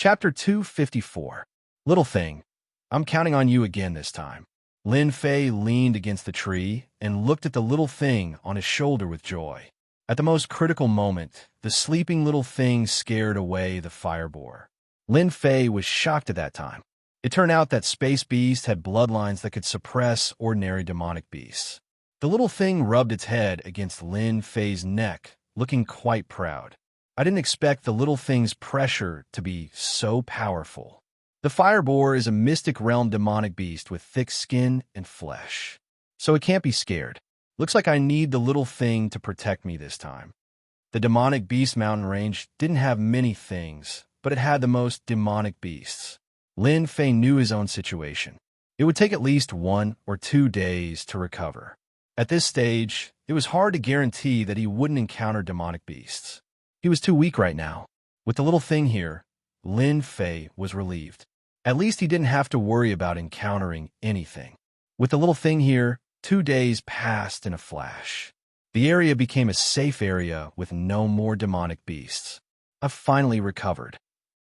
Chapter 254. Little Thing, I'm counting on you again this time. Lin Fei leaned against the tree and looked at the little thing on his shoulder with joy. At the most critical moment, the sleeping little thing scared away the fireboar. Lin Fei was shocked at that time. It turned out that Space Beast had bloodlines that could suppress ordinary demonic beasts. The little thing rubbed its head against Lin Fei's neck, looking quite proud. I didn't expect the little thing's pressure to be so powerful. The fireboar is a mystic realm demonic beast with thick skin and flesh, so it can't be scared. Looks like I need the little thing to protect me this time. The demonic beast mountain range didn't have many things, but it had the most demonic beasts. Lin Fei knew his own situation. It would take at least 1 or 2 days to recover. At this stage, it was hard to guarantee that he wouldn't encounter demonic beasts. He was too weak right now. With the little thing here, Lin Fei was relieved. At least he didn't have to worry about encountering anything. With the little thing here, 2 days passed in a flash. The area became a safe area with no more demonic beasts. I've finally recovered.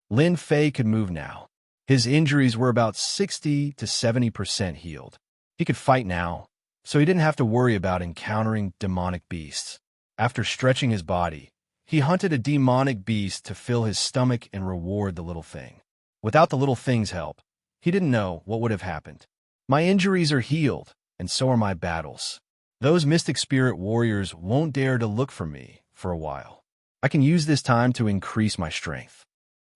Lin Fei could move now. His injuries were about 60 to 70% healed. He could fight now, so he didn't have to worry about encountering demonic beasts. After stretching his body, he hunted a demonic beast to fill his stomach and reward the little thing. Without the little thing's help, he didn't know what would have happened. My injuries are healed, and so are my battles. Those mystic spirit warriors won't dare to look for me for a while. I can use this time to increase my strength.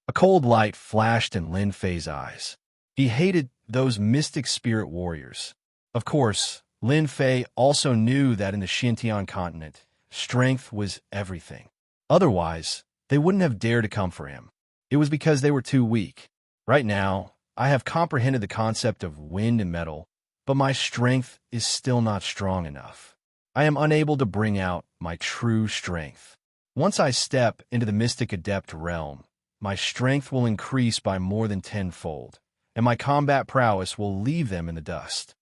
A cold light flashed in Lin Fei's eyes. He hated those mystic spirit warriors. Of course, Lin Fei also knew that in the Xianxia continent, strength was everything. Otherwise, they wouldn't have dared to come for him. It was because they were too weak. Right now, I have comprehended the concept of wind and metal, but my strength is still not strong enough. I am unable to bring out my true strength. Once I step into the mystic adept realm, my strength will increase by more than 10-fold, and my combat prowess will leave them in the dust.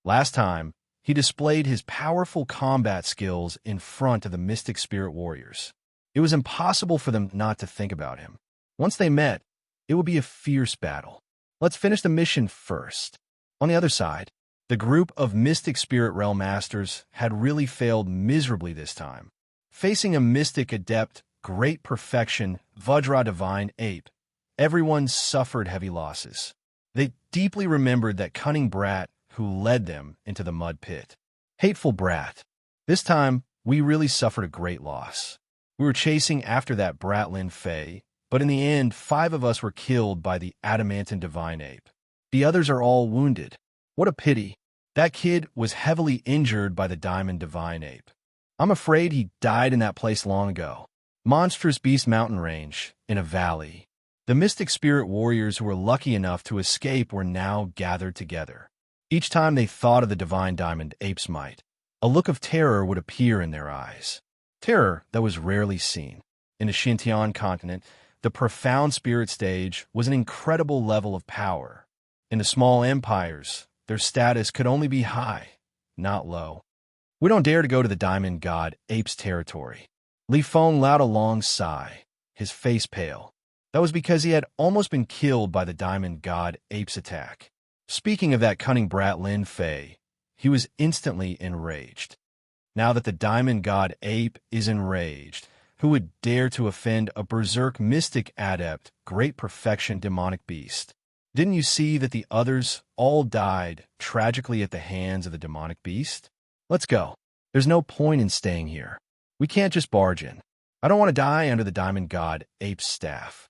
Last time, he displayed his powerful combat skills in front of the mystic spirit warriors. It was impossible for them not to think about him. Once they met, it would be a fierce battle. Let's finish the mission first. On the other side, the group of mystic spirit realm masters had really failed miserably this time. Facing a mystic adept, great perfection, Vajra divine ape, everyone suffered heavy losses. They deeply remembered that cunning brat who led them into the mud pit. Hateful brat. This time, we really suffered a great loss. We were chasing after that brat Lin Fei, but in the end, 5 of us were killed by the adamantine divine ape. The others are all wounded. What a pity. That kid was heavily injured by the diamond divine ape. I'm afraid he died in that place long ago. Monstrous Beast Mountain Range, in a valley. The mystic spirit warriors who were lucky enough to escape were now gathered together. Each time they thought of the divine diamond ape's might, a look of terror would appear in their eyes. Terror that was rarely seen. In the Xianxia continent, the profound spirit stage was an incredible level of power. In the small empires, their status could only be high, not low. We don't dare to go to the diamond god ape's territory. Li Feng let out a long sigh, his face pale. That was because he had almost been killed by the diamond god ape's attack. Speaking of that cunning brat Lin Fei, he was instantly enraged. Now that the diamond god ape is enraged, who would dare to offend a berserk mystic adept, great perfection demonic beast? Didn't you see that the others all died tragically at the hands of the demonic beast? Let's go. There's no point in staying here. We can't just barge in. I don't want to die under the diamond god ape's staff.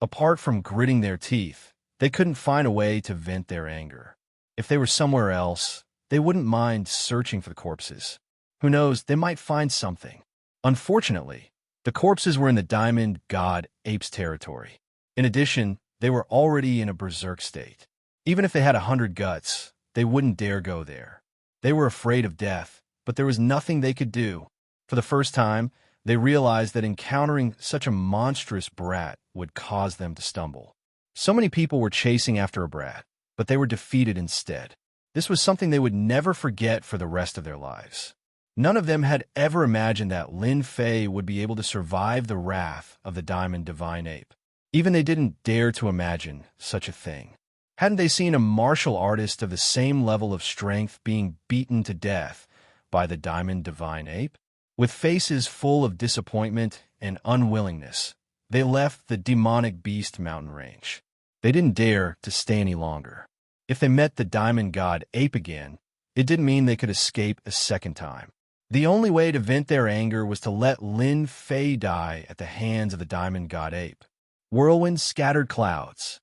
Apart from gritting their teeth, they couldn't find a way to vent their anger. If they were somewhere else, they wouldn't mind searching for the corpses. Who knows, they might find something. Unfortunately, the corpses were in the diamond god ape's territory. In addition, they were already in a berserk state. Even if they had 100 guts, they wouldn't dare go there. They were afraid of death, but there was nothing they could do. For the first time, they realized that encountering such a monstrous brat would cause them to stumble. So many people were chasing after a brat, but they were defeated instead. This was something they would never forget for the rest of their lives. None of them had ever imagined that Lin Fei would be able to survive the wrath of the diamond divine ape. Even they didn't dare to imagine such a thing. Hadn't they seen a martial artist of the same level of strength being beaten to death by the Diamond Divine Ape? With faces full of disappointment and unwillingness, they left the demonic beast mountain range. They didn't dare to stay any longer. If they met the Diamond God Ape again, it didn't mean they could escape a second time. The only way to vent their anger was to let Lin Fei die at the hands of the Diamond God Ape. Whirlwind scattered clouds.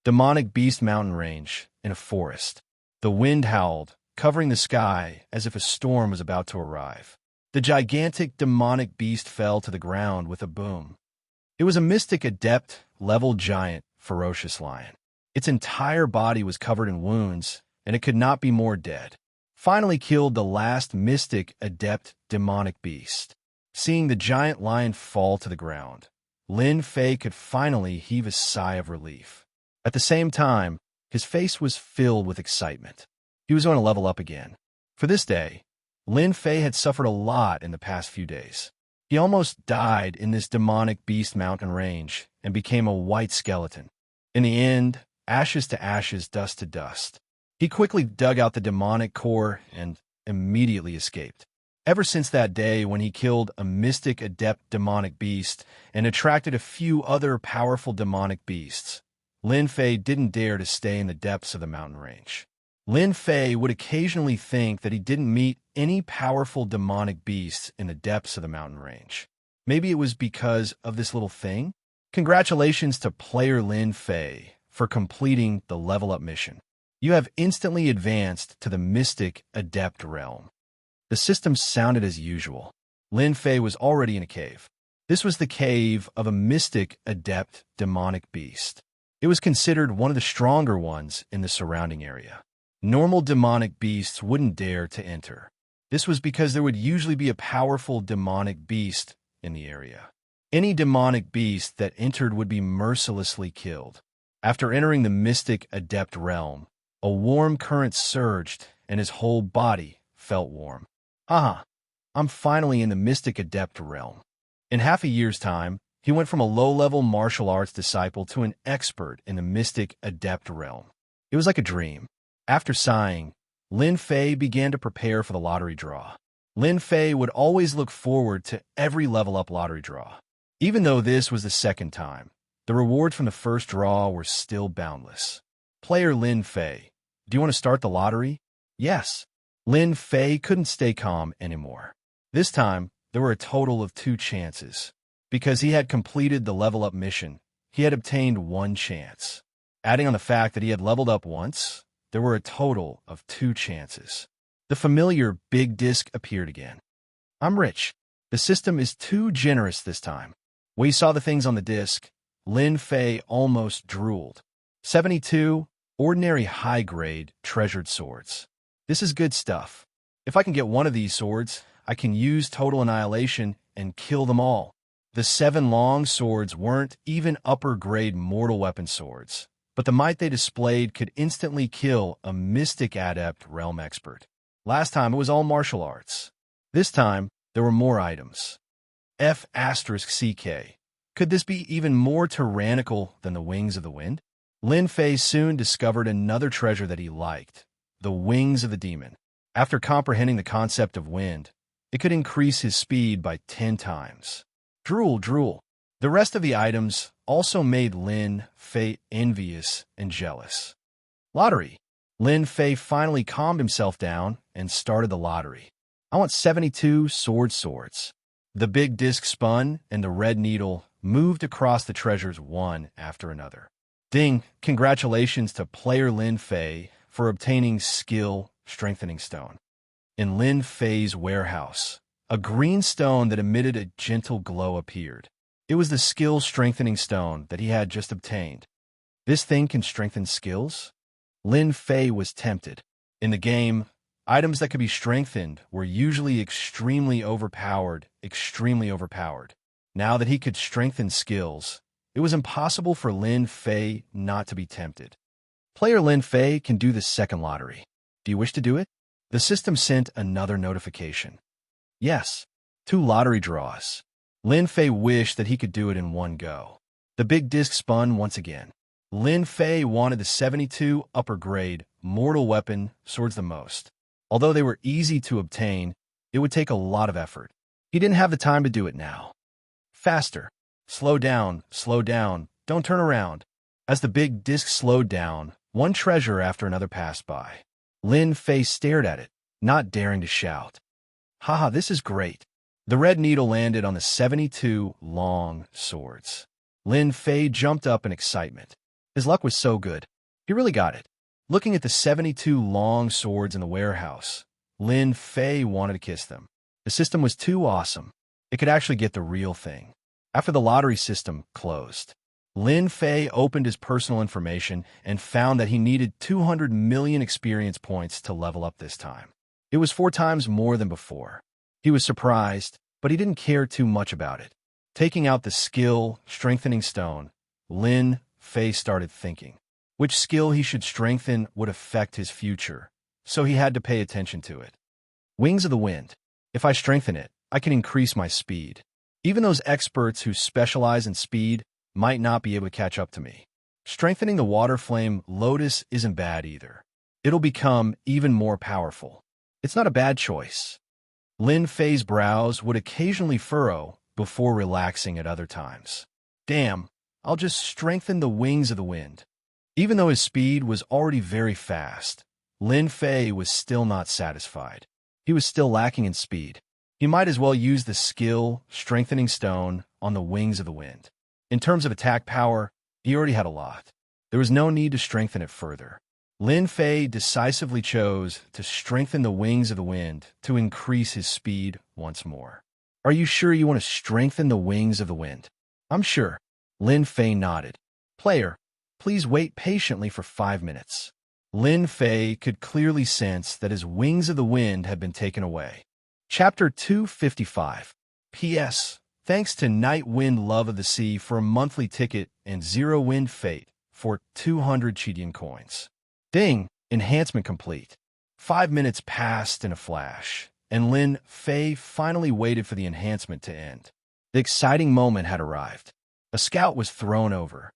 Demonic beast mountain range in a forest. The wind howled, covering the sky as if a storm was about to arrive. The gigantic demonic beast fell to the ground with a boom. It was a mystic adept level giant ferocious lion. Its entire body was covered in wounds, and it could not be more dead. Finally killed the last mystic adept demonic beast. Seeing the giant lion fall to the ground, Lin Fei could finally heave a sigh of relief. At the same time, his face was filled with excitement. He was going to level up again. For this day, Lin Fei had suffered a lot in the past few days. He almost died in this demonic beast mountain range and became a white skeleton. In the end, ashes to ashes, dust to dust. He quickly dug out the demonic core and immediately escaped. Ever since that day when he killed a mystic adept demonic beast and attracted a few other powerful demonic beasts, Lin Fei didn't dare to stay in the depths of the mountain range. Lin Fei would occasionally think that he didn't meet any powerful demonic beasts in the depths of the mountain range. Maybe it was because of this little thing? Congratulations to player Lin Fei for completing the level up mission. You have instantly advanced to the Mystic Adept realm. The system sounded as usual. Lin Fei was already in a cave. This was the cave of a Mystic Adept demonic beast. It was considered one of the stronger ones in the surrounding area. Normal demonic beasts wouldn't dare to enter. This was because there would usually be a powerful demonic beast in the area. Any demonic beast that entered would be mercilessly killed. After entering the Mystic Adept realm, a warm current surged and his whole body felt warm. I'm finally in the Mystic Adept realm. In half a year's time, he went from a low-level martial arts disciple to an expert in the Mystic Adept realm. It was like a dream. After sighing, Lin Fei began to prepare for the lottery draw. Lin Fei would always look forward to every level-up lottery draw. Even though this was the second time, the rewards from the first draw were still boundless. Player Lin Fei, do you want to start the lottery? Yes. Lin Fei couldn't stay calm anymore. This time, there were a total of 2 chances. Because he had completed the level-up mission, he had obtained 1 chance. Adding on the fact that he had leveled up once, there were a total of 2 chances. The familiar big disc appeared again. I'm rich. The system is too generous this time. When he saw the things on the disc, Lin Fei almost drooled. 72 ordinary high-grade treasured swords. This is good stuff. If I can get one of these swords, I can use total annihilation and kill them all. The 7 long swords weren't even upper-grade mortal weapon swords, but the might they displayed could instantly kill a Mystic Adept realm expert. Last time, it was all martial arts. This time, there were more items. F*CK. Could this be even more tyrannical than the Wings of the Wind? Lin Fei soon discovered another treasure that he liked, the Wings of the Demon. After comprehending the concept of wind, it could increase his speed by 10 times. Drool. The rest of the items also made Lin Fei envious and jealous. Lottery. Lin Fei finally calmed himself down and started the lottery. I want 72 swords. The big disc spun and the red needle moved across the treasures one after another. Ding! Congratulations to player Lin Fei for obtaining Skill Strengthening Stone. In Lin Fei's warehouse, a green stone that emitted a gentle glow appeared. It was the Skill Strengthening Stone that he had just obtained. This thing can strengthen skills? Lin Fei was tempted. In the game, items that could be strengthened were usually extremely overpowered. Now that he could strengthen skills, it was impossible for Lin Fei not to be tempted. Player Lin Fei can do the second lottery. Do you wish to do it? The system sent another notification. Yes, 2 lottery draws. Lin Fei wished that he could do it in one go. The big disc spun once again. Lin Fei wanted the 72 upper grade mortal weapon swords the most. Although they were easy to obtain, it would take a lot of effort. He didn't have the time to do it now. Faster. Slow down, don't turn around. As the big disc slowed down, one treasure after another passed by. Lin Fei stared at it, not daring to shout. Haha, this is great. The red needle landed on the 72 long swords. Lin Fei jumped up in excitement. His luck was so good. He really got it. Looking at the 72 long swords in the warehouse, Lin Fei wanted to kiss them. The system was too awesome. It could actually get the real thing. After the lottery system closed, Lin Fei opened his personal information and found that he needed 200 million experience points to level up this time. It was 4 times more than before. He was surprised, but he didn't care too much about it. Taking out the skill strengthening stone, Lin Fei started thinking. Which skill he should strengthen would affect his future, so he had to pay attention to it. Wings of the Wind. If I strengthen it, I can increase my speed. Even those experts who specialize in speed might not be able to catch up to me. Strengthening the Water Flame Lotus isn't bad either. It'll become even more powerful. It's not a bad choice. Lin Fei's brows would occasionally furrow before relaxing at other times. Damn, I'll just strengthen the Wings of the Wind. Even though his speed was already very fast, Lin Fei was still not satisfied. He was still lacking in speed. He might as well use the skill strengthening stone on the Wings of the Wind. In terms of attack power, he already had a lot. There was no need to strengthen it further. Lin Fei decisively chose to strengthen the Wings of the Wind to increase his speed once more. Are you sure you want to strengthen the Wings of the Wind? I'm sure. Lin Fei nodded. Player, please wait patiently for 5 minutes. Lin Fei could clearly sense that his Wings of the Wind had been taken away. Chapter 255. P.S. Thanks to Night Wind Love of the Sea for a monthly ticket and Zero Wind Fate for 200 Chidian coins. Ding! Enhancement complete. 5 minutes passed in a flash, and Lin Fei finally waited for the enhancement to end. The exciting moment had arrived. A scout was thrown over.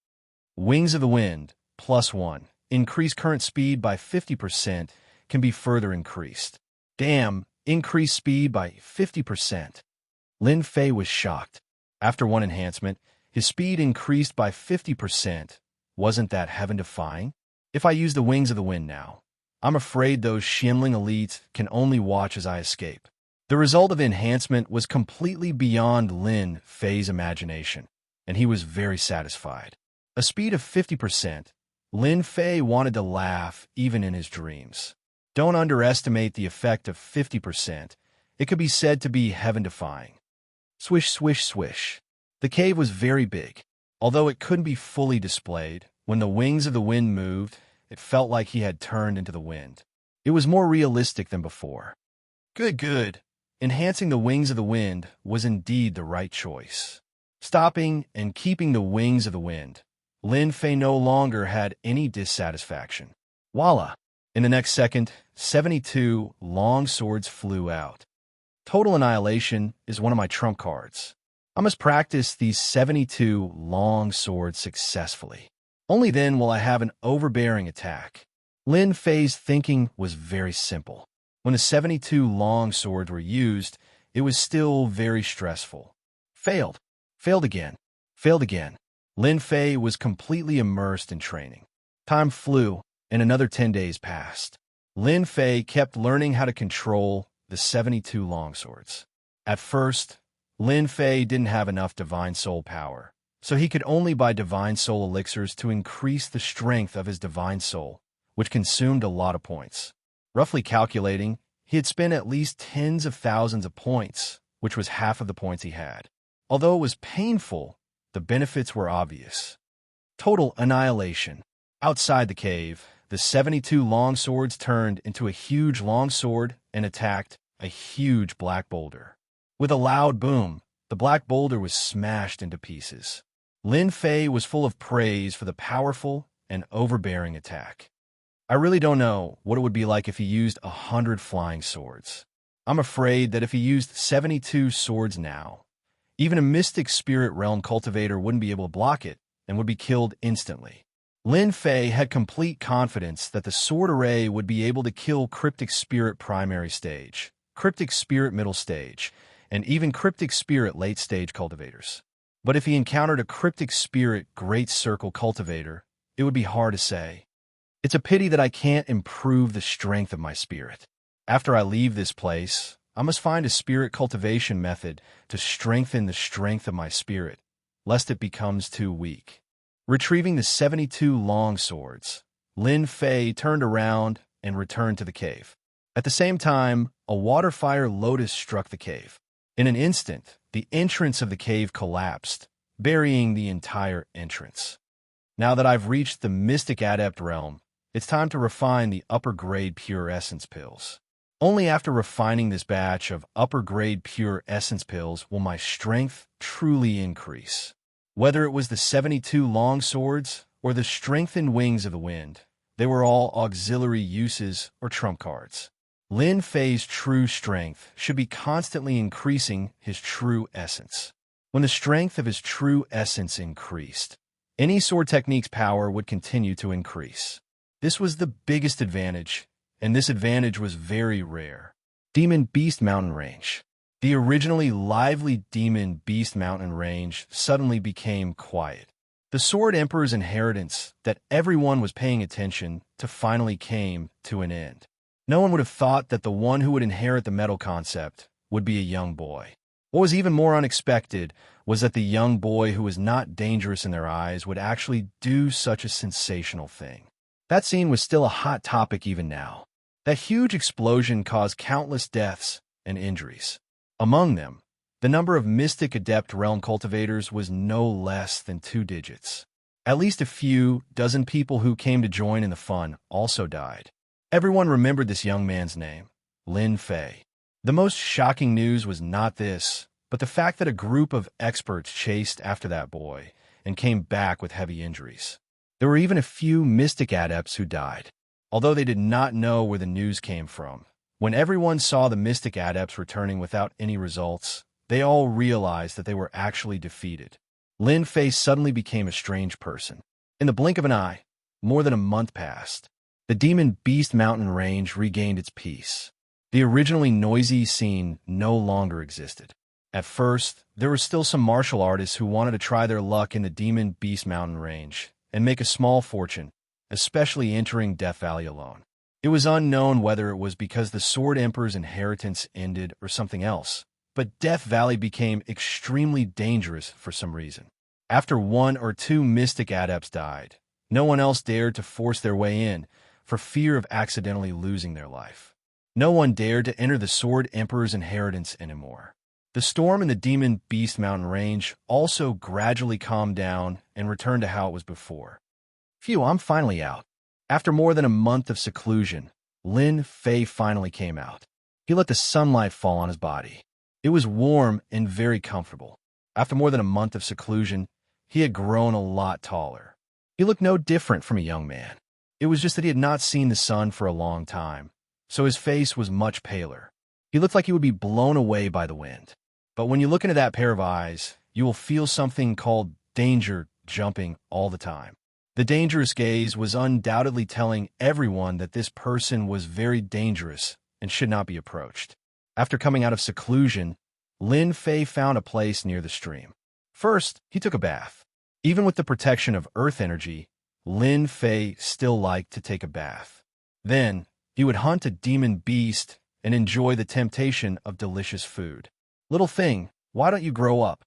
Wings of the Wind, +1. Increase current speed by 50%, can be further increased. Damn, increase speed by 50%. Lin Fei was shocked. After one enhancement, his speed increased by 50%. Wasn't that heaven-defying? If I use the Wings of the Wind now, I'm afraid those Xianling elites can only watch as I escape. The result of enhancement was completely beyond Lin Fei's imagination, and he was very satisfied. A speed of 50%, Lin Fei wanted to laugh even in his dreams. Don't underestimate the effect of 50%. It could be said to be heaven-defying. Swish, swish, swish. The cave was very big. Although it couldn't be fully displayed, when the Wings of the Wind moved, it felt like he had turned into the wind. It was more realistic than before. Good. Enhancing the Wings of the Wind was indeed the right choice. Stopping and keeping the Wings of the Wind, Lin Fei no longer had any dissatisfaction. Voila! In the next second, 72 long swords flew out. Total Annihilation is one of my trump cards. I must practice these 72 long swords successfully. Only then will I have an overbearing attack. Lin Fei's thinking was very simple. When the 72 long swords were used, it was still very stressful. Failed again. Lin Fei was completely immersed in training. Time flew, and another 10 days passed. Lin Fei kept learning how to control the 72 longswords. At first, Lin Fei didn't have enough Divine Soul power, so he could only buy Divine Soul elixirs to increase the strength of his Divine Soul, which consumed a lot of points. Roughly calculating, he had spent at least tens of thousands of points, which was half of the points he had. Although it was painful, the benefits were obvious. Total Annihilation. Outside the cave, the 72 longswords turned into a huge longsword and attacked a huge black boulder. With a loud boom, the black boulder was smashed into pieces. Lin Fei was full of praise for the powerful and overbearing attack. I really don't know what it would be like if he used 100 flying swords. I'm afraid that if he used 72 swords now, even a Mystic Spirit Realm cultivator wouldn't be able to block it and would be killed instantly. Lin Fei had complete confidence that the sword array would be able to kill Cryptic Spirit primary stage, Cryptic Spirit middle stage, and even Cryptic Spirit late stage cultivators. But if he encountered a Cryptic Spirit Great Circle cultivator, it would be hard to say. It's a pity that I can't improve the strength of my spirit. After I leave this place, I must find a spirit cultivation method to strengthen the strength of my spirit, lest it becomes too weak. Retrieving the 72 long swords, Lin Fei turned around and returned to the cave. At the same time, a water-fire lotus struck the cave. In an instant, the entrance of the cave collapsed, burying the entire entrance. Now that I've reached the Mystic Adept realm, it's time to refine the upper-grade Pure Essence pills. Only after refining this batch of upper-grade Pure Essence pills will my strength truly increase. Whether it was the 72 long swords or the strengthened wings of the wind, they were all auxiliary uses or trump cards. Lin Fei's true strength should be constantly increasing his true essence. When the strength of his true essence increased, any sword technique's power would continue to increase. This was the biggest advantage, and this advantage was very rare. Demon Beast Mountain Range. The originally lively Demon Beast Mountain Range suddenly became quiet. The Sword Emperor's inheritance that everyone was paying attention to finally came to an end. No one would have thought that the one who would inherit the metal concept would be a young boy. What was even more unexpected was that the young boy who was not dangerous in their eyes would actually do such a sensational thing. That scene was still a hot topic even now. That huge explosion caused countless deaths and injuries. Among them, the number of Mystic Adept Realm cultivators was no less than 2 digits. At least a few dozen people who came to join in the fun also died. Everyone remembered this young man's name, Lin Fei. The most shocking news was not this, but the fact that a group of experts chased after that boy and came back with heavy injuries. There were even a few Mystic Adepts who died, although they did not know where the news came from. When everyone saw the Mystic Adepts returning without any results, they all realized that they were actually defeated. Lin Fei suddenly became a strange person. In the blink of an eye, more than a month passed. The Demon Beast Mountain Range regained its peace. The originally noisy scene no longer existed. At first, there were still some martial artists who wanted to try their luck in the Demon Beast Mountain Range and make a small fortune, especially entering Death Valley alone. It was unknown whether it was because the Sword Emperor's inheritance ended or something else, but Death Valley became extremely dangerous for some reason. After 1 or 2 Mystic Adepts died, no one else dared to force their way in for fear of accidentally losing their life. No one dared to enter the Sword Emperor's inheritance anymore. The storm in the Demon Beast Mountain Range also gradually calmed down and returned to how it was before. Phew, I'm finally out. After more than a month of seclusion, Lin Fei finally came out. He let the sunlight fall on his body. It was warm and very comfortable. After more than a month of seclusion, he had grown a lot taller. He looked no different from a young man. It was just that he had not seen the sun for a long time, so his face was much paler. He looked like he would be blown away by the wind. But when you look into that pair of eyes, you will feel something called danger jumping all the time. The dangerous gaze was undoubtedly telling everyone that this person was very dangerous and should not be approached. After coming out of seclusion, Lin Fei found a place near the stream. First, he took a bath. Even with the protection of earth energy, Lin Fei still liked to take a bath. Then, he would hunt a demon beast and enjoy the temptation of delicious food. Little thing, why don't you grow up?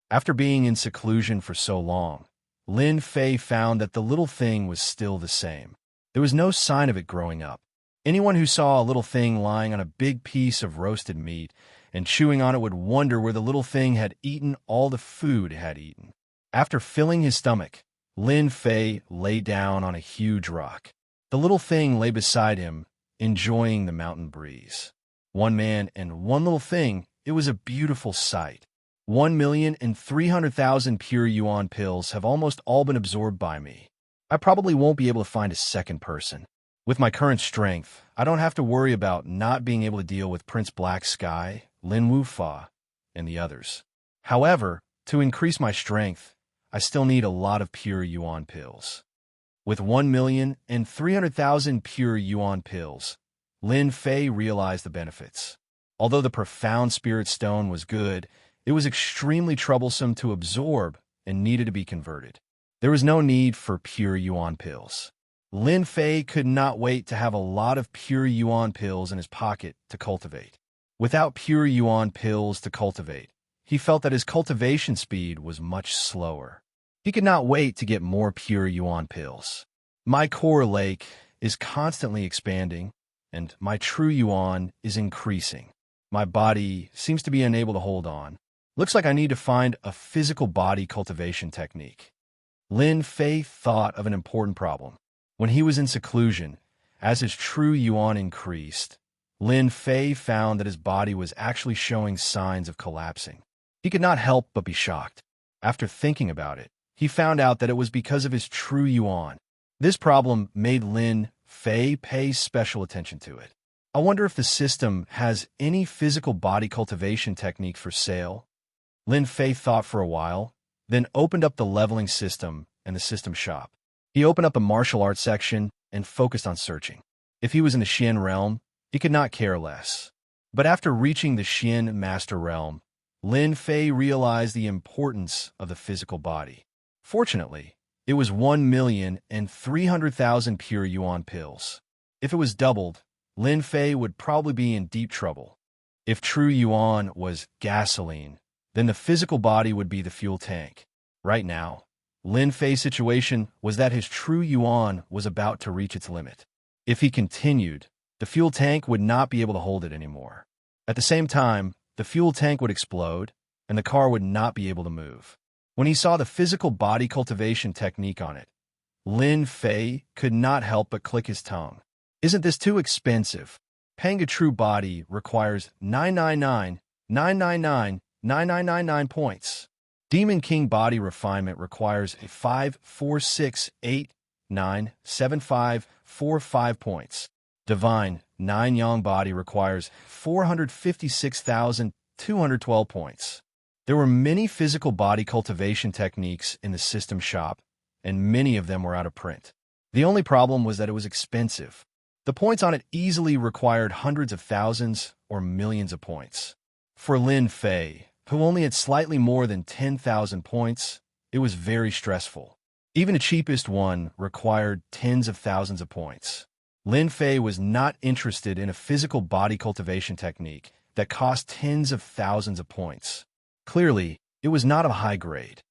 After being in seclusion for so long, Lin Fei found that the little thing was still the same. There was no sign of it growing up. Anyone who saw a little thing lying on a big piece of roasted meat and chewing on it would wonder where the little thing had eaten all the food it had eaten. After filling his stomach, Lin Fei lay down on a huge rock. The little thing lay beside him, enjoying the mountain breeze. One man and one little thing, it was a beautiful sight. 1,300,000 pure yuan pills have almost all been absorbed by me. I probably won't be able to find a second person. With my current strength, I don't have to worry about not being able to deal with Prince Black Sky, Lin Wufa, and the others. However, to increase my strength, I still need a lot of pure yuan pills. With 1,300,000 pure yuan pills, Lin Fei realized the benefits. Although the profound spirit stone was good, it was extremely troublesome to absorb and needed to be converted. There was no need for pure yuan pills. Lin Fei could not wait to have a lot of pure yuan pills in his pocket to cultivate. Without pure yuan pills to cultivate, he felt that his cultivation speed was much slower. He could not wait to get more pure yuan pills. My core lake is constantly expanding, and my true yuan is increasing. My body seems to be unable to hold on. Looks like I need to find a physical body cultivation technique. Lin Fei thought of an important problem. When he was in seclusion, as his true yuan increased, Lin Fei found that his body was actually showing signs of collapsing. He could not help but be shocked. After thinking about it, he found out that it was because of his true yuan. This problem made Lin Fei pay special attention to it. I wonder if the system has any physical body cultivation technique for sale. Lin Fei thought for a while, then opened up the leveling system and the system shop. He opened up the martial arts section and focused on searching. If he was in the Xian realm, he could not care less. But after reaching the Xian master realm, Lin Fei realized the importance of the physical body. Fortunately, it was 1,300,000 pure yuan pills. If it was doubled, Lin Fei would probably be in deep trouble. If true yuan was gasoline, then the physical body would be the fuel tank. Right now, Lin Fei's situation was that his true yuan was about to reach its limit. If he continued, the fuel tank would not be able to hold it anymore. At the same time, the fuel tank would explode, and the car would not be able to move. When he saw the physical body cultivation technique on it, Lin Fei could not help but click his tongue. Isn't this too expensive? Paying a true body requires 999,999,9999 points. Demon King body refinement requires a 546897545 points. Divine 9 Yang body requires 456,212 points. There were many physical body cultivation techniques in the system shop, and many of them were out of print. The only problem was that it was expensive. The points on it easily required hundreds of thousands or millions of points. For Lin Fei, who only had slightly more than 10,000 points, it was very stressful. Even the cheapest one required tens of thousands of points. Lin Fei was not interested in a physical body cultivation technique that cost tens of thousands of points. Clearly, it was not of high grade.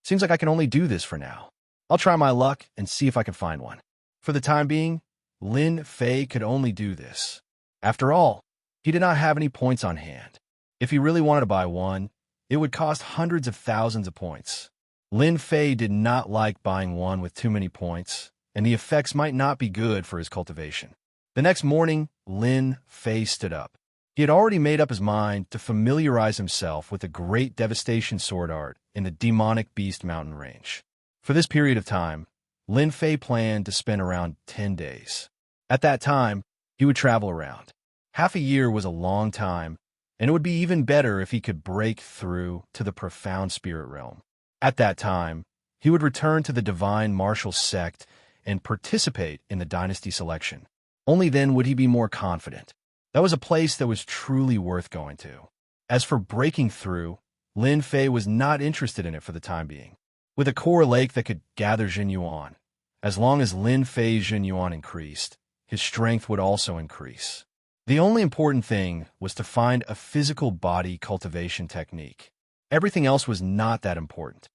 Seems like I can only do this for now. I'll try my luck and see if I can find one. For the time being, Lin Fei could only do this. After all, he did not have any points on hand. If he really wanted to buy one, it would cost hundreds of thousands of points. Lin Fei did not like buying one with too many points, and the effects might not be good for his cultivation. The next morning, Lin Fei stood up. He had already made up his mind to familiarize himself with the great devastation sword art in the demonic beast mountain range. For this period of time, Lin Fei planned to spend around 10 days. At that time, he would travel around. Half a year was a long time, and it would be even better if he could break through to the profound spirit realm. At that time, he would return to the divine martial sect and participate in the dynasty selection. Only then would he be more confident. That was a place that was truly worth going to. As for breaking through, Lin Fei was not interested in it for the time being. With a core lake that could gather Jin Yuan, as long as Lin Fei's Jin Yuan increased, his strength would also increase. The only important thing was to find a physical body cultivation technique. Everything else was not that important.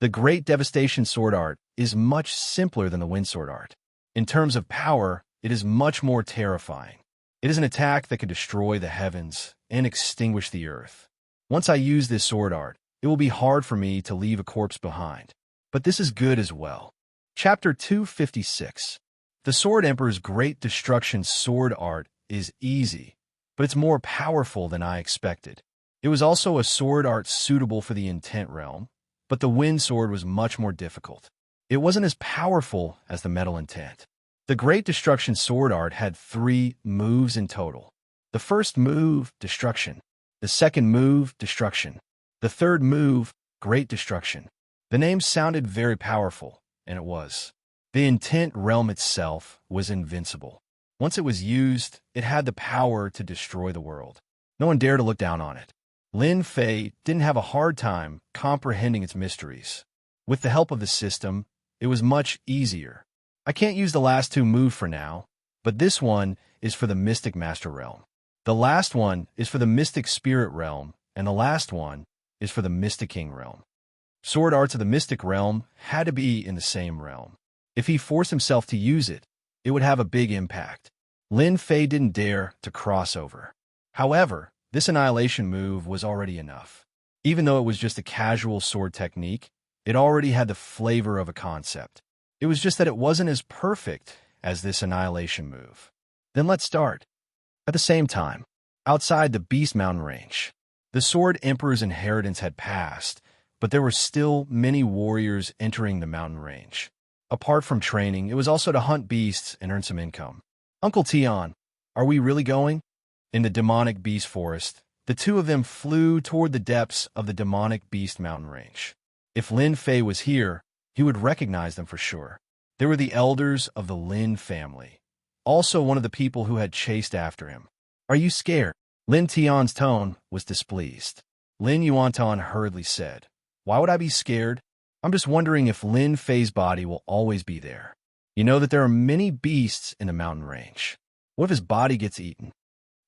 The Great Devastation Sword Art is much simpler than the Wind Sword Art. In terms of power, it is much more terrifying. It is an attack that could destroy the heavens and extinguish the earth. Once I use this sword art, it will be hard for me to leave a corpse behind. But this is good as well. Chapter 256. The Sword Emperor's Great Destruction sword art is easy, but it's more powerful than I expected. It was also a sword art suitable for the Intent realm, but the Wind Sword was much more difficult. It wasn't as powerful as the Metal Intent. The Great Destruction sword art had 3 moves in total. The first move, Destruction. The second move, Destruction. The third move, Great Destruction. The name sounded very powerful, and it was. The intent realm itself was invincible. Once it was used, it had the power to destroy the world. No one dared to look down on it. Lin Fei didn't have a hard time comprehending its mysteries. With the help of the system, it was much easier. I can't use the last two moves for now, but this one is for the Mystic Master Realm. The last one is for the Mystic Spirit Realm, and the last one is for the Mystic King Realm. Sword arts of the Mystic Realm had to be in the same realm. If he forced himself to use it, it would have a big impact. Lin Fei didn't dare to cross over. However, this annihilation move was already enough. Even though it was just a casual sword technique, it already had the flavor of a concept. It was just that it wasn't as perfect as this annihilation move. Then let's start. At the same time, outside the Beast Mountain range, the Sword Emperor's inheritance had passed, but there were still many warriors entering the mountain range. Apart from training, it was also to hunt beasts and earn some income. Uncle Tian, are we really going? In the demonic beast forest, the two of them flew toward the depths of the demonic beast mountain range. If Lin Fei was here, he would recognize them for sure. They were the elders of the Lin family, also one of the people who had chased after him. Are you scared? Lin Tian's tone was displeased. Lin Yuantan hurriedly said, Why would I be scared? I'm just wondering if Lin Fei's body will always be there. You know that there are many beasts in the mountain range. What if his body gets eaten?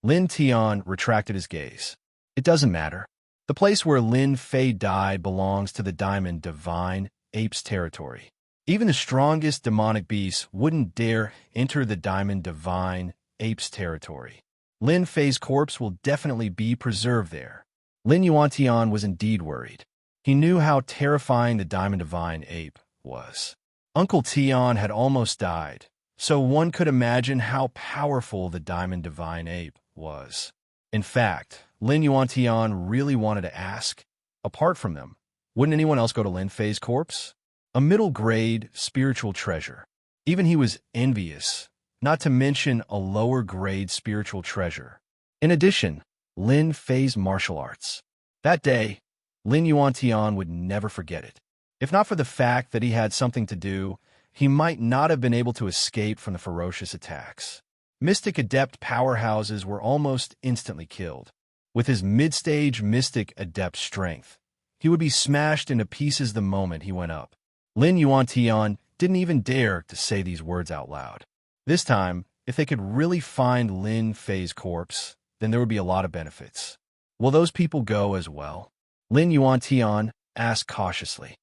Lin Tian retracted his gaze. It doesn't matter. The place where Lin Fei died belongs to the Diamond Divine Ape's territory. Even the strongest demonic beasts wouldn't dare enter the Diamond Divine Ape's territory. Lin Fei's corpse will definitely be preserved there. Lin Yuantian was indeed worried. He knew how terrifying the Diamond Divine Ape was. Uncle Tian had almost died, so one could imagine how powerful the Diamond Divine Ape was. In fact, Lin Yuantian really wanted to ask, apart from them, wouldn't anyone else go to Lin Fei's corpse? A middle-grade spiritual treasure. Even he was envious, not to mention a lower-grade spiritual treasure. In addition, Lin Fei's martial arts. That day, Lin Yuantian would never forget it. If not for the fact that he had something to do, he might not have been able to escape from the ferocious attacks. Mystic Adept powerhouses were almost instantly killed. With his mid-stage Mystic Adept strength, he would be smashed into pieces the moment he went up. Lin Yuantian didn't even dare to say these words out loud. This time, if they could really find Lin Fei's corpse, then there would be a lot of benefits. Will those people go as well? Lin Yuantian asked cautiously.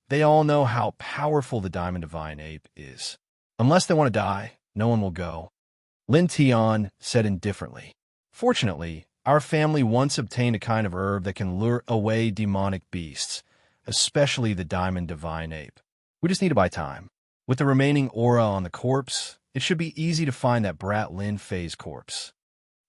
They all know how powerful the Diamond Divine Ape is. Unless they want to die, no one will go. Lin Tian said indifferently. Fortunately, our family once obtained a kind of herb that can lure away demonic beasts, especially the Diamond Divine Ape. We just need to buy time. With the remaining aura on the corpse, it should be easy to find that brat Lin Fei's corpse.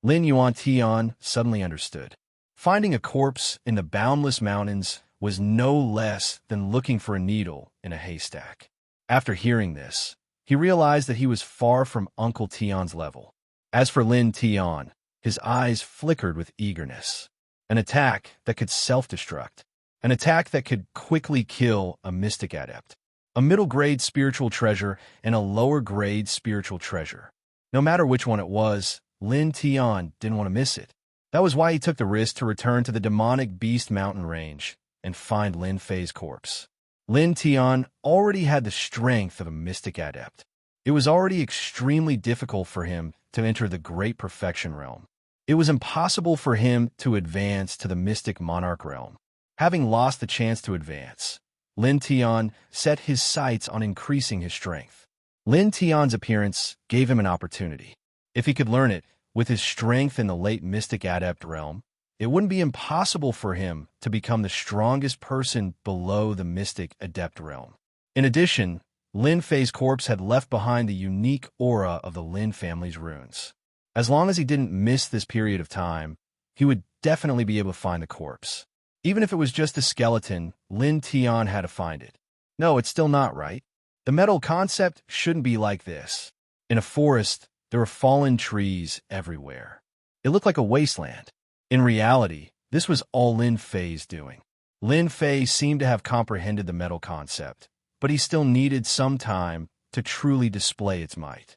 Lin Yuantian suddenly understood. Finding a corpse in the boundless mountains was no less than looking for a needle in a haystack. After hearing this, he realized that he was far from Uncle Tian's level. As for Lin Tian, his eyes flickered with eagerness. An attack that could self-destruct. An attack that could quickly kill a mystic adept. A middle-grade spiritual treasure and a lower-grade spiritual treasure. No matter which one it was, Lin Tian didn't want to miss it. That was why he took the risk to return to the demonic Beast Mountain range and find Lin Fei's corpse. Lin Tian already had the strength of a mystic adept. It was already extremely difficult for him to enter the Great Perfection realm. It was impossible for him to advance to the Mystic Monarch realm. Having lost the chance to advance, Lin Tian set his sights on increasing his strength. Lin Tian's appearance gave him an opportunity. If he could learn it, with his strength in the late Mystic Adept realm, it wouldn't be impossible for him to become the strongest person below the Mystic Adept realm. In addition, Lin Fei's corpse had left behind the unique aura of the Lin family's runes. As long as he didn't miss this period of time, he would definitely be able to find the corpse. Even if it was just a skeleton, Lin Tian had to find it. No, it's still not right. The metal concept shouldn't be like this. In a forest, there were fallen trees everywhere. It looked like a wasteland. In reality, this was all Lin Fei's doing. Lin Fei seemed to have comprehended the metal concept, but he still needed some time to truly display its might.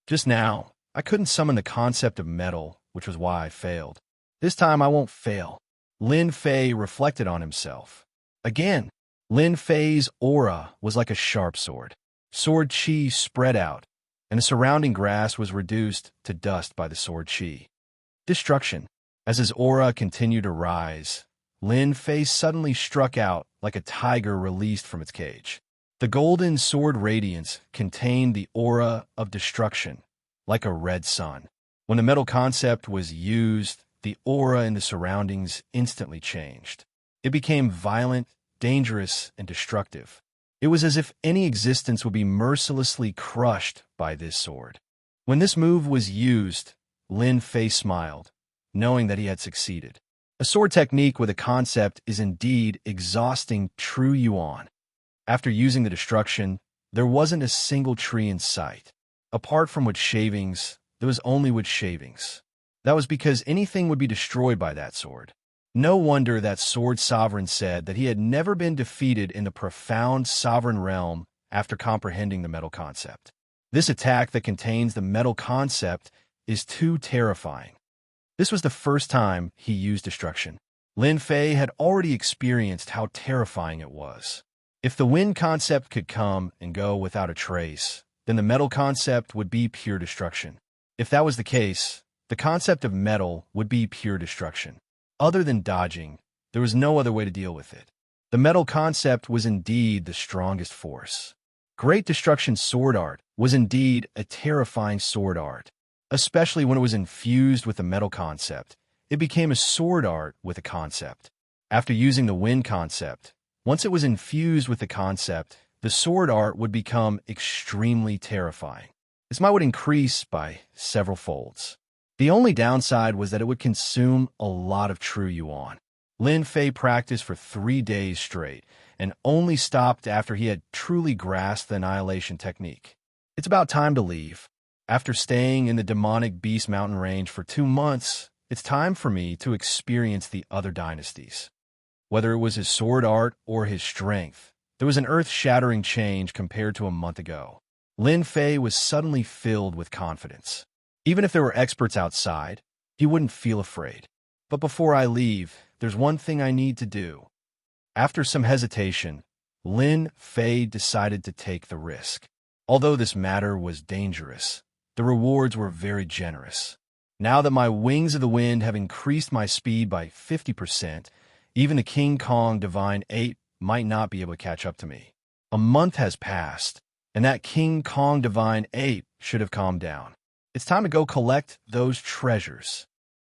Just now, I couldn't summon the concept of metal, which was why I failed. This time I won't fail. Lin Fei reflected on himself. Again, Lin Fei's aura was like a sharp sword. Sword chi spread out, and the surrounding grass was reduced to dust by the sword chi. Destruction. As his aura continued to rise, Lin Fei suddenly struck out like a tiger released from its cage. The golden sword radiance contained the aura of destruction, like a red sun. When the metal concept was used, the aura in the surroundings instantly changed. It became violent, dangerous, and destructive. It was as if any existence would be mercilessly crushed by this sword. When this move was used, Lin Fei smiled, knowing that he had succeeded. A sword technique with a concept is indeed exhausting true yuan. After using the destruction, there wasn't a single tree in sight. Apart from wood shavings, there was only wood shavings. That was because anything would be destroyed by that sword. No wonder that sword sovereign said that he had never been defeated in the profound sovereign realm after comprehending the metal concept. This attack that contains the metal concept is too terrifying. This was the first time he used destruction. Lin Fei had already experienced how terrifying it was. If the wind concept could come and go without a trace, then the metal concept would be pure destruction. If that was the case, the concept of metal would be pure destruction. Other than dodging, there was no other way to deal with it. The metal concept was indeed the strongest force. Great destruction sword art was indeed a terrifying sword art. Especially when it was infused with the metal concept, it became a sword art with a concept. After using the wind concept, once it was infused with the concept, the sword art would become extremely terrifying. This might would increase by several folds. The only downside was that it would consume a lot of true yuan. Lin Fei practiced for 3 days straight and only stopped after he had truly grasped the annihilation technique. It's about time to leave. After staying in the demonic beast mountain range for 2 months, it's time for me to experience the other dynasties. Whether it was his sword art or his strength, there was an earth-shattering change compared to a month ago. Lin Fei was suddenly filled with confidence. Even if there were experts outside, he wouldn't feel afraid. But before I leave, there's one thing I need to do. After some hesitation, Lin Fei decided to take the risk. Although this matter was dangerous, the rewards were very generous. Now that my wings of the wind have increased my speed by 50%, even the King Kong Divine Ape might not be able to catch up to me. A month has passed, and that King Kong Divine Ape should have calmed down. It's time to go collect those treasures.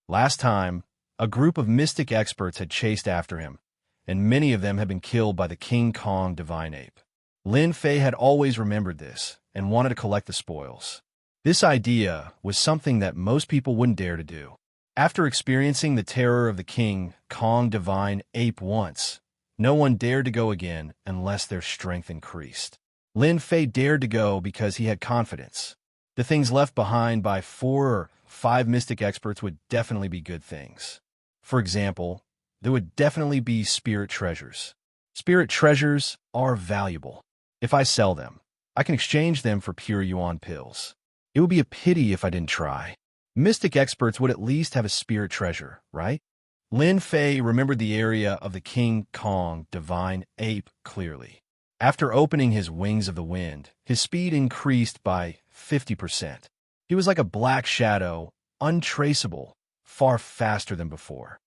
Last time, a group of mystic experts had chased after him, and many of them had been killed by the King Kong Divine Ape. Lin Fei had always remembered this and wanted to collect the spoils. This idea was something that most people wouldn't dare to do. After experiencing the terror of the King Kong Divine Ape once, no one dared to go again unless their strength increased. Lin Fei dared to go because he had confidence. The things left behind by 4 or 5 mystic experts would definitely be good things. For example, there would definitely be spirit treasures. Spirit treasures are valuable. If I sell them, I can exchange them for pure yuan pills. It would be a pity if I didn't try. Mystic experts would at least have a spirit treasure, right? Lin Fei remembered the area of the King Kong Divine Ape clearly. After opening his wings of the wind, his speed increased by 50%. He was like a black shadow, untraceable, far faster than before.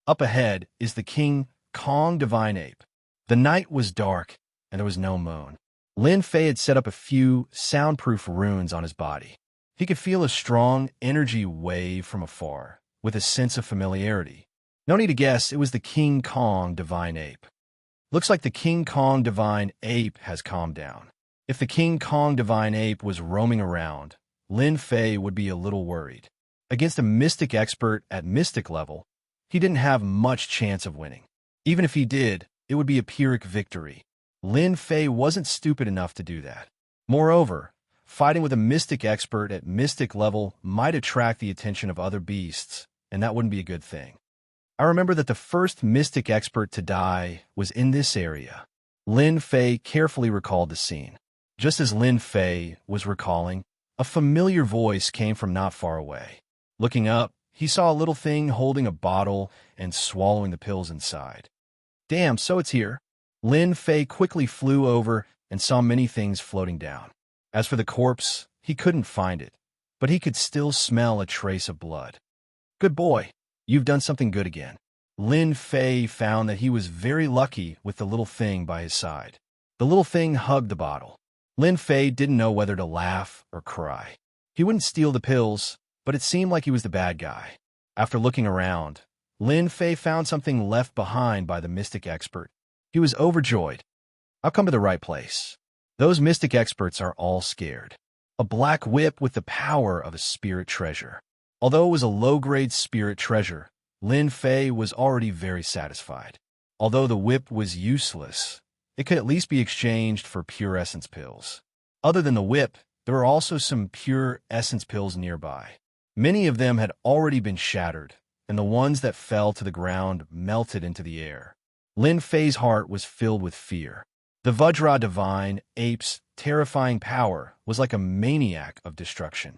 Up ahead is the King Kong Divine Ape. The night was dark, and there was no moon. Lin Fei had set up a few soundproof runes on his body. He could feel a strong energy wave from afar, with a sense of familiarity. No need to guess, it was the King Kong Divine Ape. Looks like the King Kong Divine Ape has calmed down. If the King Kong Divine Ape was roaming around, Lin Fei would be a little worried. Against a mystic expert at mystic level, he didn't have much chance of winning. Even if he did, it would be a Pyrrhic victory. Lin Fei wasn't stupid enough to do that. Moreover, fighting with a mystic expert at mystic level might attract the attention of other beasts, and that wouldn't be a good thing. I remember that the first mystic expert to die was in this area. Lin Fei carefully recalled the scene. Just as Lin Fei was recalling, a familiar voice came from not far away. Looking up, he saw a little thing holding a bottle and swallowing the pills inside. Damn, so it's here. Lin Fei quickly flew over and saw many things floating down. As for the corpse, he couldn't find it, but he could still smell a trace of blood. Good boy, you've done something good again. Lin Fei found that he was very lucky with the little thing by his side. The little thing hugged the bottle. Lin Fei didn't know whether to laugh or cry. He wouldn't steal the pills, but it seemed like he was the bad guy. After looking around, Lin Fei found something left behind by the mystic expert. He was overjoyed. I've come to the right place. Those mystic experts are all scared. A black whip with the power of a spirit treasure. Although it was a low-grade spirit treasure, Lin Fei was already very satisfied. Although the whip was useless, it could at least be exchanged for pure essence pills. Other than the whip, there were also some pure essence pills nearby. Many of them had already been shattered, and the ones that fell to the ground melted into the air. Lin Fei's heart was filled with fear. The Vajra Divine Ape's terrifying power was like a maniac of destruction.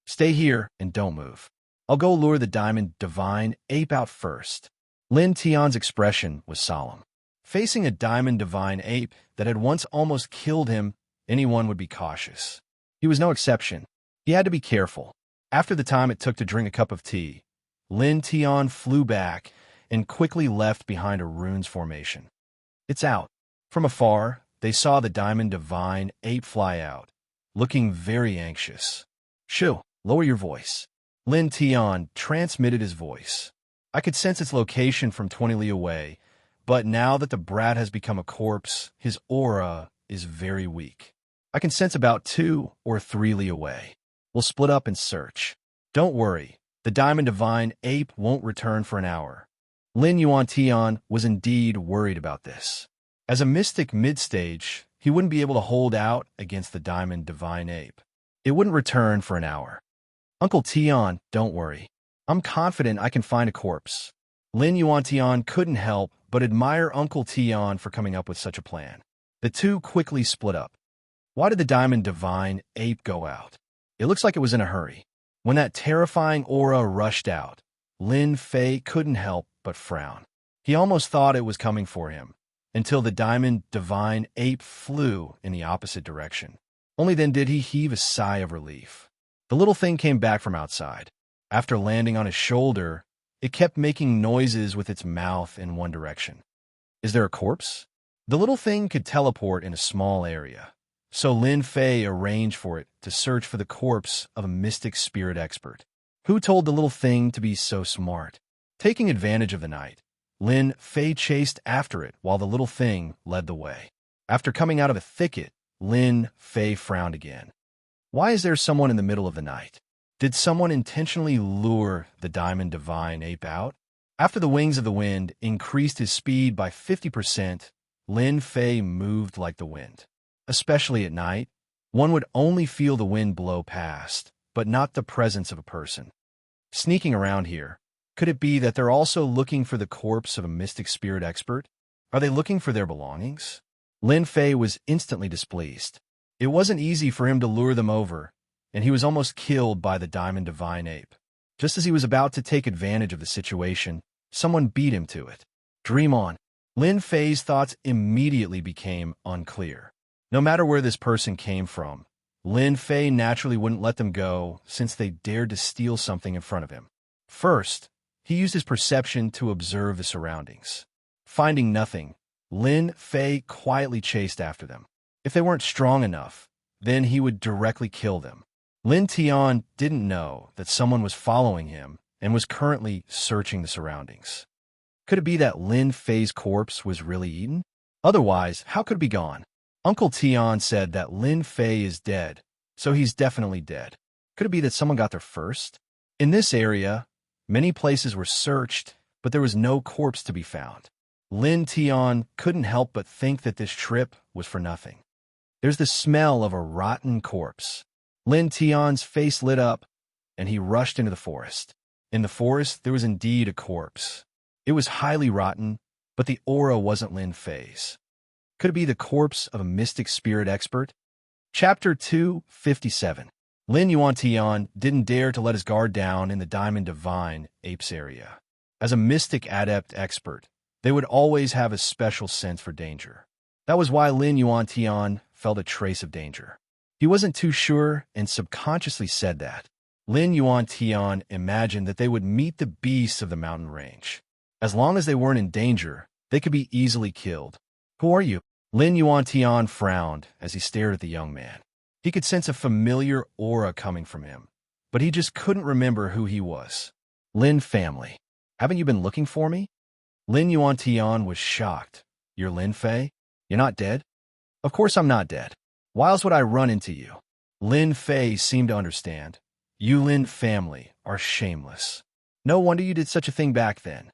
Stay here and don't move. I'll go lure the Diamond Divine Ape out first. Lin Tian's expression was solemn. Facing a Diamond Divine Ape that had once almost killed him, anyone would be cautious. He was no exception. He had to be careful. After the time it took to drink a cup of tea, Lin Tian flew back and quickly left behind a runes formation. It's out. From afar, they saw the Diamond Divine Ape fly out, looking very anxious. Shoo, lower your voice. Lin Tian transmitted his voice. I could sense its location from 20 li away, but now that the brat has become a corpse, his aura is very weak. I can sense about 2 or 3 li away. We'll split up and search. Don't worry, the Diamond Divine Ape won't return for an hour. Lin Yuan Tian was indeed worried about this. As a mystic mid-stage, he wouldn't be able to hold out against the Diamond Divine Ape. It wouldn't return for an hour. Uncle Tian, don't worry. I'm confident I can find a corpse. Lin Yuan Tian couldn't help but admire Uncle Tian for coming up with such a plan. The two quickly split up. Why did the Diamond Divine Ape go out? It looks like it was in a hurry. When that terrifying aura rushed out, Lin Fei couldn't help but frown. He almost thought it was coming for him, until the Diamond Divine Ape flew in the opposite direction. Only then did he heave a sigh of relief. The little thing came back from outside. After landing on his shoulder, it kept making noises with its mouth in one direction. Is there a corpse? The little thing could teleport in a small area, so Lin Fei arranged for it to search for the corpse of a mystic spirit expert. Who told the little thing to be so smart? Taking advantage of the night, Lin Fei chased after it while the little thing led the way. After coming out of a thicket, Lin Fei frowned again. Why is there someone in the middle of the night? Did someone intentionally lure the Diamond Divine Ape out? After the wings of the wind increased his speed by 50%, Lin Fei moved like the wind. Especially at night, one would only feel the wind blow past, but not the presence of a person. Sneaking around here, could it be that they're also looking for the corpse of a mystic spirit expert? Are they looking for their belongings? Lin Fei was instantly displeased. It wasn't easy for him to lure them over, and he was almost killed by the Diamond Divine Ape. Just as he was about to take advantage of the situation, someone beat him to it. Dream on. Lin Fei's thoughts immediately became unclear. No matter where this person came from, Lin Fei naturally wouldn't let them go since they dared to steal something in front of him. First, he used his perception to observe the surroundings. Finding nothing, Lin Fei quietly chased after them. If they weren't strong enough, then he would directly kill them. Lin Tian didn't know that someone was following him and was currently searching the surroundings. Could it be that Lin Fei's corpse was really eaten? Otherwise, how could it be gone? Uncle Tian said that Lin Fei is dead, so he's definitely dead. Could it be that someone got there first? In this area, many places were searched, but there was no corpse to be found. Lin Tian couldn't help but think that this trip was for nothing. There's the smell of a rotten corpse. Lin Tian's face lit up, and he rushed into the forest. In the forest, there was indeed a corpse. It was highly rotten, but the aura wasn't Lin Fei's. Could it be the corpse of a mystic spirit expert? Chapter 257. Lin Yuantian didn't dare to let his guard down in the Diamond Divine Apes area. As a mystic adept expert, they would always have a special sense for danger. That was why Lin Yuantian felt a trace of danger. He wasn't too sure and subconsciously said that. Lin Yuantian imagined that they would meet the beasts of the mountain range. As long as they weren't in danger, they could be easily killed. Who are you? Lin Yuantian frowned as he stared at the young man. He could sense a familiar aura coming from him, but he just couldn't remember who he was. Lin family. Haven't you been looking for me? Lin Yuantian was shocked. You're Lin Fei? You're not dead? Of course I'm not dead. Why else would I run into you? Lin Fei seemed to understand. You Lin family are shameless. No wonder you did such a thing back then.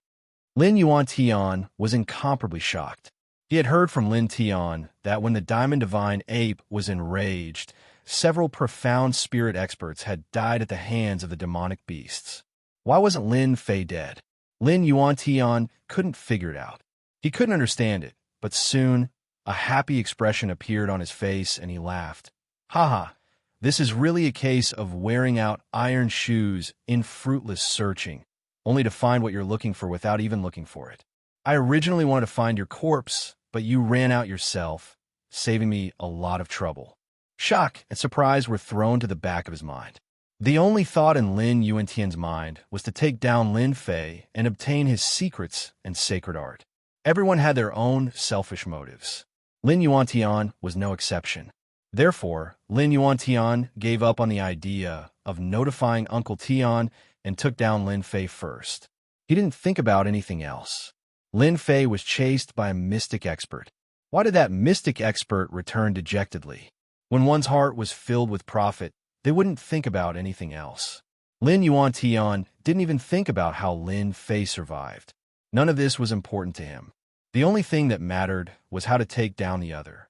Lin Yuantian was incomparably shocked. He had heard from Lin Tian that when the Diamond Divine Ape was enraged, several profound spirit experts had died at the hands of the demonic beasts. Why wasn't Lin Fei dead? Lin Yuantian couldn't figure it out. He couldn't understand it, but soon a happy expression appeared on his face and he laughed. Haha, this is really a case of wearing out iron shoes in fruitless searching, only to find what you're looking for without even looking for it. I originally wanted to find your corpse, but you ran out yourself, saving me a lot of trouble. Shock and surprise were thrown to the back of his mind. The only thought in Lin Yuantian's mind was to take down Lin Fei and obtain his secrets and sacred art. Everyone had their own selfish motives. Lin Yuantian was no exception. Therefore, Lin Yuantian gave up on the idea of notifying Uncle Tian and took down Lin Fei first. He didn't think about anything else. Lin Fei was chased by a mystic expert. Why did that mystic expert return dejectedly? When one's heart was filled with profit, they wouldn't think about anything else. Lin Yuantian didn't even think about how Lin Fei survived. None of this was important to him. The only thing that mattered was how to take down the other.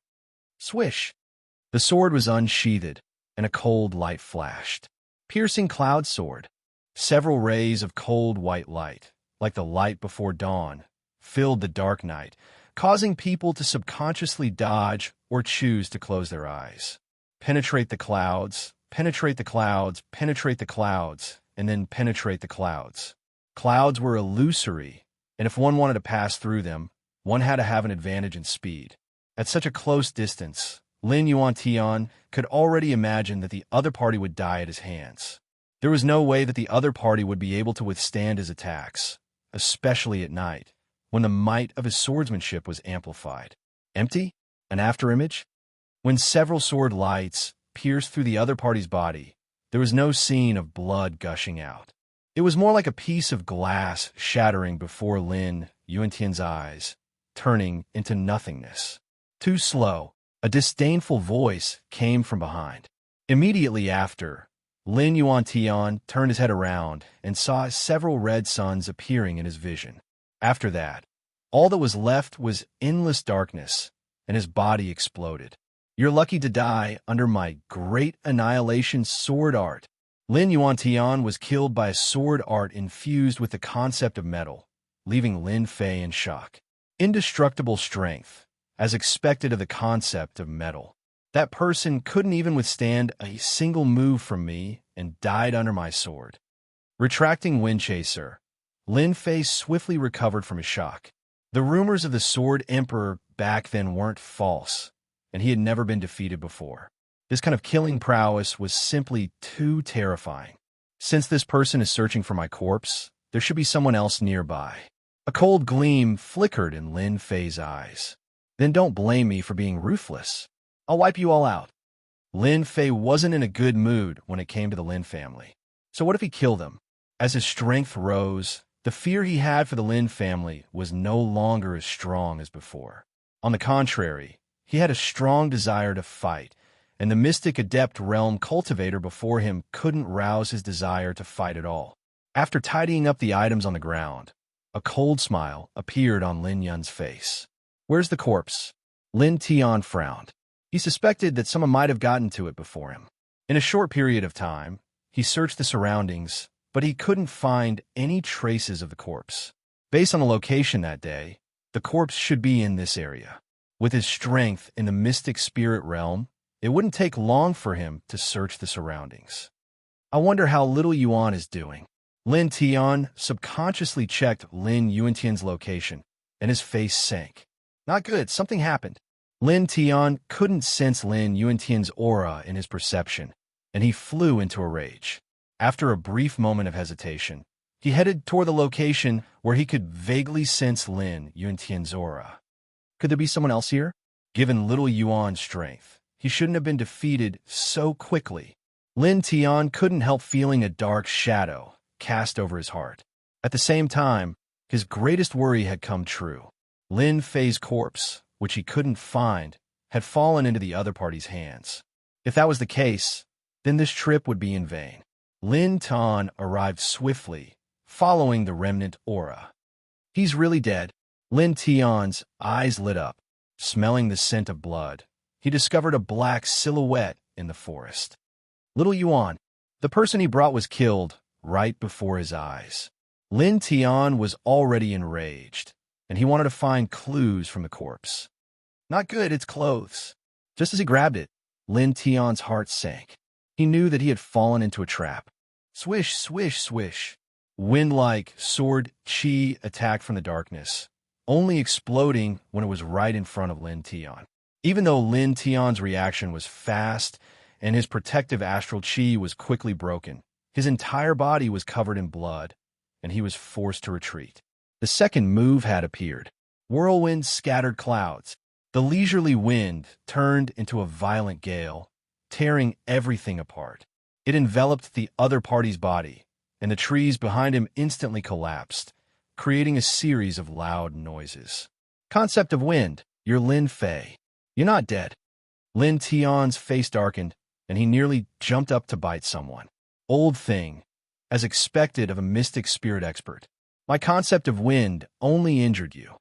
Swish! The sword was unsheathed, and a cold light flashed. Piercing cloud sword. Several rays of cold white light, like the light before dawn, filled the dark night, causing people to subconsciously dodge or choose to close their eyes. Penetrate the clouds, penetrate the clouds, penetrate the clouds, and then penetrate the clouds. Clouds were illusory, and if one wanted to pass through them, one had to have an advantage in speed. At such a close distance, Lin Yuantian could already imagine that the other party would die at his hands. There was no way that the other party would be able to withstand his attacks, especially at night, when the might of his swordsmanship was amplified. Empty? An afterimage? When several sword lights pierced through the other party's body, there was no scene of blood gushing out. It was more like a piece of glass shattering before Lin Yuantian's eyes, turning into nothingness. Too slow, a disdainful voice came from behind. Immediately after, Lin Yuantian turned his head around and saw several red suns appearing in his vision. After that, all that was left was endless darkness, and his body exploded. You're lucky to die under my great annihilation sword art. Lin Yuantian was killed by a sword art infused with the concept of metal, leaving Lin Fei in shock. Indestructible strength, as expected of the concept of metal. That person couldn't even withstand a single move from me and died under my sword. Retracting Wind Chaser, Lin Fei swiftly recovered from his shock. The rumors of the Sword Emperor back then weren't false, and he had never been defeated before. This kind of killing prowess was simply too terrifying. Since this person is searching for my corpse, there should be someone else nearby. A cold gleam flickered in Lin Fei's eyes. Then don't blame me for being ruthless. I'll wipe you all out. Lin Fei wasn't in a good mood when it came to the Lin family. So what if he killed them? As his strength rose, the fear he had for the Lin family was no longer as strong as before. On the contrary, he had a strong desire to fight, and the mystic adept realm cultivator before him couldn't rouse his desire to fight at all. After tidying up the items on the ground, a cold smile appeared on Lin Yun's face. Where's the corpse? Lin Tian frowned. He suspected that someone might have gotten to it before him. In a short period of time, he searched the surroundings, but he couldn't find any traces of the corpse. Based on the location that day, the corpse should be in this area. With his strength in the mystic spirit realm, it wouldn't take long for him to search the surroundings. I wonder how little Yuan is doing. Lin Tian subconsciously checked Lin Yuantian's location, and his face sank. Not good, something happened. Lin Tian couldn't sense Lin Yuantian's aura in his perception, and he flew into a rage. After a brief moment of hesitation, he headed toward the location where he could vaguely sense Lin Yuantian's aura. Could there be someone else here? Given little Yuan's strength, he shouldn't have been defeated so quickly. Lin Tian couldn't help feeling a dark shadow cast over his heart. At the same time, his greatest worry had come true. Lin Fei's corpse, which he couldn't find, had fallen into the other party's hands. If that was the case, then this trip would be in vain. Lin Tan arrived swiftly, following the remnant aura. He's really dead. Lin Tian's eyes lit up. Smelling the scent of blood, he discovered a black silhouette in the forest. Little Yuan, the person he brought, was killed right before his eyes. Lin Tian was already enraged, and he wanted to find clues from the corpse. Not good, it's clothes. Just as he grabbed it, Lin Tian's heart sank. He knew that he had fallen into a trap. Swish, swish, swish. Wind-like sword qi attacked from the darkness, only exploding when it was right in front of Lin Tian. Even though Lin Tian's reaction was fast and his protective astral qi was quickly broken, his entire body was covered in blood, and he was forced to retreat. The second move had appeared. Whirlwind scattered clouds. The leisurely wind turned into a violent gale, tearing everything apart. It enveloped the other party's body, and the trees behind him instantly collapsed, creating a series of loud noises. Concept of wind, you're Lin Fei. You're not dead. Lin Tian's face darkened, and he nearly jumped up to bite someone. Old thing, as expected of a mystic spirit expert. My concept of wind only injured you.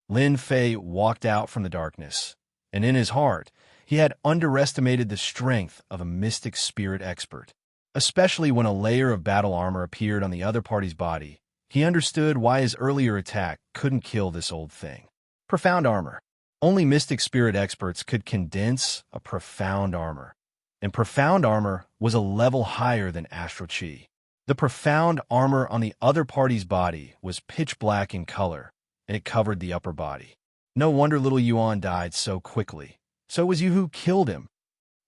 Lin Fei walked out from the darkness, and in his heart, he had underestimated the strength of a mystic spirit expert. Especially when a layer of battle armor appeared on the other party's body, he understood why his earlier attack couldn't kill this old thing. Profound armor. Only mystic spirit experts could condense a profound armor, and profound armor was a level higher than astral qi. The profound armor on the other party's body was pitch black in color, and it covered the upper body. No wonder little Yuan died so quickly. So it was you who killed him.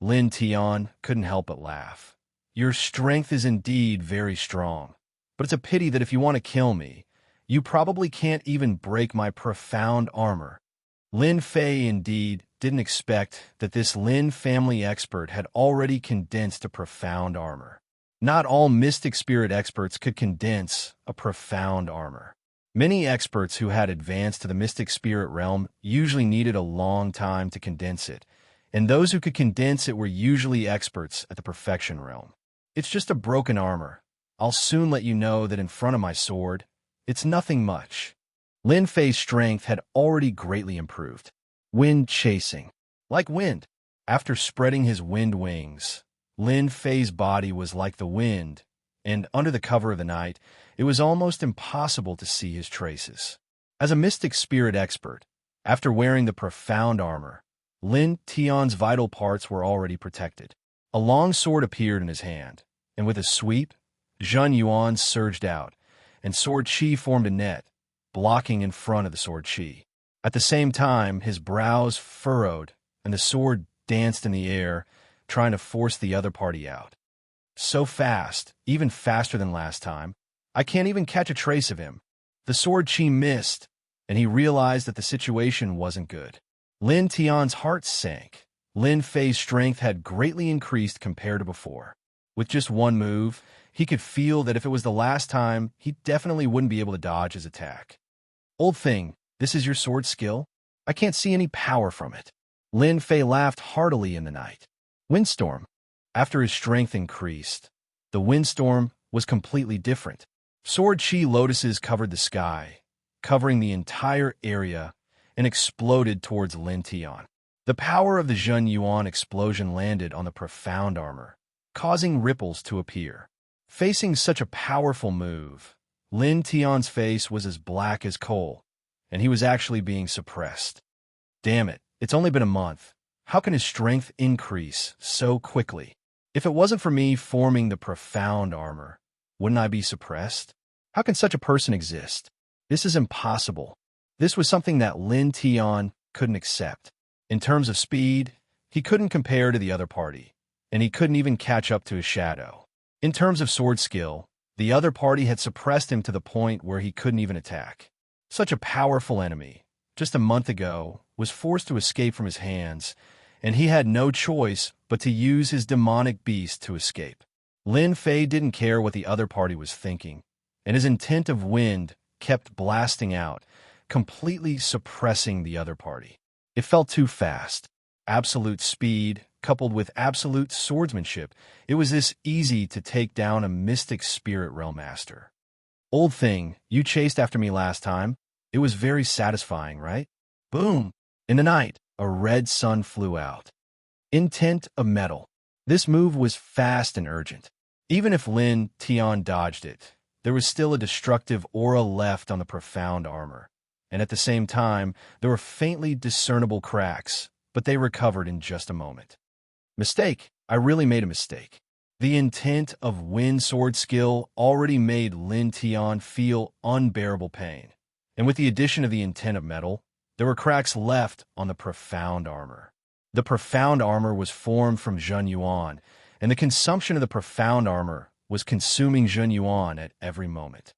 Lin Tian couldn't help but laugh. Your strength is indeed very strong, but it's a pity that if you want to kill me, you probably can't even break my profound armor. Lin Fei indeed didn't expect that this Lin family expert had already condensed a profound armor. Not all mystic spirit experts could condense a profound armor. Many experts who had advanced to the mystic spirit realm usually needed a long time to condense it, and those who could condense it were usually experts at the perfection realm. It's just a broken armor. I'll soon let you know that in front of my sword, it's nothing much. Lin Fei's strength had already greatly improved. Wind chasing. Like wind. After spreading his wind wings, Lin Fei's body was like the wind, and under the cover of the night, it was almost impossible to see his traces. As a mystic spirit expert, after wearing the profound armor, Lin Tian's vital parts were already protected. A long sword appeared in his hand, and with a sweep, Zhen Yuan surged out, and sword qi formed a net, blocking in front of the sword qi. At the same time, his brows furrowed, and the sword danced in the air, trying to force the other party out. So fast, even faster than last time, I can't even catch a trace of him. The sword qi missed, and he realized that the situation wasn't good. Lin Tian's heart sank. Lin Fei's strength had greatly increased compared to before. With just one move, he could feel that if it was the last time, he definitely wouldn't be able to dodge his attack. Old thing, this is your sword skill? I can't see any power from it. Lin Fei laughed heartily in the night. Windstorm. After his strength increased, the windstorm was completely different. Sword qi lotuses covered the sky, covering the entire area, and exploded towards Lin Tian. The power of the Zhen Yuan explosion landed on the profound armor, causing ripples to appear. Facing such a powerful move, Lin Tian's face was as black as coal, and he was actually being suppressed. Damn it, it's only been a month. How can his strength increase so quickly? If it wasn't for me forming the profound armor, wouldn't I be suppressed? How can such a person exist? This is impossible. This was something that Lin Tian couldn't accept. In terms of speed, he couldn't compare to the other party, and he couldn't even catch up to his shadow. In terms of sword skill, the other party had suppressed him to the point where he couldn't even attack. Such a powerful enemy, just a month ago, was forced to escape from his hands, and he had no choice but to use his demonic beast to escape. Lin Fei didn't care what the other party was thinking, and his intent of wind kept blasting out, completely suppressing the other party. It felt too fast. Absolute speed, coupled with absolute swordsmanship, it was this easy to take down a mystic spirit realm master. Old thing, you chased after me last time. It was very satisfying, right? Boom! In the night, a red sun flew out. Intent of metal. This move was fast and urgent. Even if Lin Tian dodged it, there was still a destructive aura left on the profound armor. And at the same time, there were faintly discernible cracks, but they recovered in just a moment. Mistake. I really made a mistake. The intent of wind sword skill already made Lin Tian feel unbearable pain. And with the addition of the intent of metal, there were cracks left on the profound armor. The profound armor was formed from Zhen Yuan, and the consumption of the profound armor was consuming Zhen Yuan at every moment.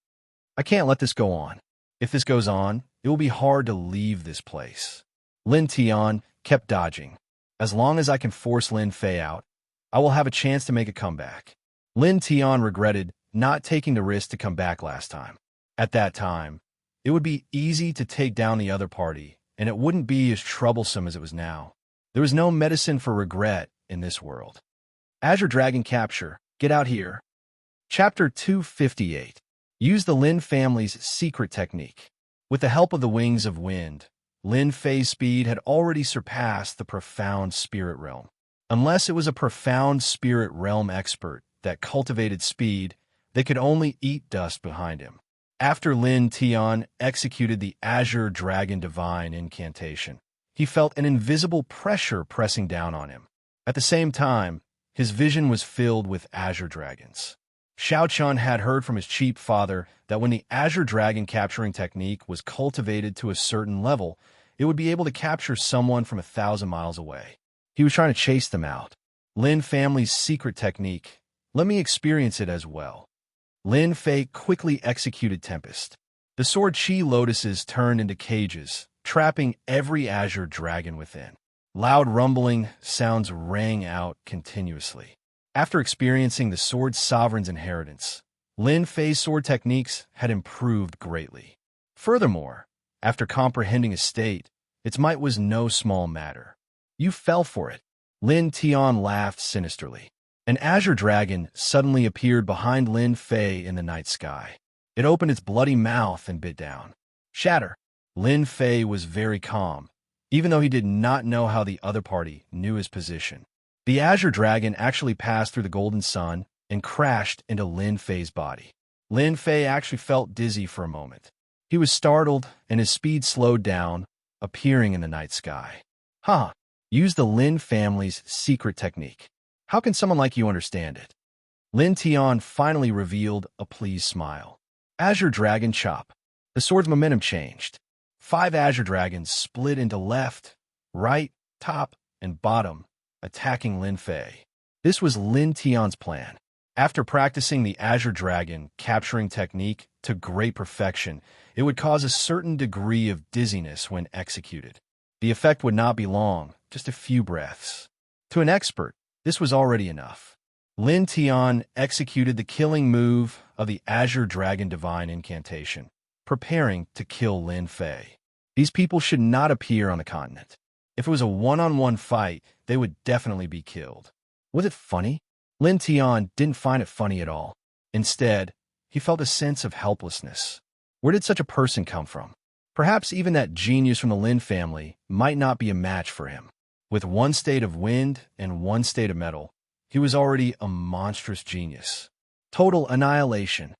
I can't let this go on. If this goes on, it will be hard to leave this place. Lin Tian kept dodging. As long as I can force Lin Fei out, I will have a chance to make a comeback. Lin Tian regretted not taking the risk to come back last time. At that time, it would be easy to take down the other party, and it wouldn't be as troublesome as it was now. There was no medicine for regret in this world. Azure Dragon Capture. Get out here. Chapter 258. Use the Lin family's secret technique. With the help of the Wings of Wind, Lin Fei's speed had already surpassed the profound spirit realm. Unless it was a profound spirit realm expert that cultivated speed, they could only eat dust behind him. After Lin Tian executed the Azure Dragon Divine incantation, he felt an invisible pressure pressing down on him. At the same time, his vision was filled with Azure Dragons. Xiaochun had heard from his chief father that when the Azure Dragon capturing technique was cultivated to a certain level, it would be able to capture someone from 1,000 miles away. He was trying to chase them out. Lin family's secret technique. Let me experience it as well. Lin Fei quickly executed Tempest. The sword Qi lotuses turned into cages, trapping every Azure Dragon within. Loud rumbling sounds rang out continuously. After experiencing the Sword Sovereign's inheritance, Lin Fei's sword techniques had improved greatly. Furthermore, after comprehending his state, its might was no small matter. You fell for it. Lin Tian laughed sinisterly. An Azure Dragon suddenly appeared behind Lin Fei in the night sky. It opened its bloody mouth and bit down. Shatter. Lin Fei was very calm, even though he did not know how the other party knew his position. The Azure Dragon actually passed through the golden sun and crashed into Lin Fei's body. Lin Fei actually felt dizzy for a moment. He was startled, and his speed slowed down, appearing in the night sky. Huh. Use the Lin family's secret technique. How can someone like you understand it? Lin Tian finally revealed a pleased smile. Azure Dragon Chop. The sword's momentum changed. 5 Azure Dragons split into left, right, top, and bottom, attacking Lin Fei. This was Lin Tian's plan. After practicing the Azure Dragon capturing technique to great perfection, it would cause a certain degree of dizziness when executed. The effect would not be long, just a few breaths. To an expert, this was already enough. Lin Tian executed the killing move of the Azure Dragon Divine incantation, preparing to kill Lin Fei. These people should not appear on the continent. If it was a one-on-one fight, they would definitely be killed. Was it funny? Lin Tian didn't find it funny at all. Instead, he felt a sense of helplessness. Where did such a person come from? Perhaps even that genius from the Lin family might not be a match for him. With one state of wind and one state of metal, he was already a monstrous genius. Total annihilation.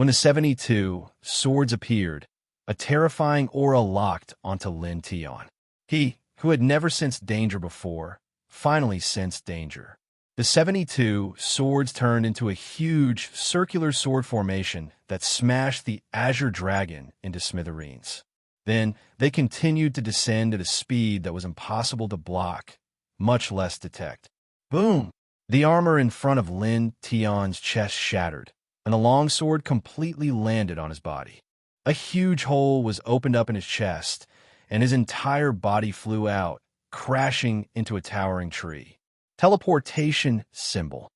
When the 72 swords appeared, a terrifying aura locked onto Lin Tian. He, who had never sensed danger before, finally sensed danger. The 72 swords turned into a huge circular sword formation that smashed the Azure Dragon into smithereens. Then they continued to descend at a speed that was impossible to block, much less detect. Boom! The armor in front of Lin Tian's chest shattered, and the longsword completely landed on his body. A huge hole was opened up in his chest, and his entire body flew out, crashing into a towering tree. Teleportation symbol.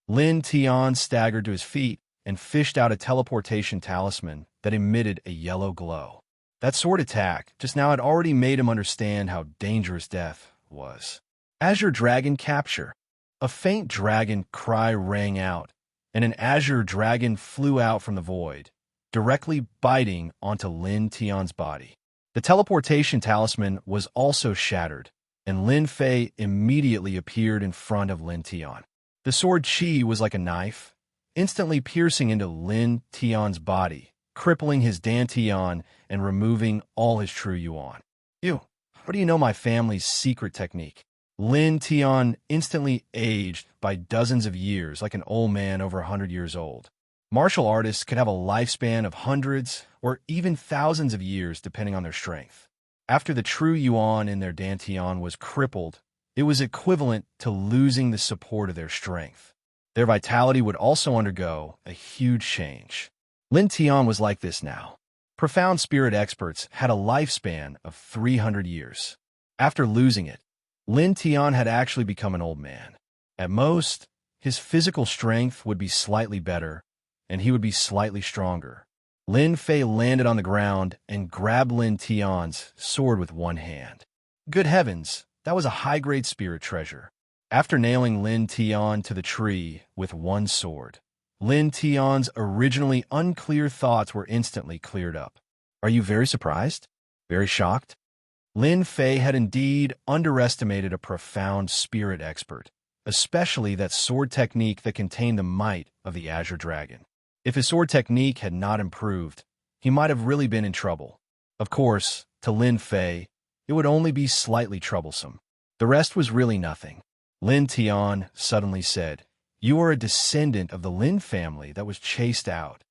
Lin Tian staggered to his feet and fished out a teleportation talisman that emitted a yellow glow. That sword attack just now had already made him understand how dangerous death was. Azure Dragon capture. A faint dragon cry rang out, and an Azure Dragon flew out from the void, directly biting onto Lin Tian's body. The teleportation talisman was also shattered, and Lin Fei immediately appeared in front of Lin Tian. The sword Qi was like a knife, instantly piercing into Lin Tian's body, crippling his Dantian and removing all his true yuan. You, how do you know my family's secret technique? Lin Tian instantly aged by dozens of years like an old man over 100 years old. Martial artists could have a lifespan of hundreds or even thousands of years depending on their strength. After the true yuan in their Dantian was crippled, it was equivalent to losing the support of their strength. Their vitality would also undergo a huge change. Lin Tian was like this now. Profound spirit experts had a lifespan of 300 years. After losing it, Lin Tian had actually become an old man. At most, his physical strength would be slightly better, and he would be slightly stronger. Lin Fei landed on the ground and grabbed Lin Tian's sword with one hand. Good heavens, that was a high-grade spirit treasure. After nailing Lin Tian to the tree with one sword, Lin Tian's originally unclear thoughts were instantly cleared up. Are you very surprised? Very shocked? Lin Fei had indeed underestimated a profound spirit expert, especially that sword technique that contained the might of the Azure Dragon. If his sword technique had not improved, he might have really been in trouble. Of course, to Lin Fei, it would only be slightly troublesome. The rest was really nothing. Lin Tian suddenly said, "You are a descendant of the Lin family that was chased out."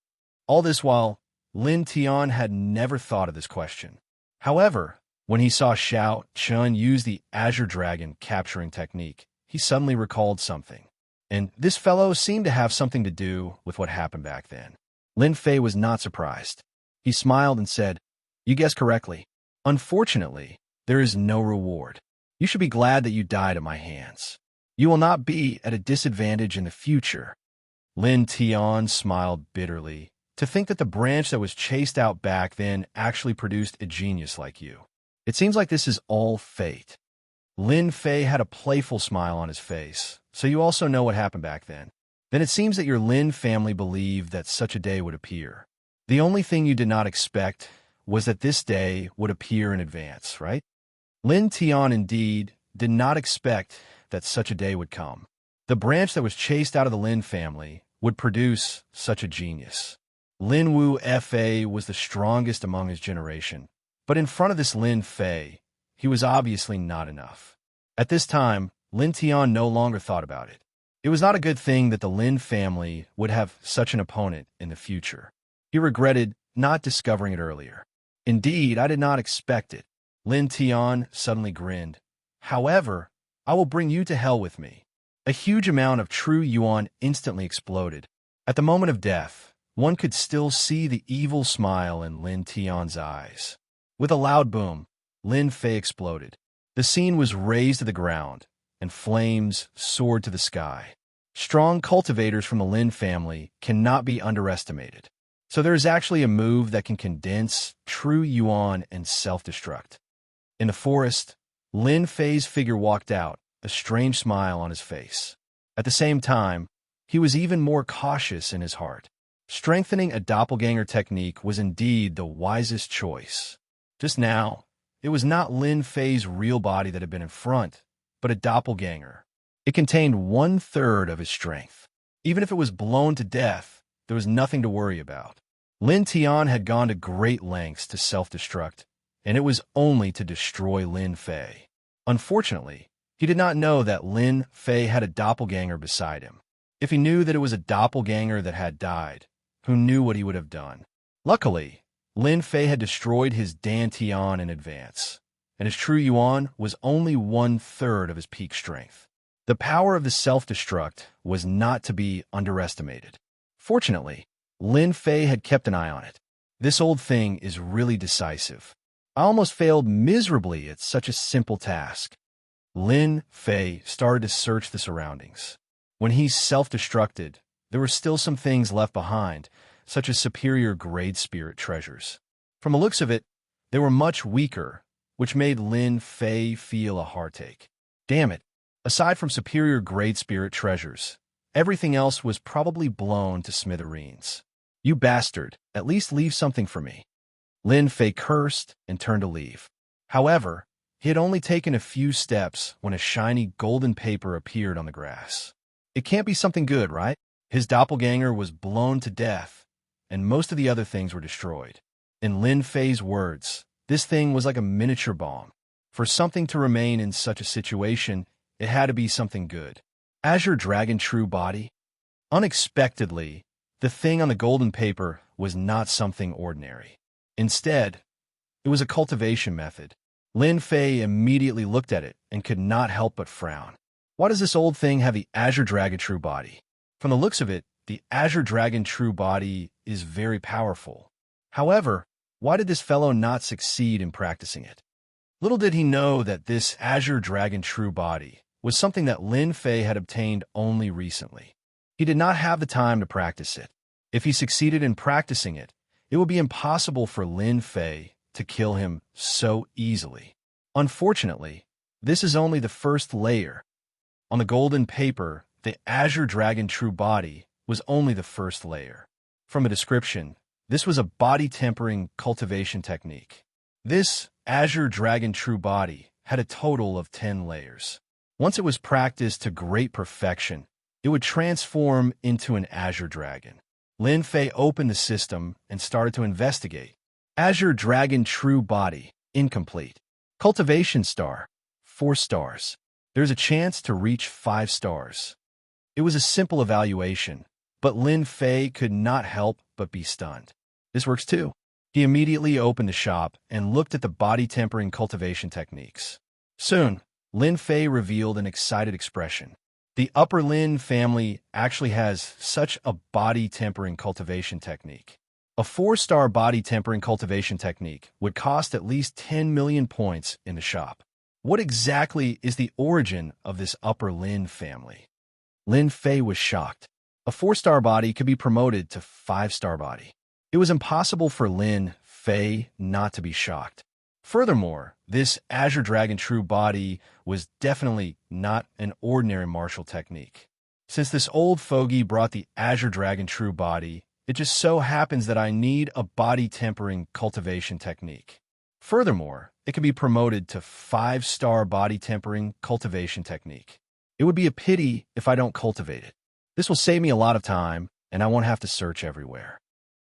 All this while, Lin Tian had never thought of this question. However, when he saw Xiao Chun use the Azure Dragon capturing technique, he suddenly recalled something. And this fellow seemed to have something to do with what happened back then. Lin Fei was not surprised. He smiled and said, "You guessed correctly. Unfortunately, there is no reward. You should be glad that you died at my hands. You will not be at a disadvantage in the future." Lin Tian smiled bitterly. To think that the branch that was chased out back then actually produced a genius like you. It seems like this is all fate. Lin Fei had a playful smile on his face. So you also know what happened back then. Then it seems that your Lin family believed that such a day would appear. The only thing you did not expect was that this day would appear in advance, right? Lin Tian indeed did not expect that such a day would come. The branch that was chased out of the Lin family would produce such a genius. Lin Wu Fa was the strongest among his generation, but in front of this Lin Fei, he was obviously not enough. At this time, Lin Tian no longer thought about it. It was not a good thing that the Lin family would have such an opponent in the future. He regretted not discovering it earlier. Indeed, I did not expect it. Lin Tian suddenly grinned. However, I will bring you to hell with me. A huge amount of true yuan instantly exploded. At the moment of death, one could still see the evil smile in Lin Tian's eyes. With a loud boom, Lin Fei exploded. The scene was razed to the ground, and flames soared to the sky. Strong cultivators from the Lin family cannot be underestimated. So there is actually a move that can condense true yuan and self-destruct. In the forest, Lin Fei's figure walked out, a strange smile on his face. At the same time, he was even more cautious in his heart. Strengthening a doppelganger technique was indeed the wisest choice. Just now, it was not Lin Fei's real body that had been in front, but a doppelganger. It contained 1/3 of his strength. Even if it was blown to death, there was nothing to worry about. Lin Tian had gone to great lengths to self-destruct, and it was only to destroy Lin Fei. Unfortunately, he did not know that Lin Fei had a doppelganger beside him. If he knew that it was a doppelganger that had died, who knew what he would have done? Luckily, Lin Fei had destroyed his Dan Tian in advance, and his true Yuan was only 1/3 of his peak strength. The power of the self-destruct was not to be underestimated. Fortunately, Lin Fei had kept an eye on it. This old thing is really decisive. I almost failed miserably at such a simple task. Lin Fei started to search the surroundings. When he self-destructed, there were still some things left behind, such as superior grade spirit treasures. From the looks of it, they were much weaker, which made Lin Fei feel a heartache. Damn it, aside from superior grade spirit treasures, everything else was probably blown to smithereens. You bastard, at least leave something for me. Lin Fei cursed and turned to leave. However, he had only taken a few steps when a shiny golden paper appeared on the grass. It can't be something good, right? His doppelganger was blown to death, and most of the other things were destroyed. In Lin Fei's words, this thing was like a miniature bomb. For something to remain in such a situation, it had to be something good. Azure Dragon True Body? Unexpectedly, the thing on the golden paper was not something ordinary. Instead, it was a cultivation method. Lin Fei immediately looked at it and could not help but frown. Why does this old thing have the Azure Dragon True Body? From the looks of it, the Azure Dragon True Body is very powerful. However, why did this fellow not succeed in practicing it? Little did he know that this Azure Dragon True Body was something that Lin Fei had obtained only recently. He did not have the time to practice it. If he succeeded in practicing it, it would be impossible for Lin Fei to kill him so easily. Unfortunately, this is only the first layer. On the golden paper, the Azure Dragon True Body was only the first layer. From a description, this was a body-tempering cultivation technique. This Azure Dragon True Body had a total of 10 layers. Once it was practiced to great perfection, it would transform into an Azure Dragon. Lin Fei opened the system and started to investigate. Azure Dragon True Body, incomplete. Cultivation star, 4 stars. There's a chance to reach 5 stars. It was a simple evaluation, but Lin Fei could not help but be stunned. This works too. He immediately opened the shop and looked at the body-tempering cultivation techniques. Soon, Lin Fei revealed an excited expression. The Upper Lin family actually has such a body-tempering cultivation technique. A 4-star body-tempering cultivation technique would cost at least 10 million points in the shop. What exactly is the origin of this Upper Lin family? Lin Fei was shocked. A 4-star body could be promoted to 5-star body. It was impossible for Lin Fei not to be shocked. Furthermore, this Azure Dragon True Body was definitely not an ordinary martial technique. Since this old fogey brought the Azure Dragon True Body, it just so happens that I need a body-tempering cultivation technique. Furthermore, it can be promoted to 5-star body-tempering cultivation technique. It would be a pity if I don't cultivate it. This will save me a lot of time, and I won't have to search everywhere.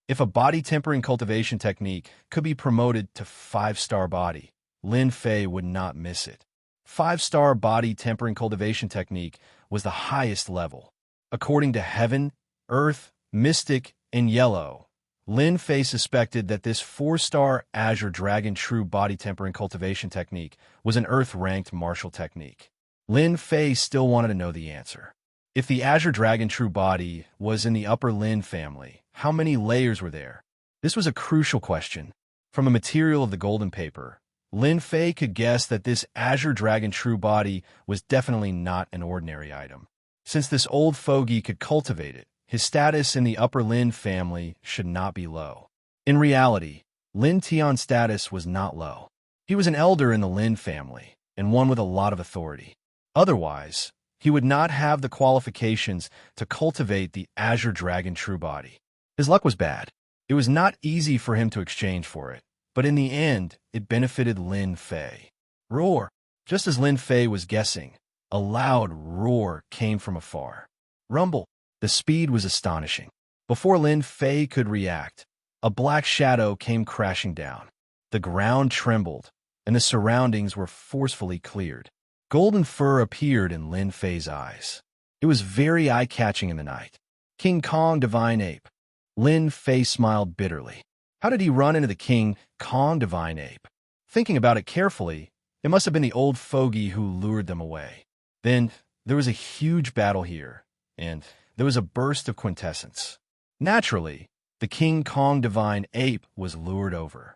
If a body-tempering cultivation technique could be promoted to 5-star body, Lin Fei would not miss it. 5-star body-tempering cultivation technique was the highest level. According to Heaven, Earth, Mystic, and Yellow, Lin Fei suspected that this 4-star Azure Dragon True body-tempering cultivation technique was an Earth-ranked martial technique. Lin Fei still wanted to know the answer. If the Azure Dragon True Body was in the Upper Lin family, how many layers were there? This was a crucial question. From the material of the golden paper, Lin Fei could guess that this Azure Dragon True Body was definitely not an ordinary item. Since this old fogey could cultivate it, his status in the Upper Lin family should not be low. In reality, Lin Tian's status was not low. He was an elder in the Lin family, and one with a lot of authority. Otherwise, he would not have the qualifications to cultivate the Azure Dragon True Body. His luck was bad. It was not easy for him to exchange for it, but in the end, it benefited Lin Fei. Roar! Just as Lin Fei was guessing, a loud roar came from afar. Rumble! The speed was astonishing. Before Lin Fei could react, a black shadow came crashing down. The ground trembled, and the surroundings were forcefully cleared. Golden fur appeared in Lin Fei's eyes. It was very eye-catching in the night. King Kong Divine Ape. Lin Fei smiled bitterly. How did he run into the King Kong Divine Ape? Thinking about it carefully, it must have been the old fogey who lured them away. Then there was a huge battle here, and there was a burst of quintessence. Naturally, the King Kong Divine Ape was lured over.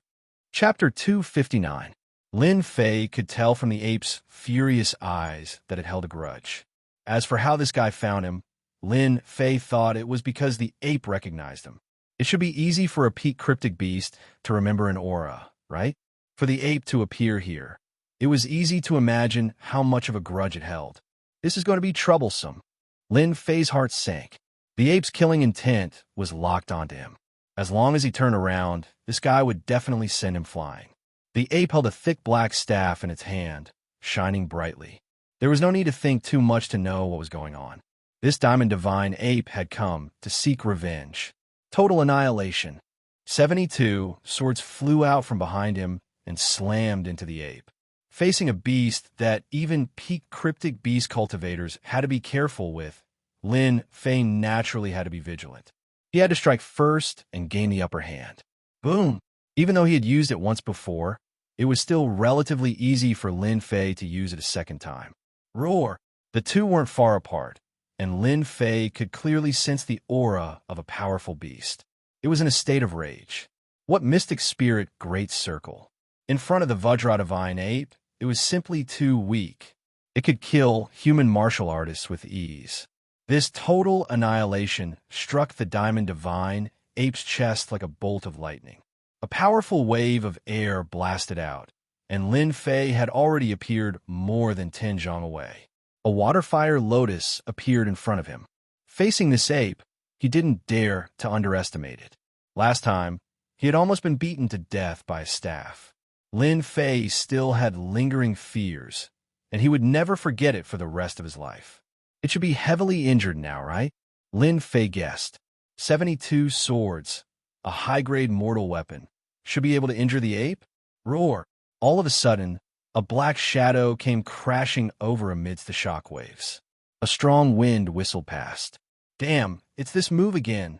Chapter 259. Lin Fei could tell from the ape's furious eyes that it held a grudge. As for how this guy found him, Lin Fei thought it was because the ape recognized him. It should be easy for a peak cryptic beast to remember an aura, right? For the ape to appear here, it was easy to imagine how much of a grudge it held. This is going to be troublesome. Lin Fei's heart sank. The ape's killing intent was locked onto him. As long as he turned around, this guy would definitely send him flying. The ape held a thick black staff in its hand, shining brightly. There was no need to think too much to know what was going on. This Diamond Divine Ape had come to seek revenge. Total annihilation. 72 swords flew out from behind him and slammed into the ape. Facing a beast that even peak cryptic beast cultivators had to be careful with, Lin Fei naturally had to be vigilant. He had to strike first and gain the upper hand. Boom! Even though he had used it once before, it was still relatively easy for Lin Fei to use it a second time. Roar! The two weren't far apart, and Lin Fei could clearly sense the aura of a powerful beast. It was in a state of rage. What mystic spirit great circle? In front of the Vajra Divine Ape, it was simply too weak. It could kill human martial artists with ease. This total annihilation struck the Diamond Divine Ape's chest like a bolt of lightning. A powerful wave of air blasted out, and Lin Fei had already appeared more than 10 zhang away. A water-fire lotus appeared in front of him. Facing this ape, he didn't dare to underestimate it. Last time, he had almost been beaten to death by a staff. Lin Fei still had lingering fears, and he would never forget it for the rest of his life. It should be heavily injured now, right? Lin Fei guessed. 72 swords, a high-grade mortal weapon, should be able to injure the ape? Roar! All of a sudden, a black shadow came crashing over amidst the shockwaves. A strong wind whistled past. Damn, it's this move again.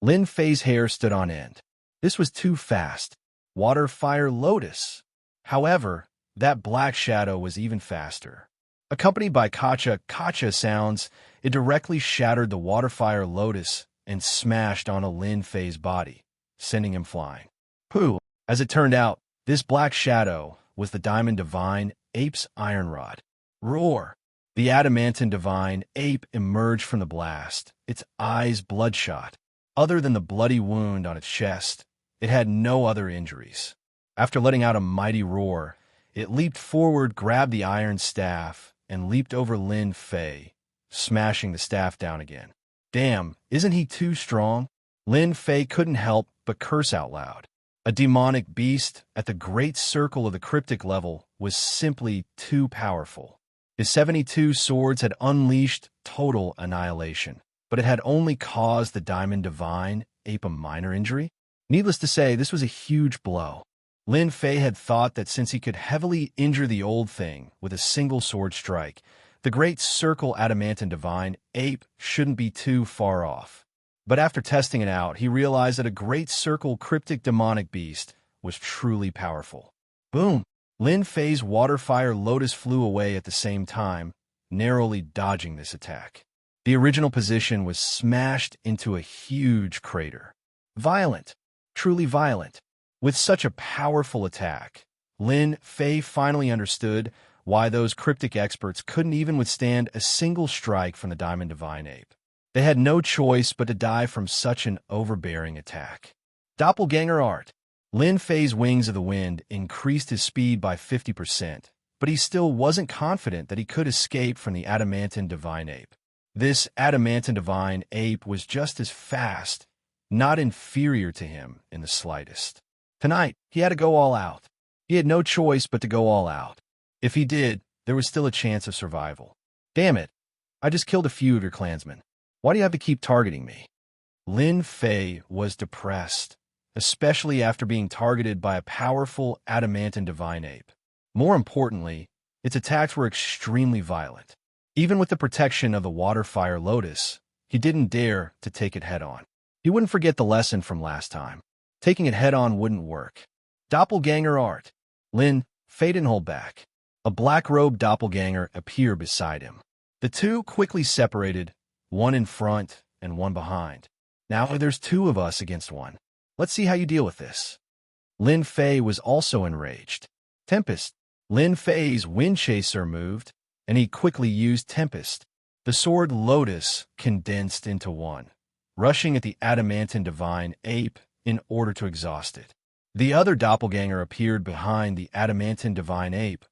Lin Fei's hair stood on end. This was too fast. Water, fire, lotus. However, that black shadow was even faster. Accompanied by kacha sounds, it directly shattered the water, fire, lotus and smashed onto Lin Fei's body, sending him flying. Pooh! As it turned out, this black shadow was the Diamond Divine Ape's iron rod. Roar! The adamantine Divine Ape emerged from the blast, its eyes bloodshot. Other than the bloody wound on its chest, it had no other injuries. After letting out a mighty roar, it leaped forward, grabbed the iron staff, and leaped over Lin Fei, smashing the staff down again. Damn, isn't he too strong? Lin Fei couldn't help but curse out loud. A demonic beast at the great circle of the cryptic level was simply too powerful. His 72 swords had unleashed total annihilation, but it had only caused the Diamond Divine Ape a minor injury. Needless to say, this was a huge blow. Lin Fei had thought that since he could heavily injure the old thing with a single sword strike, the great circle adamantine Divine Ape shouldn't be too far off. But after testing it out, he realized that a great circle cryptic demonic beast was truly powerful. Boom! Lin Fei's water-fire lotus flew away at the same time, narrowly dodging this attack. The original position was smashed into a huge crater. Violent. Truly violent. With such a powerful attack, Lin Fei finally understood why those cryptic experts couldn't even withstand a single strike from the Diamond Divine Ape. They had no choice but to die from such an overbearing attack. Doppelganger art. Lin Fei's wings of the wind increased his speed by 50%, but he still wasn't confident that he could escape from the adamantine Divine Ape. This adamantine Divine Ape was just as fast, not inferior to him in the slightest. Tonight, he had to go all out. He had no choice but to go all out. If he did, there was still a chance of survival. Damn it, I just killed a few of your clansmen. Why do you have to keep targeting me? Lin Fei was depressed, especially after being targeted by a powerful adamantine divine ape. More importantly, its attacks were extremely violent. Even with the protection of the water-fire lotus, he didn't dare to take it head-on. He wouldn't forget the lesson from last time. Taking it head-on wouldn't work. Doppelganger art. Lin Fei didn't hold back. A black-robed doppelganger appeared beside him. The two quickly separated, one in front and one behind. Now there's two of us against one. Let's see how you deal with this. Lin Fei was also enraged. Tempest. Lin Fei's wind chaser moved, and he quickly used Tempest. The sword Lotus condensed into one, rushing at the adamantine divine ape in order to exhaust it. The other doppelganger appeared behind the adamantine divine ape,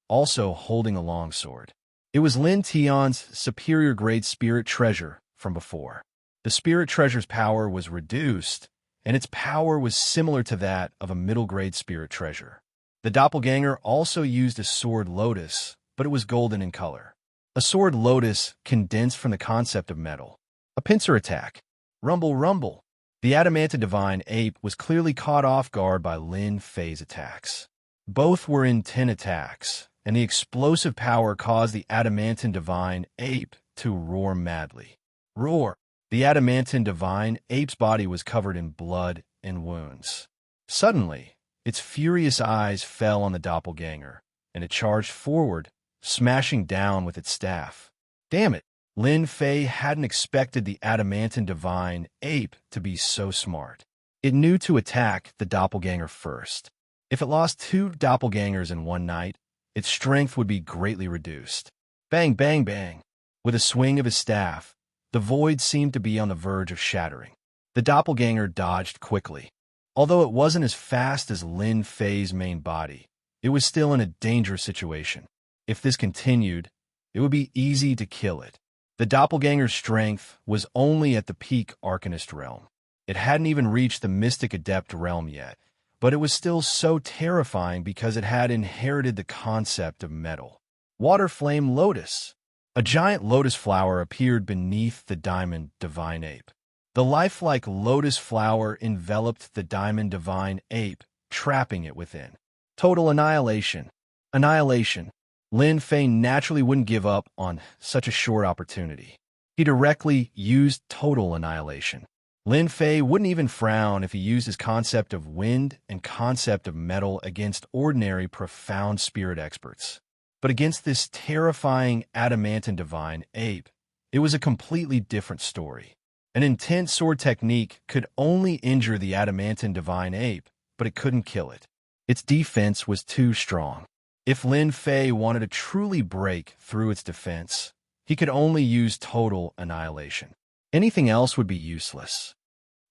also holding a longsword. It was Lin Tian's superior grade spirit treasure from before. The spirit treasure's power was reduced, and its power was similar to that of a middle-grade spirit treasure. The doppelganger also used a sword Lotus, but it was golden in color. A sword Lotus condensed from the concept of metal. A pincer attack. Rumble, rumble. The adamantine divine ape was clearly caught off guard by Lin Fei's attacks. Both were intense attacks, and the explosive power caused the adamantine divine ape to roar madly. Roar! The adamantine divine ape's body was covered in blood and wounds. Suddenly, its furious eyes fell on the doppelganger, and it charged forward, smashing down with its staff. Damn it! Lin Fei hadn't expected the adamantine divine ape to be so smart. It knew to attack the doppelganger first. If it lost two doppelgangers in one night, its strength would be greatly reduced. Bang, bang, bang. With a swing of his staff, the void seemed to be on the verge of shattering. The doppelganger dodged quickly. Although it wasn't as fast as Lin Fei's main body, it was still in a dangerous situation. If this continued, it would be easy to kill it. The doppelganger's strength was only at the peak Arcanist realm. It hadn't even reached the Mystic Adept realm yet, but it was still so terrifying because it had inherited the concept of metal. Water Flame Lotus. A giant lotus flower appeared beneath the diamond divine ape. The lifelike lotus flower enveloped the diamond divine ape, trapping it within. Total annihilation. Annihilation. Lin Fei naturally wouldn't give up on such a short opportunity. He directly used total annihilation. Lin Fei wouldn't even frown if he used his concept of wind and concept of metal against ordinary profound spirit experts. But against this terrifying adamantine divine ape, it was a completely different story. An intense sword technique could only injure the adamantine divine ape, but it couldn't kill it. Its defense was too strong. If Lin Fei wanted to truly break through its defense, he could only use total annihilation. Anything else would be useless.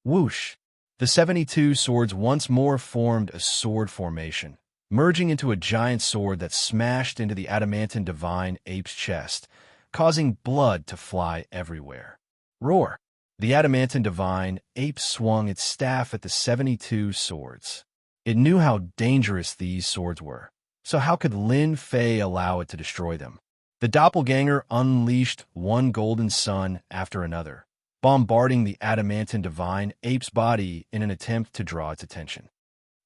Whoosh! The 72 swords once more formed a sword formation, merging into a giant sword that smashed into the adamantine divine ape's chest, causing blood to fly everywhere. Roar! The adamantine divine ape swung its staff at the 72 swords. It knew how dangerous these swords were, so how could Lin Fei allow it to destroy them? The doppelganger unleashed one golden sun after another, bombarding the adamantine divine ape's body in an attempt to draw its attention.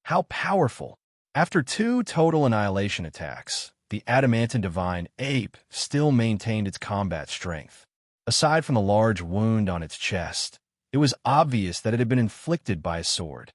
How powerful! After two total annihilation attacks, the adamantine divine ape still maintained its combat strength. Aside from the large wound on its chest, it was obvious that it had been inflicted by a sword.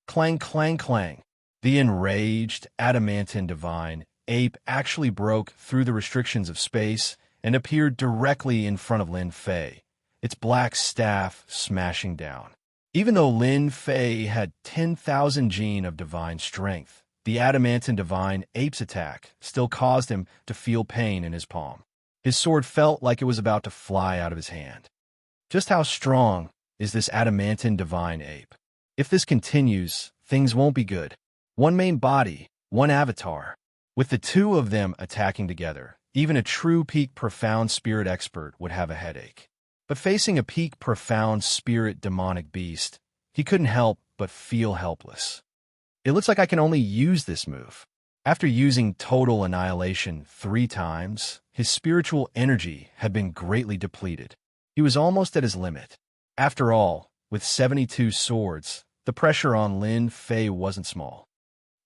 Clang, clang, clang. The enraged adamantine divine ape actually broke through the restrictions of space and appeared directly in front of Lin Fei, its black staff smashing down. Even though Lin Fei had 10,000 gene of divine strength, the adamantine divine ape's attack still caused him to feel pain in his palm. His sword felt like it was about to fly out of his hand. Just how strong is this adamantine divine ape? If this continues, things won't be good. One main body, one avatar. With the two of them attacking together, even a true peak profound spirit expert would have a headache. But facing a peak profound spirit demonic beast, he couldn't help but feel helpless. It looks like I can only use this move. After using total annihilation 3 times, his spiritual energy had been greatly depleted. He was almost at his limit. After all, with 72 swords, the pressure on Lin Fei wasn't small.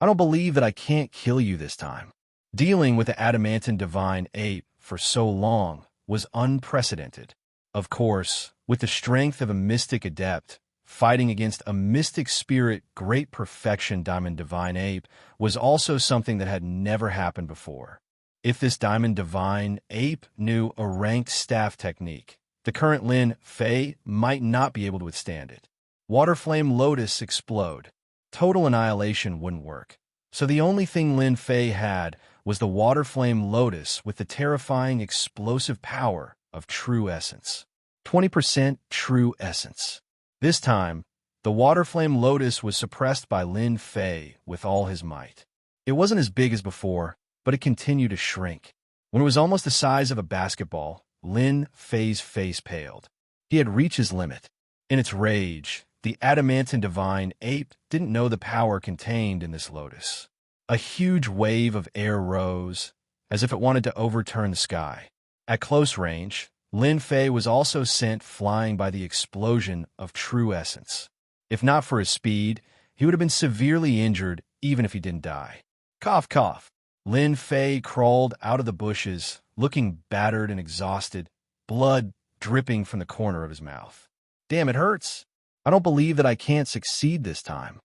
I don't believe that I can't kill you this time. Dealing with the adamantine divine ape for so long was unprecedented. Of course, with the strength of a mystic adept, fighting against a mystic spirit great perfection diamond divine ape was also something that had never happened before. If this diamond divine ape knew a ranked staff technique, the current Lin Fei might not be able to withstand it. Water Flame Lotus explode. Total annihilation wouldn't work. So the only thing Lin Fei had was the Water Flame Lotus with the terrifying explosive power of True Essence. 20% True Essence. This time, the Water Flame Lotus was suppressed by Lin Fei with all his might. It wasn't as big as before, but it continued to shrink. When it was almost the size of a basketball, Lin Fei's face paled. He had reached his limit. In its rage, the adamantine divine ape didn't know the power contained in this lotus. A huge wave of air rose, as if it wanted to overturn the sky. At close range, Lin Fei was also sent flying by the explosion of True Essence. If not for his speed, he would have been severely injured even if he didn't die. Cough, cough. Lin Fei crawled out of the bushes, looking battered and exhausted, blood dripping from the corner of his mouth. Damn, it hurts. I don't believe that I can't succeed this time.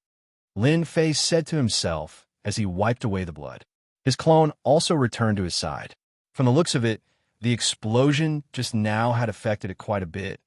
Lin Fei said to himself as he wiped away the blood. His clone also returned to his side. From the looks of it, the explosion just now had affected it quite a bit,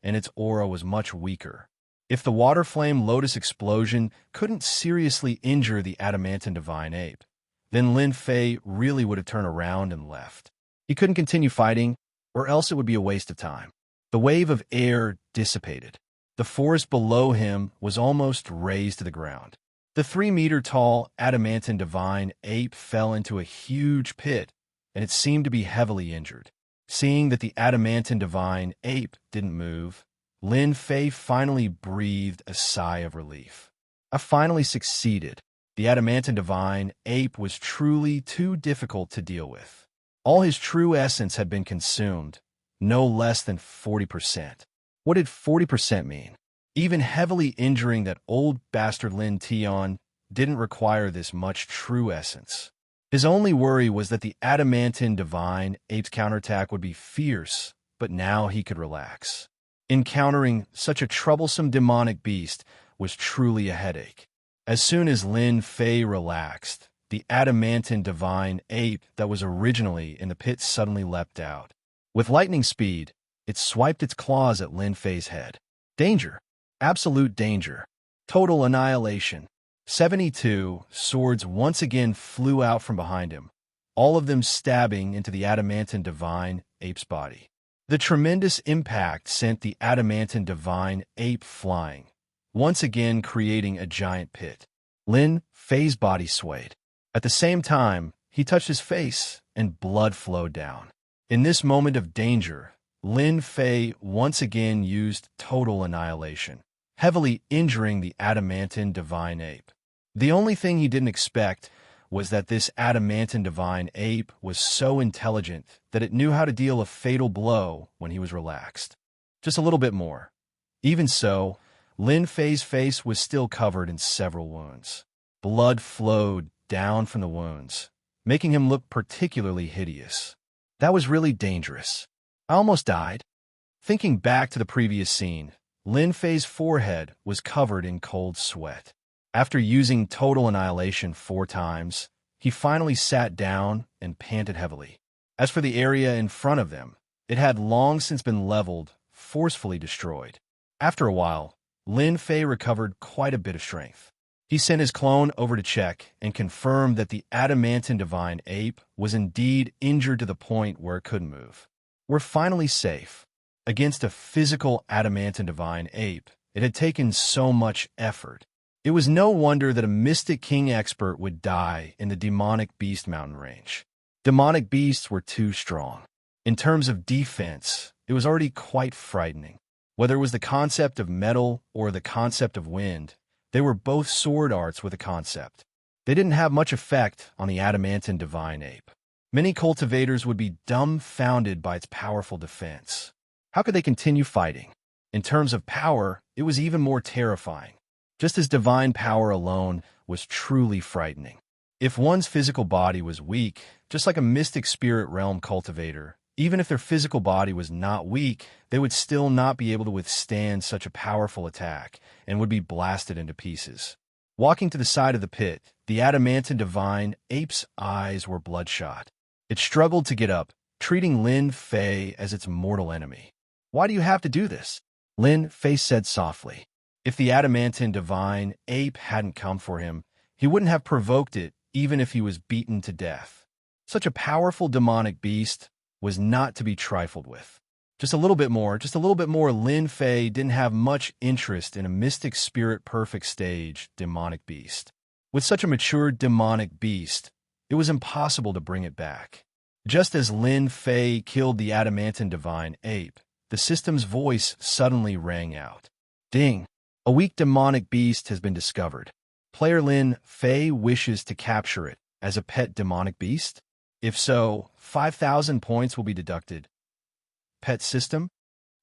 and its aura was much weaker. If the Water Flame Lotus explosion couldn't seriously injure the adamantine divine ape, then Lin Fei really would have turned around and left. He couldn't continue fighting, or else it would be a waste of time. The wave of air dissipated. The forest below him was almost razed to the ground. The 3-meter-tall adamantine divine ape fell into a huge pit, and it seemed to be heavily injured. Seeing that the adamantine divine ape didn't move, Lin Fei finally breathed a sigh of relief. I finally succeeded. The adamantine divine ape was truly too difficult to deal with. All his true essence had been consumed, no less than 40%. What did 40% mean? Even heavily injuring that old bastard Lin Tian didn't require this much true essence. His only worry was that the adamantine divine ape's counterattack would be fierce, but now he could relax. Encountering such a troublesome demonic beast was truly a headache. As soon as Lin Fei relaxed, the adamantine divine ape that was originally in the pit suddenly leapt out. With lightning speed, it swiped its claws at Lin Fei's head. Danger. Absolute danger. Total annihilation. 72 swords once again flew out from behind him, all of them stabbing into the adamantine divine ape's body. The tremendous impact sent the adamantine divine ape flying, once again creating a giant pit. Lin Fei's body swayed. At the same time, he touched his face, and blood flowed down. In this moment of danger, Lin Fei once again used total annihilation, heavily injuring the adamantine divine ape. The only thing he didn't expect was that this adamantine divine ape was so intelligent that it knew how to deal a fatal blow when he was relaxed. Just a little bit more. Even so, Lin Fei's face was still covered in several wounds. Blood flowed down from the wounds, making him look particularly hideous. That was really dangerous. I almost died. Thinking back to the previous scene, Lin Fei's forehead was covered in cold sweat. After using total annihilation 4 times, he finally sat down and panted heavily. As for the area in front of them, it had long since been leveled, forcefully destroyed. After a while, Lin Fei recovered quite a bit of strength. He sent his clone over to check and confirmed that the adamantine divine ape was indeed injured to the point where it couldn't move. We're finally safe. Against a physical adamantine divine ape, it had taken so much effort. It was no wonder that a Mystic King expert would die in the demonic beast mountain range. Demonic beasts were too strong. In terms of defense, it was already quite frightening. Whether it was the concept of metal or the concept of wind, they were both sword arts with a concept. They didn't have much effect on the adamantine divine ape. Many cultivators would be dumbfounded by its powerful defense. How could they continue fighting? In terms of power, it was even more terrifying. just as divine power alone was truly frightening. If one's physical body was weak, just like a mystic spirit realm cultivator, even if their physical body was not weak, they would still not be able to withstand such a powerful attack and would be blasted into pieces. Walking to the side of the pit, the adamantine divine ape's eyes were bloodshot. It struggled to get up, treating Lin Fei as its mortal enemy. "Why do you have to do this?" Lin Fei said softly. If the adamantine divine ape hadn't come for him, he wouldn't have provoked it even if he was beaten to death. Such a powerful demonic beast was not to be trifled with. Just a little bit more, Lin Fei didn't have much interest in a mystic spirit perfect stage demonic beast. With such a mature demonic beast, it was impossible to bring it back. Just as Lin Fei killed the adamantine divine ape, the system's voice suddenly rang out. "Ding! A weak demonic beast has been discovered. Player Lin Fei wishes to capture it as a pet demonic beast? If so, 5,000 points will be deducted." Pet system?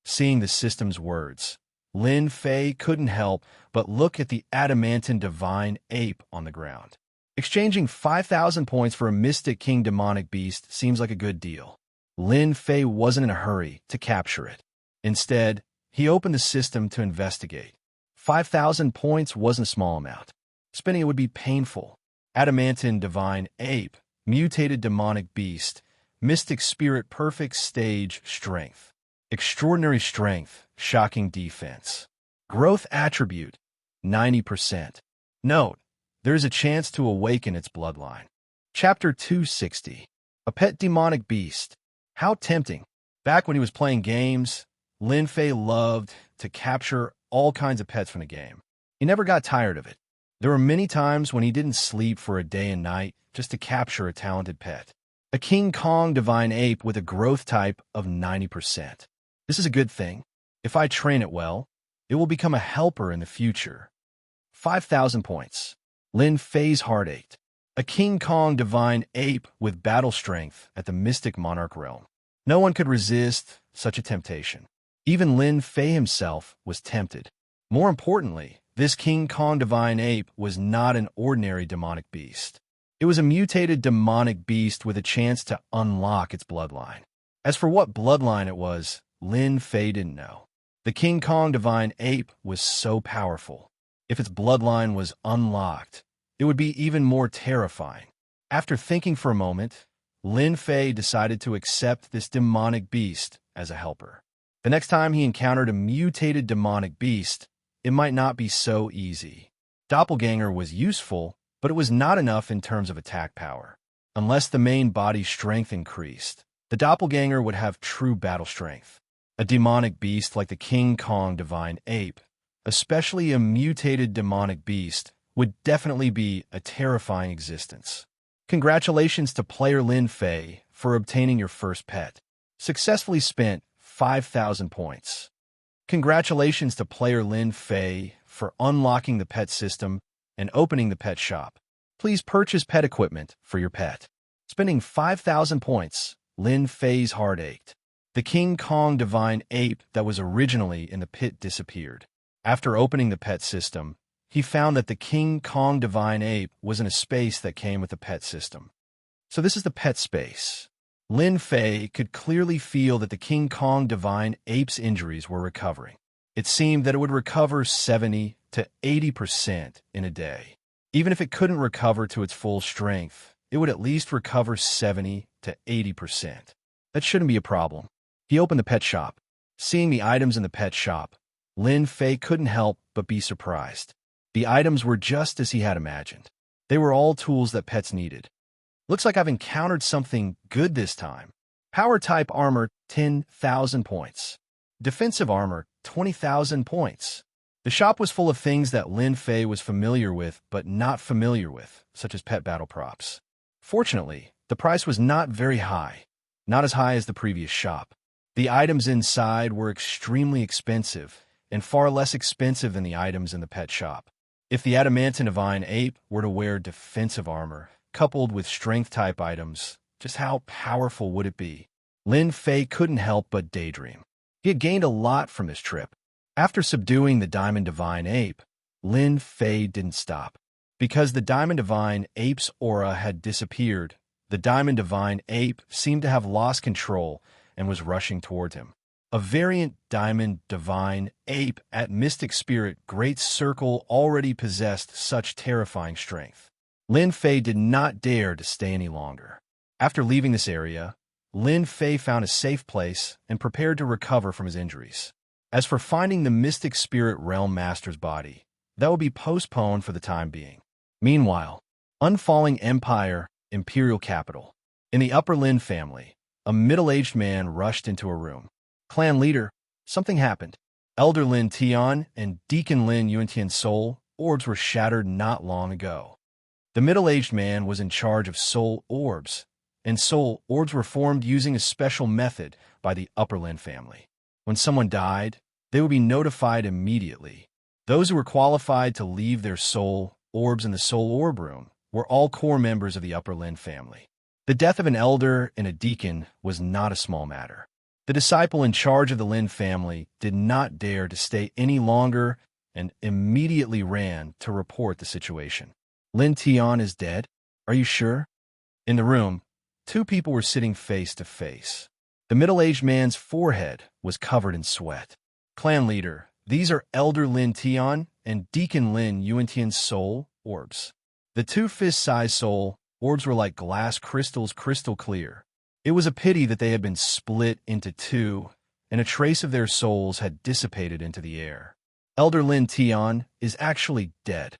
Seeing the system's words, Lin Fei couldn't help but look at the adamantine divine ape on the ground. Exchanging 5,000 points for a mystic king demonic beast seems like a good deal. Lin Fei wasn't in a hurry to capture it. Instead, he opened the system to investigate. 5,000 points wasn't a small amount. Spending it would be painful. Adamantine divine ape, mutated demonic beast, mystic spirit perfect stage strength. Extraordinary strength, shocking defense. Growth attribute, 90%. Note, there is a chance to awaken its bloodline. Chapter 260. A pet demonic beast. How tempting. Back when he was playing games, Lin Fei loved to capture all kinds of pets from the game. He never got tired of it. There were many times when he didn't sleep for a day and night just to capture a talented pet. A King Kong divine ape with a growth type of 90%. This is a good thing. If I train it well, it will become a helper in the future. 5,000 points. Lin Fei's heart ached. A King Kong divine ape with battle strength at the mystic monarch realm. No one could resist such a temptation. Even Lin Fei himself was tempted. More importantly, this King Kong divine ape was not an ordinary demonic beast. It was a mutated demonic beast with a chance to unlock its bloodline. As for what bloodline it was, Lin Fei didn't know. The King Kong divine ape was so powerful. If its bloodline was unlocked, it would be even more terrifying. After thinking for a moment, Lin Fei decided to accept this demonic beast as a helper. The next time he encountered a mutated demonic beast, it might not be so easy. Doppelganger was useful, but it was not enough in terms of attack power. Unless the main body strength increased, the doppelganger would have true battle strength. A demonic beast like the King Kong divine ape, especially a mutated demonic beast, would definitely be a terrifying existence. Congratulations to player Lin Fei for obtaining your first pet. Successfully spent 5,000 points. Congratulations to player Lin Fei for unlocking the pet system and opening the pet shop. Please purchase pet equipment for your pet. Spending 5,000 points, Lin Fei's heart ached. The King Kong divine ape that was originally in the pit disappeared. After opening the pet system, he found that the King Kong divine ape was in a space that came with the pet system. So this is the pet space. Lin Fei could clearly feel that the King Kong divine ape's injuries were recovering. It seemed that it would recover 70 to 80% in a day. Even if it couldn't recover to its full strength, it would at least recover 70 to 80%. That shouldn't be a problem. He opened the pet shop. Seeing the items in the pet shop, Lin Fei couldn't help but be surprised. The items were just as he had imagined. They were all tools that pets needed. Looks like I've encountered something good this time. Power type armor, 10,000 points. Defensive armor, 20,000 points. The shop was full of things that Lin Fei was familiar with but not familiar with, such as pet battle props. Fortunately, the price was not very high, not as high as the previous shop. The items inside were extremely expensive and far less expensive than the items in the pet shop. If the adamantine divine ape were to wear defensive armor, coupled with strength-type items, just how powerful would it be? Lin Fei couldn't help but daydream. He had gained a lot from this trip. After subduing the diamond divine ape, Lin Fei didn't stop. Because the Diamond Divine Ape's aura had disappeared, the Diamond Divine Ape seemed to have lost control and was rushing toward him. A variant Diamond Divine Ape at Mystic Spirit Great Circle already possessed such terrifying strength. Lin Fei did not dare to stay any longer. After leaving this area, Lin Fei found a safe place and prepared to recover from his injuries. As for finding the Mystic Spirit Realm Master's body, that would be postponed for the time being. Meanwhile, Unfalling Empire, Imperial Capital. In the Upper Lin family, a middle-aged man rushed into a room. Clan leader, something happened. Elder Lin Tian and Deacon Lin Yuantian's soul orbs were shattered not long ago. The middle-aged man was in charge of soul orbs, and soul orbs were formed using a special method by the Upper Lin family. When someone died, they would be notified immediately. Those who were qualified to leave their soul orbs in the soul orb room were all core members of the Upper Lin family. The death of an elder and a deacon was not a small matter. The disciple in charge of the Lin family did not dare to stay any longer and immediately ran to report the situation. Lin Tian is dead? Are you sure? In the room, two people were sitting face to face. The middle-aged man's forehead was covered in sweat. Clan leader, these are Elder Lin Tian and Deacon Lin Yuantian's soul orbs. The two fist-sized soul orbs were like glass crystals, crystal clear. It was a pity that they had been split into two, and a trace of their souls had dissipated into the air. Elder Lin Tian is actually dead.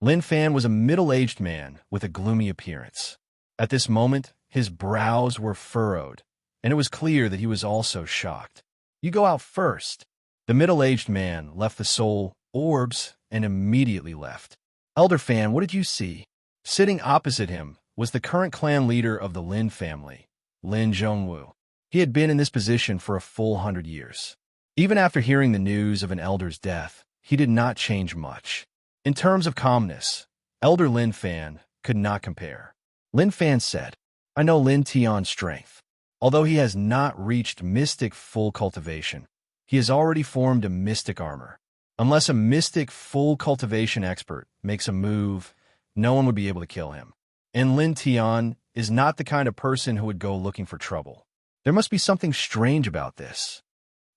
Lin Fan was a middle-aged man with a gloomy appearance. At this moment, his brows were furrowed, and it was clear that he was also shocked. You go out first. The middle-aged man left the soul orbs and immediately left. Elder Fan, what did you see? Sitting opposite him was the current clan leader of the Lin family, Lin Zhongwu. He had been in this position for a full 100 years. Even after hearing the news of an elder's death, he did not change much. In terms of calmness, Elder Lin Fan could not compare. Lin Fan said, I know Lin Tian's strength. Although he has not reached mystic full cultivation, he has already formed a mystic armor. Unless a mystic full cultivation expert makes a move, no one would be able to kill him. And Lin Tian is not the kind of person who would go looking for trouble. There must be something strange about this.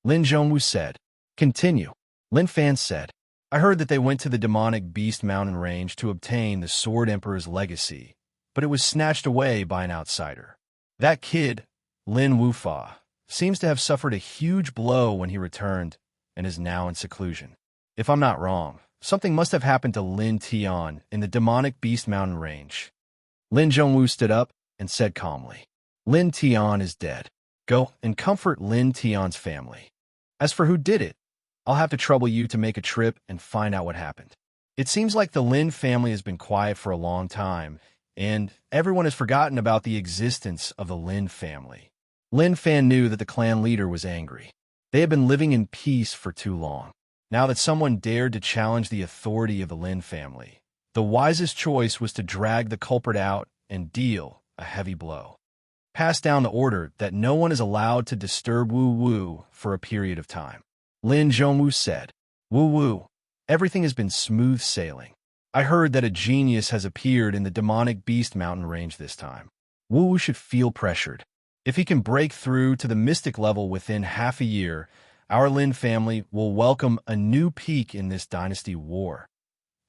Lin Zhongwu said. Continue. Lin Fan said, I heard that they went to the demonic Beast Mountain range to obtain the Sword Emperor's legacy, but it was snatched away by an outsider. That kid, Lin Wufa, seems to have suffered a huge blow when he returned and is now in seclusion. If I'm not wrong, something must have happened to Lin Tian in the demonic Beast Mountain range. Lin Zhongwu stood up and said calmly, Lin Tian is dead. Go and comfort Lin Tian's family. As for who did it, I'll have to trouble you to make a trip and find out what happened. It seems like the Lin family has been quiet for a long time, and everyone has forgotten about the existence of the Lin family. Lin Fan knew that the clan leader was angry. They had been living in peace for too long. Now that someone dared to challenge the authority of the Lin family, the wisest choice was to drag the culprit out and deal a heavy blow. Pass down the order that no one is allowed to disturb Wu Wu for a period of time. Lin Zhongwu said, Wu Wu, everything has been smooth sailing. I heard that a genius has appeared in the demonic Beast Mountain range this time. Wu Wu should feel pressured. If he can break through to the mystic level within half a year, our Lin family will welcome a new peak in this dynasty war.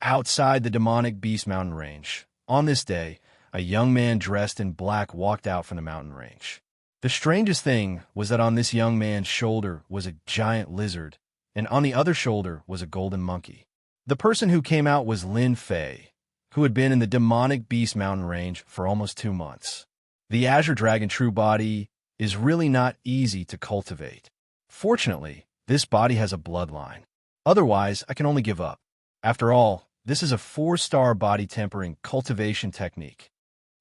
Outside the demonic Beast Mountain range, on this day, a young man dressed in black walked out from the mountain range. The strangest thing was that on this young man's shoulder was a giant lizard, and on the other shoulder was a golden monkey. The person who came out was Lin Fei, who had been in the demonic Beast Mountain range for almost 2 months. The Azure Dragon True Body is really not easy to cultivate. Fortunately, this body has a bloodline. Otherwise, I can only give up. After all, this is a 4-star body tempering cultivation technique.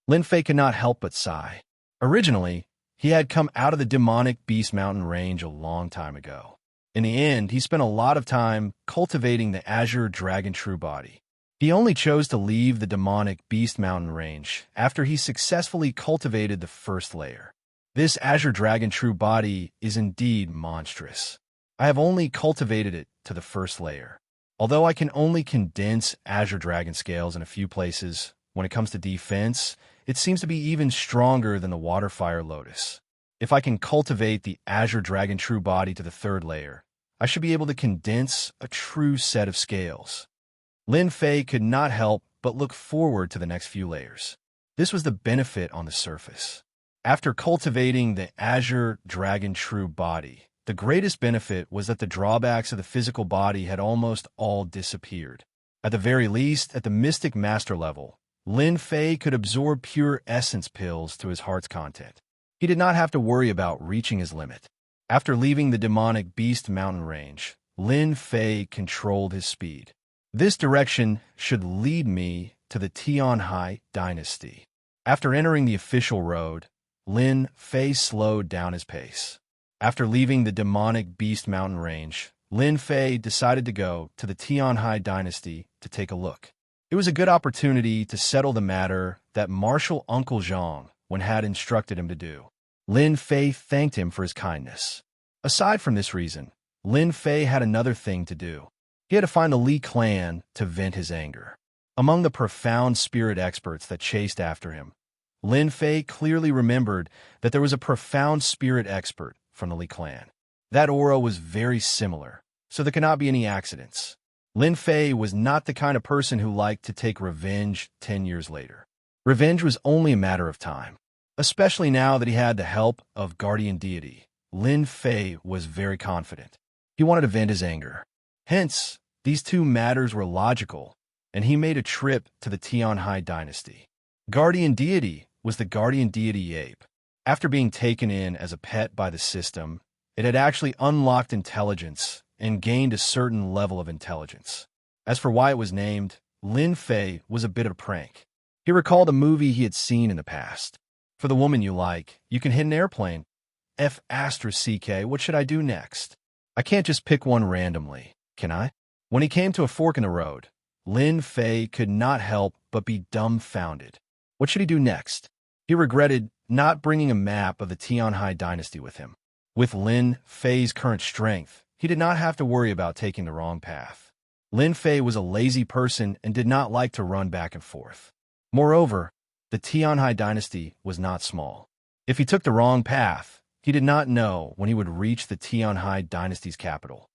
Lin Fei could not help but sigh. Originally, he had come out of the demonic Beast Mountain range a long time ago. In the end, he spent a lot of time cultivating the Azure Dragon True Body. He only chose to leave the demonic Beast Mountain range after he successfully cultivated the first layer. This Azure Dragon True Body is indeed monstrous. I have only cultivated it to the first layer. Although I can only condense Azure Dragon scales in a few places, when it comes to defense, it seems to be even stronger than the Waterfire Lotus. If I can cultivate the Azure Dragon True Body to the 3rd layer, I should be able to condense a true set of scales. Lin Fei could not help but look forward to the next few layers. This was the benefit on the surface. After cultivating the Azure Dragon True Body, the greatest benefit was that the drawbacks of the physical body had almost all disappeared. At the very least, at the Mystic Master level, Lin Fei could absorb pure essence pills to his heart's content. He did not have to worry about reaching his limit. After leaving the demonic beast mountain range, Lin Fei controlled his speed. This direction should lead me to the Tianhai dynasty. After entering the official road, Lin Fei slowed down his pace. After leaving the demonic beast mountain range, Lin Fei decided to go to the Tianhai dynasty to take a look. It was a good opportunity to settle the matter that Marshal Uncle Zhang had instructed him to do. Lin Fei thanked him for his kindness. Aside from this reason, Lin Fei had another thing to do. He had to find the Li clan to vent his anger. Among the profound spirit experts that chased after him, Lin Fei clearly remembered that there was a profound spirit expert from the Li clan. That aura was very similar, so there could not be any accidents. Lin Fei was not the kind of person who liked to take revenge 10 years later. Revenge was only a matter of time. Especially now that he had the help of Guardian Deity, Lin Fei was very confident. He wanted to vent his anger. Hence, these two matters were logical, and he made a trip to the Tianhai dynasty. Guardian Deity was the Guardian Deity ape. After being taken in as a pet by the system, it had actually unlocked intelligence and gained a certain level of intelligence. As for why it was named, Lin Fei was a bit of a prank. He recalled a movie he had seen in the past. For the woman you like, you can hit an airplane. F***, what should I do next? I can't just pick one randomly, can I? When he came to a fork in the road, Lin Fei could not help but be dumbfounded. What should he do next? He regretted not bringing a map of the Tianhai dynasty with him. With Lin Fei's current strength, he did not have to worry about taking the wrong path. Lin Fei was a lazy person and did not like to run back and forth. Moreover, the Tianhai dynasty was not small. If he took the wrong path, he did not know when he would reach the Tianhai dynasty's capital.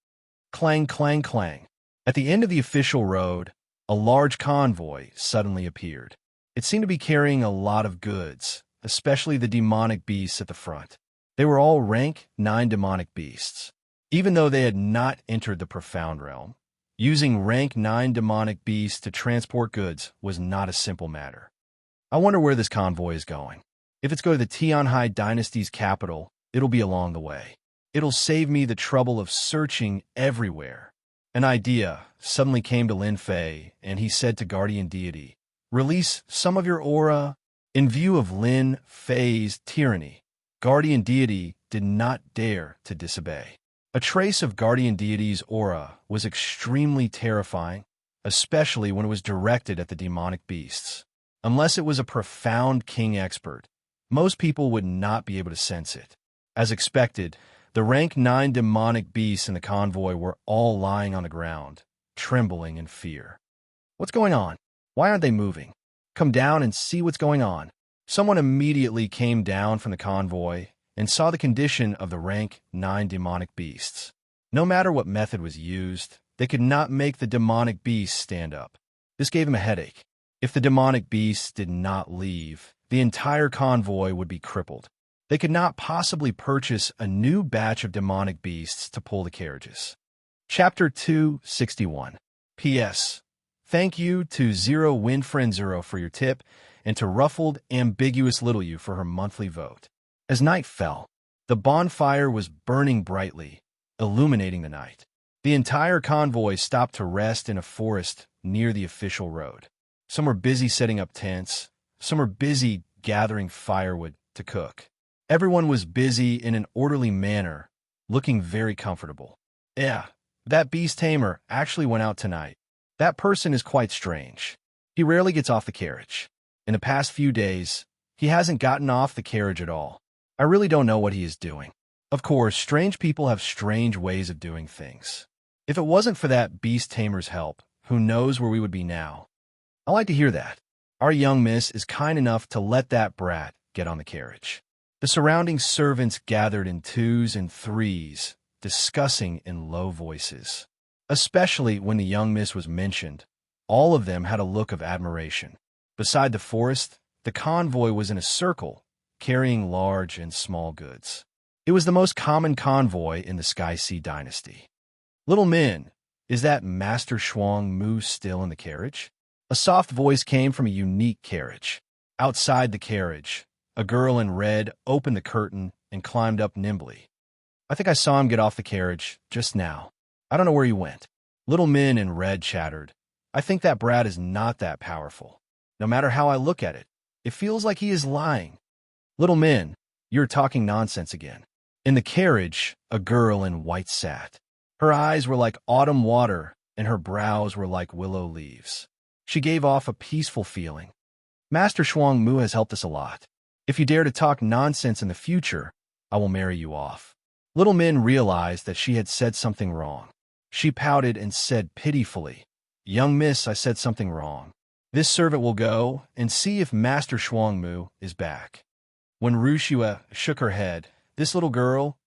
Clang, clang, clang. At the end of the official road, a large convoy suddenly appeared. It seemed to be carrying a lot of goods, especially the demonic beasts at the front. They were all rank 9 demonic beasts. Even though they had not entered the profound realm, using rank 9 demonic beasts to transport goods was not a simple matter. I wonder where this convoy is going. If it's going to the Tianhai dynasty's capital, it'll be along the way. It'll save me the trouble of searching everywhere. An idea suddenly came to Lin Fei, and he said to Guardian Deity, "Release some of your aura." In view of Lin Fei's tyranny, Guardian Deity did not dare to disobey. A trace of Guardian Deity's aura was extremely terrifying, especially when it was directed at the demonic beasts. Unless it was a profound king expert, most people would not be able to sense it. As expected, the rank 9 demonic beasts in the convoy were all lying on the ground, trembling in fear. What's going on? Why aren't they moving? Come down and see what's going on. Someone immediately came down from the convoy and saw the condition of the rank 9 demonic beasts. No matter what method was used, they could not make the demonic beasts stand up. This gave him a headache. If the demonic beasts did not leave, the entire convoy would be crippled. They could not possibly purchase a new batch of demonic beasts to pull the carriages. Chapter 261. P.S. Thank you to Zero Windfriend Zero for your tip, and to Ruffled Ambiguous Little You for her monthly vote. As night fell, the bonfire was burning brightly, illuminating the night. The entire convoy stopped to rest in a forest near the official road. Some were busy setting up tents, some were busy gathering firewood to cook. Everyone was busy in an orderly manner, looking very comfortable. Yeah, that beast tamer actually went out tonight. That person is quite strange. He rarely gets off the carriage. In the past few days, he hasn't gotten off the carriage at all. I really don't know what he is doing. Of course, strange people have strange ways of doing things. If it wasn't for that beast tamer's help, who knows where we would be now? I like to hear that. Our young miss is kind enough to let that brat get on the carriage. The surrounding servants gathered in twos and threes, discussing in low voices. Especially when the young miss was mentioned, all of them had a look of admiration. Beside the forest, the convoy was in a circle, carrying large and small goods. It was the most common convoy in the Xianxia dynasty. Little Min, is that Master Shuang Mu still in the carriage? A soft voice came from a unique carriage. Outside the carriage, a girl in red opened the curtain and climbed up nimbly. I think I saw him get off the carriage just now. I don't know where he went. Little Min in red chattered. I think that brat is not that powerful. No matter how I look at it, it feels like he is lying. Little Min, you're talking nonsense again. In the carriage, a girl in white sat. Her eyes were like autumn water, and her brows were like willow leaves. She gave off a peaceful feeling. Master Shuang Mu has helped us a lot. If you dare to talk nonsense in the future, I will marry you off. Little Min realized that she had said something wrong. She pouted and said pitifully, Young miss, I said something wrong. This servant will go and see if Master Shuang Mu is back. When Wuxia shook her head, this little girl,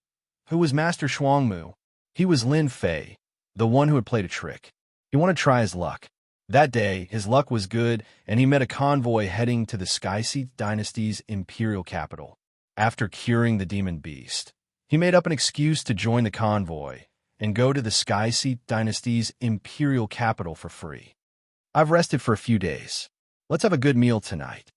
who was Master Shuang Mu? He was Lin Fei, the one who had played a trick. He wanted to try his luck. That day, his luck was good, and he met a convoy heading to the Xianxia dynasty's imperial capital. After curing the demon beast, he made up an excuse to join the convoy and go to the Xianxia dynasty's imperial capital for free. I've rested for a few days. Let's have a good meal tonight.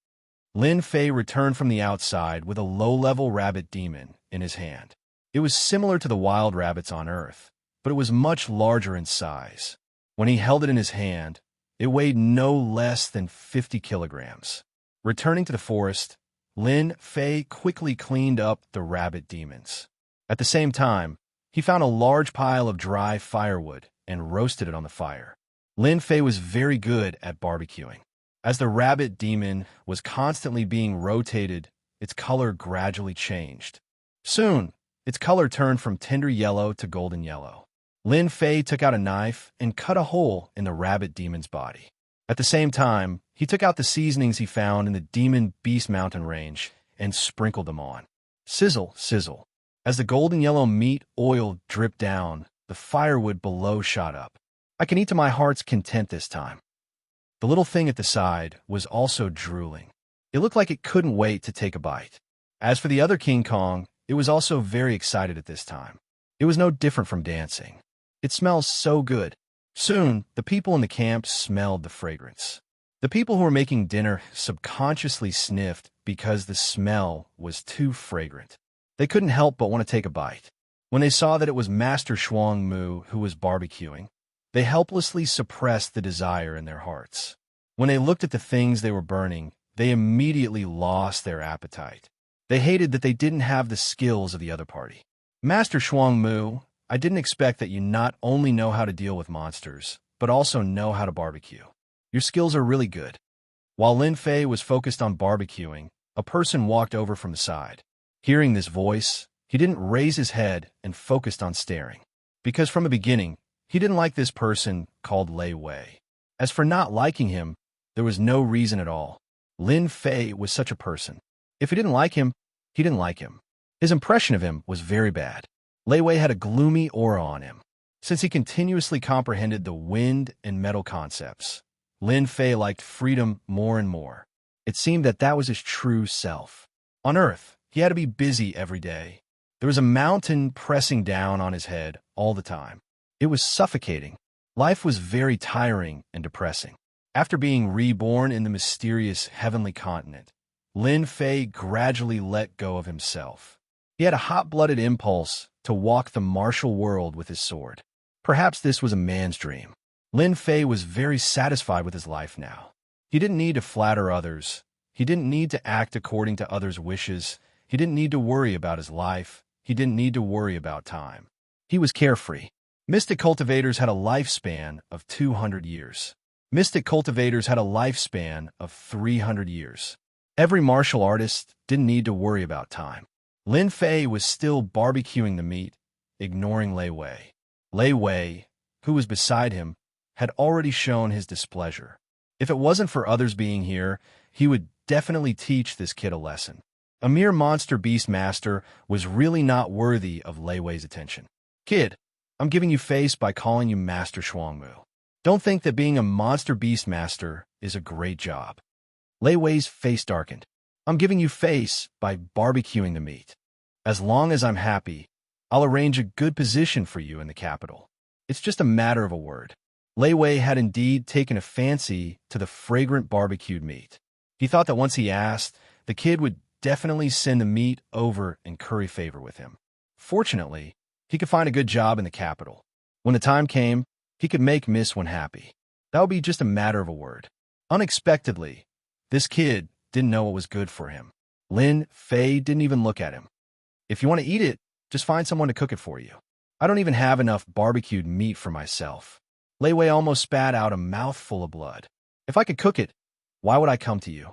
Lin Fei returned from the outside with a low-level rabbit demon in his hand. It was similar to the wild rabbits on Earth, but it was much larger in size. When he held it in his hand, it weighed no less than 50 kilograms. Returning to the forest, Lin Fei quickly cleaned up the rabbit demons. At the same time, he found a large pile of dry firewood and roasted it on the fire. Lin Fei was very good at barbecuing. As the rabbit demon was constantly being rotated, its color gradually changed. Soon, its color turned from tender yellow to golden yellow. Lin Fei took out a knife and cut a hole in the rabbit demon's body. At the same time, he took out the seasonings he found in the demon beast mountain range and sprinkled them on. Sizzle, sizzle. As the golden yellow meat oil dripped down, the firewood below shot up. I can eat to my heart's content this time. The little thing at the side was also drooling. It looked like it couldn't wait to take a bite. As for the other King Kong, it was also very excited at this time. It was no different from dancing. It smells so good. Soon, the people in the camp smelled the fragrance. The people who were making dinner subconsciously sniffed because the smell was too fragrant. They couldn't help but want to take a bite. When they saw that it was Master Shuang Mu who was barbecuing, they helplessly suppressed the desire in their hearts. When they looked at the things they were burning, they immediately lost their appetite. They hated that they didn't have the skills of the other party. Master Shuang Mu, I didn't expect that you not only know how to deal with monsters, but also know how to barbecue. Your skills are really good. While Lin Fei was focused on barbecuing, a person walked over from the side. Hearing this voice, he didn't raise his head and focused on staring. Because from the beginning, he didn't like this person called Lei Wei. As for not liking him, there was no reason at all. Lin Fei was such a person. If he didn't like him, he didn't like him. His impression of him was very bad. Lei Wei had a gloomy aura on him. Since he continuously comprehended the wind and metal concepts, Lin Fei liked freedom more and more. It seemed that that was his true self. On Earth, he had to be busy every day. There was a mountain pressing down on his head all the time. It was suffocating. Life was very tiring and depressing. After being reborn in the mysterious heavenly continent, Lin Fei gradually let go of himself. He had a hot-blooded impulse to walk the martial world with his sword. Perhaps this was a man's dream. Lin Fei was very satisfied with his life now. He didn't need to flatter others. He didn't need to act according to others' wishes. He didn't need to worry about his life. He didn't need to worry about time. He was carefree. Mystic cultivators had a lifespan of 200 years. Mystic cultivators had a lifespan of 300 years. Every martial artist didn't need to worry about time. Lin Fei was still barbecuing the meat, ignoring Lei Wei. Lei Wei, who was beside him, had already shown his displeasure. If it wasn't for others being here, he would definitely teach this kid a lesson. A mere monster beast master was really not worthy of Lei Wei's attention. Kid, I'm giving you face by calling you Master Shuangmu. Don't think that being a monster beast master is a great job. Lei Wei's face darkened. I'm giving you face by barbecuing the meat. As long as I'm happy, I'll arrange a good position for you in the capital. It's just a matter of a word. Lei Wei had indeed taken a fancy to the fragrant barbecued meat. He thought that once he asked, the kid would definitely send the meat over and curry favor with him. Fortunately, he could find a good job in the capital. When the time came, he could make Miss Wen happy. That would be just a matter of a word. Unexpectedly, this kid didn't know what was good for him. Lin Fei didn't even look at him. If you want to eat it, just find someone to cook it for you. I don't even have enough barbecued meat for myself. Lei Wei almost spat out a mouthful of blood. If I could cook it, why would I come to you?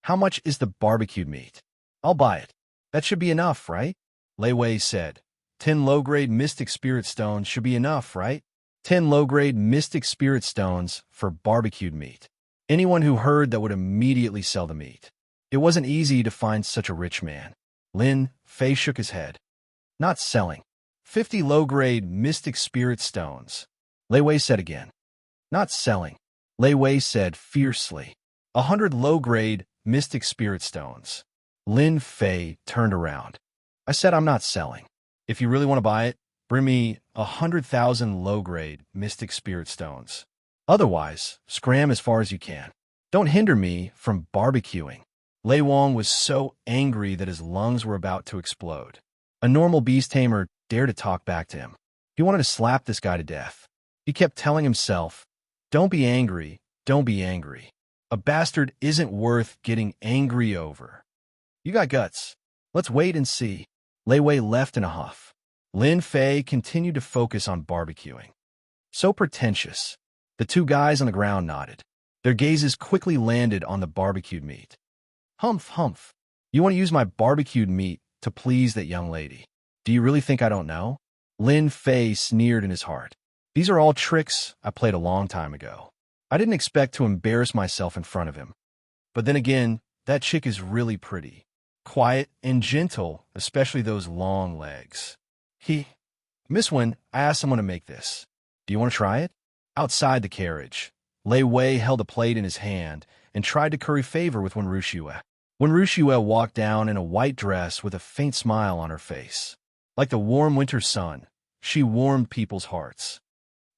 How much is the barbecued meat? I'll buy it. That should be enough, right? Lei Wei said. 10 low-grade mystic spirit stones should be enough, right? 10 low-grade mystic spirit stones for barbecued meat. Anyone who heard that would immediately sell the meat. It wasn't easy to find such a rich man. Lin Fei shook his head. Not selling. 50 low-grade mystic spirit stones. Lei Wei said again. Not selling. Lei Wei said fiercely. 100 low-grade mystic spirit stones. Lin Fei turned around. I said I'm not selling. If you really want to buy it, bring me 100,000 low-grade mystic spirit stones. Otherwise, scram as far as you can. Don't hinder me from barbecuing. Lei Wang was so angry that his lungs were about to explode. A normal beast tamer dared to talk back to him. He wanted to slap this guy to death. He kept telling himself, don't be angry, don't be angry. A bastard isn't worth getting angry over. You got guts. Let's wait and see. Lei Wei left in a huff. Lin Fei continued to focus on barbecuing. So pretentious. The two guys on the ground nodded. Their gazes quickly landed on the barbecued meat. Humph, humph. You want to use my barbecued meat to please that young lady. Do you really think I don't know? Lin Fei sneered in his heart. These are all tricks I played a long time ago. I didn't expect to embarrass myself in front of him. But then again, that chick is really pretty. Quiet and gentle, especially those long legs. Miss Wen, I asked someone to make this. Do you want to try it? Outside the carriage, Lei Wei held a plate in his hand and tried to curry favor with Wuxia. Wuxia walked down in a white dress with a faint smile on her face. Like the warm winter sun, she warmed people's hearts.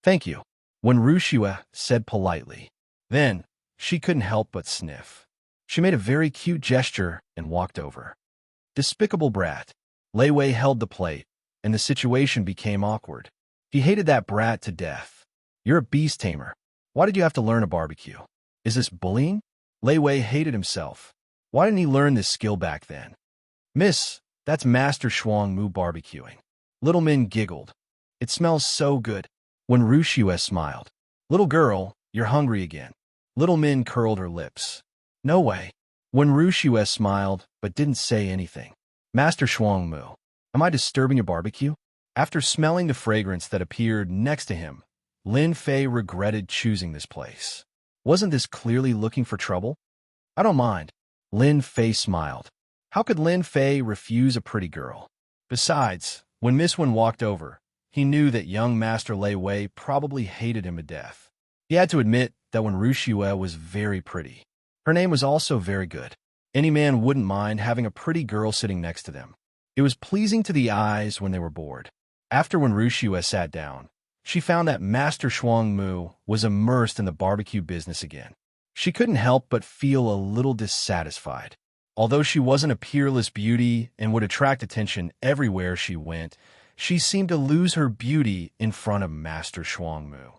Thank you, Wuxia said politely. Then, she couldn't help but sniff. She made a very cute gesture and walked over. Despicable brat. Lei Wei held the plate, and the situation became awkward. He hated that brat to death. You're a beast tamer. Why did you have to learn a barbecue? Is this bullying? Lei Wei hated himself. Why didn't he learn this skill back then? Miss, that's Master Shuangmu barbecuing. Little Min giggled. It smells so good. Wuxia smiled. Little girl, you're hungry again. Little Min curled her lips. No way. Wuxia smiled, but didn't say anything. Master Shuangmu, am I disturbing your barbecue? After smelling the fragrance that appeared next to him, Lin Fei regretted choosing this place. Wasn't this clearly looking for trouble? I don't mind. Lin Fei smiled. How could Lin Fei refuse a pretty girl? Besides, when Miss Wen walked over, he knew that young Master Lei Wei probably hated him to death. He had to admit that Wuxia was very pretty. Her name was also very good. Any man wouldn't mind having a pretty girl sitting next to them. It was pleasing to the eyes when they were bored. After Wuxia sat down, she found that Master Shuangmu was immersed in the barbecue business again. She couldn't help but feel a little dissatisfied. Although she wasn't a peerless beauty and would attract attention everywhere she went, she seemed to lose her beauty in front of Master Shuangmu.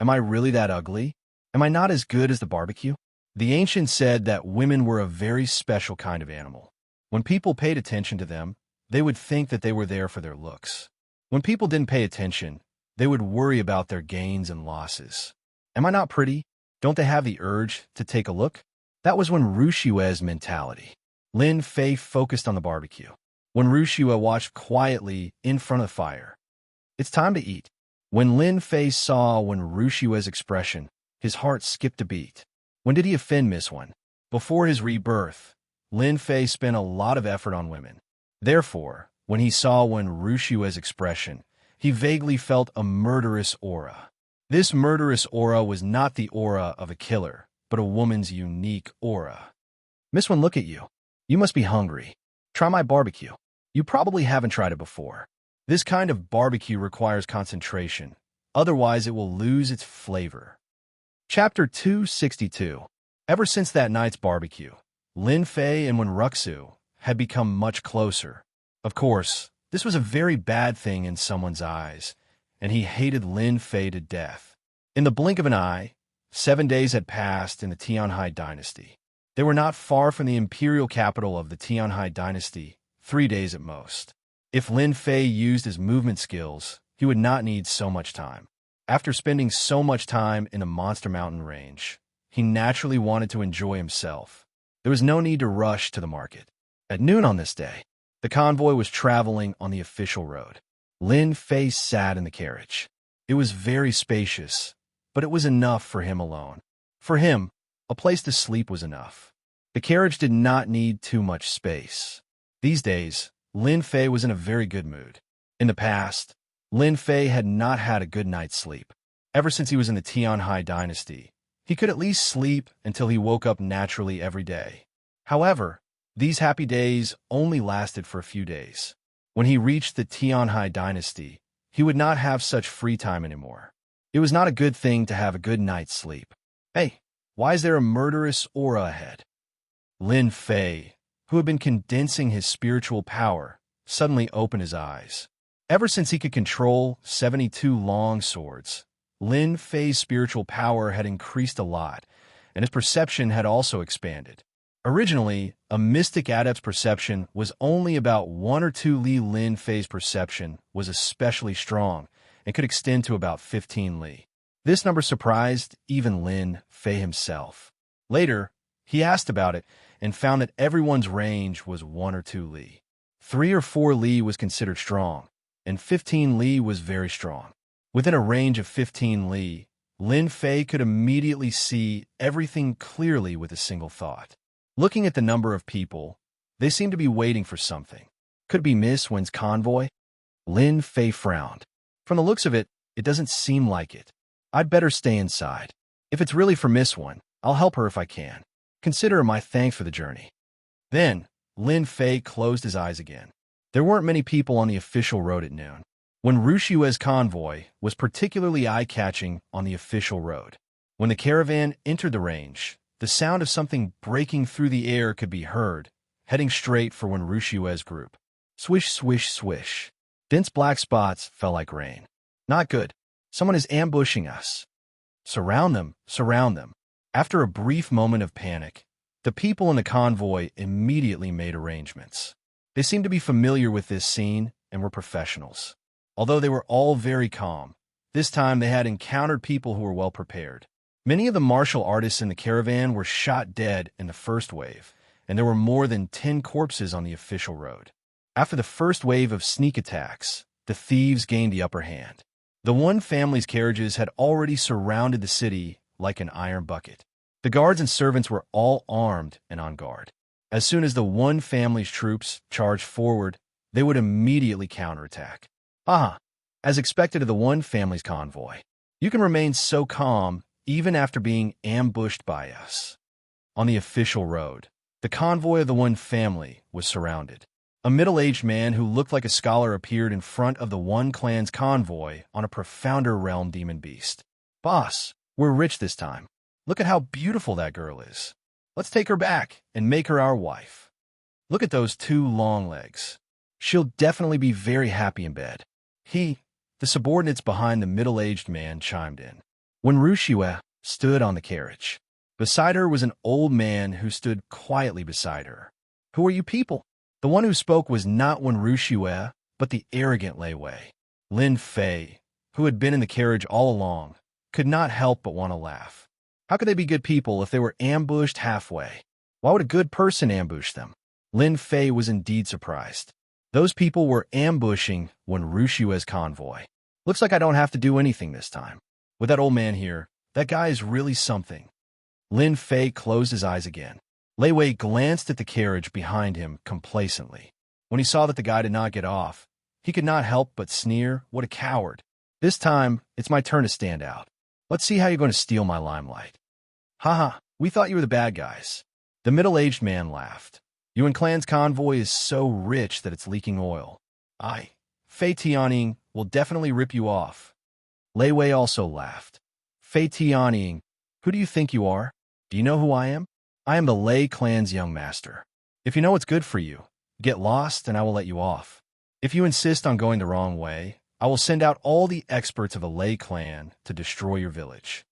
Am I really that ugly? Am I not as good as the barbecue? The ancients said that women were a very special kind of animal. When people paid attention to them, they would think that they were there for their looks. When people didn't pay attention, they would worry about their gains and losses. Am I not pretty? Don't they have the urge to take a look? That was Wuxia's mentality. Lin Fei focused on the barbecue. Wuxia watched quietly in front of the fire. It's time to eat. When Lin Fei saw Wuxia's expression, his heart skipped a beat. When did he offend Miss Wen? Before his rebirth, Lin Fei spent a lot of effort on women. Therefore, when he saw Wuxia's expression, he vaguely felt a murderous aura. This murderous aura was not the aura of a killer, but a woman's unique aura. Miss Wen, look at you. You must be hungry. Try my barbecue. You probably haven't tried it before. This kind of barbecue requires concentration, otherwise it will lose its flavor. Chapter 262. Ever since that night's barbecue, Lin Fei and Wuxia had become much closer. Of course, this was a very bad thing in someone's eyes, and he hated Lin Fei to death. In the blink of an eye, 7 days had passed in the Tianhai dynasty. They were not far from the imperial capital of the Tianhai dynasty, 3 days at most. If Lin Fei used his movement skills, he would not need so much time. After spending so much time in the Monster Mountain range, he naturally wanted to enjoy himself. There was no need to rush to the market. At noon on this day, the convoy was traveling on the official road. Lin Fei sat in the carriage. It was very spacious, but it was enough for him alone. For him, a place to sleep was enough. The carriage did not need too much space. These days, Lin Fei was in a very good mood. In the past, Lin Fei had not had a good night's sleep. Ever since he was in the Tianhai dynasty, he could at least sleep until he woke up naturally every day. However, these happy days only lasted for a few days. When he reached the Tianhai dynasty, he would not have such free time anymore. It was not a good thing to have a good night's sleep. Hey, why is there a murderous aura ahead? Lin Fei, who had been condensing his spiritual power, suddenly opened his eyes. Ever since he could control 72 long swords, Lin Fei's spiritual power had increased a lot, and his perception had also expanded. Originally, a mystic adept's perception was only about 1 or 2 li. Lin Fei's perception was especially strong and could extend to about 15 li. This number surprised even Lin Fei himself. Later, he asked about it and found that everyone's range was 1 or 2 li. 3 or 4 li was considered strong, and 15 li was very strong. Within a range of 15 li, Lin Fei could immediately see everything clearly with a single thought. Looking at the number of people, they seemed to be waiting for something. Could it be Miss Wen's convoy? Lin Fei frowned. From the looks of it, it doesn't seem like it. I'd better stay inside. If it's really for Miss Wen, I'll help her if I can. Consider my thanks for the journey. Then, Lin Fei closed his eyes again. There weren't many people on the official road at noon. Wuxia's convoy was particularly eye-catching on the official road. When the caravan entered the range, the sound of something breaking through the air could be heard, heading straight for Wuxia's group. Swish, swish, swish. Dense black spots fell like rain. Not good. Someone is ambushing us. Surround them, surround them. After a brief moment of panic, the people in the convoy immediately made arrangements. They seemed to be familiar with this scene and were professionals. Although they were all very calm, this time they had encountered people who were well prepared. Many of the martial artists in the caravan were shot dead in the first wave, and there were more than 10 corpses on the official road. After the first wave of sneak attacks, the thieves gained the upper hand. The Wen family's carriages had already surrounded the city like an iron bucket. The guards and servants were all armed and on guard. As soon as the Wen family's troops charged forward, they would immediately counterattack. As expected of the Wen family's convoy, you can remain so calm even after being ambushed by us. On the official road, the convoy of the Wen family was surrounded. A middle-aged man who looked like a scholar appeared in front of the Wen clan's convoy on a profounder realm demon beast. Boss, we're rich this time. Look at how beautiful that girl is. Let's take her back and make her our wife. Look at those 2 long legs. She'll definitely be very happy in bed. The subordinates behind the middle-aged man chimed in. Wuxia stood on the carriage. Beside her was an old man who stood quietly beside her. Who are you people? The one who spoke was not Wuxia, but the arrogant Lei Wei. Lin Fei, who had been in the carriage all along, could not help but want to laugh. How could they be good people if they were ambushed halfway? Why would a good person ambush them? Lin Fei was indeed surprised. Those people were ambushing Wuxia's convoy. Looks like I don't have to do anything this time. With that old man here, that guy is really something. Lin Fei closed his eyes again. Lei Wei glanced at the carriage behind him complacently. When he saw that the guy did not get off, he could not help but sneer, "What a coward. This time, it's my turn to stand out. Let's see how you're going to steal my limelight." "Haha, we thought you were the bad guys." The middle-aged man laughed. "Yuan Clan's convoy is so rich that it's leaking oil. Fei Tianying will definitely rip you off." Lei Wei also laughed. "Fei Tianying, who do you think you are? Do you know who I am? I am the Lei clan's young master. If you know what's good for you, get lost and I will let you off. If you insist on going the wrong way, I will send out all the experts of the Lei clan to destroy your village."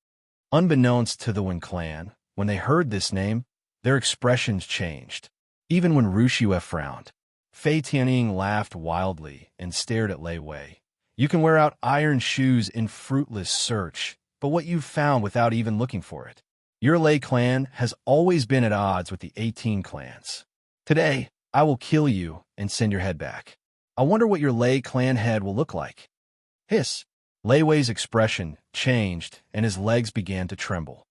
Unbeknownst to the Wen clan, when they heard this name, their expressions changed. Even when Wuxia frowned, Fei Tianying laughed wildly and stared at Lei Wei. "You can wear out iron shoes in fruitless search, but what you've found without even looking for it. Your Lei clan has always been at odds with the 18 clans. Today, I will kill you and send your head back. I wonder what your Lei clan head will look like." Hiss! Lei Wei's expression changed and his legs began to tremble.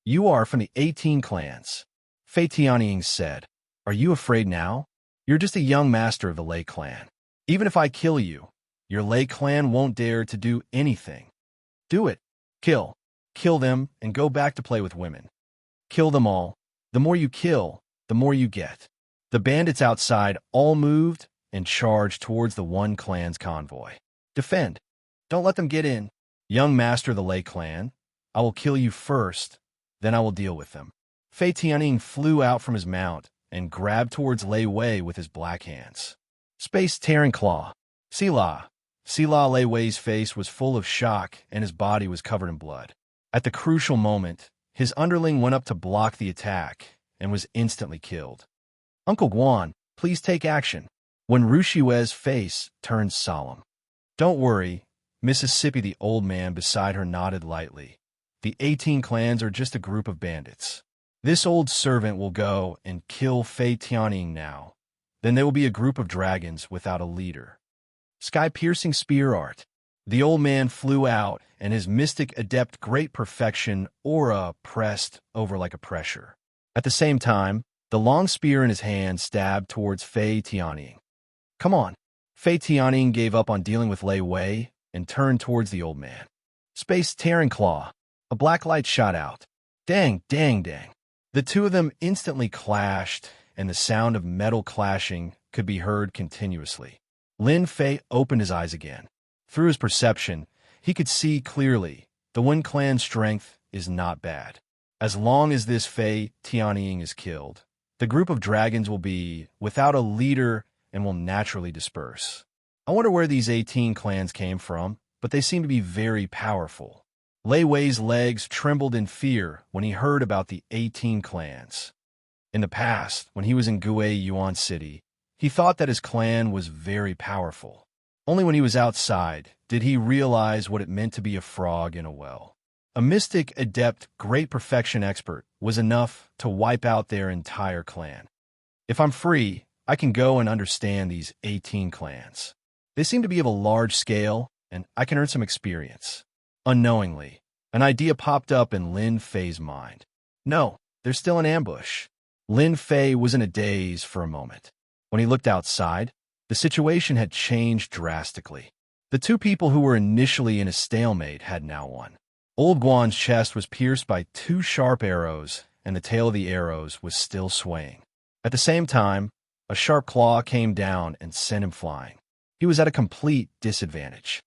"You are from the 18 clans," Fei Tianying said. "Are you afraid now? You're just a young master of the Lei clan. Even if I kill you, your Lei clan won't dare to do anything. Do it. Kill. Kill them and go back to play with women. Kill them all. The more you kill, the more you get." The bandits outside all moved and charged towards the One clan's convoy. "Defend. Don't let them get in. Young master of the Lei clan, I will kill you first, then I will deal with them." Fei Tianying flew out from his mount and grabbed towards Lei Wei with his black hands. Space tearing claw. Sila. Lei Wei's face was full of shock and his body was covered in blood. At the crucial moment, his underling went up to block the attack and was instantly killed. "Uncle Guan, please take action." When Rushiwe's face turned solemn. "Don't worry," Mississippi the old man beside her nodded lightly. "The 18 clans are just a group of bandits. This old servant will go and kill Fei Tianying now. Then there will be a group of dragons without a leader." Sky-piercing spear art. The old man flew out, and his mystic adept great perfection aura pressed over like a pressure. At the same time, the long spear in his hand stabbed towards Fei Tianying. "Come on." Fei Tianying gave up on dealing with Lei Wei and turned towards the old man. Space tearing claw. A black light shot out. Dang, dang, dang. The two of them instantly clashed, and the sound of metal clashing could be heard continuously. Lin Fei opened his eyes again. Through his perception, he could see clearly the Wen clan's strength is not bad. As long as this Fei Tianying is killed, the group of dragons will be without a leader and will naturally disperse. I wonder where these 18 clans came from, but they seem to be very powerful. Lei Wei's legs trembled in fear when he heard about the 18 clans. In the past, when he was in Gue Yuan City, he thought that his clan was very powerful. Only when he was outside did he realize what it meant to be a frog in a well. A mystic, adept, great perfection expert was enough to wipe out their entire clan. If I'm free, I can go and understand these 18 clans. They seem to be of a large scale, and I can earn some experience. Unknowingly, an idea popped up in Lin Fei's mind. No, there's still an ambush. Lin Fei was in a daze for a moment. When he looked outside, the situation had changed drastically. The two people who were initially in a stalemate had now won. Old Guan's chest was pierced by 2 sharp arrows, and the tail of the arrows was still swaying. At the same time, a sharp claw came down and sent him flying. He was at a complete disadvantage.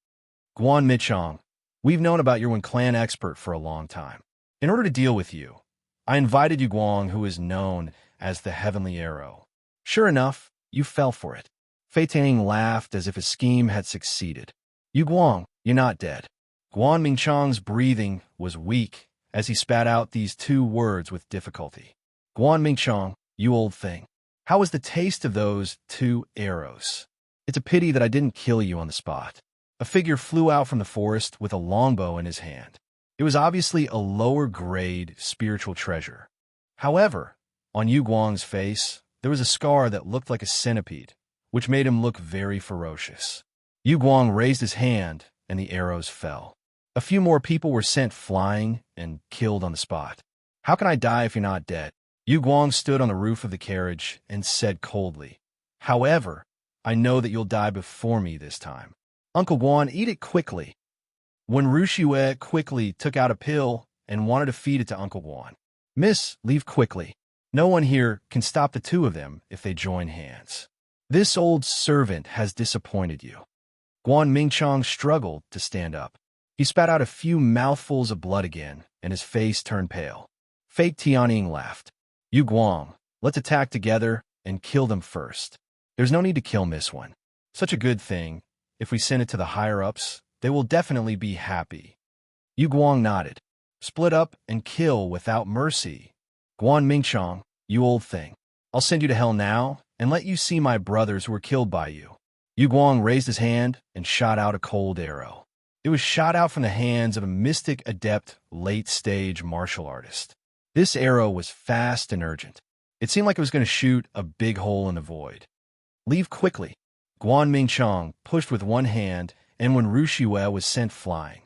"Guan Michong, we've known about your Wen clan expert for a long time. In order to deal with you, I invited you Guang, who is known as the Heavenly Arrow. Sure enough, you fell for it." Fei Tianying laughed as if his scheme had succeeded. "You Guang, you're not dead." Guan Mingchong's breathing was weak as he spat out these 2 words with difficulty. "Guan Mingchong, you old thing. How was the taste of those 2 arrows? It's a pity that I didn't kill you on the spot." A figure flew out from the forest with a longbow in his hand. It was obviously a lower-grade spiritual treasure. However, on Yu Guang's face, there was a scar that looked like a centipede, which made him look very ferocious. Yu Guang raised his hand and the arrows fell. A few more people were sent flying and killed on the spot. How can I die if you're not dead? Yu Guang stood on the roof of the carriage and said coldly, However, I know that you'll die before me this time. Uncle Guan, eat it quickly. When Rushue quickly took out a pill and wanted to feed it to Uncle Guan. Miss, leave quickly. No one here can stop the two of them if they join hands. This old servant has disappointed you. Guan Mingchong struggled to stand up. He spat out a few mouthfuls of blood again, and his face turned pale. Fake Tianying laughed. Yu Guang, let's attack together and kill them first. There's no need to kill Miss One. Such a good thing. If we send it to the higher-ups, they will definitely be happy. Yu Guang nodded. Split up and kill without mercy. Guan Mingchong, you old thing. I'll send you to hell now and let you see my brothers who were killed by you. Yu Guang raised his hand and shot out a cold arrow. It was shot out from the hands of a mystic adept late-stage martial artist. This arrow was fast and urgent. It seemed like it was going to shoot a big hole in the void. Leave quickly. Guan Mingchong pushed with one hand, and when Rushue was sent flying.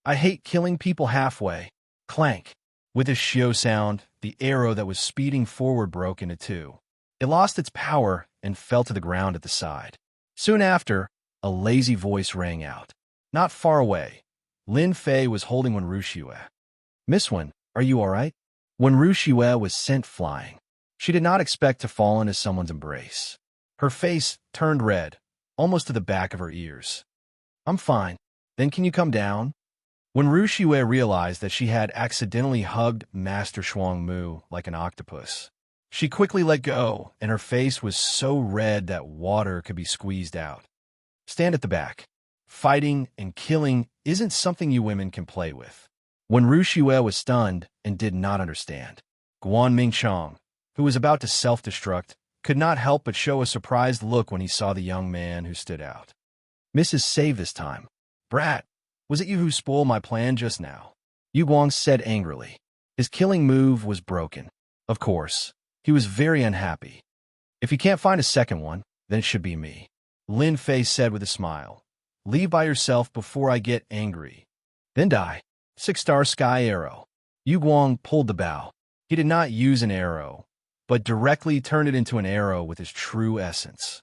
I hate killing people halfway. Clank. With a shio sound, the arrow that was speeding forward broke into two. It lost its power and fell to the ground at the side. Soon after, a lazy voice rang out. Not far away, Lin Fei was holding Wen Rushue. Miss Wen, are you all right? When Rushue was sent flying, she did not expect to fall into someone's embrace. Her face turned red, almost to the back of her ears. I'm fine. Then can you come down? When Rushue realized that she had accidentally hugged Master Shuangmu like an octopus, she quickly let go, and her face was so red that water could be squeezed out. Stand at the back. Fighting and killing isn't something you women can play with. When Rushue was stunned and did not understand, Guan Mingchong, who was about to self-destruct, could not help but show a surprised look when he saw the young man who stood out. Mrs. Save this time. Brat, was it you who spoiled my plan just now? Yu Guang said angrily. His killing move was broken. Of course, he was very unhappy. If you can't find a second one, then it should be me. Lin Fei said with a smile. Leave by yourself before I get angry. Then die. 6-star sky arrow. Yu Guang pulled the bow. He did not use an arrow, but directly turned it into an arrow with his true essence.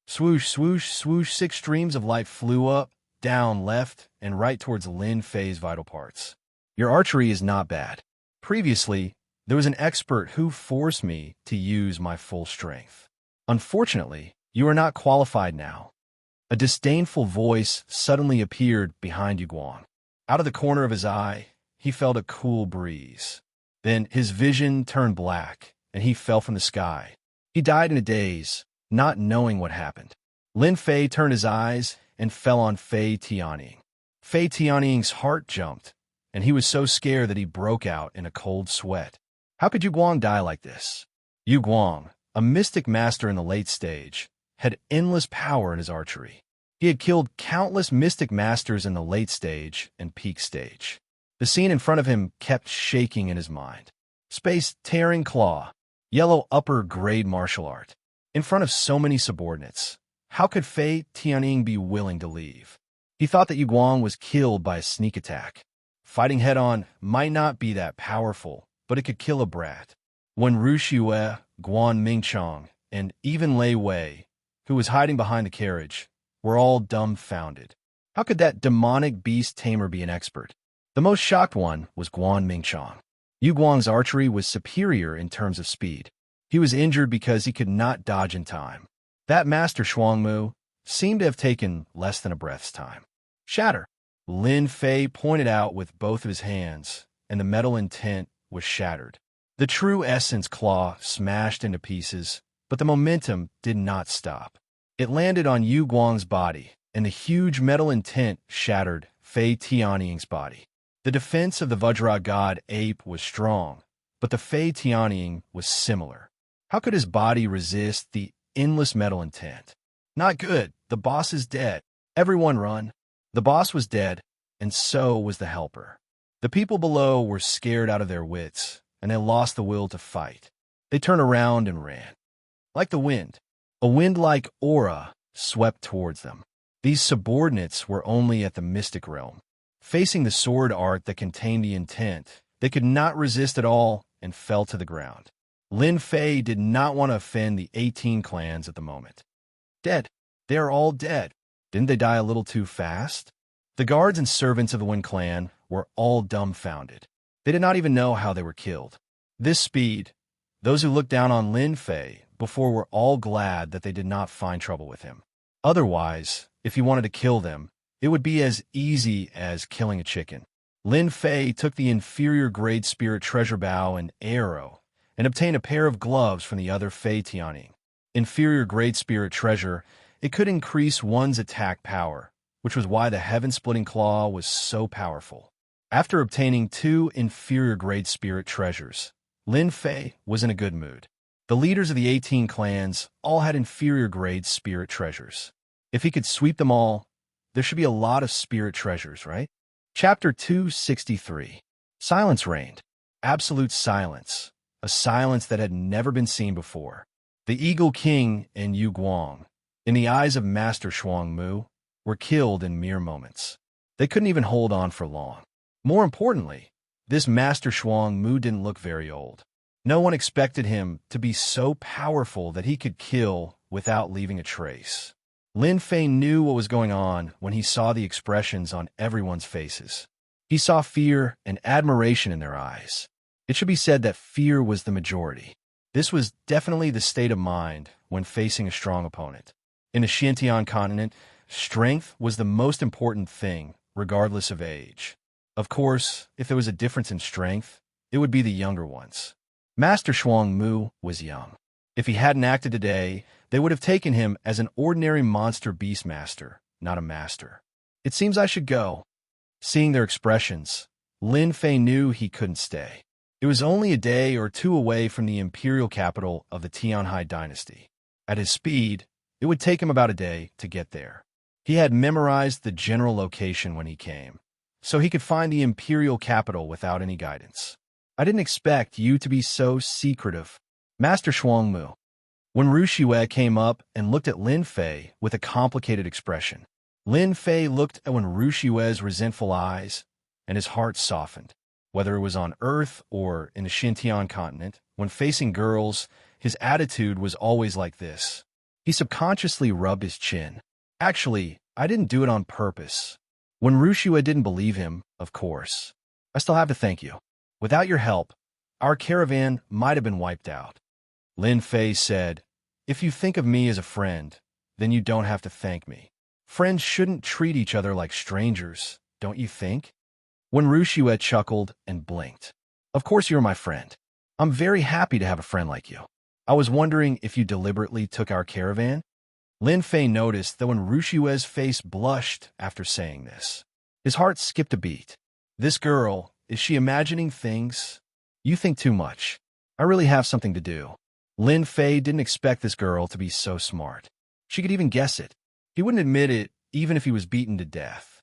Swoosh, swoosh, swoosh, 6 streams of light flew up, down, left, and right towards Lin Fei's vital parts. Your archery is not bad. Previously, there was an expert who forced me to use my full strength. Unfortunately, you are not qualified now. A disdainful voice suddenly appeared behind Yu Guang. Out of the corner of his eye, he felt a cool breeze. Then his vision turned black, and he fell from the sky. He died in a daze, not knowing what happened. Lin Fei turned his eyes and fell on Fei Tianying. Fei Tianying's heart jumped, and he was so scared that he broke out in a cold sweat. How could Yu Guang die like this? Yu Guang, a mystic master in the late stage, had endless power in his archery. He had killed countless mystic masters in the late stage and peak stage. The scene in front of him kept shaking in his mind. Space tearing claw, yellow upper grade martial art. In front of so many subordinates, how could Fei Tianying be willing to leave? He thought that Yu Guang was killed by a sneak attack. Fighting head-on might not be that powerful, but it could kill a brat. When Rushue, Guan Mingchong, and even Lei Wei, who was hiding behind the carriage, were all dumbfounded. How could that demonic beast tamer be an expert? The most shocked one was Guan Mingchong. Yu Guang's archery was superior in terms of speed. He was injured because he could not dodge in time. That Master Shuangmu seemed to have taken less than a breath's time. Shatter! Lin Fei pointed out with both of his hands, and the metal intent was shattered. The true essence claw smashed into pieces, but the momentum did not stop. It landed on Yu Guang's body, and the huge metal intent shattered Fei Tianying's body. The defense of the Vajra god ape was strong, but the Fei Tianying was similar. How could his body resist the endless metal intent? Not good. The boss is dead. Everyone run. The boss was dead, and so was the helper. The people below were scared out of their wits, and they lost the will to fight. They turned around and ran. Like the wind, a wind-like aura swept towards them. These subordinates were only at the mystic realm. Facing the sword art that contained the intent, they could not resist at all and fell to the ground. Lin Fei did not want to offend the 18 clans at the moment. Dead. They are all dead. Didn't they die a little too fast? The guards and servants of the Wen clan were all dumbfounded. They did not even know how they were killed. This speed, those who looked down on Lin Fei before were all glad that they did not find trouble with him. Otherwise, if he wanted to kill them, it would be as easy as killing a chicken. Lin Fei took the inferior grade spirit treasure bow and arrow and obtained a pair of gloves from the other Fei Tianning. Inferior grade spirit treasure, it could increase one's attack power, which was why the heaven-splitting claw was so powerful. After obtaining 2 inferior grade spirit treasures, Lin Fei was in a good mood. The leaders of the 18 clans all had inferior grade spirit treasures. If he could sweep them all, there should be a lot of spirit treasures, right? Chapter 263. Silence reigned. Absolute silence. A silence that had never been seen before. The Eagle King and Yu Guang, in the eyes of Master Shuang Mu, were killed in mere moments. They couldn't even hold on for long. More importantly, this Master Shuang Mu didn't look very old. No one expected him to be so powerful that he could kill without leaving a trace. Lin Fei knew what was going on when he saw the expressions on everyone's faces. He saw fear and admiration in their eyes. It should be said that fear was the majority. This was definitely the state of mind when facing a strong opponent. In the Xianxia continent, strength was the most important thing, regardless of age. Of course, if there was a difference in strength, it would be the younger ones. Master Shuang Mu was young. If he hadn't acted today, they would have taken him as an ordinary monster beastmaster, not a master. It seems I should go. Seeing their expressions, Lin Fei knew he couldn't stay. It was only a day or two away from the imperial capital of the Tianhai dynasty. At his speed, it would take him about a day to get there. He had memorized the general location when he came, so he could find the imperial capital without any guidance. I didn't expect you to be so secretive, Master Shuang Mu. When Wuxia came up and looked at Lin Fei with a complicated expression, Lin Fei looked at Wuxia's resentful eyes, and his heart softened. Whether it was on Earth or in the Xintian continent, when facing girls, his attitude was always like this. He subconsciously rubbed his chin. Actually, I didn't do it on purpose. When Wuxia didn't believe him, of course. I still have to thank you. Without your help, our caravan might have been wiped out. Lin Fei said, if you think of me as a friend, then you don't have to thank me. Friends shouldn't treat each other like strangers, don't you think? When Wuxia chuckled and blinked. Of course you're my friend. I'm very happy to have a friend like you. I was wondering if you deliberately took our caravan? Lin Fei noticed that when Wuxia's face blushed after saying this, his heart skipped a beat. This girl, is she imagining things? You think too much. I really have something to do. Lin Fei didn't expect this girl to be so smart. She could even guess it. He wouldn't admit it even if he was beaten to death.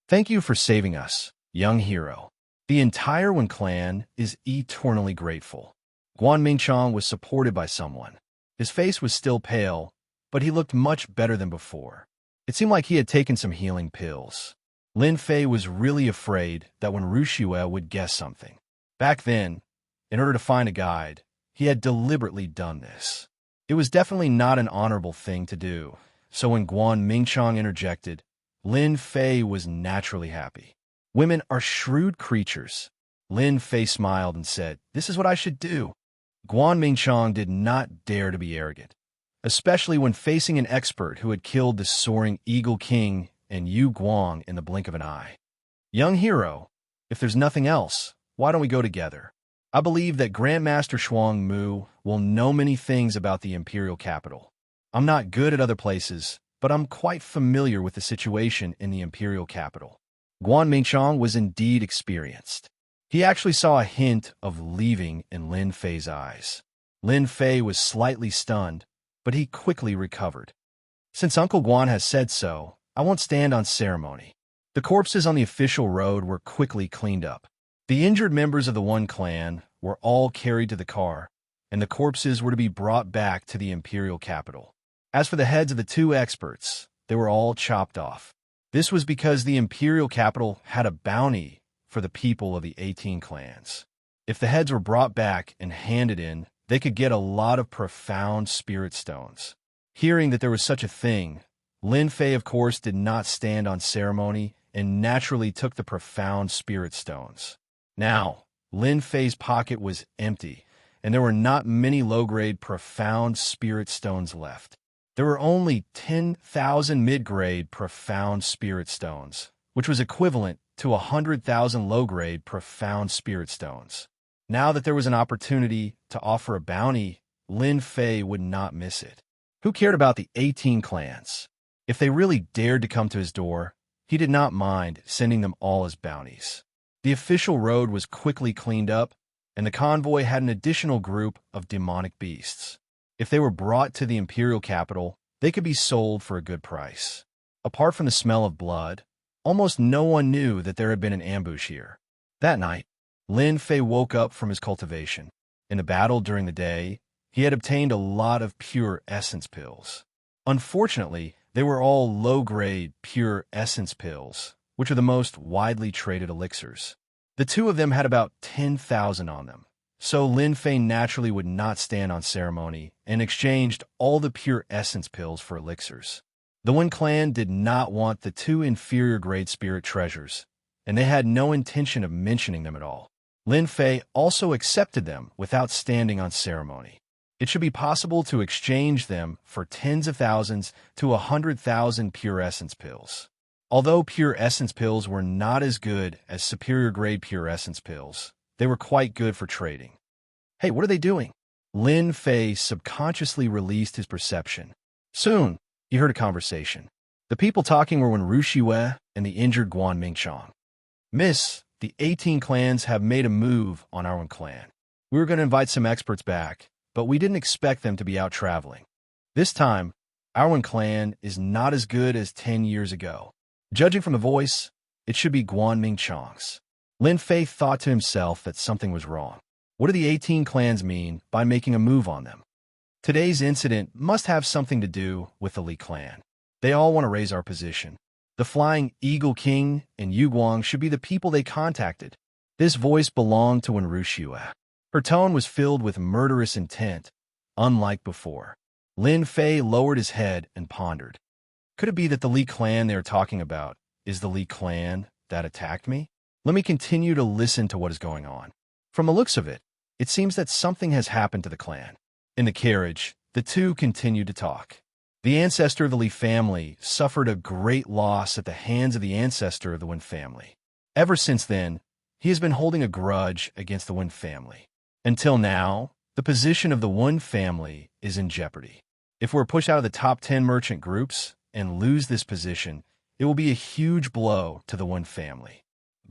Thank you for saving us, young hero. The entire Wen clan is eternally grateful. Guan Mingchang was supported by someone. His face was still pale, but he looked much better than before. It seemed like he had taken some healing pills. Lin Fei was really afraid that when Wuxia would guess something. Back then, in order to find a guide, he had deliberately done this. It was definitely not an honorable thing to do, so when Guan Mingchang interjected, Lin Fei was naturally happy. Women are shrewd creatures. Lin Fei smiled and said, this is what I should do. Guan Mingchang did not dare to be arrogant, especially when facing an expert who had killed the soaring Eagle King and Yu Guang in the blink of an eye. Young hero, if there's nothing else, why don't we go together? I believe that Grandmaster Shuang Mu will know many things about the imperial capital. I'm not good at other places, but I'm quite familiar with the situation in the imperial capital. Guan Mingchang was indeed experienced. He actually saw a hint of leaving in Lin Fei's eyes. Lin Fei was slightly stunned, but he quickly recovered. Since Uncle Guan has said so, I won't stand on ceremony. The corpses on the official road were quickly cleaned up. The injured members of the Wen clan were all carried to the car, and the corpses were to be brought back to the imperial capital. As for the heads of the two experts, they were all chopped off. This was because the imperial capital had a bounty for the people of the 18 clans. If the heads were brought back and handed in, they could get a lot of profound spirit stones. Hearing that there was such a thing, Lin Fei, of course, did not stand on ceremony and naturally took the profound spirit stones. Now, Lin Fei's pocket was empty, and there were not many low-grade profound spirit stones left. There were only 10,000 mid-grade profound spirit stones, which was equivalent to 100,000 low-grade profound spirit stones. Now that there was an opportunity to offer a bounty, Lin Fei would not miss it. Who cared about the 18 clans? If they really dared to come to his door, he did not mind sending them all as bounties. The official road was quickly cleaned up, and the convoy had an additional group of demonic beasts. If they were brought to the imperial capital, they could be sold for a good price. Apart from the smell of blood, almost no one knew that there had been an ambush here. That night, Lin Fei woke up from his cultivation. In the battle during the day, he had obtained a lot of pure essence pills. Unfortunately, they were all low-grade pure essence pills, which are the most widely traded elixirs. The two of them had about 10,000 on them, so Lin Fei naturally would not stand on ceremony and exchanged all the pure essence pills for elixirs. The Wen clan did not want the two inferior-grade spirit treasures, and they had no intention of mentioning them at all. Lin Fei also accepted them without standing on ceremony. It should be possible to exchange them for tens of thousands to 100,000 pure essence pills. Although pure essence pills were not as good as superior-grade pure essence pills, they were quite good for trading. Hey, what are they doing? Lin Fei subconsciously released his perception. Soon, he heard a conversation. The people talking were Wuxia and the injured Guan Mingchong. Miss, the 18 clans have made a move on our own clan. We were going to invite some experts back, but we didn't expect them to be out traveling. This time, our own clan is not as good as 10 years ago. Judging from the voice, it should be Guan Mingchong's. Lin Fei thought to himself that something was wrong. What do the 18 clans mean by making a move on them? Today's incident must have something to do with the Li clan. They all want to raise our position. The Flying Eagle King and Yu Guang should be the people they contacted. This voice belonged to Wen Wuxia. Her tone was filled with murderous intent, unlike before. Lin Fei lowered his head and pondered. Could it be that the Li clan they are talking about is the Li clan that attacked me? Let me continue to listen to what is going on. From the looks of it, it seems that something has happened to the clan. In the carriage, the two continued to talk. The ancestor of the Li family suffered a great loss at the hands of the ancestor of the Wen family. Ever since then, he has been holding a grudge against the Wen family. Until now, the position of the Wen family is in jeopardy. If we're pushed out of the top 10 merchant groups and lose this position, it will be a huge blow to the Wen family.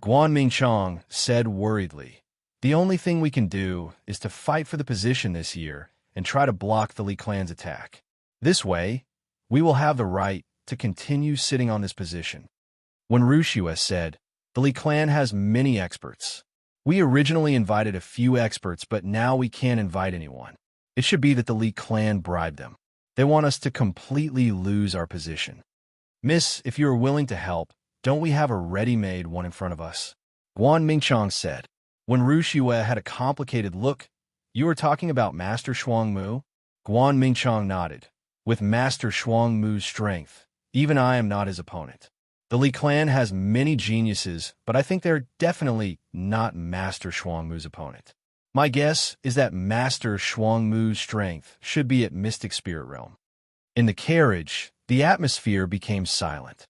Guan Mingchong said worriedly, "The only thing we can do is to fight for the position this year and try to block the Li clan's attack. This way, we will have the right to continue sitting on this position." When Wuxia said, "The Li clan has many experts. We originally invited a few experts, but now we can't invite anyone. It should be that the Li clan bribed them. They want us to completely lose our position. Miss, if you are willing to help, don't we have a ready-made one in front of us?" Guan Mingchong said. When Wuxia had a complicated look, "You are talking about Master Shuangmu?" Guan Mingchong nodded. "With Master Shuangmu's strength, even I am not his opponent. The Li clan has many geniuses, but I think they're definitely not Master Shuangmu's opponent. My guess is that Master Shuangmu's strength should be at Mystic Spirit Realm." In the carriage, the atmosphere became silent.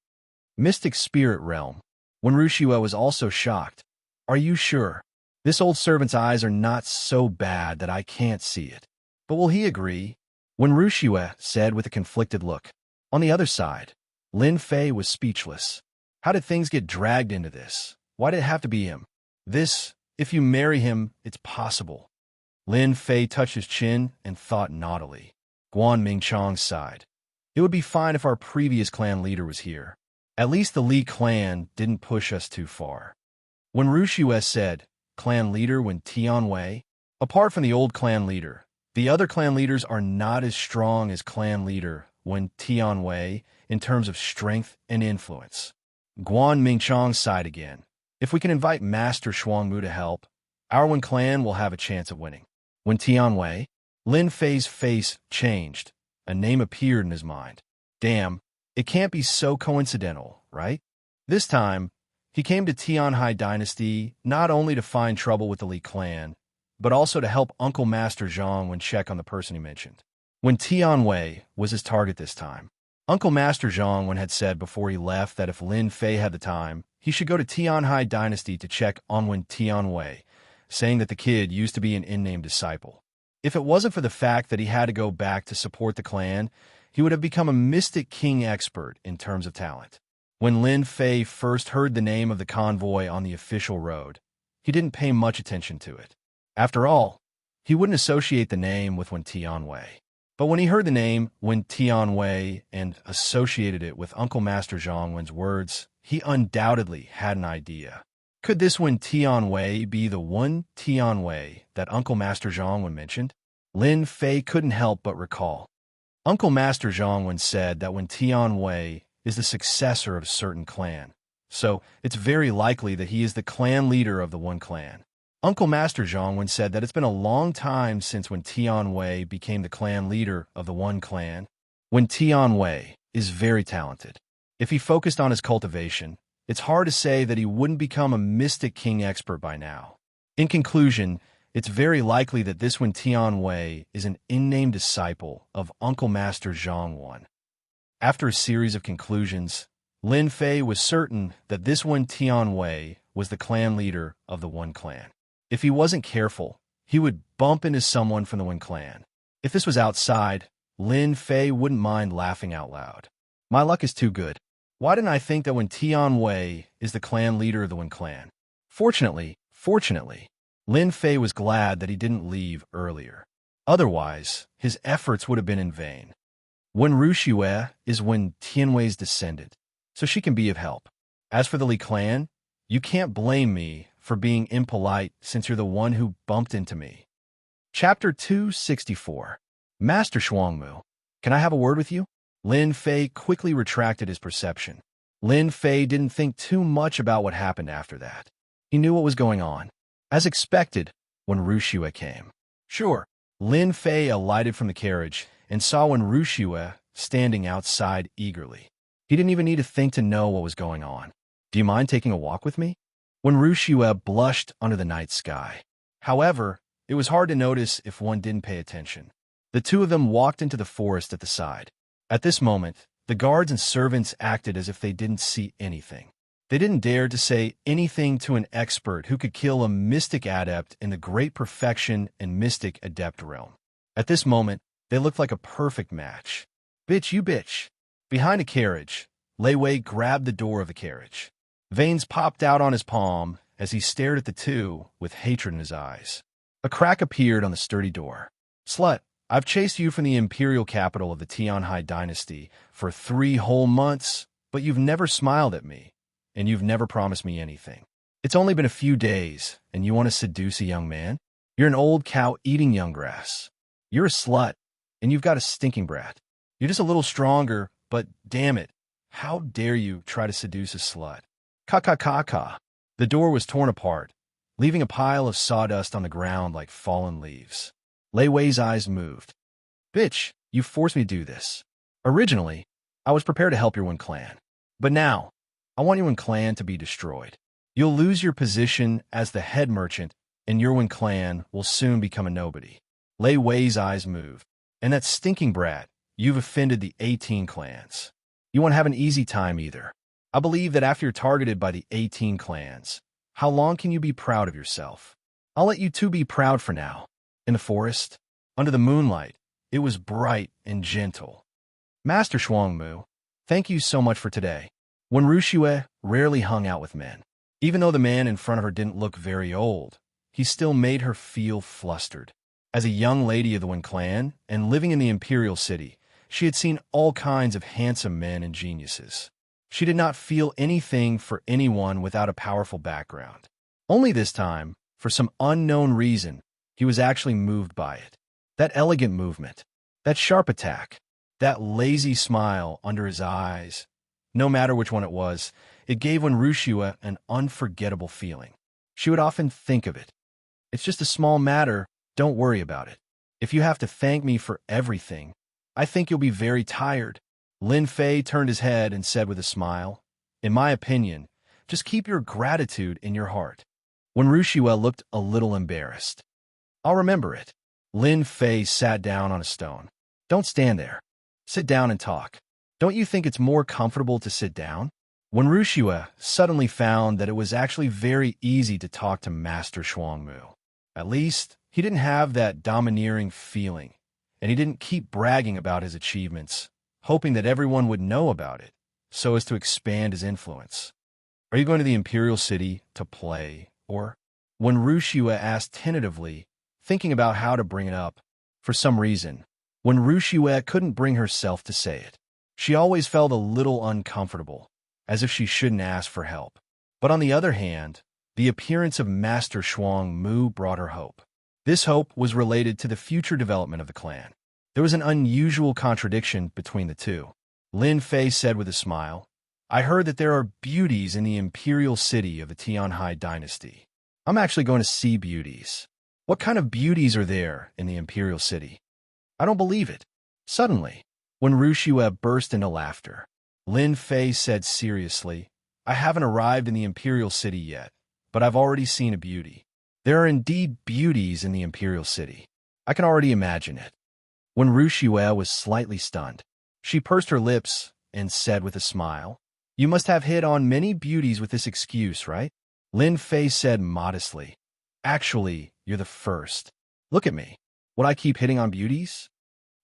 Mystic Spirit Realm. When Wuxia was also shocked. "Are you sure? This old servant's eyes are not so bad that I can't see it. But will he agree?" When Wuxia said with a conflicted look. On the other side, Lin Fei was speechless. How did things get dragged into this? Why did it have to be him? This, if you marry him, it's possible. Lin Fei touched his chin and thought naughtily. Guan Mingchong sighed. "It would be fine if our previous clan leader was here. At least the Li clan didn't push us too far." When Wuxia said, "Clan leader Wen Tianwei," apart from the old clan leader, the other clan leaders are not as strong as clan leader Wen Tianwei in terms of strength and influence. Guan Mingchong sighed again. If we can invite Master Shuangmu to help, our Wen clan will have a chance of winning. Wen Tianwei, Lin Fei's face changed. A name appeared in his mind. Damn, it can't be so coincidental, right? This time, he came to Tianhai Dynasty not only to find trouble with the Li clan, but also to help Uncle Master Zhang when check on the person he mentioned. When Tianwei was his target this time, Uncle Master Zhang had said before he left that if Lin Fei had the time, he should go to Tianhai Dynasty to check on Wen Tianwei, saying that the kid used to be an in-name disciple. If it wasn't for the fact that he had to go back to support the clan, he would have become a mystic king expert in terms of talent. When Lin Fei first heard the name of the convoy on the official road, he didn't pay much attention to it. After all, he wouldn't associate the name with Wen Tianwei. But when he heard the name Wen Tianwei and associated it with Uncle Master Zhangwen's words, he undoubtedly had an idea. Could this Wen Tianwei be the one Tianwei that Uncle Master Zhangwen mentioned? Lin Fei couldn't help but recall. Uncle Master Zhangwen said that Wen Tianwei is the successor of a certain clan, so it's very likely that he is the clan leader of the one clan. Uncle Master Zhangwen said that it's been a long time since Wen Tianwei became the clan leader of the one clan. Wen Tianwei is very talented. If he focused on his cultivation, it's hard to say that he wouldn't become a mystic king expert by now. In conclusion, it's very likely that this Wen Tianwei is an in-name disciple of Uncle Master Zhangwen. After a series of conclusions, Lin Fei was certain that this Wen Tianwei was the clan leader of the one clan. If he wasn't careful, he would bump into someone from the Wen clan. If this was outside, Lin Fei wouldn't mind laughing out loud. My luck is too good. Why didn't I think that Wen Tianwei is the clan leader of the Wen clan? Fortunately, Lin Fei was glad that he didn't leave earlier. Otherwise, his efforts would have been in vain. Wen Wuxia is Wen Tianwei's descendant, so she can be of help. As for the Li clan, you can't blame me for being impolite since you're the one who bumped into me. Chapter 264. Master Shuangmu, can I have a word with you? Lin Fei quickly retracted his perception. Lin Fei didn't think too much about what happened after that. He knew what was going on. As expected, when Wuxia came. Sure, Lin Fei alighted from the carriage and saw Wen Wuxia standing outside eagerly. He didn't even need to think to know what was going on. Do you mind taking a walk with me? Wen Wuxia blushed under the night sky. However, it was hard to notice if one didn't pay attention. The two of them walked into the forest at the side. At this moment, the guards and servants acted as if they didn't see anything. They didn't dare to say anything to an expert who could kill a mystic adept in the great perfection and mystic adept realm. At this moment, they looked like a perfect match. Bitch, you bitch. Behind a carriage, Lei Wei grabbed the door of the carriage. Veins popped out on his palm as he stared at the two with hatred in his eyes. A crack appeared on the sturdy door. Slut, I've chased you from the imperial capital of the Tianhai Dynasty for 3 whole months, but you've never smiled at me, and you've never promised me anything. It's only been a few days, and you want to seduce a young man? You're an old cow eating young grass. You're a slut, and you've got a stinking brat. You're just a little stronger, but damn it, how dare you try to seduce a slut? Ka. The door was torn apart, leaving a pile of sawdust on the ground like fallen leaves. Lei Wei's eyes moved. Bitch, you forced me to do this. Originally, I was prepared to help your Wen clan. But now, I want your Wen clan to be destroyed. You'll lose your position as the head merchant, and your Wen clan will soon become a nobody. Lei Wei's eyes moved. And that stinking brat, you've offended the 18 clans. You won't have an easy time either. I believe that after you're targeted by the 18 clans, how long can you be proud of yourself? I'll let you two be proud for now. In the forest, under the moonlight, it was bright and gentle. Master Shuangmu, thank you so much for today. Wen Wuxia rarely hung out with men. Even though the man in front of her didn't look very old, he still made her feel flustered. As a young lady of the Wen clan and living in the imperial city, she had seen all kinds of handsome men and geniuses. She did not feel anything for anyone without a powerful background. Only this time, for some unknown reason, he was actually moved by it. That elegant movement, that sharp attack, That lazy smile under his eyes, no matter which one it was, it gave Wuxia an unforgettable feeling. She would often think of it. It's just a small matter, don't worry about it. If you have to thank me for everything, I think you'll be very tired. Lin Fei turned his head and said with a smile, in my opinion, just keep your gratitude in your heart. Wuxia looked a little embarrassed. I'll remember it. Lin Fei sat down on a stone. Don't stand there. Sit down and talk. Don't you think it's more comfortable to sit down? Wuxia suddenly found that it was actually very easy to talk to Master Shuangmu. At least, he didn't have that domineering feeling, and he didn't keep bragging about his achievements, hoping that everyone would know about it, so as to expand his influence. Are you going to the Imperial City to play, or? Wuxia asked tentatively, thinking about how to bring it up. For some reason, Wuxia couldn't bring herself to say it. She always felt a little uncomfortable, as if she shouldn't ask for help. But on the other hand, the appearance of Master Shuangmu brought her hope. This hope was related to the future development of the clan. There was an unusual contradiction between the two. Lin Fei said with a smile, I heard that there are beauties in the imperial city of the Tianhai dynasty. I'm actually going to see beauties. What kind of beauties are there in the imperial city? I don't believe it. Suddenly, Wuxia burst into laughter. Lin Fei said seriously, I haven't arrived in the imperial city yet, but I've already seen a beauty. There are indeed beauties in the imperial city. I can already imagine it. Wuxia was slightly stunned. She pursed her lips and said with a smile, You must have hit on many beauties with this excuse, right? Lin Fei said modestly, Actually, you're the first. Look at me. Would I keep hitting on beauties?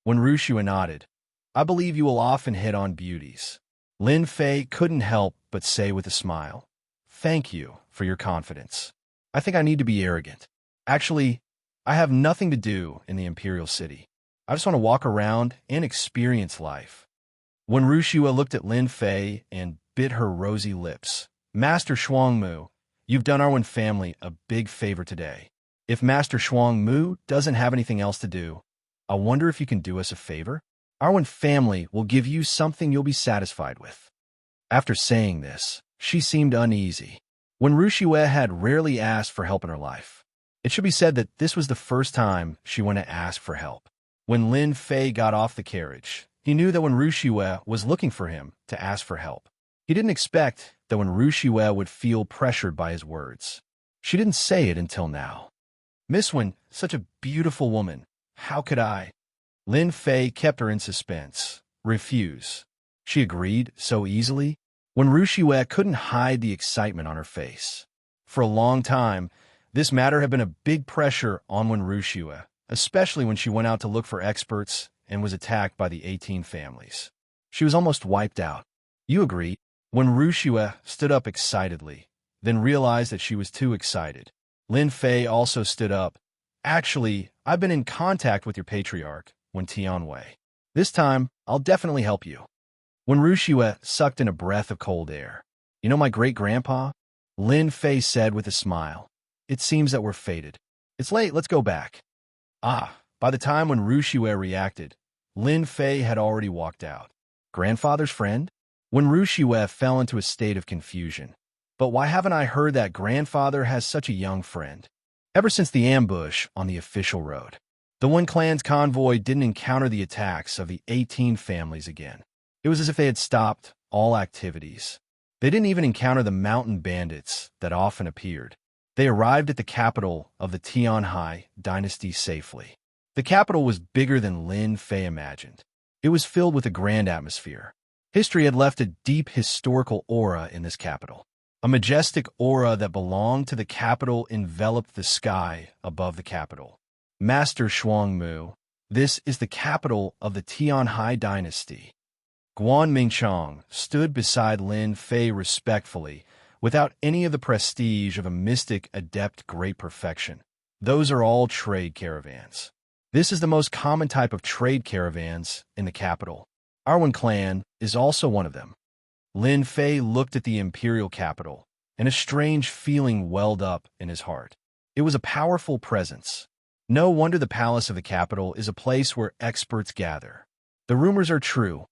Wuxia nodded. I believe you will often hit on beauties. Lin Fei couldn't help but say with a smile, Thank you for your confidence. I think I need to be arrogant. Actually, I have nothing to do in the imperial city. I just want to walk around and experience life. Wuxia looked at Lin Fei and bit her rosy lips. Master Shuangmu, you've done our family a big favor today. If Master Shuangmu doesn't have anything else to do, I wonder if you can do us a favor? Our family will give you something you'll be satisfied with. After saying this, she seemed uneasy. Wuxia had rarely asked for help in her life. It should be said that this was the first time she went to ask for help. When Lin Fei got off the carriage, he knew that Wuxia was looking for him to ask for help. He didn't expect that Wuxia would feel pressured by his words. She didn't say it until now. Miss Wen, such a beautiful woman. How could I? Lin Fei kept her in suspense. Refuse. She agreed so easily. Wuxia couldn't hide the excitement on her face. For a long time, this matter had been a big pressure on Wuxia, especially when she went out to look for experts and was attacked by the 18 families. She was almost wiped out. You agree? Wuxia stood up excitedly, then realized that she was too excited. Lin Fei also stood up. Actually, I've been in contact with your patriarch, Tianwei. This time, I'll definitely help you. Wuxia sucked in a breath of cold air. You know my great-grandpa? Lin Fei said with a smile. It seems that we're fated. It's late, let's go back. By the time Wuxia reacted, Lin Fei had already walked out. Grandfather's friend? Wuxia fell into a state of confusion. But why haven't I heard that grandfather has such a young friend? Ever since the ambush on the official road, the Wen clan's convoy didn't encounter the attacks of the 18 families again. It was as if they had stopped all activities. They didn't even encounter the mountain bandits that often appeared. They arrived at the capital of the Tianhai dynasty safely. The capital was bigger than Lin Fei imagined. It was filled with a grand atmosphere. History had left a deep historical aura in this capital. A majestic aura that belonged to the capital enveloped the sky above the capital. Master Shuangmu, this is the capital of the Tianhai dynasty. Guan Mingchang stood beside Lin Fei respectfully, without any of the prestige of a mystic adept great perfection. Those are all trade caravans. This is the most common type of trade caravans in the capital. Our Wen clan is also one of them. Lin Fei looked at the imperial capital, and a strange feeling welled up in his heart. It was a powerful presence. No wonder the palace of the capital is a place where experts gather. The rumors are true.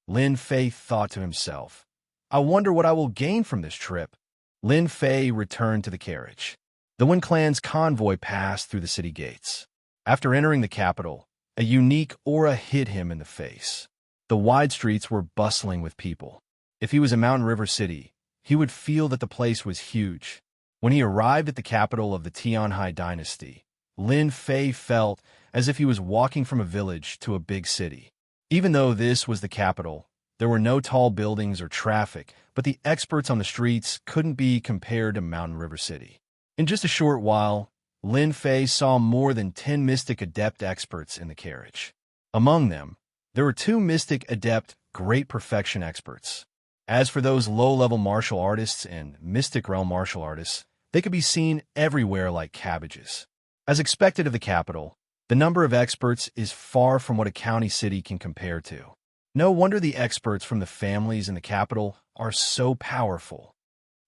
Lin Fei thought to himself. I wonder what I will gain from this trip. Lin Fei returned to the carriage. The Wen clan's convoy passed through the city gates. After entering the capital, a unique aura hit him in the face. The wide streets were bustling with people. If he was in Mountain River City, he would feel that the place was huge. When he arrived at the capital of the Tianhai dynasty, Lin Fei felt as if he was walking from a village to a big city. Even though this was the capital, there were no tall buildings or traffic, but the experts on the streets couldn't be compared to Mountain River City. In just a short while, Lin Fei saw more than 10 Mystic Adept experts in the carriage. Among them, there were 2 Mystic Adept Great Perfection experts. As for those low-level martial artists and Mystic Realm martial artists, they could be seen everywhere like cabbages. As expected of the capital, the number of experts is far from what a county city can compare to. No wonder the experts from the families in the capital are so powerful.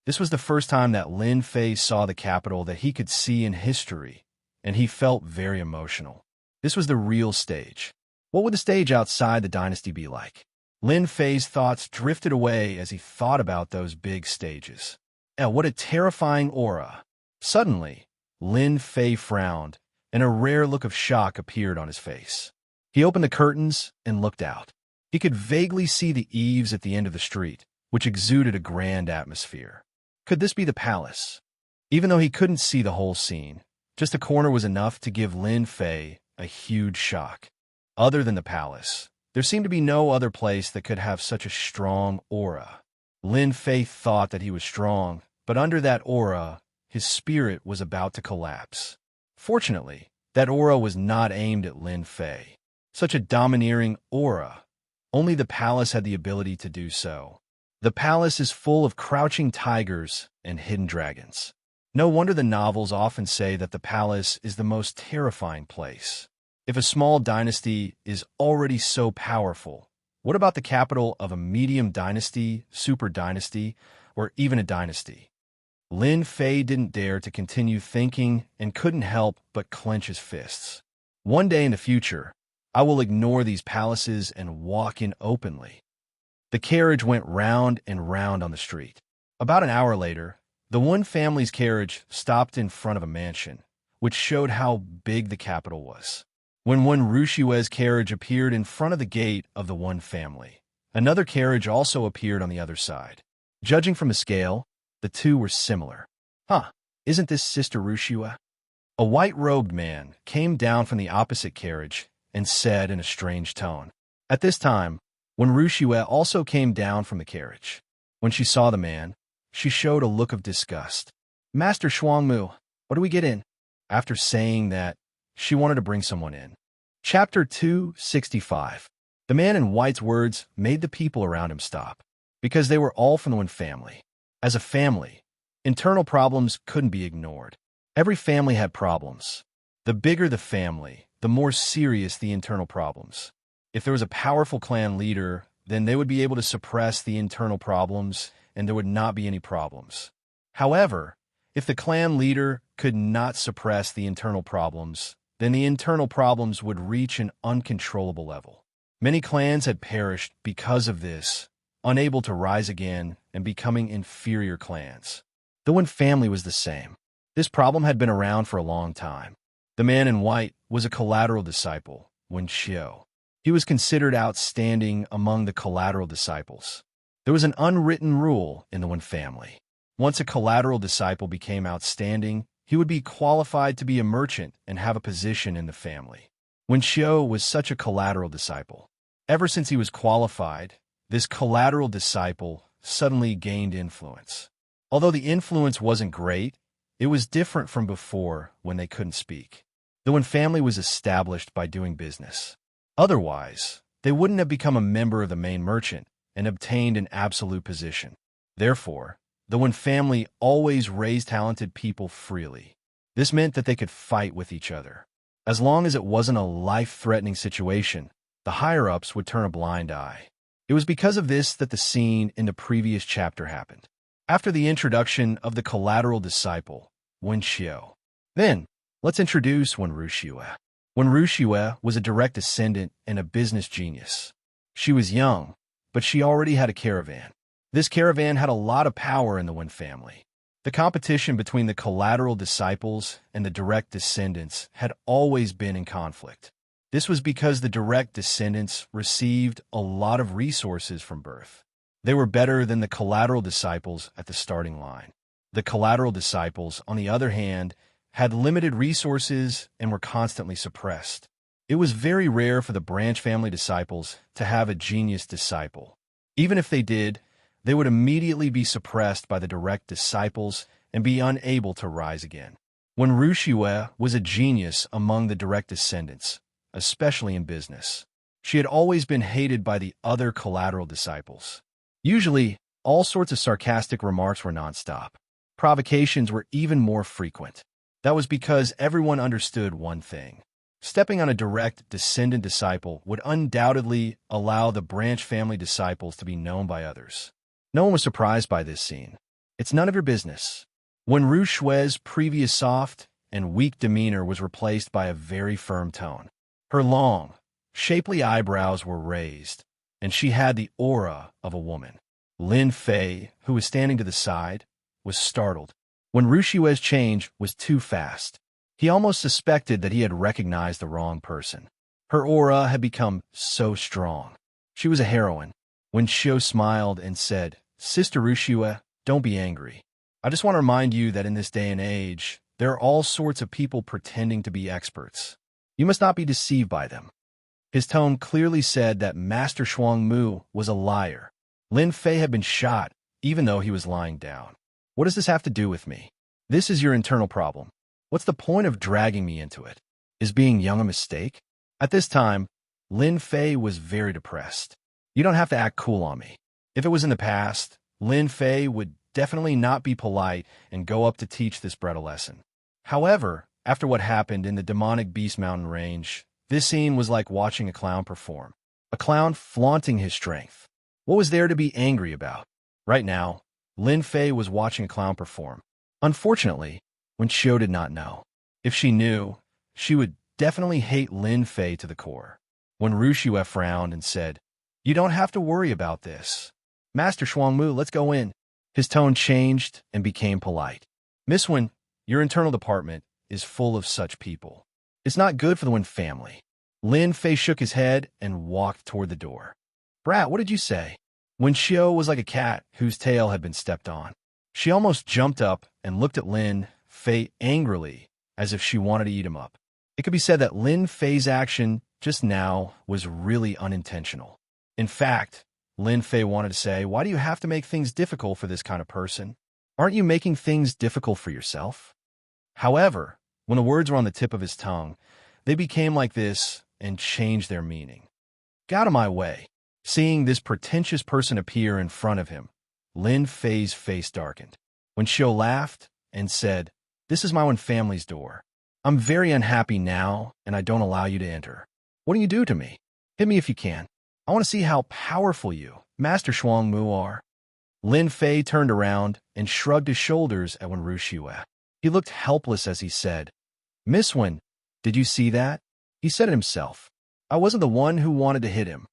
This was the first time that Lin Fei saw the capital that he could see in history, and he felt very emotional. This was the real stage. What would the stage outside the dynasty be like? Lin Fei's thoughts drifted away as he thought about those big stages. What a terrifying aura. Suddenly, Lin Fei frowned, and a rare look of shock appeared on his face. He opened the curtains and looked out. He could vaguely see the eaves at the end of the street, which exuded a grand atmosphere. Could this be the palace? Even though he couldn't see the whole scene, just a corner was enough to give Lin Fei a huge shock. Other than the palace, there seemed to be no other place that could have such a strong aura. Lin Fei thought that he was strong, but under that aura, his spirit was about to collapse. Fortunately, that aura was not aimed at Lin Fei. Such a domineering aura. Only the palace had the ability to do so. The palace is full of crouching tigers and hidden dragons. No wonder the novels often say that the palace is the most terrifying place. If a small dynasty is already so powerful, what about the capital of a medium dynasty, super dynasty, or even a dynasty? Lin Fei didn't dare to continue thinking and couldn't help but clench his fists. One day in the future, I will ignore these palaces and walk in openly. The carriage went round and round on the street. About an hour later, the Wen family's carriage stopped in front of a mansion, which showed how big the capital was. When Wen Wuxia's carriage appeared in front of the gate of the Wen family, another carriage also appeared on the other side. Judging from the scale, the two were similar. Isn't this Sister Wuxia? A white-robed man came down from the opposite carriage and said in a strange tone. At this time, Wen Wuxia also came down from the carriage. When she saw the man, she showed a look of disgust. Master Shuangmu, what do we get in? After saying that, she wanted to bring someone in. Chapter 265. The man in white's words made the people around him stop, because they were all from the Wen family. As a family, internal problems couldn't be ignored. Every family had problems. The bigger the family, the more serious the internal problems. If there was a powerful clan leader, then they would be able to suppress the internal problems, and there would not be any problems. However, if the clan leader could not suppress the internal problems, then the internal problems would reach an uncontrollable level. Many clans had perished because of this, unable to rise again and becoming inferior clans. The Wen family was the same. This problem had been around for a long time. The man in white was a collateral disciple, Wuxia. He was considered outstanding among the collateral disciples. There was an unwritten rule in the Wen family. Once a collateral disciple became outstanding, he would be qualified to be a merchant and have a position in the family. Wuxia was such a collateral disciple. Ever since he was qualified, this collateral disciple suddenly gained influence. Although the influence wasn't great, it was different from before when they couldn't speak. The Wen family was established by doing business. Otherwise, they wouldn't have become a member of the main merchant and obtained an absolute position. Therefore, the Wen family always raised talented people freely. This meant that they could fight with each other. As long as it wasn't a life-threatening situation, the higher-ups would turn a blind eye. It was because of this that the scene in the previous chapter happened. After the introduction of the collateral disciple, Wuxia. Then, let's introduce Wen Wuxia. when Wuxia was a direct descendant and a business genius. She was young, but she already had a caravan. This caravan had a lot of power in the Wen family. The competition between the collateral disciples and the direct descendants had always been in conflict. This was because the direct descendants received a lot of resources from birth. They were better than the collateral disciples at the starting line. The collateral disciples, on the other hand, had limited resources and were constantly suppressed. It was very rare for the branch family disciples to have a genius disciple. Even if they did, they would immediately be suppressed by the direct disciples and be unable to rise again. When Wuxia was a genius among the direct descendants, especially in business, she had always been hated by the other collateral disciples. Usually, all sorts of sarcastic remarks were nonstop. Provocations were even more frequent. That was because everyone understood one thing. Stepping on a direct descendant disciple would undoubtedly allow the branch family disciples to be known by others. No one was surprised by this scene. It's none of your business. When Wuxia's previous soft and weak demeanor was replaced by a very firm tone. Her long, shapely eyebrows were raised, and she had the aura of a woman. Lin Fei, who was standing to the side, was startled. When Wuxia's change was too fast, he almost suspected that he had recognized the wrong person. Her aura had become so strong. She was a heroine. When Xiao smiled and said, "Sister Wuxia, don't be angry. I just want to remind you that in this day and age, there are all sorts of people pretending to be experts. You must not be deceived by them." His tone clearly said that Master Xuangmu was a liar. Lin Fei had been shot, even though he was lying down. What does this have to do with me? This is your internal problem. What's the point of dragging me into it? Is being young a mistake? At this time, Lin Fei was very depressed. You don't have to act cool on me. If it was in the past, Lin Fei would definitely not be polite and go up to teach this bred a lesson. However, after what happened in the demonic Beast Mountain range, this scene was like watching a clown perform. A clown flaunting his strength. What was there to be angry about? Right now, Lin Fei was watching a clown perform. Unfortunately, when Xiao did not know. If she knew, she would definitely hate Lin Fei to the core. When Wuxia frowned and said, "You don't have to worry about this. Master Xuangmu, let's go in." His tone changed and became polite. "Miss Wen, your internal department is full of such people. It's not good for the Wen family." Lin Fei shook his head and walked toward the door. "Brat, what did you say?" When Xiao was like a cat whose tail had been stepped on. She almost jumped up and looked at Lin Fei angrily, as if she wanted to eat him up. It could be said that Lin Fei's action just now was really unintentional. In fact, Lin Fei wanted to say, "Why do you have to make things difficult for this kind of person? Aren't you making things difficult for yourself?" However, when the words were on the tip of his tongue, they became like this and changed their meaning. "Get out of my way." Seeing this pretentious person appear in front of him, Lin Fei's face darkened. When Xiao laughed and said, "This is my own family's door. I'm very unhappy now, and I don't allow you to enter. What do you do to me? Hit me if you can. I want to see how powerful you, Master Xuangmu, are." Lin Fei turned around and shrugged his shoulders at Wen Wuxia. He looked helpless as he said, "Miss Wen, did you see that?" He said it himself. "I wasn't the one who wanted to hit him."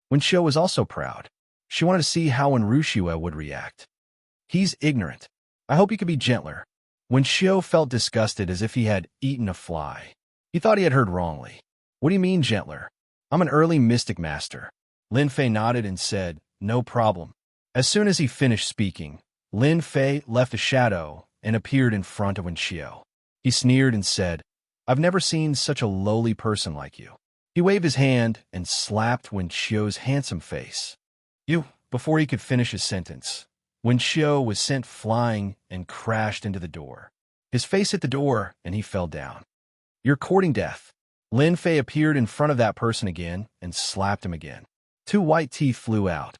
Wen Xiao was also proud. She wanted to see how Wen Wuxia would react. "He's ignorant. I hope you could be gentler." Wen Xiao felt disgusted as if he had eaten a fly. He thought he had heard wrongly. "What do you mean gentler? I'm an early mystic master." Lin Fei nodded and said, "No problem." As soon as he finished speaking, Lin Fei left a shadow and appeared in front of Wen Xiao. He sneered and said, "I've never seen such a lowly person like you." He waved his hand and slapped Wen Xiao's handsome face. "You," before he could finish his sentence, Wen Xiao was sent flying and crashed into the door. His face hit the door and he fell down. "You're courting death." Lin Fei appeared in front of that person again and slapped him again. 2 white teeth flew out.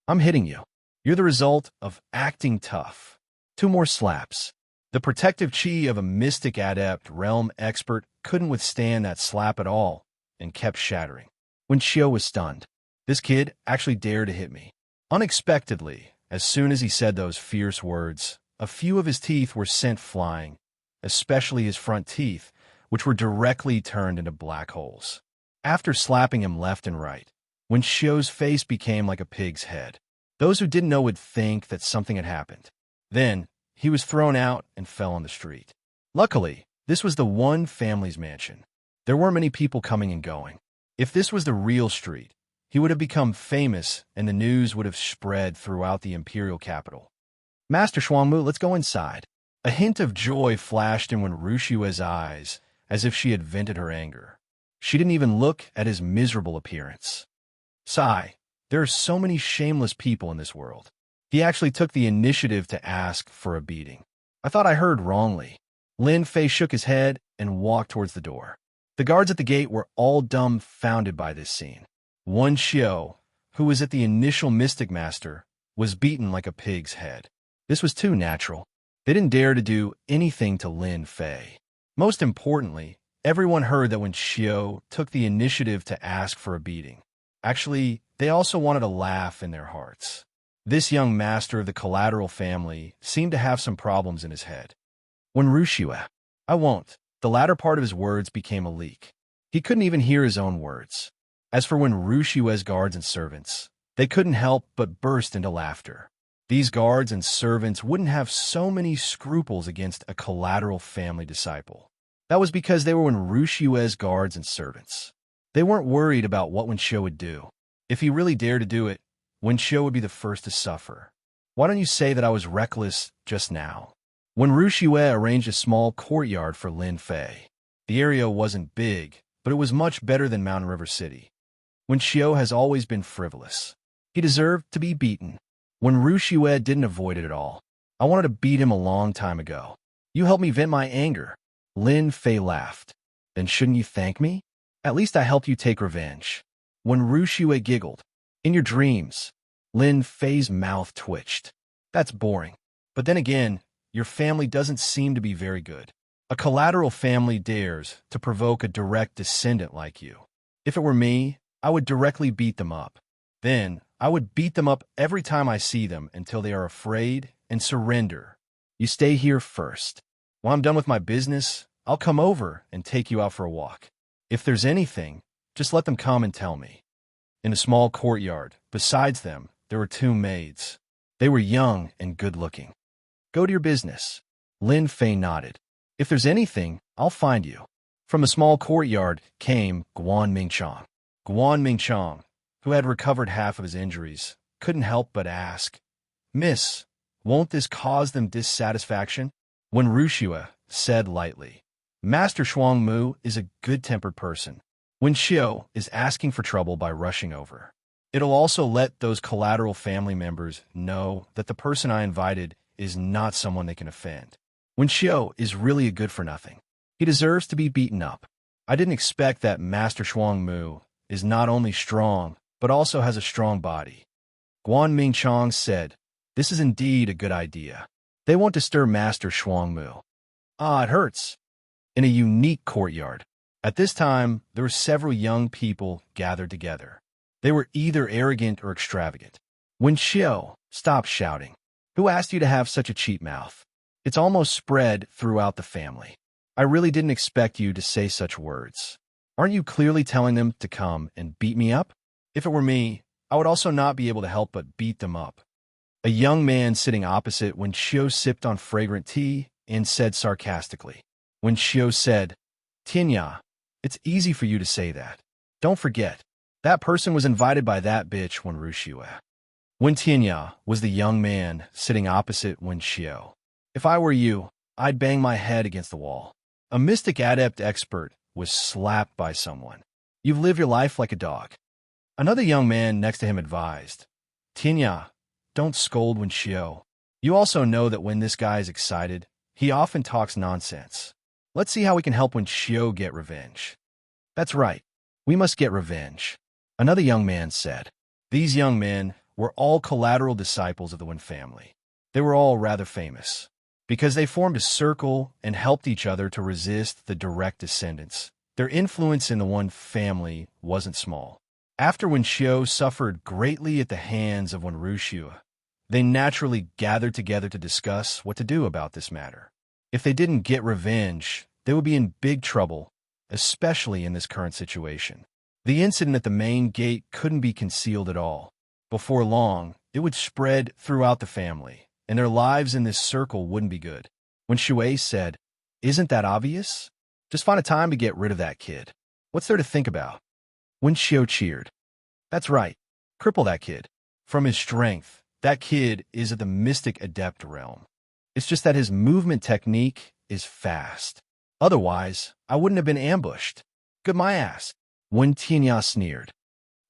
"I'm hitting you. You're the result of acting tough." 2 more slaps. The protective chi of a mystic adept realm expert couldn't withstand that slap at all and kept shattering. Wen Xiao was stunned. This kid actually dared to hit me. Unexpectedly, as soon as he said those fierce words, a few of his teeth were sent flying, especially his front teeth, which were directly turned into black holes. After slapping him left and right, Wen Xiu's face became like a pig's head. Those who didn't know would think that something had happened. Then, he was thrown out and fell on the street. Luckily, this was the one family's mansion. There weren't many people coming and going. If this was the real street, he would have become famous and the news would have spread throughout the imperial capital. Master Xuangmu, let's go inside. A hint of joy flashed in Wen Wuxia's eyes, as if she had vented her anger. She didn't even look at his miserable appearance. Sigh, there are so many shameless people in this world. He actually took the initiative to ask for a beating. I thought I heard wrongly. Lin Fei shook his head and walked towards the door. The guards at the gate were all dumbfounded by this scene. Wen Xiu, who was at the initial Mystic Master, was beaten like a pig's head. This was too natural. They didn't dare to do anything to Lin Fei. Most importantly, everyone heard that Wen Xiu took the initiative to ask for a beating. Actually, they also wanted a laugh in their hearts. This young master of the collateral family seemed to have some problems in his head. Wen Wuxia, I won't. The latter part of his words became a leak. He couldn't even hear his own words. As for Wen Wuxia's guards and servants, they couldn't help but burst into laughter. These guards and servants wouldn't have so many scruples against a collateral family disciple. That was because they were Wen Wuxia's guards and servants. They weren't worried about what Wen Xiu would do. If he really dared to do it, Wen Xiu would be the first to suffer. Why don't you say that I was reckless just now? Wen Wuxia arranged a small courtyard for Lin Fei. The area wasn't big, but it was much better than Mountain River City. Wen Xiu has always been frivolous. He deserved to be beaten. Wen Wuxia didn't avoid it at all. I wanted to beat him a long time ago. You helped me vent my anger. Lin Fei laughed. Then shouldn't you thank me? At least I helped you take revenge. Wen Wuxia giggled. In your dreams. Lin Fei's mouth twitched. That's boring. But then again, your family doesn't seem to be very good. A collateral family dares to provoke a direct descendant like you. If it were me, I would directly beat them up. Then, I would beat them up every time I see them until they are afraid and surrender. You stay here first. When I'm done with my business, I'll come over and take you out for a walk. If there's anything, just let them come and tell me. In a small courtyard, besides them, there were two maids. They were young and good-looking. Go to your business. Lin Fei nodded. If there's anything, I'll find you. From a small courtyard came Guan Mingchong. Guan Mingchong, who had recovered half of his injuries, couldn't help but ask, Miss, won't this cause them dissatisfaction? Wen Wuxia said lightly, Master Xuangmu is a good-tempered person. Wen Xiu is asking for trouble by rushing over. It'll also let those collateral family members know that the person I invited is not someone they can offend. Wen Xiu is really a good-for-nothing. He deserves to be beaten up. I didn't expect that Master Xuangmu is not only strong, but also has a strong body. Guan Mingchong said, This is indeed a good idea. They won't disturb Master Xuangmu. Ah, it hurts. In a unique courtyard. At this time, there were several young people gathered together. They were either arrogant or extravagant. Wen Xiu stopped shouting. Who asked you to have such a cheap mouth? It's almost spread throughout the family. I really didn't expect you to say such words. Aren't you clearly telling them to come and beat me up? If it were me, I would also not be able to help but beat them up. A young man sitting opposite Wen Xiu sipped on fragrant tea and said sarcastically. Wen Xiu said, Tianya, it's easy for you to say that. Don't forget, that person was invited by that bitch Wen Wuxia. Wen Tianya was the young man sitting opposite Wen Xiu. If I were you, I'd bang my head against the wall. A mystic adept expert was slapped by someone. You've lived your life like a dog. Another young man next to him advised, Tianya, don't scold Wen Xiu. You also know that when this guy is excited, he often talks nonsense. Let's see how we can help Wen Xiu get revenge. That's right. We must get revenge. Another young man said. These young men were all collateral disciples of the Wen family. They were all rather famous. Because they formed a circle and helped each other to resist the direct descendants, their influence in the Wen family wasn't small. After Wen Xiu suffered greatly at the hands of Wen Wuxia, they naturally gathered together to discuss what to do about this matter. If they didn't get revenge, they would be in big trouble, especially in this current situation. The incident at the main gate couldn't be concealed at all. Before long, it would spread throughout the family, and their lives in this circle wouldn't be good. When Shui said, "Isn't that obvious? Just find a time to get rid of that kid. What's there to think about?" When Xiao cheered, "That's right. Cripple that kid. From his strength, that kid is at the mystic adept realm. It's just that his movement technique is fast. Otherwise, I wouldn't have been ambushed. Good my ass." When Xianxia sneered,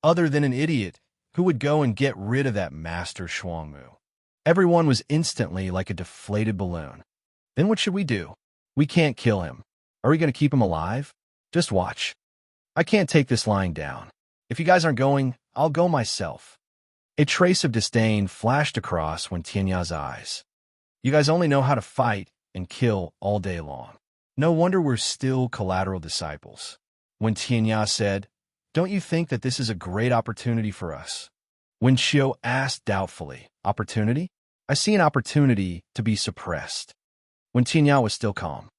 "Other than an idiot who would go and get rid of that Master Shuangmu." Everyone was instantly like a deflated balloon. "Then what should we do? We can't kill him. Are we going to keep him alive? Just watch. I can't take this lying down. If you guys aren't going, I'll go myself." A trace of disdain flashed across Wen Tianya's eyes. "You guys only know how to fight and kill all day long. No wonder we're still collateral disciples." When Xianxia said, "Don't you think that this is a great opportunity for us?" When Xiao asked doubtfully, "Opportunity? I see an opportunity to be suppressed." When Xianxia was still calm,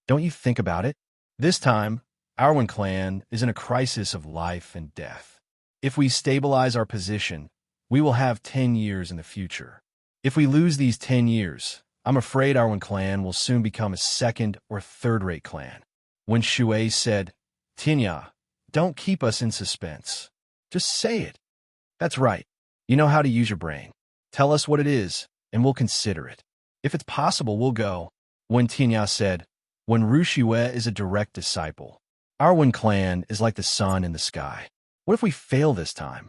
"Don't you think about it? This time, our Wen clan is in a crisis of life and death. If we stabilize our position, we will have 10 years in the future. If we lose these 10 years, I'm afraid our Wen clan will soon become a second or third-rate clan." When Shui said, "Xianxia, don't keep us in suspense. Just say it. That's right. You know how to use your brain. Tell us what it is, and we'll consider it. If it's possible, we'll go." When Xianxia said, "When Wuxia is a direct disciple, our Wen clan is like the sun in the sky. What if we fail this time?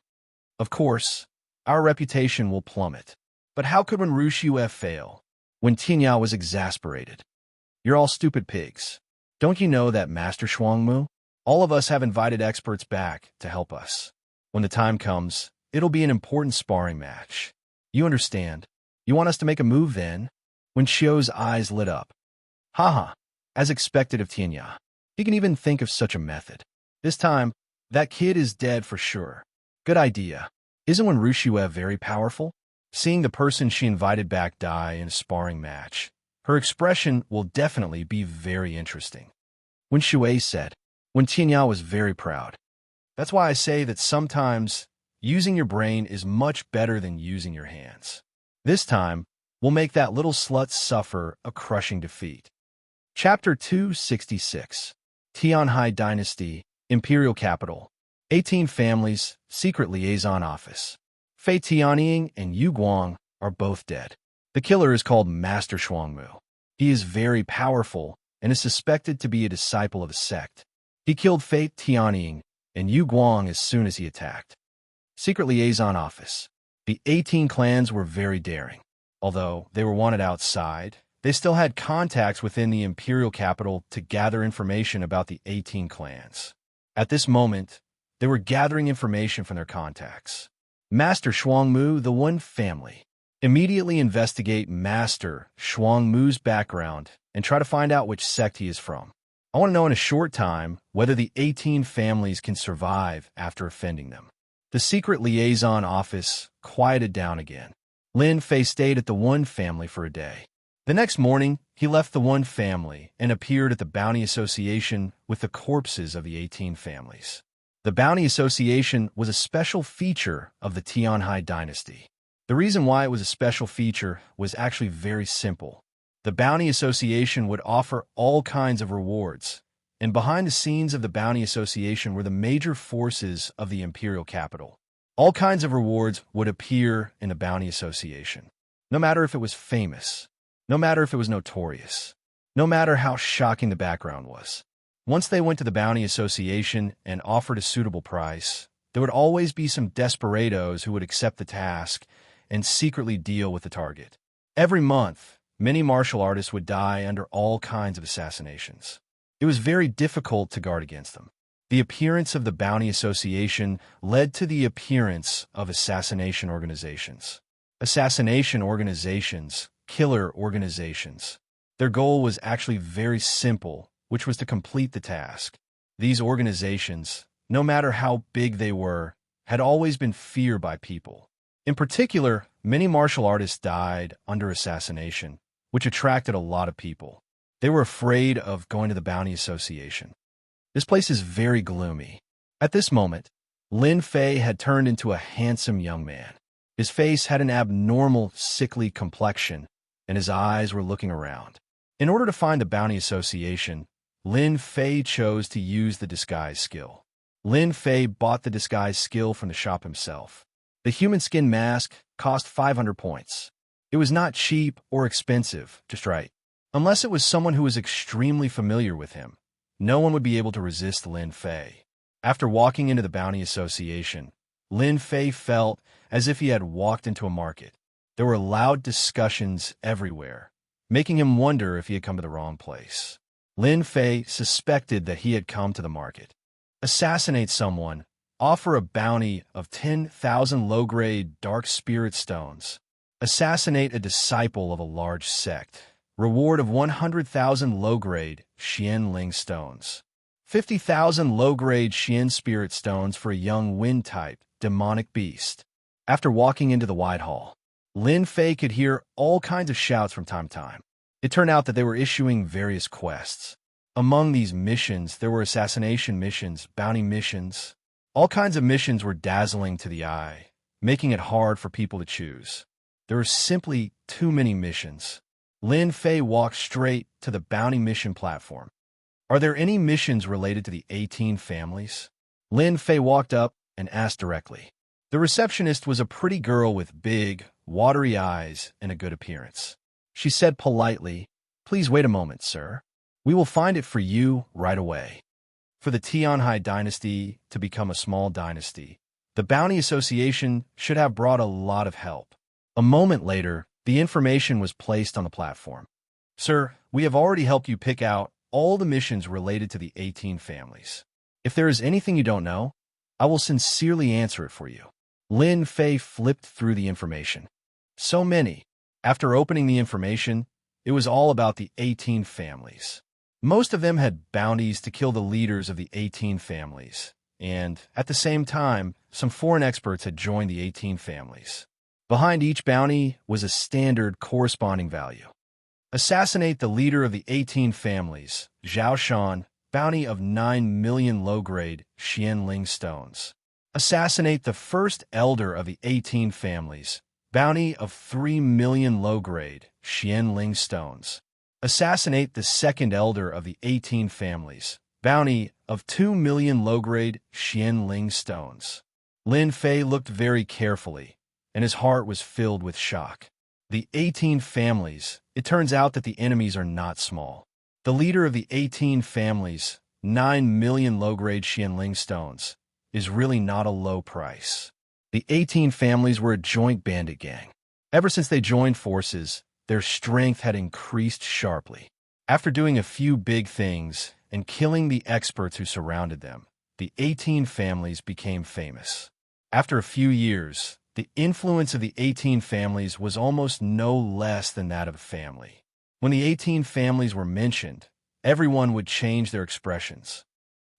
Of course, our reputation will plummet. But how could Wen Wuxia fail?" When Xianxia was exasperated, "You're all stupid pigs. Don't you know that Master Shuangmu? All of us have invited experts back to help us. When the time comes, it'll be an important sparring match. You understand? You want us to make a move then?" When Xiao's eyes lit up. "Haha, as expected of Xianxia. He can even think of such a method. This time, that kid is dead for sure. Good idea. Isn't Wen Wuxia very powerful?" Seeing the person she invited back die in a sparring match, her expression will definitely be very interesting. When Shui said, When Xianxia was very proud. "That's why I say that sometimes using your brain is much better than using your hands. This time, we'll make that little slut suffer a crushing defeat." Chapter 266. Tianhai Dynasty, Imperial Capital. 18 Families, Secret Liaison Office. Fei Tianying and Yu Guang are both dead. The killer is called Master Shuangmu. He is very powerful and is suspected to be a disciple of the sect. He killed Fei Tianying and Yu Guang as soon as he attacked. Secret Liaison Office. The 18 clans were very daring. Although they were wanted outside, they still had contacts within the imperial capital to gather information about the 18 clans. At this moment, they were gathering information from their contacts. Master Shuangmu, the Wen family. Immediately investigate Master Shuangmu's background and try to find out which sect he is from. I want to know in a short time whether the 18 families can survive after offending them. The secret liaison office quieted down again. Lin Fei stayed at the Wen family for a day. The next morning, he left the Wen family and appeared at the Bounty Association with the corpses of the 18 families. The Bounty Association was a special feature of the Tianhai dynasty. The reason why it was a special feature was actually very simple. The Bounty Association would offer all kinds of rewards, and behind the scenes of the Bounty Association were the major forces of the imperial capital. All kinds of rewards would appear in the Bounty Association, no matter if it was famous, no matter if it was notorious, no matter how shocking the background was. Once they went to the Bounty Association and offered a suitable price, there would always be some desperados who would accept the task and secretly deal with the target. Every month, many martial artists would die under all kinds of assassinations. It was very difficult to guard against them. The appearance of the Bounty Association led to the appearance of assassination organizations. Assassination organizations, killer organizations. Their goal was actually very simple, which was to complete the task. These organizations, no matter how big they were, had always been feared by people. In particular, many martial artists died under assassination, which attracted a lot of people. They were afraid of going to the Bounty Association. This place is very gloomy. At this moment, Lin Fei had turned into a handsome young man. His face had an abnormal, sickly complexion, and his eyes were looking around. In order to find the Bounty Association, Lin Fei chose to use the disguise skill. Lin Fei bought the disguise skill from the shop himself. The human skin mask cost 500 points. It was not cheap or expensive, just right. Unless it was someone who was extremely familiar with him, no one would be able to resist Lin Fei. After walking into the Bounty Association, Lin Fei felt as if he had walked into a market. There were loud discussions everywhere, making him wonder if he had come to the wrong place. Lin Fei suspected that he had come to the market. Assassinate someone, offer a bounty of 10,000 low-grade dark spirit stones. Assassinate a disciple of a large sect. Reward of 100,000 low-grade Xianling stones. 50,000 low-grade Xian spirit stones for a young wind-type demonic beast. After walking into the wide hall, Lin Fei could hear all kinds of shouts from time to time. It turned out that they were issuing various quests. Among these missions, there were assassination missions, bounty missions. All kinds of missions were dazzling to the eye, making it hard for people to choose. There were simply too many missions. Lin Fei walked straight to the bounty mission platform. Are there any missions related to the 18 families? Lin Fei walked up and asked directly. The receptionist was a pretty girl with big, watery eyes and a good appearance. She said politely, "Please wait a moment, sir. We will find it for you right away." For the Tianhai dynasty to become a small dynasty, the Bounty Association should have brought a lot of help. A moment later, the information was placed on the platform. "Sir, we have already helped you pick out all the missions related to the 18 families. If there is anything you don't know, I will sincerely answer it for you." Lin Fei flipped through the information. So many. After opening the information, it was all about the 18 families. Most of them had bounties to kill the leaders of the 18 families, and at the same time, some foreign experts had joined the 18 families. Behind each bounty was a standard corresponding value. Assassinate the leader of the 18 families, Zhao Shan, bounty of 9 million low-grade Xianling stones. Assassinate the first elder of the 18 families, bounty of 3 million low-grade Xianling stones. Assassinate the second elder of the 18 families, bounty of 2 million low-grade Xianling stones. Lin Fei looked very carefully, and his heart was filled with shock. The 18 families, it turns out that the enemies are not small. The leader of the 18 families, 9 million low-grade Xianling stones, is really not a low price. The 18 families were a joint bandit gang. Ever since they joined forces, their strength had increased sharply. After doing a few big things and killing the experts who surrounded them, the 18 families became famous. After a few years, the influence of the 18 families was almost no less than that of a family. When the 18 families were mentioned, everyone would change their expressions.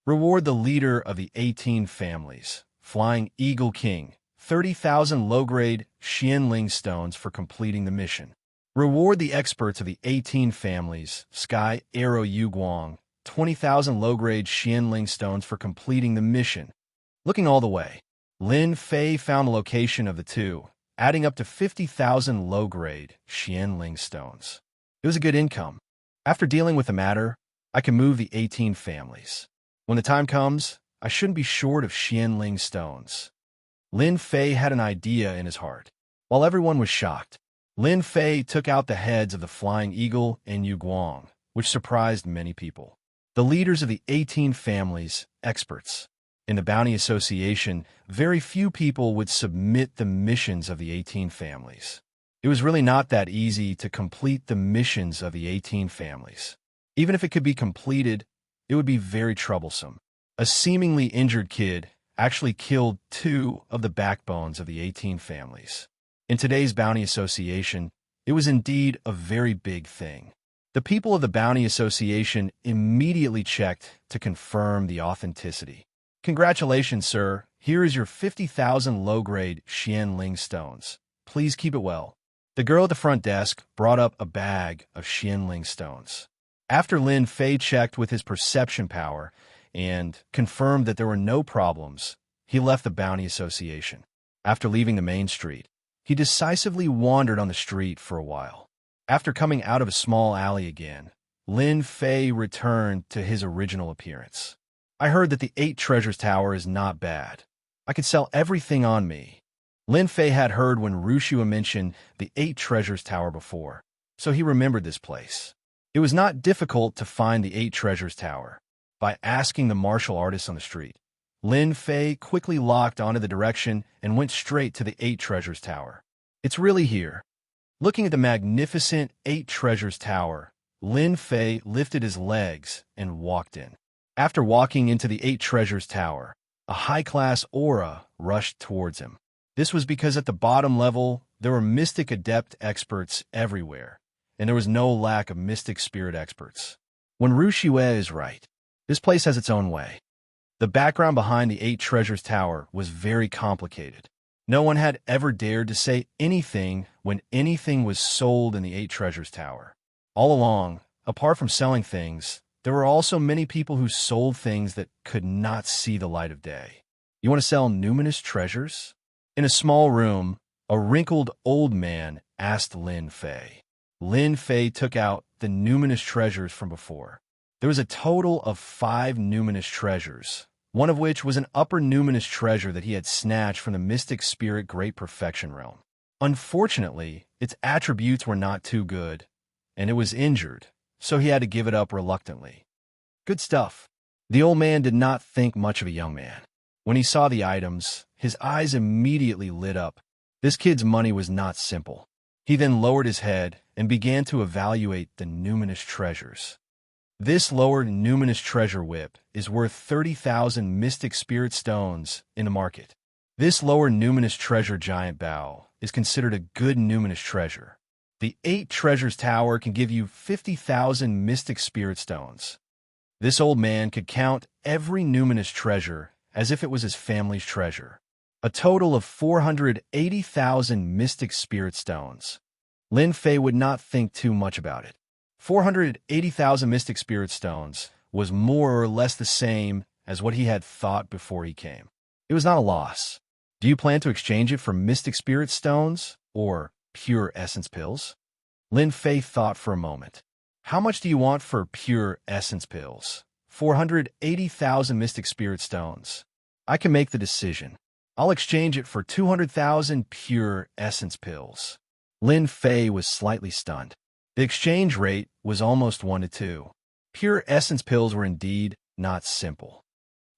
Reward the leader of the 18 families, Flying Eagle King, 30,000 low-grade Xianling stones for completing the mission. Reward the experts of the 18 families, Sky Arrow Yuguang, 20,000 low-grade Xianling stones for completing the mission. Looking all the way, Lin Fei found the location of the two, adding up to 50,000 low-grade Xianling stones. It was a good income. After dealing with the matter, I can move the 18 families. When the time comes, I shouldn't be short of Xianling stones. Lin Fei had an idea in his heart. While everyone was shocked, Lin Fei took out the heads of the Flying Eagle and Yuguang, which surprised many people. The leaders of the 18 families, experts. In the Bounty Association, very few people would submit the missions of the 18 families. It was really not that easy to complete the missions of the 18 families. Even if it could be completed, it would be very troublesome. A seemingly injured kid actually killed 2 of the backbones of the 18 families. In today's Bounty Association, it was indeed a very big thing. The people of the Bounty Association immediately checked to confirm the authenticity. "Congratulations, sir. Here is your 50,000 low-grade Xianling stones. Please keep it well." The girl at the front desk brought up a bag of Xianling stones. After Lin Fei checked with his perception power and confirmed that there were no problems, he left the Bounty Association. After leaving the main street, he decisively wandered on the street for a while. After coming out of a small alley again, Lin Fei returned to his original appearance. I heard that the 8 Treasures Tower is not bad. I could sell everything on me. Lin Fei had heard when Wuxia mentioned the 8 Treasures Tower before, so he remembered this place. It was not difficult to find the 8 Treasures Tower. By asking the martial artist on the street, Lin Fei quickly locked onto the direction and went straight to the 8 Treasures Tower. It's really here. Looking at the magnificent 8 Treasures Tower, Lin Fei lifted his legs and walked in. After walking into the 8 Treasures Tower, a high-class aura rushed towards him. This was because at the bottom level, there were mystic adept experts everywhere, and there was no lack of mystic spirit experts. When Wuxia is right, this place has its own way. The background behind the 8 Treasures Tower was very complicated. No one had ever dared to say anything when anything was sold in the 8 Treasures Tower. All along, apart from selling things, there were also many people who sold things that could not see the light of day. You want to sell numinous treasures? In a small room, a wrinkled old man asked Lin Fei. Lin Fei took out the numinous treasures from before. There was a total of 5 numinous treasures, one of which was an upper numinous treasure that he had snatched from the mystic spirit Great Perfection realm. Unfortunately, its attributes were not too good, and it was injured, so he had to give it up reluctantly. Good stuff. The old man did not think much of a young man. When he saw the items, his eyes immediately lit up. This kid's money was not simple. He then lowered his head and began to evaluate the numinous treasures. This lower numinous treasure whip is worth 30,000 mystic spirit stones in the market. This lower numinous treasure giant bow is considered a good numinous treasure. The 8 Treasures Tower can give you 50,000 mystic spirit stones. This old man could count every numinous treasure as if it was his family's treasure. A total of 480,000 mystic spirit stones. Lin Fei would not think too much about it. 480,000 mystic spirit stones was more or less the same as what he had thought before he came. It was not a loss. Do you plan to exchange it for mystic spirit stones or pure essence pills? Lin Fei thought for a moment. How much do you want for pure essence pills? 480,000 mystic spirit stones. I can make the decision. I'll exchange it for 200,000 pure essence pills. Lin Fei was slightly stunned. The exchange rate was almost 1 to 2. Pure essence pills were indeed not simple.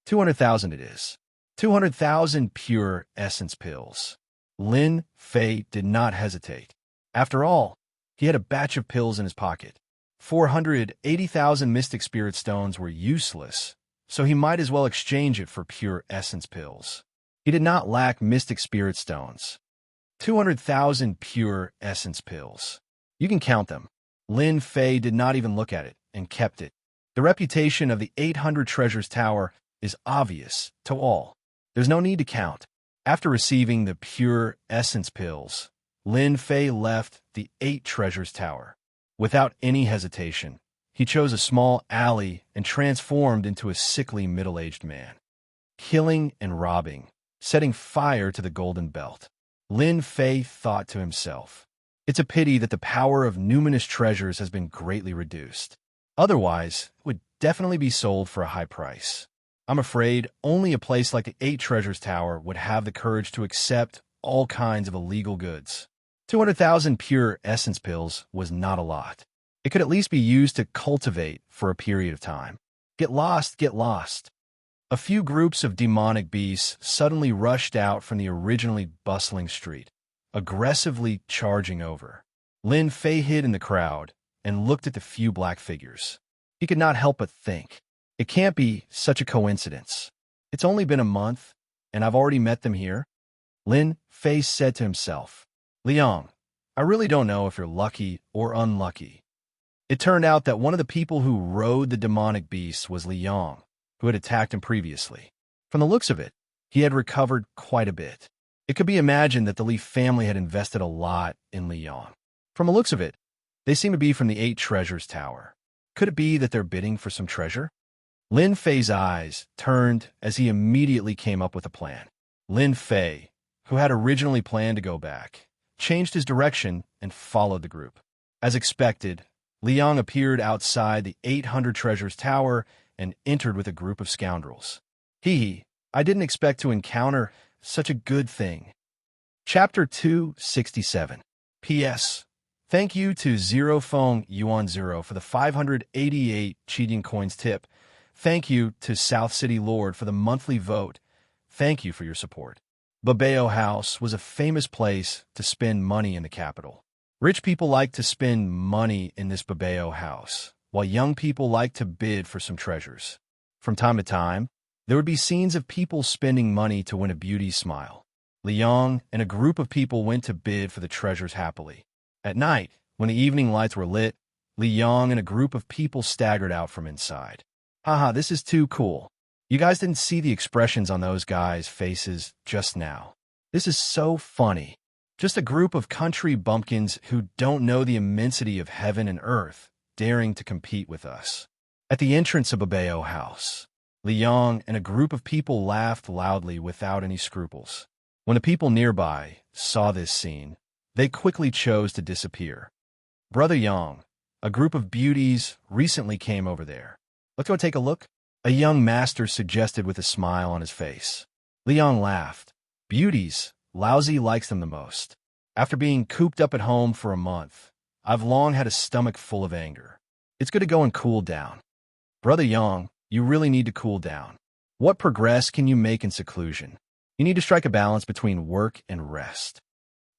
200,000 it is. 200,000 pure essence pills. Lin Fei did not hesitate. After all, he had a batch of pills in his pocket. 480,000 mystic spirit stones were useless, so he might as well exchange it for pure essence pills. He did not lack mystic spirit stones. 200,000 pure essence pills. You can count them. Lin Fei did not even look at it and kept it. The reputation of the 800 Treasures Tower is obvious to all. There's no need to count. After receiving the pure essence pills, Lin Fei left the 8 Treasures Tower. Without any hesitation, he chose a small alley and transformed into a sickly middle-aged man. Killing and robbing, setting fire to the golden belt. Lin Fei thought to himself, it's a pity that the power of numinous treasures has been greatly reduced. Otherwise, it would definitely be sold for a high price. I'm afraid only a place like the 8 Treasures Tower would have the courage to accept all kinds of illegal goods. 200,000 pure essence pills was not a lot. It could at least be used to cultivate for a period of time. Get lost, get lost. A few groups of demonic beasts suddenly rushed out from the originally bustling street, aggressively charging over. Lin Fei hid in the crowd and looked at the few black figures. He could not help but think, it can't be such a coincidence. It's only been a month, and I've already met them here. Lin Fei said to himself, Liang, I really don't know if you're lucky or unlucky. It turned out that one of the people who rode the demonic beasts was Liang, who had attacked him previously. From the looks of it, he had recovered quite a bit. It could be imagined that the Li family had invested a lot in Liang. From the looks of it, they seem to be from the 8 Treasures Tower. Could it be that they're bidding for some treasure? Lin Fei's eyes turned as he immediately came up with a plan. Lin Fei, who had originally planned to go back, changed his direction and followed the group. As expected, Liang appeared outside the 800 Treasures Tower and entered with a group of scoundrels. I didn't expect to encounter such a good thing. Chapter 267. P.S. Thank you to Zero Feng Yuan Zero for the 588 cheating coins tip. Thank you to South City Lord for the monthly vote. Thank you for your support. Babeo House was a famous place to spend money in the capital. Rich people like to spend money in this Babeo House, while young people like to bid for some treasures. From time to time, there would be scenes of people spending money to win a beauty smile. Liang and a group of people went to bid for the treasures happily. At night, when the evening lights were lit, Liang and a group of people staggered out from inside. Haha, this is too cool. You guys didn't see the expressions on those guys' faces just now. This is so funny. Just a group of country bumpkins who don't know the immensity of heaven and earth, daring to compete with us. At the entrance of Babeo House, Liang and a group of people laughed loudly without any scruples. When the people nearby saw this scene, they quickly chose to disappear. Brother Yang, a group of beauties, recently came over there. Let's go take a look, a young master suggested with a smile on his face. Liang laughed. Beauties, Lousy likes them the most. After being cooped up at home for a month, I've long had a stomach full of anger. It's good to go and cool down. Brother Yang, you really need to cool down. What progress can you make in seclusion? You need to strike a balance between work and rest.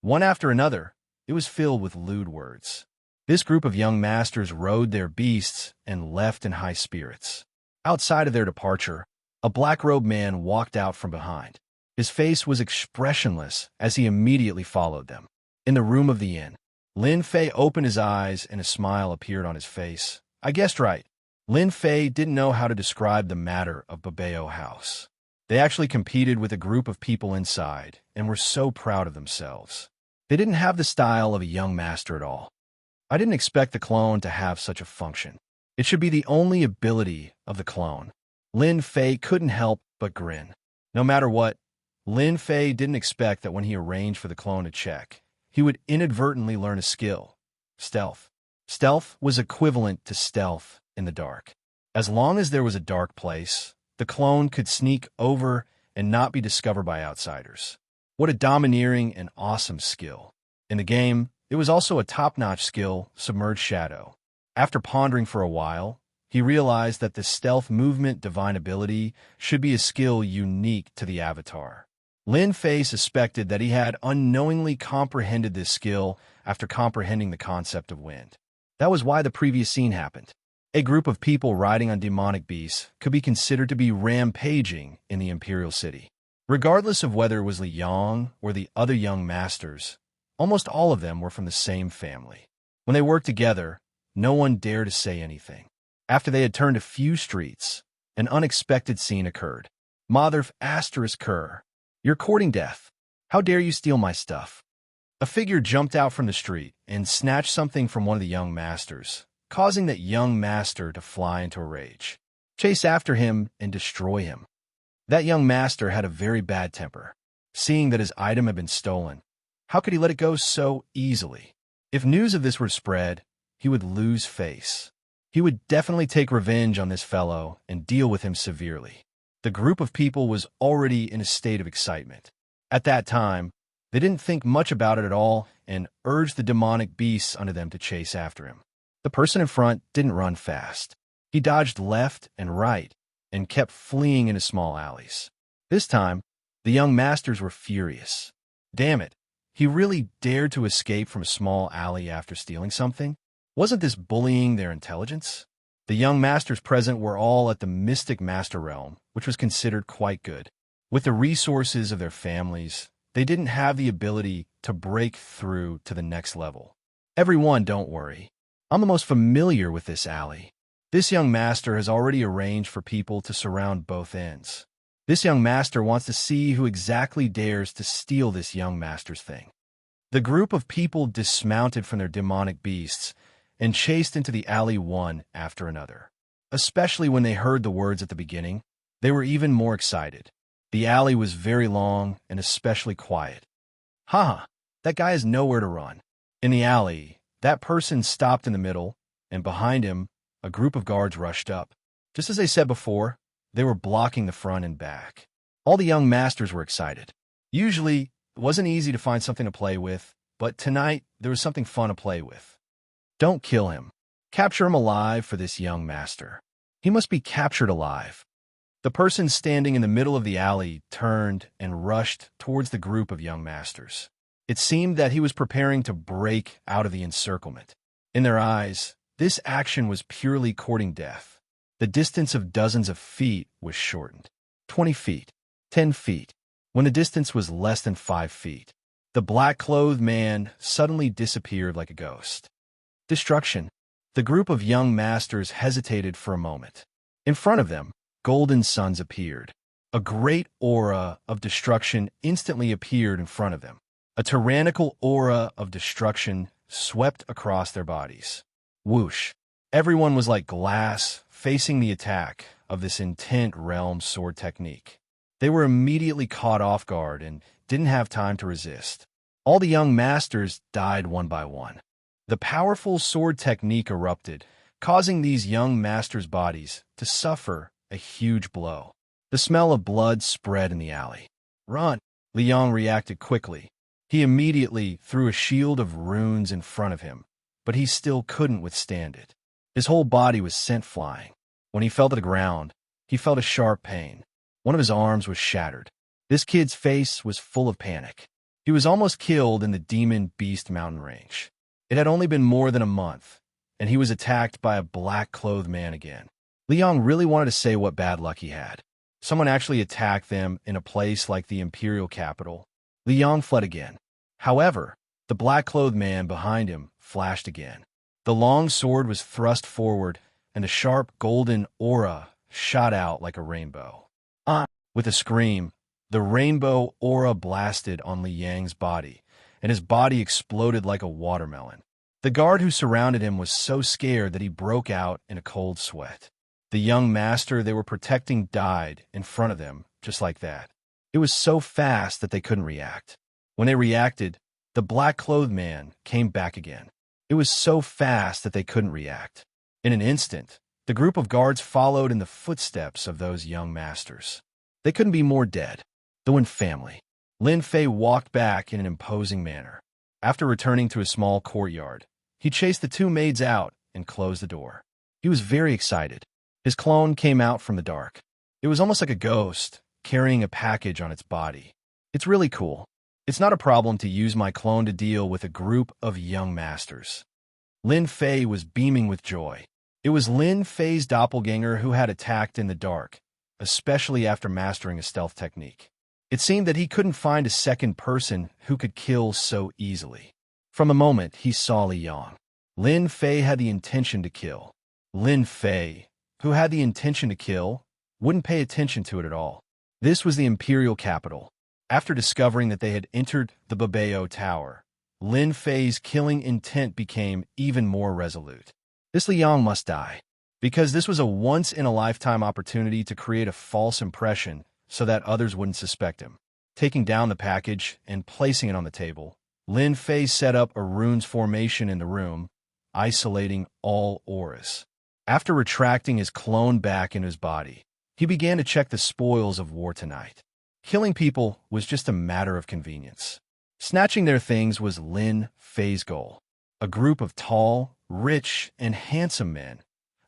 One after another, it was filled with lewd words. This group of young masters rode their beasts and left in high spirits. Outside of their departure, a black-robed man walked out from behind. His face was expressionless as he immediately followed them. In the room of the inn, Lin Fei opened his eyes and a smile appeared on his face. I guessed right. Lin Fei didn't know how to describe the matter of Babeo House. They actually competed with a group of people inside and were so proud of themselves. They didn't have the style of a young master at all. I didn't expect the clone to have such a function. It should be the only ability of the clone. Lin Fei couldn't help but grin. No matter what, Lin Fei didn't expect that when he arranged for the clone to check, he would inadvertently learn a skill: stealth. Stealth was equivalent to stealth in the dark. As long as there was a dark place, the clone could sneak over and not be discovered by outsiders. What a domineering and awesome skill. In the game, it was also a top-notch skill, Submerged Shadow. After pondering for a while, he realized that the stealth movement divine ability should be a skill unique to the avatar. Lin Fei suspected that he had unknowingly comprehended this skill after comprehending the concept of wind. That was why the previous scene happened. A group of people riding on demonic beasts could be considered to be rampaging in the Imperial City. Regardless of whether it was Li Yang or the other young masters, almost all of them were from the same family. When they worked together, no one dared to say anything. After they had turned a few streets, an unexpected scene occurred. Motherf asterisk Kerr, you're courting death. How dare you steal my stuff? A figure jumped out from the street and snatched something from one of the young masters, causing that young master to fly into a rage, chase after him, and destroy him. That young master had a very bad temper. Seeing that his item had been stolen, how could he let it go so easily? If news of this were spread, he would lose face. He would definitely take revenge on this fellow and deal with him severely. The group of people was already in a state of excitement. At that time, they didn't think much about it at all and urged the demonic beasts under them to chase after him. The person in front didn't run fast. He dodged left and right and kept fleeing into small alleys. This time, the young masters were furious. Damn it, he really dared to escape from a small alley after stealing something? Wasn't this bullying their intelligence? The young masters present were all at the Mystic Master Realm, which was considered quite good. With the resources of their families, they didn't have the ability to break through to the next level. Everyone, don't worry. I'm the most familiar with this alley. This young master has already arranged for people to surround both ends. This young master wants to see who exactly dares to steal this young master's thing. The group of people dismounted from their demonic beasts and chased into the alley one after another. Especially when they heard the words at the beginning, they were even more excited. The alley was very long and especially quiet. Haha, that guy has nowhere to run. In the alley, that person stopped in the middle, and behind him, a group of guards rushed up. Just as they said before, they were blocking the front and back. All the young masters were excited. Usually, it wasn't easy to find something to play with, but tonight, there was something fun to play with. Don't kill him. Capture him alive for this young master. He must be captured alive. The person standing in the middle of the alley turned and rushed towards the group of young masters. It seemed that he was preparing to break out of the encirclement. In their eyes, this action was purely courting death. The distance of dozens of feet was shortened. 20 feet, 10 feet. When the distance was less than 5 feet, the black-clothed man suddenly disappeared like a ghost. Destruction. The group of young masters hesitated for a moment. In front of them, golden suns appeared. A great aura of destruction instantly appeared in front of them. A tyrannical aura of destruction swept across their bodies. Whoosh. Everyone was like glass facing the attack of this intent realm sword technique. They were immediately caught off guard and didn't have time to resist. All the young masters died one by one. The powerful sword technique erupted, causing these young masters' bodies to suffer a huge blow. The smell of blood spread in the alley. Run! Liang reacted quickly. He immediately threw a shield of runes in front of him, but he still couldn't withstand it. His whole body was sent flying. When he fell to the ground, he felt a sharp pain. One of his arms was shattered. This kid's face was full of panic. He was almost killed in the Demon Beast mountain range. It had only been more than a month, and he was attacked by a black-clothed man again. Liang really wanted to say what bad luck he had. Someone actually attacked them in a place like the imperial capital. Liang fled again. However, the black-clothed man behind him flashed again. The long sword was thrust forward, and a sharp golden aura shot out like a rainbow. With a scream, the rainbow aura blasted on Liang's body, and his body exploded like a watermelon. The guard who surrounded him was so scared that he broke out in a cold sweat. The young master they were protecting died in front of them, just like that. It was so fast that they couldn't react. When they reacted, the black-clothed man came back again. It was so fast that they couldn't react. In an instant, the group of guards followed in the footsteps of those young masters. They couldn't be more dead. The Wen family. Lin Fei walked back in an imposing manner. After returning to his small courtyard, he chased the two maids out and closed the door. He was very excited. His clone came out from the dark. It was almost like a ghost, carrying a package on its body. It's really cool. It's not a problem to use my clone to deal with a group of young masters. Lin Fei was beaming with joy. It was Lin Fei's doppelganger who had attacked in the dark, especially after mastering a stealth technique. It seemed that he couldn't find a second person who could kill so easily. From the moment he saw Liang, Lin Fei had the intention to kill. Lin Fei, who had the intention to kill, wouldn't pay attention to it at all. This was the imperial capital. After discovering that they had entered the Babao Tower, Lin Fei's killing intent became even more resolute. This Liang must die, because this was a once-in-a-lifetime opportunity to create a false impression so that others wouldn't suspect him. Taking down the package and placing it on the table, Lin Fei set up a runes formation in the room, isolating all auras. After retracting his clone back in his body, he began to check the spoils of war tonight. Killing people was just a matter of convenience. Snatching their things was Lin Fei's goal. A group of tall, rich, and handsome men,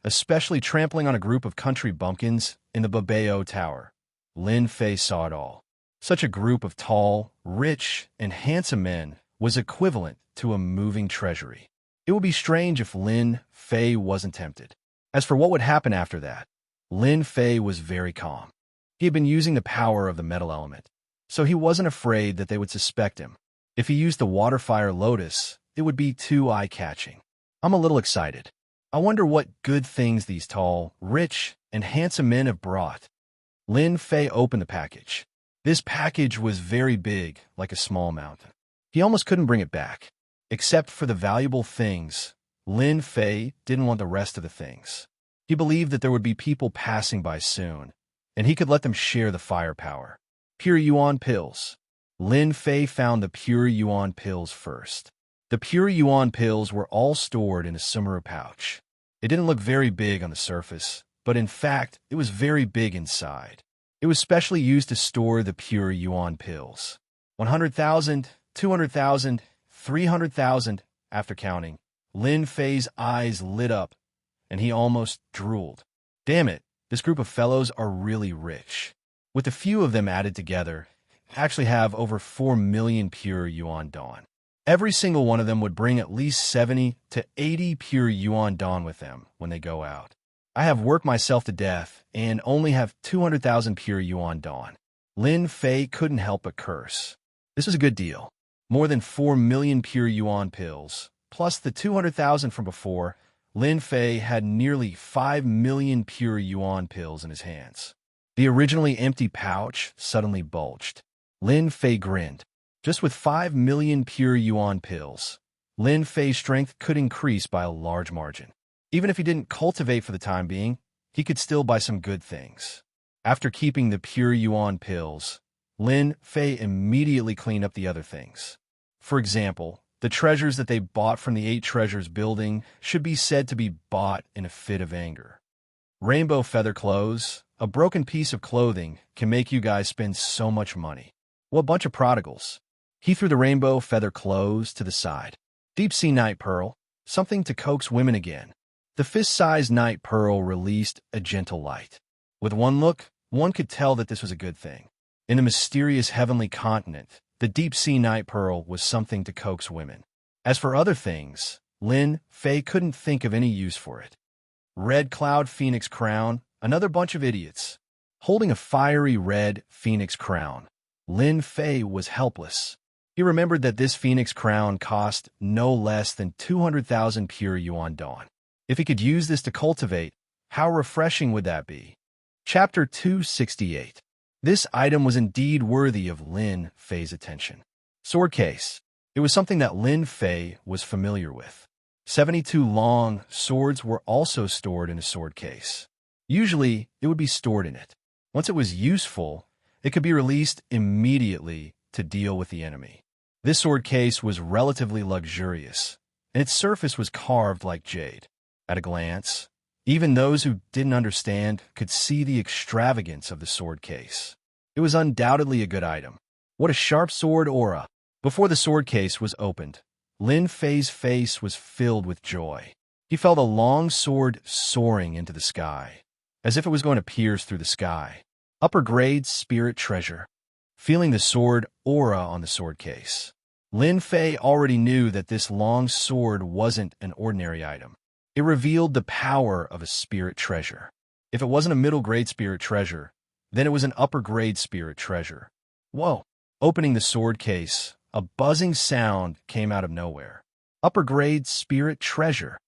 especially trampling on a group of country bumpkins in the Babao Tower. Lin Fei saw it all. Such a group of tall, rich, and handsome men was equivalent to a moving treasury. It would be strange if Lin Fei wasn't tempted. As for what would happen after that, Lin Fei was very calm. He had been using the power of the metal element, so he wasn't afraid that they would suspect him. If he used the water-fire lotus, it would be too eye-catching. I'm a little excited. I wonder what good things these tall, rich, and handsome men have brought. Lin Fei opened the package. This package was very big, like a small mountain. He almost couldn't bring it back. Except for the valuable things, Lin Fei didn't want the rest of the things. He believed that there would be people passing by soon, and he could let them share the firepower. Pure Yuan pills. Lin Fei found the pure Yuan pills first. The pure Yuan pills were all stored in a Sumera pouch. It didn't look very big on the surface, but in fact, it was very big inside. It was specially used to store the pure Yuan pills. 100,000, 200,000, 300,000. After counting, Lin Fei's eyes lit up, and he almost drooled. Damn it, this group of fellows are really rich. With a few of them added together, actually have over 4 million pure Yuan Dawn. Every single one of them would bring at least 70 to 80 pure Yuan Dawn with them when they go out. I have worked myself to death and only have 200,000 pure Yuan Dawn. Lin Fei couldn't help but curse. This was a good deal. More than 4 million pure Yuan pills, plus the 200,000 from before. Lin Fei had nearly 5 million pure Yuan pills in his hands. The originally empty pouch suddenly bulged. Lin Fei grinned. Just with 5 million pure Yuan pills, Lin Fei's strength could increase by a large margin. Even if he didn't cultivate for the time being, he could still buy some good things. After keeping the pure Yuan pills, Lin Fei immediately cleaned up the other things. For example, the treasures that they bought from the 8 Treasures building should be said to be bought in a fit of anger. Rainbow feather clothes, a broken piece of clothing, can make you guys spend so much money. What a bunch of prodigals. He threw the rainbow feather clothes to the side. Deep Sea Night Pearl, something to coax women again. The fist-sized night pearl released a gentle light. With one look, one could tell that this was a good thing. In the mysterious heavenly continent, the Deep Sea Night Pearl was something to coax women. As for other things, Lin Fei couldn't think of any use for it. Red Cloud Phoenix Crown, another bunch of idiots. Holding a fiery red phoenix crown, Lin Fei was helpless. He remembered that this phoenix crown cost no less than 200,000 pure Yuan Dawn. If he could use this to cultivate, how refreshing would that be? Chapter 268. This item was indeed worthy of Lin Fei's attention. Sword case. It was something that Lin Fei was familiar with. 72 long swords were also stored in a sword case. Usually, it would be stored in it. Once it was useful, it could be released immediately to deal with the enemy. This sword case was relatively luxurious, and its surface was carved like jade. At a glance, even those who didn't understand could see the extravagance of the sword case. It was undoubtedly a good item. What a sharp sword aura! Before the sword case was opened, Lin Fei's face was filled with joy. He felt a long sword soaring into the sky, as if it was going to pierce through the sky. Upper grade spirit treasure. Feeling the sword aura on the sword case, Lin Fei already knew that this long sword wasn't an ordinary item. It revealed the power of a spirit treasure. If it wasn't a middle-grade spirit treasure, then it was an upper-grade spirit treasure. Whoa! Opening the sword case, a buzzing sound came out of nowhere. Upper-grade spirit treasure.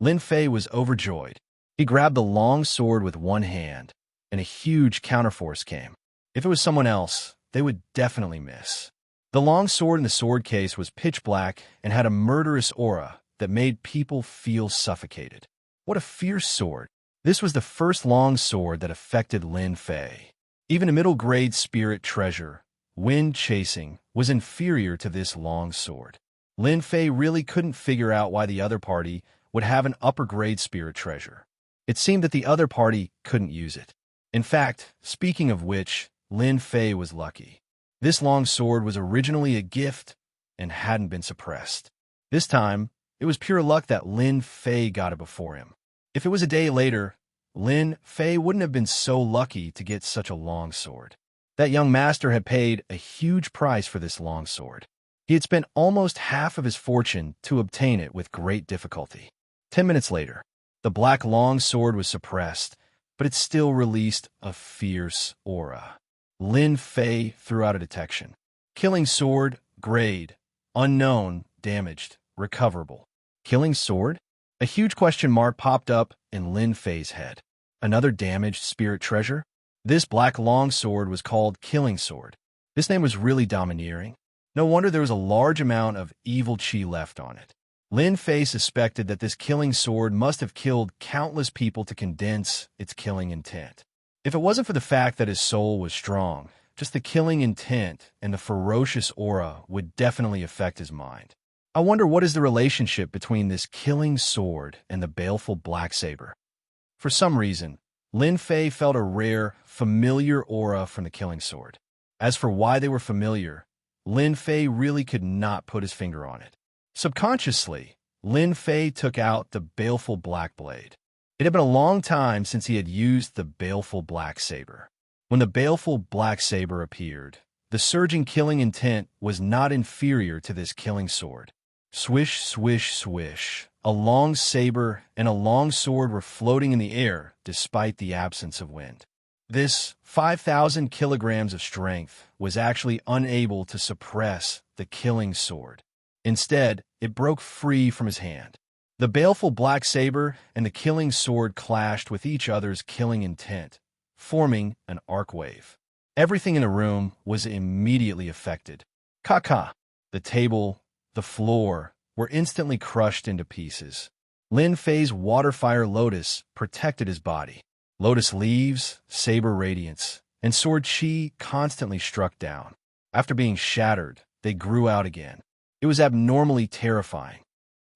Lin Fei was overjoyed. He grabbed the long sword with one hand, and a huge counterforce came. If it was someone else, they would definitely miss. The long sword in the sword case was pitch black and had a murderous aura that made people feel suffocated. What a fierce sword. This was the first long sword that affected Lin Fei. Even a middle-grade spirit treasure, wind chasing, was inferior to this long sword. Lin Fei really couldn't figure out why the other party would have an upper-grade spirit treasure. It seemed that the other party couldn't use it. In fact, speaking of which, Lin Fei was lucky. This long sword was originally a gift and hadn't been suppressed. This time, it was pure luck that Lin Fei got it before him. If it was a day later, Lin Fei wouldn't have been so lucky to get such a long sword. That young master had paid a huge price for this long sword. He had spent almost half of his fortune to obtain it with great difficulty. 10 minutes later, the black long sword was suppressed, but it still released a fierce aura. Lin Fei threw out a detection. Killing sword, grade, unknown, damaged, recoverable. Killing sword? A huge question mark popped up in Lin Fei's head. Another damaged spirit treasure? This black long sword was called Killing Sword. This name was really domineering. No wonder there was a large amount of evil chi left on it. Lin Fei suspected that this killing sword must have killed countless people to condense its killing intent. If it wasn't for the fact that his soul was strong, just the killing intent and the ferocious aura would definitely affect his mind. I wonder what is the relationship between this killing sword and the baleful black saber. For some reason, Lin Fei felt a rare, familiar aura from the killing sword. As for why they were familiar, Lin Fei really could not put his finger on it. Subconsciously, Lin Fei took out the baleful black blade. It had been a long time since he had used the baleful black saber. When the baleful black saber appeared, the surging killing intent was not inferior to this killing sword. Swish, swish, swish. A long saber and a long sword were floating in the air despite the absence of wind. This 5,000 kilograms of strength was actually unable to suppress the killing sword. Instead, it broke free from his hand. The baleful black saber and the killing sword clashed with each other's killing intent, forming an arc wave. Everything in the room was immediately affected. Ka-ka! The table, the floor, were instantly crushed into pieces. Lin Fei's water fire lotus protected his body. Lotus leaves, saber radiance, and sword chi constantly struck down. After being shattered, they grew out again. It was abnormally terrifying.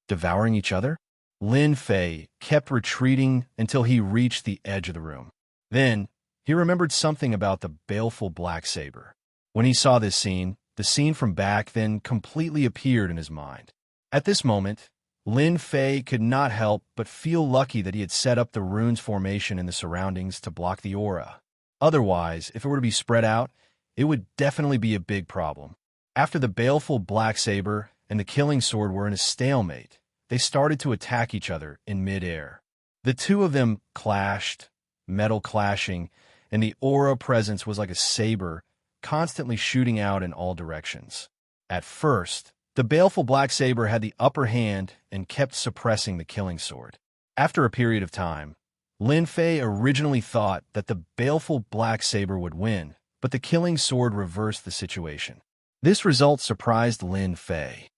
Devouring each other? Lin Fei kept retreating until he reached the edge of the room. Then, he remembered something about the baleful black saber. When he saw this scene, the scene from back then completely appeared in his mind. At this moment, Lin Fei could not help but feel lucky that he had set up the runes formation in the surroundings to block the aura. Otherwise, if it were to be spread out, it would definitely be a big problem. After the baleful black saber and the killing sword were in a stalemate, they started to attack each other in mid-air. The two of them clashed, metal clashing, and the aura presence was like a saber, constantly shooting out in all directions. At first, the baleful black saber had the upper hand and kept suppressing the killing sword. After a period of time, Lin Fei originally thought that the baleful black saber would win, but the killing sword reversed the situation. This result surprised Lin Fei.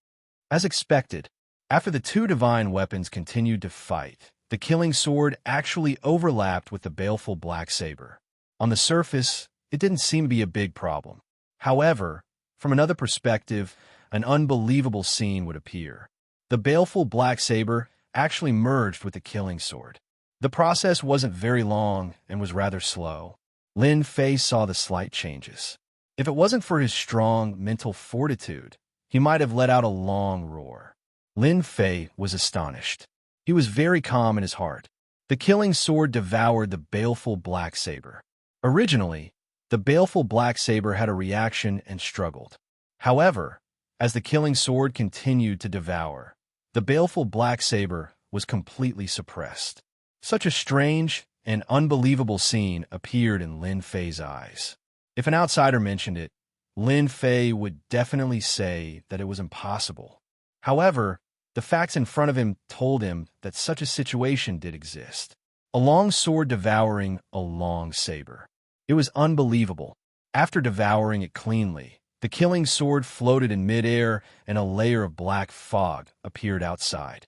As expected, after the two divine weapons continued to fight, the killing sword actually overlapped with the baleful black saber. On the surface, it didn't seem to be a big problem. However, from another perspective, an unbelievable scene would appear. The baleful black saber actually merged with the killing sword. The process wasn't very long and was rather slow. Lin Fei saw the slight changes. If it wasn't for his strong mental fortitude, he might have let out a long roar. Lin Fei was astonished. He was very calm in his heart. The killing sword devoured the baleful black saber. Originally, the baleful black saber had a reaction and struggled. However, as the killing sword continued to devour, the baleful black saber was completely suppressed. Such a strange and unbelievable scene appeared in Lin Fei's eyes. If an outsider mentioned it, Lin Fei would definitely say that it was impossible. However, the facts in front of him told him that such a situation did exist. A long sword devouring a long saber. It was unbelievable. After devouring it cleanly, the killing sword floated in midair and a layer of black fog appeared outside.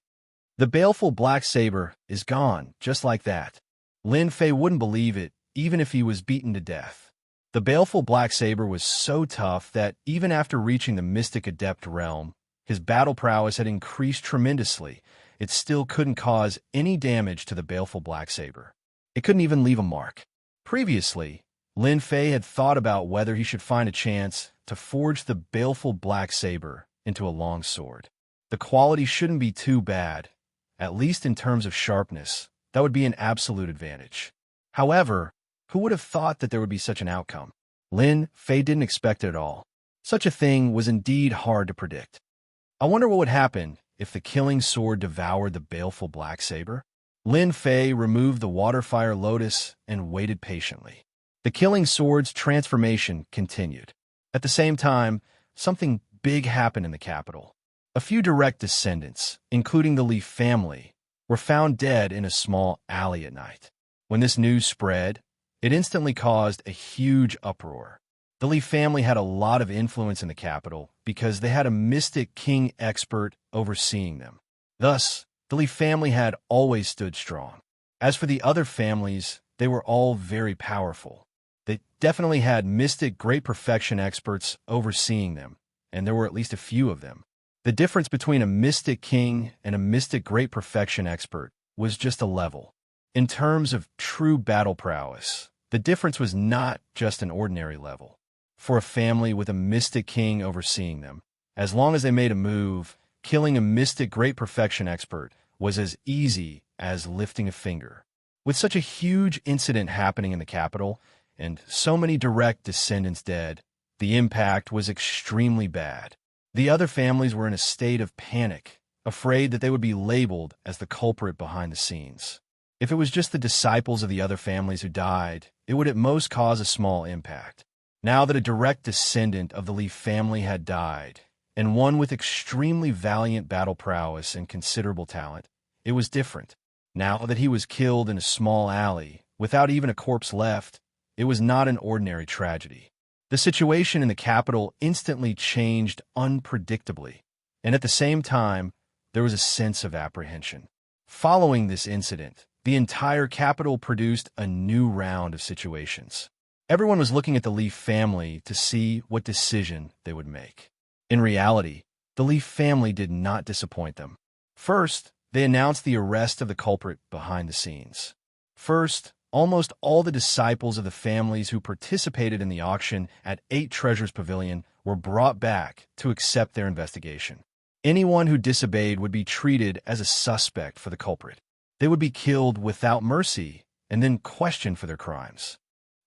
The baleful black saber is gone, just like that. Lin Fei wouldn't believe it, even if he was beaten to death. The baleful black saber was so tough that even after reaching the mystic adept realm, his battle prowess had increased tremendously. It still couldn't cause any damage to the baleful black saber. It couldn't even leave a mark. Previously, Lin Fei had thought about whether he should find a chance to forge the baleful black saber into a long sword. The quality shouldn't be too bad, at least in terms of sharpness. That would be an absolute advantage. However, who would have thought that there would be such an outcome? Lin Fei didn't expect it at all. Such a thing was indeed hard to predict. I wonder what would happen if the killing sword devoured the baleful black saber? Lin Fei removed the water fire lotus and waited patiently. The killing sword's transformation continued. At the same time, something big happened in the capital. A few direct descendants, including the Li family, were found dead in a small alley at night. When this news spread, it instantly caused a huge uproar. The Li family had a lot of influence in the capital because they had a mystic king expert overseeing them. Thus, the Li family had always stood strong. As for the other families, they were all very powerful. They definitely had mystic great perfection experts overseeing them, and there were at least a few of them. The difference between a mystic king and a mystic great perfection expert was just a level. In terms of true battle prowess, the difference was not just an ordinary level. For a family with a mystic king overseeing them, as long as they made a move, killing a mystic great perfection expert was as easy as lifting a finger. With such a huge incident happening in the capital, and so many direct descendants dead, the impact was extremely bad. The other families were in a state of panic, afraid that they would be labeled as the culprit behind the scenes. If it was just the disciples of the other families who died, it would at most cause a small impact. Now that a direct descendant of the Li family had died, and one with extremely valiant battle prowess and considerable talent, it was different. Now that he was killed in a small alley, without even a corpse left, it was not an ordinary tragedy. The situation in the capital instantly changed unpredictably, and at the same time, there was a sense of apprehension. Following this incident, the entire capital produced a new round of situations. Everyone was looking at the Li family to see what decision they would make. In reality, the Li family did not disappoint them. First, they announced the arrest of the culprit behind the scenes. First, almost all the disciples of the families who participated in the auction at 8 Treasures Pavilion were brought back to accept their investigation. Anyone who disobeyed would be treated as a suspect for the culprit. They would be killed without mercy and then questioned for their crimes.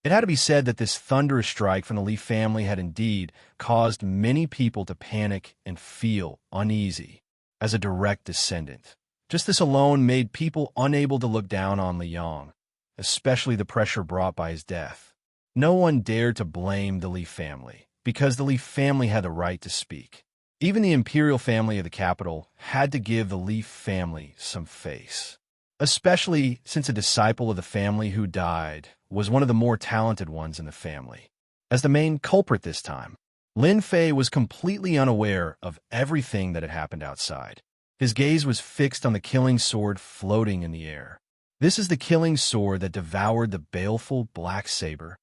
It had to be said that this thunderous strike from the Li family had indeed caused many people to panic and feel uneasy. As a direct descendant, just this alone made people unable to look down on Liang, especially the pressure brought by his death. No one dared to blame the Li family, because the Li family had the right to speak. Even the imperial family of the capital had to give the Li family some face, especially since a disciple of the family who died was one of the more talented ones in the family. As the main culprit this time, Lin Fei was completely unaware of everything that had happened outside. His gaze was fixed on the killing sword floating in the air. This is the killing sword that devoured the baleful black saber.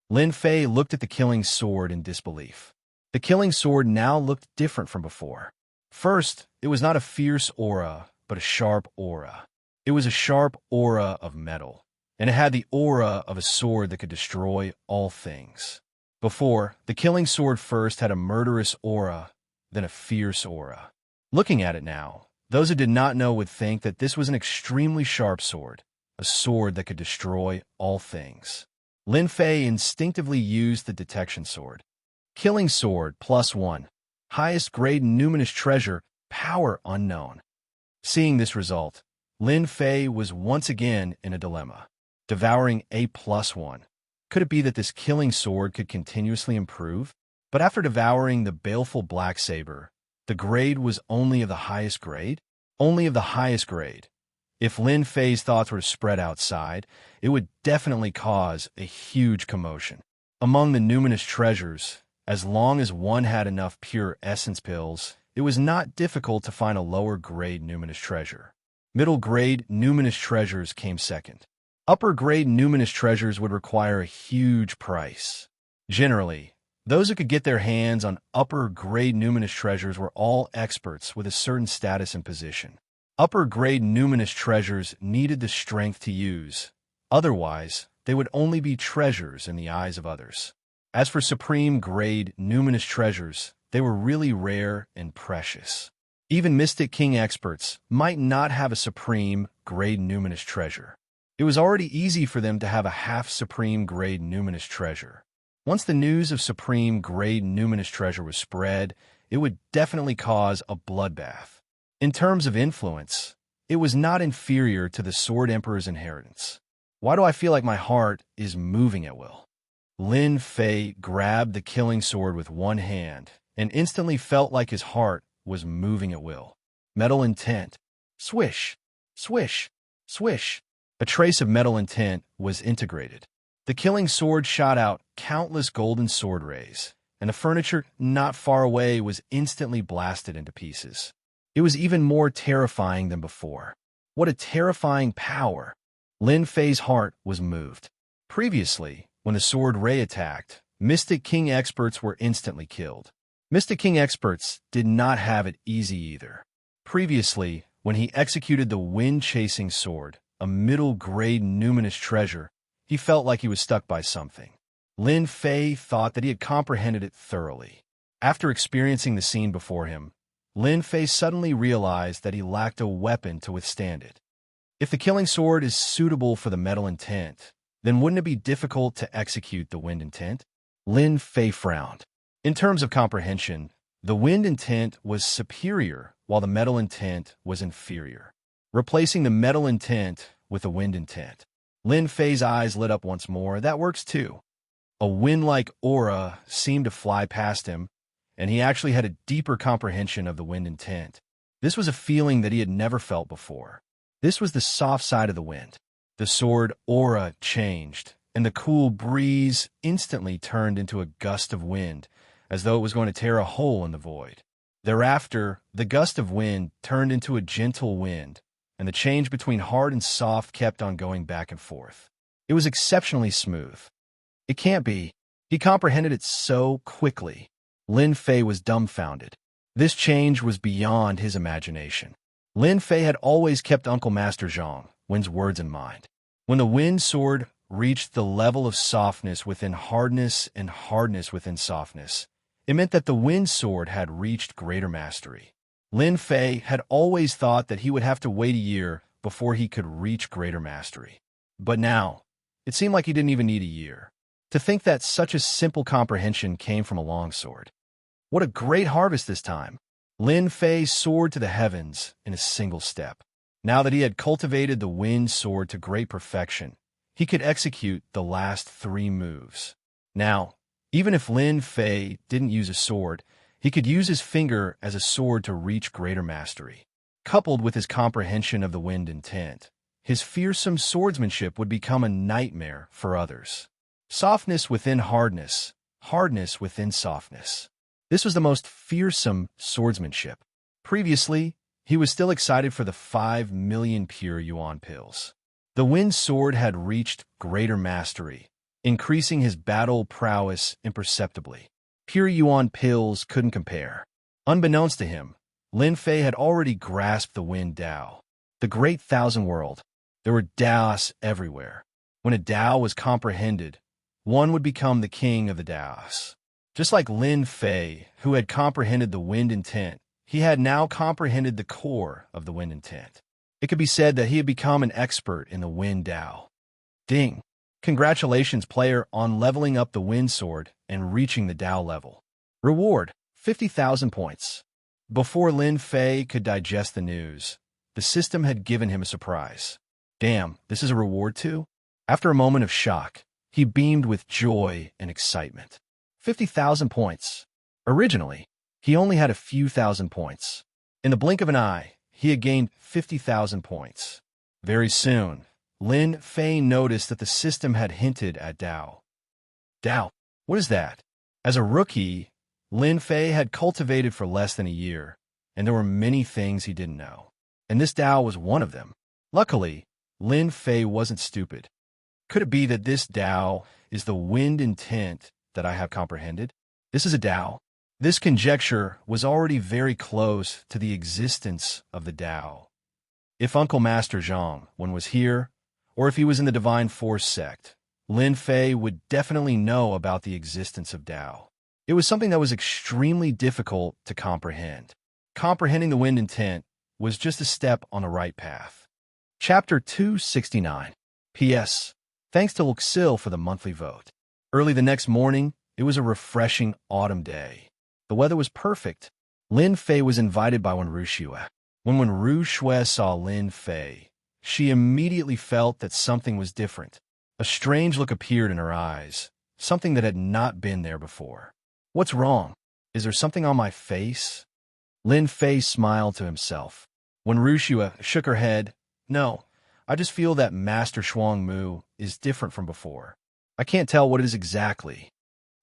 Lin Fei looked at the killing sword in disbelief. The killing sword now looked different from before. First, it was not a fierce aura, but a sharp aura. It was a sharp aura of metal, and it had the aura of a sword that could destroy all things. Before, the killing sword first had a murderous aura, then a fierce aura. Looking at it now, those who did not know would think that this was an extremely sharp sword, a sword that could destroy all things. Lin Fei instinctively used the detection sword. Killing sword +1. Highest grade numinous treasure, power unknown. Seeing this result, Lin Fei was once again in a dilemma. Devouring a +1. Could it be that this killing sword could continuously improve? But after devouring the baleful black saber, the grade was only of the highest grade? Only of the highest grade. If Lin Fei's thoughts were to spread outside, it would definitely cause a huge commotion. Among the numinous treasures, as long as one had enough pure essence pills, it was not difficult to find a lower grade numinous treasure. Middle grade numinous treasures came second. Upper grade numinous treasures would require a huge price. Generally, those who could get their hands on upper grade numinous treasures were all experts with a certain status and position. Upper grade numinous treasures needed the strength to use. Otherwise, they would only be treasures in the eyes of others. As for supreme grade numinous treasures, they were really rare and precious. Even Mystic King experts might not have a supreme grade numinous treasure. It was already easy for them to have a half-supreme grade numinous treasure. Once the news of supreme grade numinous treasure was spread, it would definitely cause a bloodbath. In terms of influence, it was not inferior to the Sword Emperor's inheritance. Why do I feel like my heart is moving at will? Lin Fei grabbed the killing sword with one hand and instantly felt like his heart was moving at will. Metal intent. Swish, swish, swish. A trace of metal intent was integrated. The killing sword shot out countless golden sword rays, and the furniture not far away was instantly blasted into pieces. It was even more terrifying than before. What a terrifying power! Lin Fei's heart was moved. Previously, when the sword ray attacked, Mystic King experts were instantly killed. Mystic King experts did not have it easy either. Previously, when he executed the wind-chasing sword, a middle-grade numinous treasure, he felt like he was stuck by something. Lin Fei thought that he had comprehended it thoroughly. After experiencing the scene before him, Lin Fei suddenly realized that he lacked a weapon to withstand it. If the killing sword is suitable for the metal intent, then wouldn't it be difficult to execute the wind intent? Lin Fei frowned. In terms of comprehension, the wind intent was superior while the metal intent was inferior. Replacing the metal intent with the wind intent. Lin Fei's eyes lit up once more. That works too. A wind-like aura seemed to fly past him, and he actually had a deeper comprehension of the wind intent. This was a feeling that he had never felt before. This was the soft side of the wind. The sword aura changed, and the cool breeze instantly turned into a gust of wind, as though it was going to tear a hole in the void. Thereafter, the gust of wind turned into a gentle wind, and the change between hard and soft kept on going back and forth. It was exceptionally smooth. It can't be. He comprehended it so quickly. Lin Fei was dumbfounded. This change was beyond his imagination. Lin Fei had always kept Uncle Master Zhang Wen's words in mind. When the wind sword reached the level of softness within hardness and hardness within softness, it meant that the wind sword had reached greater mastery. Lin Fei had always thought that he would have to wait a year before he could reach greater mastery. But now, it seemed like he didn't even need a year. To think that such a simple comprehension came from a longsword. What a great harvest this time! Lin Fei soared to the heavens in a single step. Now that he had cultivated the wind sword to great perfection, he could execute the last 3 moves. Now, even if Lin Fei didn't use a sword, he could use his finger as a sword to reach greater mastery. Coupled with his comprehension of the wind intent, his fearsome swordsmanship would become a nightmare for others. Softness within hardness, hardness within softness. This was the most fearsome swordsmanship. Previously, he was still excited for the 5 million pure yuan pills. The wind sword had reached greater mastery, increasing his battle prowess imperceptibly. Pure yuan pills couldn't compare. Unbeknownst to him, Lin Fei had already grasped the wind Dao. The great thousand world. There were Daos everywhere. When a Dao was comprehended, one would become the king of the Daos. Just like Lin Fei, who had comprehended the wind intent, he had now comprehended the core of the wind intent. It could be said that he had become an expert in the wind Dao. Ding! Congratulations, player, on leveling up the wind sword and reaching the Dao level. Reward, 50,000 points. Before Lin Fei could digest the news, the system had given him a surprise. Damn, this is a reward too? After a moment of shock, he beamed with joy and excitement. 50,000 points. Originally, he only had a few thousand points. In the blink of an eye, he had gained 50,000 points. Very soon, Lin Fei noticed that the system had hinted at Dao. Dao, what is that? As a rookie, Lin Fei had cultivated for less than a year, and there were many things he didn't know. And this Dao was one of them. Luckily, Lin Fei wasn't stupid. Could it be that this Dao is the wind intent that I have comprehended? This is a Dao. This conjecture was already very close to the existence of the Dao. If Uncle Master Zhang Wen was here, or if he was in the Divine Force sect, Lin Fei would definitely know about the existence of Dao. It was something that was extremely difficult to comprehend. Comprehending the wind intent was just a step on the right path. Chapter 269. P.S. Thanks to Wuxia for the monthly vote. Early the next morning, it was a refreshing autumn day. The weather was perfect. Lin Fei was invited by Wuxia. When Wuxia saw Lin Fei, she immediately felt that something was different. A strange look appeared in her eyes, something that had not been there before. What's wrong? Is there something on my face? Lin Fei smiled to himself. When Wuxia shook her head, no, I just feel that Master Shuang Mu is different from before. I can't tell what it is exactly.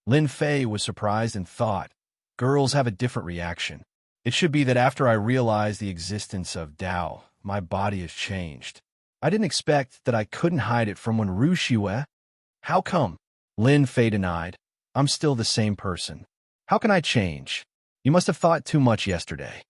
Lin Fei was surprised and thought, girls have a different reaction. It should be that after I realized the existence of Tao, my body has changed. I didn't expect that I couldn't hide it from when Wuxia. How come? Lin Fei denied. I'm still the same person. How can I change? You must have thought too much yesterday.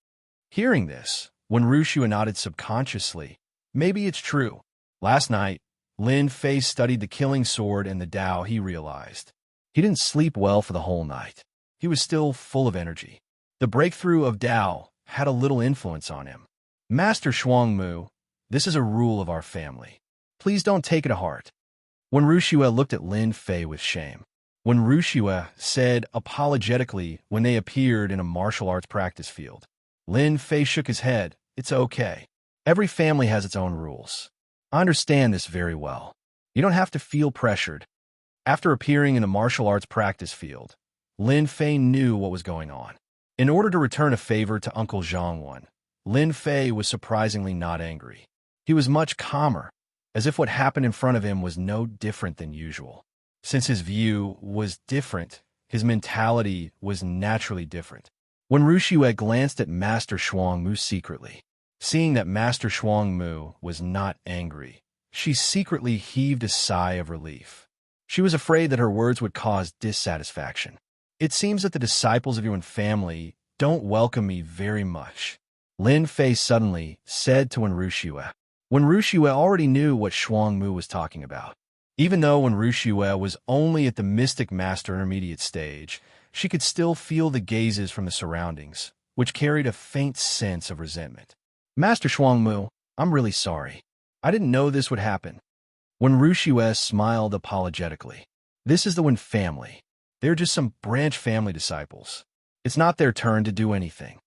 Hearing this, when Wuxia nodded subconsciously, maybe it's true. Last night, Lin Fei studied the killing sword and the Tao. He realized he didn't sleep well for the whole night. He was still full of energy. The breakthrough of Tao had a little influence on him. Master Shuangmu, this is a rule of our family. Please don't take it to heart. When Wuxia looked at Lin Fei with shame. When Wuxia said apologetically when they appeared in a martial arts practice field. Lin Fei shook his head. It's okay. Every family has its own rules. I understand this very well. You don't have to feel pressured. After appearing in the martial arts practice field, Lin Fei knew what was going on. In order to return a favor to Uncle Zhang, Lin Fei was surprisingly not angry. He was much calmer, as if what happened in front of him was no different than usual. Since his view was different, his mentality was naturally different. When Wuxia glanced at Master Shuangmu secretly, seeing that Master Shuangmu was not angry, she secretly heaved a sigh of relief. She was afraid that her words would cause dissatisfaction. It seems that the disciples of your own family don't welcome me very much, Lin Fei suddenly said to Wuxia. When Wuxia already knew what Shuangmu was talking about. Even though when Wuxia was only at the Mystic Master intermediate stage, she could still feel the gazes from the surroundings, which carried a faint sense of resentment. Master Shuangmu, I'm really sorry. I didn't know this would happen. When Wuxia smiled apologetically. This is the Wen family. They're just some branch family disciples. It's not their turn to do anything.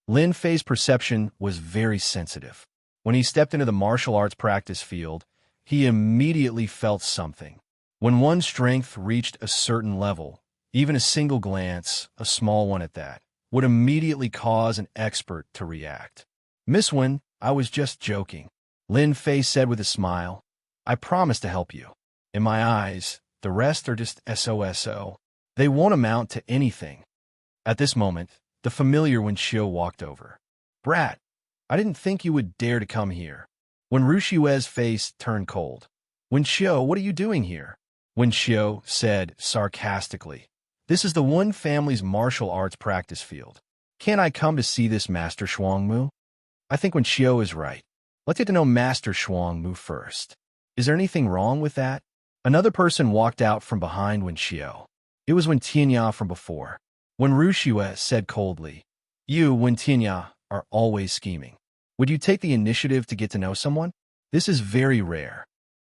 Lin Fei's perception was very sensitive. When he stepped into the martial arts practice field, he immediately felt something. When one's strength reached a certain level, even a single glance, a small one at that, would immediately cause an expert to react. Miss Wen, I was just joking, Lin Fei said with a smile. I promise to help you. In my eyes, the rest are just SOSO. They won't amount to anything. At this moment, the familiar Wuxia walked over. Brat, I didn't think you would dare to come here. When Wuxia's face turned cold. Wuxia, what are you doing here? Wuxia said sarcastically. This is the Wen family's martial arts practice field. Can't I come to see this Master Shuangmu? I think Wuxia is right. Let's get to know Master Shuangmu first. Is there anything wrong with that? Another person walked out from behind Wuxia. It was Xianxia from before. When Wuxia said coldly, You, Xianxia, are always scheming. Would you take the initiative to get to know someone? This is very rare.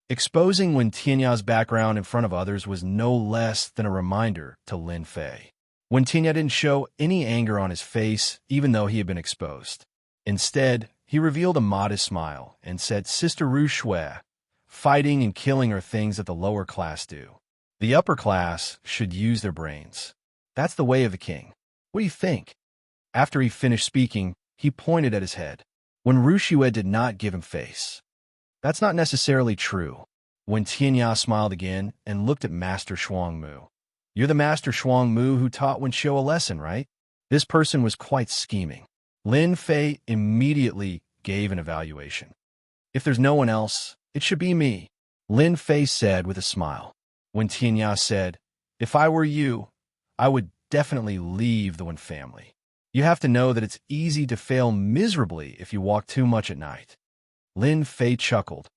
Exposing Xianxia's background in front of others was no less than a reminder to Lin Fei. Xianxia didn't show any anger on his face, even though he had been exposed. Instead, he revealed a modest smile and said, Sister Wuxia, fighting and killing are things that the lower class do. The upper class should use their brains. That's the way of the king. What do you think? After he finished speaking, he pointed at his head. When Wuxia did not give him face. That's not necessarily true. When Xianxia smiled again and looked at Master Shuangmu. You're the Master Shuangmu who taught Wuxia a lesson, right? This person was quite scheming. Lin Fei immediately gave an evaluation. If there's no one else, it should be me, Lin Fei said with a smile. When Xianxia said, If I were you, I would definitely leave the Wen family. You have to know that it's easy to fail miserably if you walk too much at night. Lin Fei chuckled.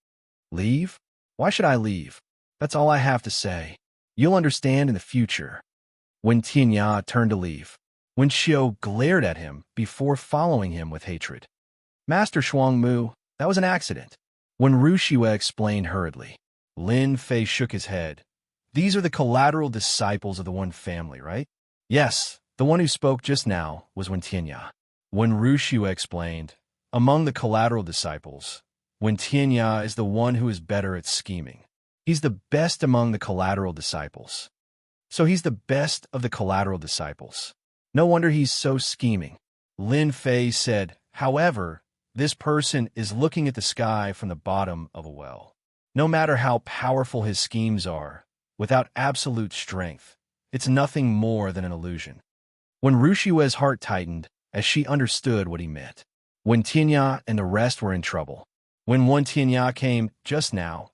Leave? Why should I leave? That's all I have to say. You'll understand in the future. When Xianxia turned to leave, Wuxia glared at him before following him with hatred. Master Shuangmu, that was an accident. When Wuxia explained hurriedly, Lin Fei shook his head. These are the collateral disciples of the Wen family, right? Yes, the one who spoke just now was Xianxia. When Wuxia explained, among the collateral disciples, Xianxia is the one who is better at scheming. He's the best among the collateral disciples. So he's the best of the collateral disciples. No wonder he's so scheming. Lin Fei said, however, this person is looking at the sky from the bottom of a well. No matter how powerful his schemes are, without absolute strength, it's nothing more than an illusion. When Wuxia's heart tightened, as she understood what he meant. When Tianya and the rest were in trouble. When one Tianya came just now.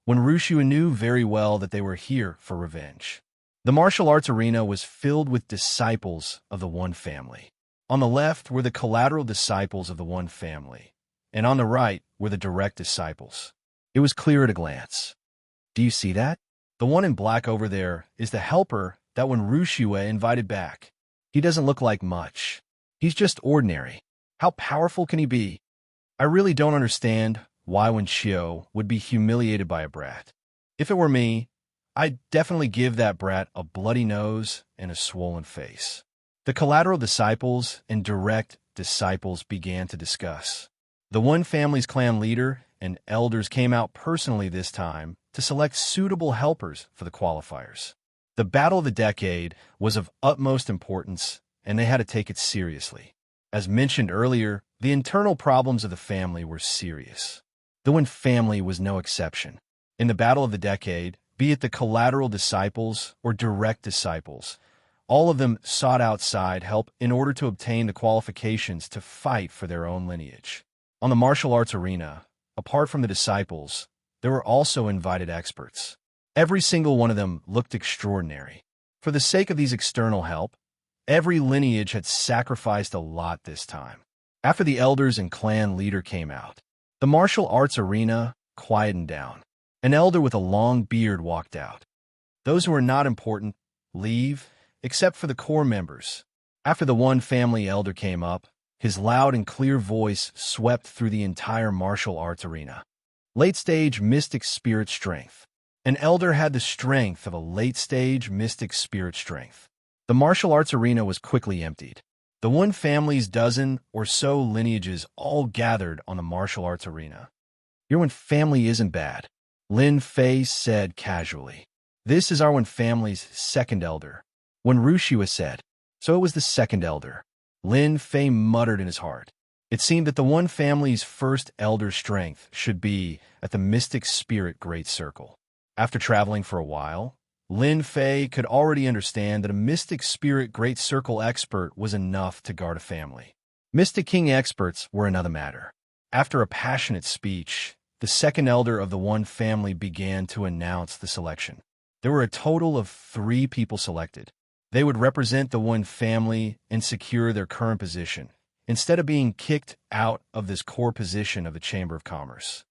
When Wuxia knew very well that they were here for revenge. The martial arts arena was filled with disciples of the One Family. On the left were the collateral disciples of the One Family, and on the right were the direct disciples. It was clear at a glance. Do you see that? The one in black over there is the helper that when Wuxia invited back. He doesn't look like much. He's just ordinary. How powerful can he be? I really don't understand why Wen Xiao would be humiliated by a brat. If it were me, I'd definitely give that brat a bloody nose and a swollen face. The collateral disciples and direct disciples began to discuss. The One Family's clan leader and elders came out personally this time to select suitable helpers for the qualifiers. The battle of the decade was of utmost importance, and they had to take it seriously. As mentioned earlier, the internal problems of the family were serious. The Wen family was no exception. In the battle of the decade, be it the collateral disciples or direct disciples, all of them sought outside help in order to obtain the qualifications to fight for their own lineage. On the martial arts arena, apart from the disciples, there were also invited experts. Every single one of them looked extraordinary. For the sake of these external help, every lineage had sacrificed a lot this time. After the elders and clan leader came out, the martial arts arena quietened down. An elder with a long beard walked out. Those who were not important, leave, except for the core members. After the One Family elder came up, his loud and clear voice swept through the entire martial arts arena. Late-stage mystic spirit strength. An elder had the strength of a late-stage mystic spirit strength. The martial arts arena was quickly emptied. The One Family's dozen or so lineages all gathered on the martial arts arena. Your One Family isn't bad, Lin Fei said casually. This is our One Family's second elder. When Wuxia said, so it was the second elder. Lin Fei muttered in his heart. It seemed that the One Family's first elder strength should be at the Mystic Spirit Great Circle. After traveling for a while, Lin Fei could already understand that a Mystic Spirit Great Circle expert was enough to guard a family. Mystic King experts were another matter. After a passionate speech, the second elder of the One Family began to announce the selection. There were a total of 3 people selected. They would represent the One Family and secure their current position, instead of being kicked out of this core position of the Chamber of Commerce.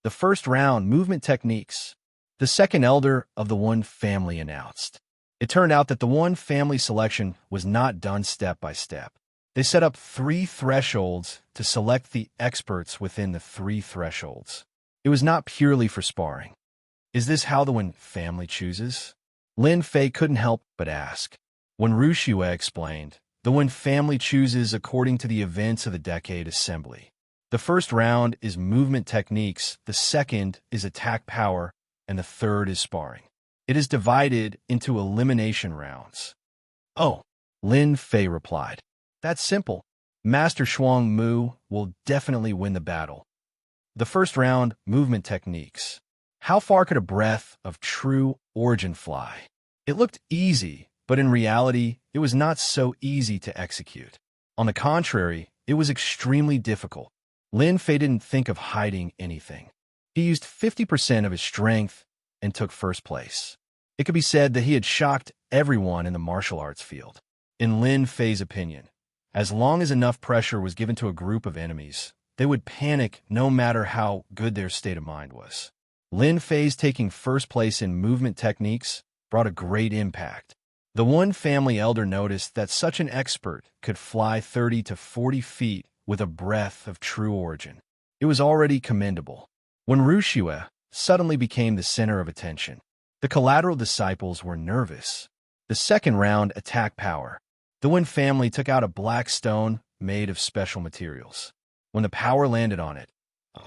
The first round, movement techniques. The second elder of the One Family announced. It turned out that the One Family selection was not done step by step. They set up 3 thresholds to select the experts within the 3 thresholds. It was not purely for sparring. Is this how the One Family chooses? Lin Fei couldn't help but ask. When Wuxia explained, the One Family chooses according to the events of the decade assembly. The first round is movement techniques, the second is attack power, and the third is sparring. It is divided into elimination rounds. Oh, Lin Fei replied. That's simple. Master Shuang Mu will definitely win the battle. The first round, movement techniques. How far could a breath of true origin fly? It looked easy, but in reality, it was not so easy to execute. On the contrary, it was extremely difficult. Lin Fei didn't think of hiding anything. He used 50% of his strength and took first place. It could be said that he had shocked everyone in the martial arts field. In Lin Fei's opinion, as long as enough pressure was given to a group of enemies, they would panic no matter how good their state of mind was. Lin Fei's taking first place in movement techniques brought a great impact. The One Family elder noticed that such an expert could fly 30 to 40 feet with a breath of true origin. It was already commendable. When Wuxia suddenly became the center of attention, the collateral disciples were nervous. The second round, attack power. The One Family took out a black stone made of special materials. When the power landed on it,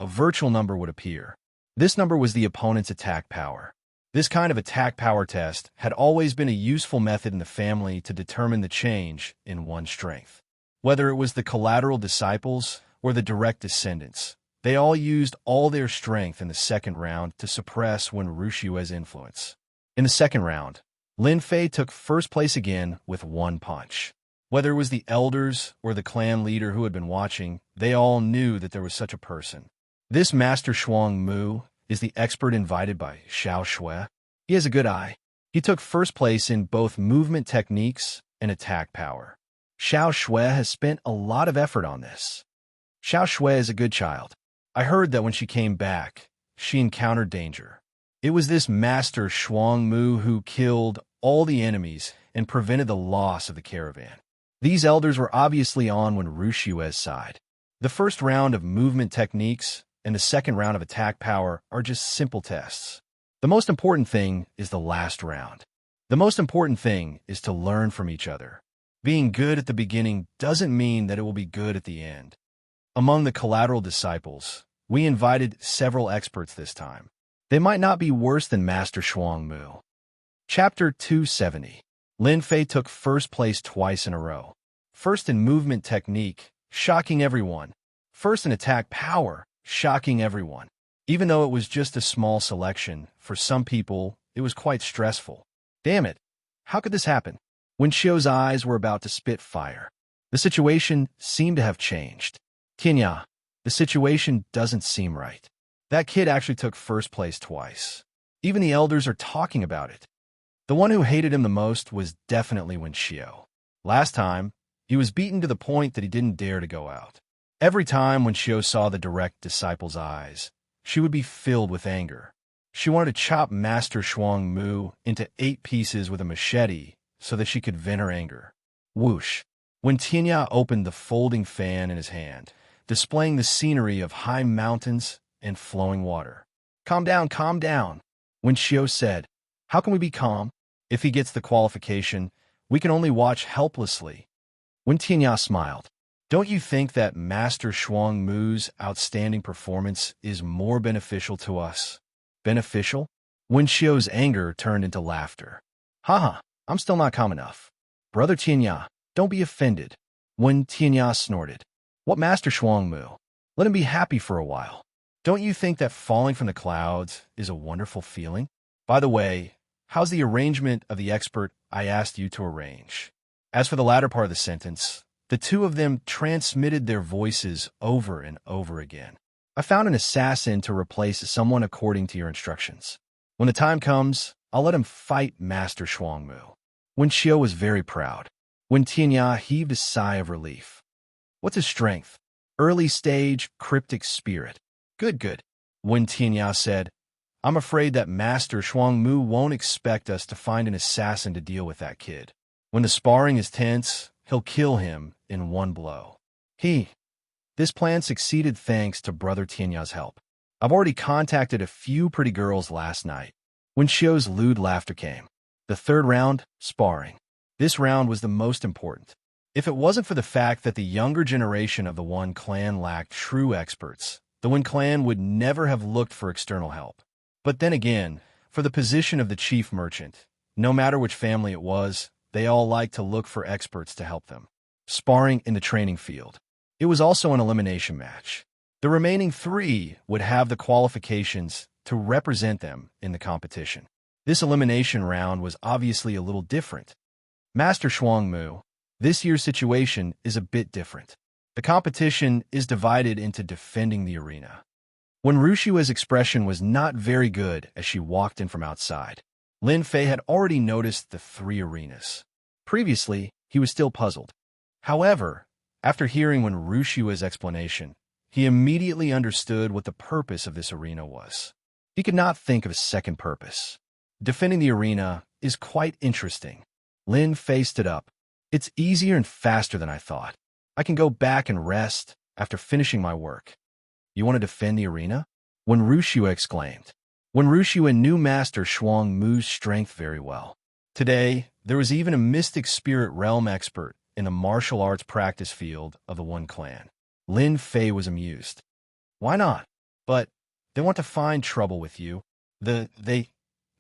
a virtual number would appear. This number was the opponent's attack power. This kind of attack power test had always been a useful method in the family to determine the change in one's strength. Whether it was the collateral disciples or the direct descendants, they all used all their strength in the second round to suppress Wen Wuxia's influence. In the second round, Lin Fei took first place again with 1 punch. Whether it was the elders or the clan leader who had been watching, they all knew that there was such a person. This Master Shuang Mu is the expert invited by Xianxia. He has a good eye. He took first place in both movement techniques and attack power. Xianxia has spent a lot of effort on this. Xianxia is a good child. I heard that when she came back, she encountered danger. It was this Master Shuang Mu who killed all the enemies and prevented the loss of the caravan. These elders were obviously on when Wuxia's side. The first round of movement techniques and the second round of attack power are just simple tests. The most important thing is the last round. The most important thing is to learn from each other. Being good at the beginning doesn't mean that it will be good at the end. Among the collateral disciples, we invited several experts this time. They might not be worse than Master Shuang Mu. Chapter 270. Lin Fei took first place twice in a row. First in movement technique, shocking everyone. First in attack power, shocking everyone. Even though it was just a small selection, for some people, it was quite stressful. Damn it, how could this happen? When Xiao's eyes were about to spit fire. The situation seemed to have changed. Xianxia, the situation doesn't seem right. That kid actually took first place twice. Even the elders are talking about it. The one who hated him the most was definitely Wuxia. Last time, he was beaten to the point that he didn't dare to go out. Every time when Xiao saw the direct disciple's eyes, she would be filled with anger. She wanted to chop Master Shuang Mu into 8 pieces with a machete so that she could vent her anger. Whoosh! When Xianxia opened the folding fan in his hand, displaying the scenery of high mountains and flowing water. Calm down, calm down. When Xiao said, how can we be calm? If he gets the qualification, we can only watch helplessly. When Xianxia smiled, don't you think that Master Shuang Mu's outstanding performance is more beneficial to us? Beneficial? When Xiao's anger turned into laughter. Haha, I'm still not calm enough. Brother Xianxia, don't be offended. When Xianxia snorted. What Master Shuang Mu? Let him be happy for a while. Don't you think that falling from the clouds is a wonderful feeling? By the way, how's the arrangement of the expert I asked you to arrange? As for the latter part of the sentence, the two of them transmitted their voices over and over again. I found an assassin to replace someone according to your instructions. When the time comes, I'll let him fight Master Shuang Mu. When Xiao was very proud. When Xianxia heaved a sigh of relief. What's his strength? Early stage, cryptic spirit. Good, good. When Xianxia said, I'm afraid that Master Shuang Mu won't expect us to find an assassin to deal with that kid. When the sparring is tense, he'll kill him in one blow. This plan succeeded thanks to Brother Xianxia's help. I've already contacted a few pretty girls last night. When Xiao's lewd laughter came. The third round, sparring. This round was the most important. If it wasn't for the fact that the younger generation of the One Clan lacked true experts, the One Clan would never have looked for external help. But then again, for the position of the chief merchant, no matter which family it was, they all liked to look for experts to help them. Sparring in the training field. It was also an elimination match. The remaining 3 would have the qualifications to represent them in the competition. This elimination round was obviously a little different. Master Shuang Mu, this year's situation is a bit different. The competition is divided into defending the arena. When Wuxia's expression was not very good as she walked in from outside, Lin Fei had already noticed the 3 arenas. Previously, he was still puzzled. However, after hearing Wuxia's explanation, he immediately understood what the purpose of this arena was. He could not think of a second purpose. Defending the arena is quite interesting. Lin Fei stood up. It's easier and faster than I thought. I can go back and rest after finishing my work. You want to defend the arena? When Wuxia exclaimed. When Wuxia knew Master Shuang Mu's strength very well. Today, there was even a mystic spirit realm expert in the martial arts practice field of the One Clan. Lin Fei was amused. Why not? But they want to find trouble with you. That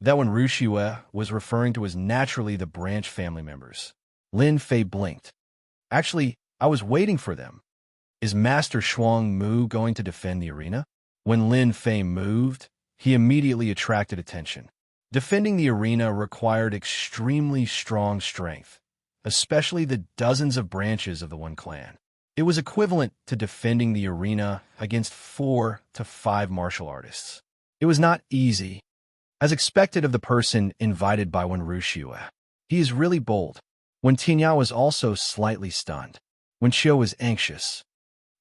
one Wuxia was referring to was naturally the branch family members. Lin Fei blinked. Actually, I was waiting for them. Is Master Shuang Mu going to defend the arena? When Lin Fei moved, he immediately attracted attention. Defending the arena required extremely strong strength, especially the dozens of branches of the one clan. It was equivalent to defending the arena against 4 to 5 martial artists. It was not easy, as expected of the person invited by Wuxia. He is really bold. When Xianxia was also slightly stunned. When Xiao was anxious.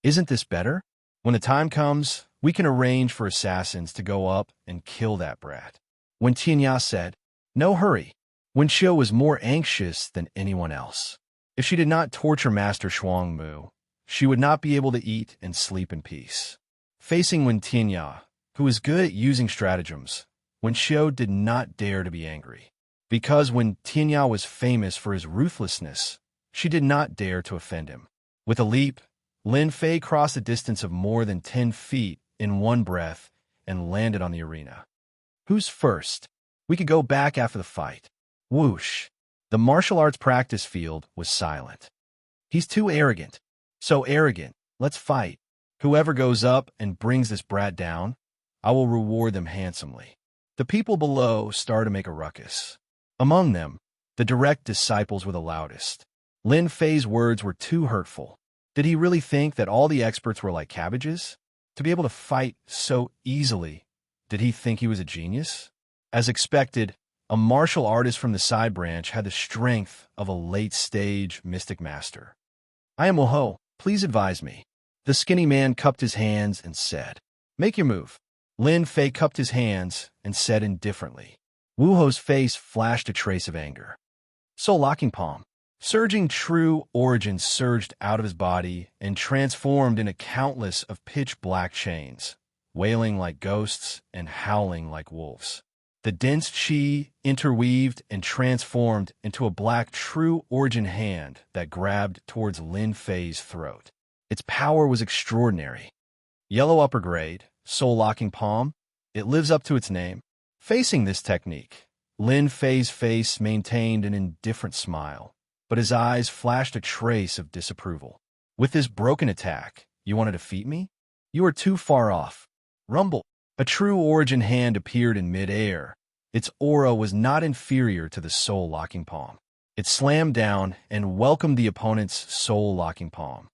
Isn't this better? When the time comes, we can arrange for assassins to go up and kill that brat. When Xianxia said, no hurry. When Xiao was more anxious than anyone else. If she did not torture Master Shuangmu, she would not be able to eat and sleep in peace. Facing Wen Xianxia, who was good at using stratagems, Wen Xiao did not dare to be angry. Because Wen Xianxia was famous for his ruthlessness, she did not dare to offend him. With a leap, Lin Fei crossed a distance of more than 10 feet in one breath and landed on the arena. Who's first? We could go back after the fight. Whoosh. The martial arts practice field was silent. He's too arrogant. So arrogant. Let's fight. Whoever goes up and brings this brat down, I will reward them handsomely. The people below started to make a ruckus. Among them, the direct disciples were the loudest. Lin Fei's words were too hurtful. Did he really think that all the experts were like cabbages? To be able to fight so easily, did he think he was a genius? As expected, a martial artist from the side branch had the strength of a late-stage mystic master. I am Wu Ho. Please advise me. The skinny man cupped his hands and said, make your move. Lin Fei cupped his hands and said indifferently. Wu Ho's face flashed a trace of anger. Soul locking palm. Surging true origin surged out of his body and transformed into countless of pitch-black chains, wailing like ghosts and howling like wolves. The dense chi interweaved and transformed into a black true origin hand that grabbed towards Lin Fei's throat. Its power was extraordinary. Yellow upper grade, soul-locking palm, it lives up to its name. Facing this technique, Lin Fei's face maintained an indifferent smile, but his eyes flashed a trace of disapproval. With this broken attack, you want to defeat me? You are too far off. Rumble. A true origin hand appeared in mid-air. Its aura was not inferior to the soul-locking palm. It slammed down and welcomed the opponent's soul-locking palm.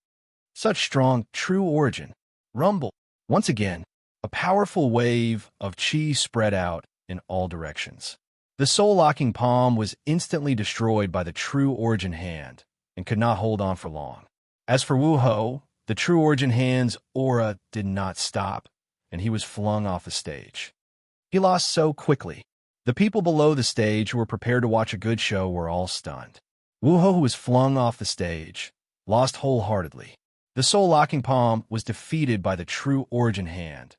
Such strong, true origin. Rumble. Once again, a powerful wave of chi spread out in all directions. The soul-locking palm was instantly destroyed by the true origin hand and could not hold on for long. As for Wu Ho, the true origin hand's aura did not stop, and he was flung off the stage. He lost so quickly. The people below the stage who were prepared to watch a good show were all stunned. Wu Ho, who was flung off the stage, lost wholeheartedly. The soul-locking palm was defeated by the true origin hand,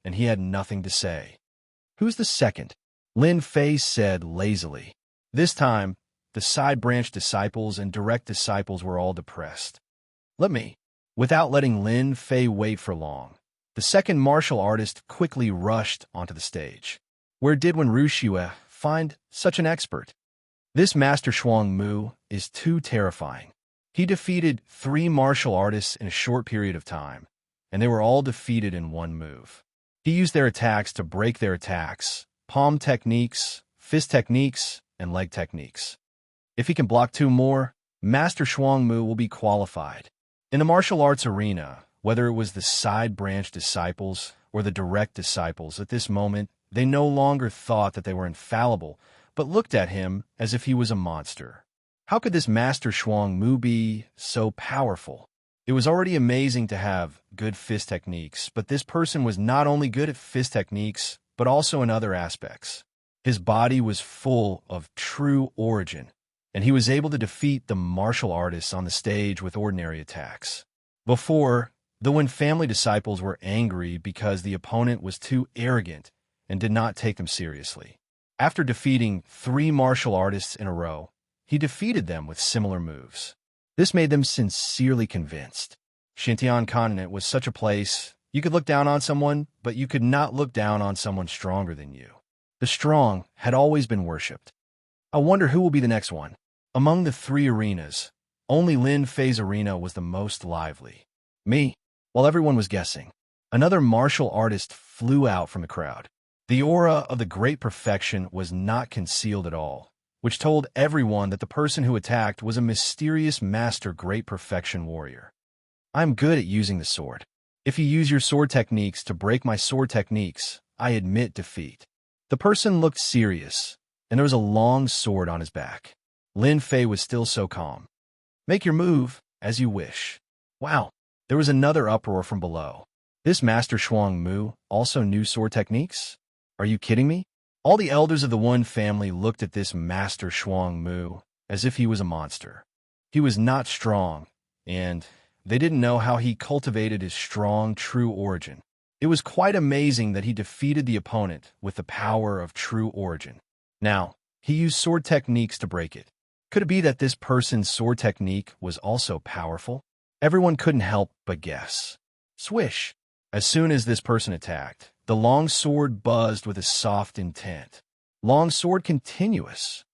and he had nothing to say. Who's the second? Lin Fei said lazily. This time, the side branch disciples and direct disciples were all depressed. Let me. Without letting Lin Fei wait for long, the second martial artist quickly rushed onto the stage. Where did Wuxia find such an expert? This Master Shuangmu is too terrifying. He defeated 3 martial artists in a short period of time, and they were all defeated in one move. He used their attacks to break their attacks, palm techniques, fist techniques, and leg techniques. If he can block 2 more, Master Shuangmu will be qualified. In the martial arts arena, whether it was the side branch disciples or the direct disciples, at this moment, they no longer thought that they were infallible, but looked at him as if he was a monster. How could this Master Shuangmu be so powerful? It was already amazing to have good fist techniques, but this person was not only good at fist techniques, but also in other aspects. His body was full of true origin, and he was able to defeat the martial artists on the stage with ordinary attacks. Before, the Wen family disciples were angry because the opponent was too arrogant and did not take them seriously. After defeating 3 martial artists in a row, he defeated them with similar moves. This made them sincerely convinced. Xintian continent was such a place you could look down on someone, but you could not look down on someone stronger than you. The strong had always been worshipped. I wonder who will be the next one. Among the 3 arenas, only Lin Fei's arena was the most lively. Me. While everyone was guessing, another martial artist flew out from the crowd. The aura of the great perfection was not concealed at all, which told everyone that the person who attacked was a mysterious master great perfection warrior. I'm good at using the sword. If you use your sword techniques to break my sword techniques, I admit defeat. The person looked serious, and there was a long sword on his back. Lin Fei was still so calm. Make your move, as you wish. Wow, there was another uproar from below. This Master Shuang Mu also knew sword techniques? Are you kidding me? All the elders of the Wen family looked at this Master Shuang Mu as if he was a monster. He was not strong, and they didn't know how he cultivated his strong, true origin. It was quite amazing that he defeated the opponent with the power of true origin. Now, he used sword techniques to break it. Could it be that this person's sword technique was also powerful? Everyone couldn't help but guess. Swish! As soon as this person attacked, the long sword buzzed with a soft intent. Long sword continuous.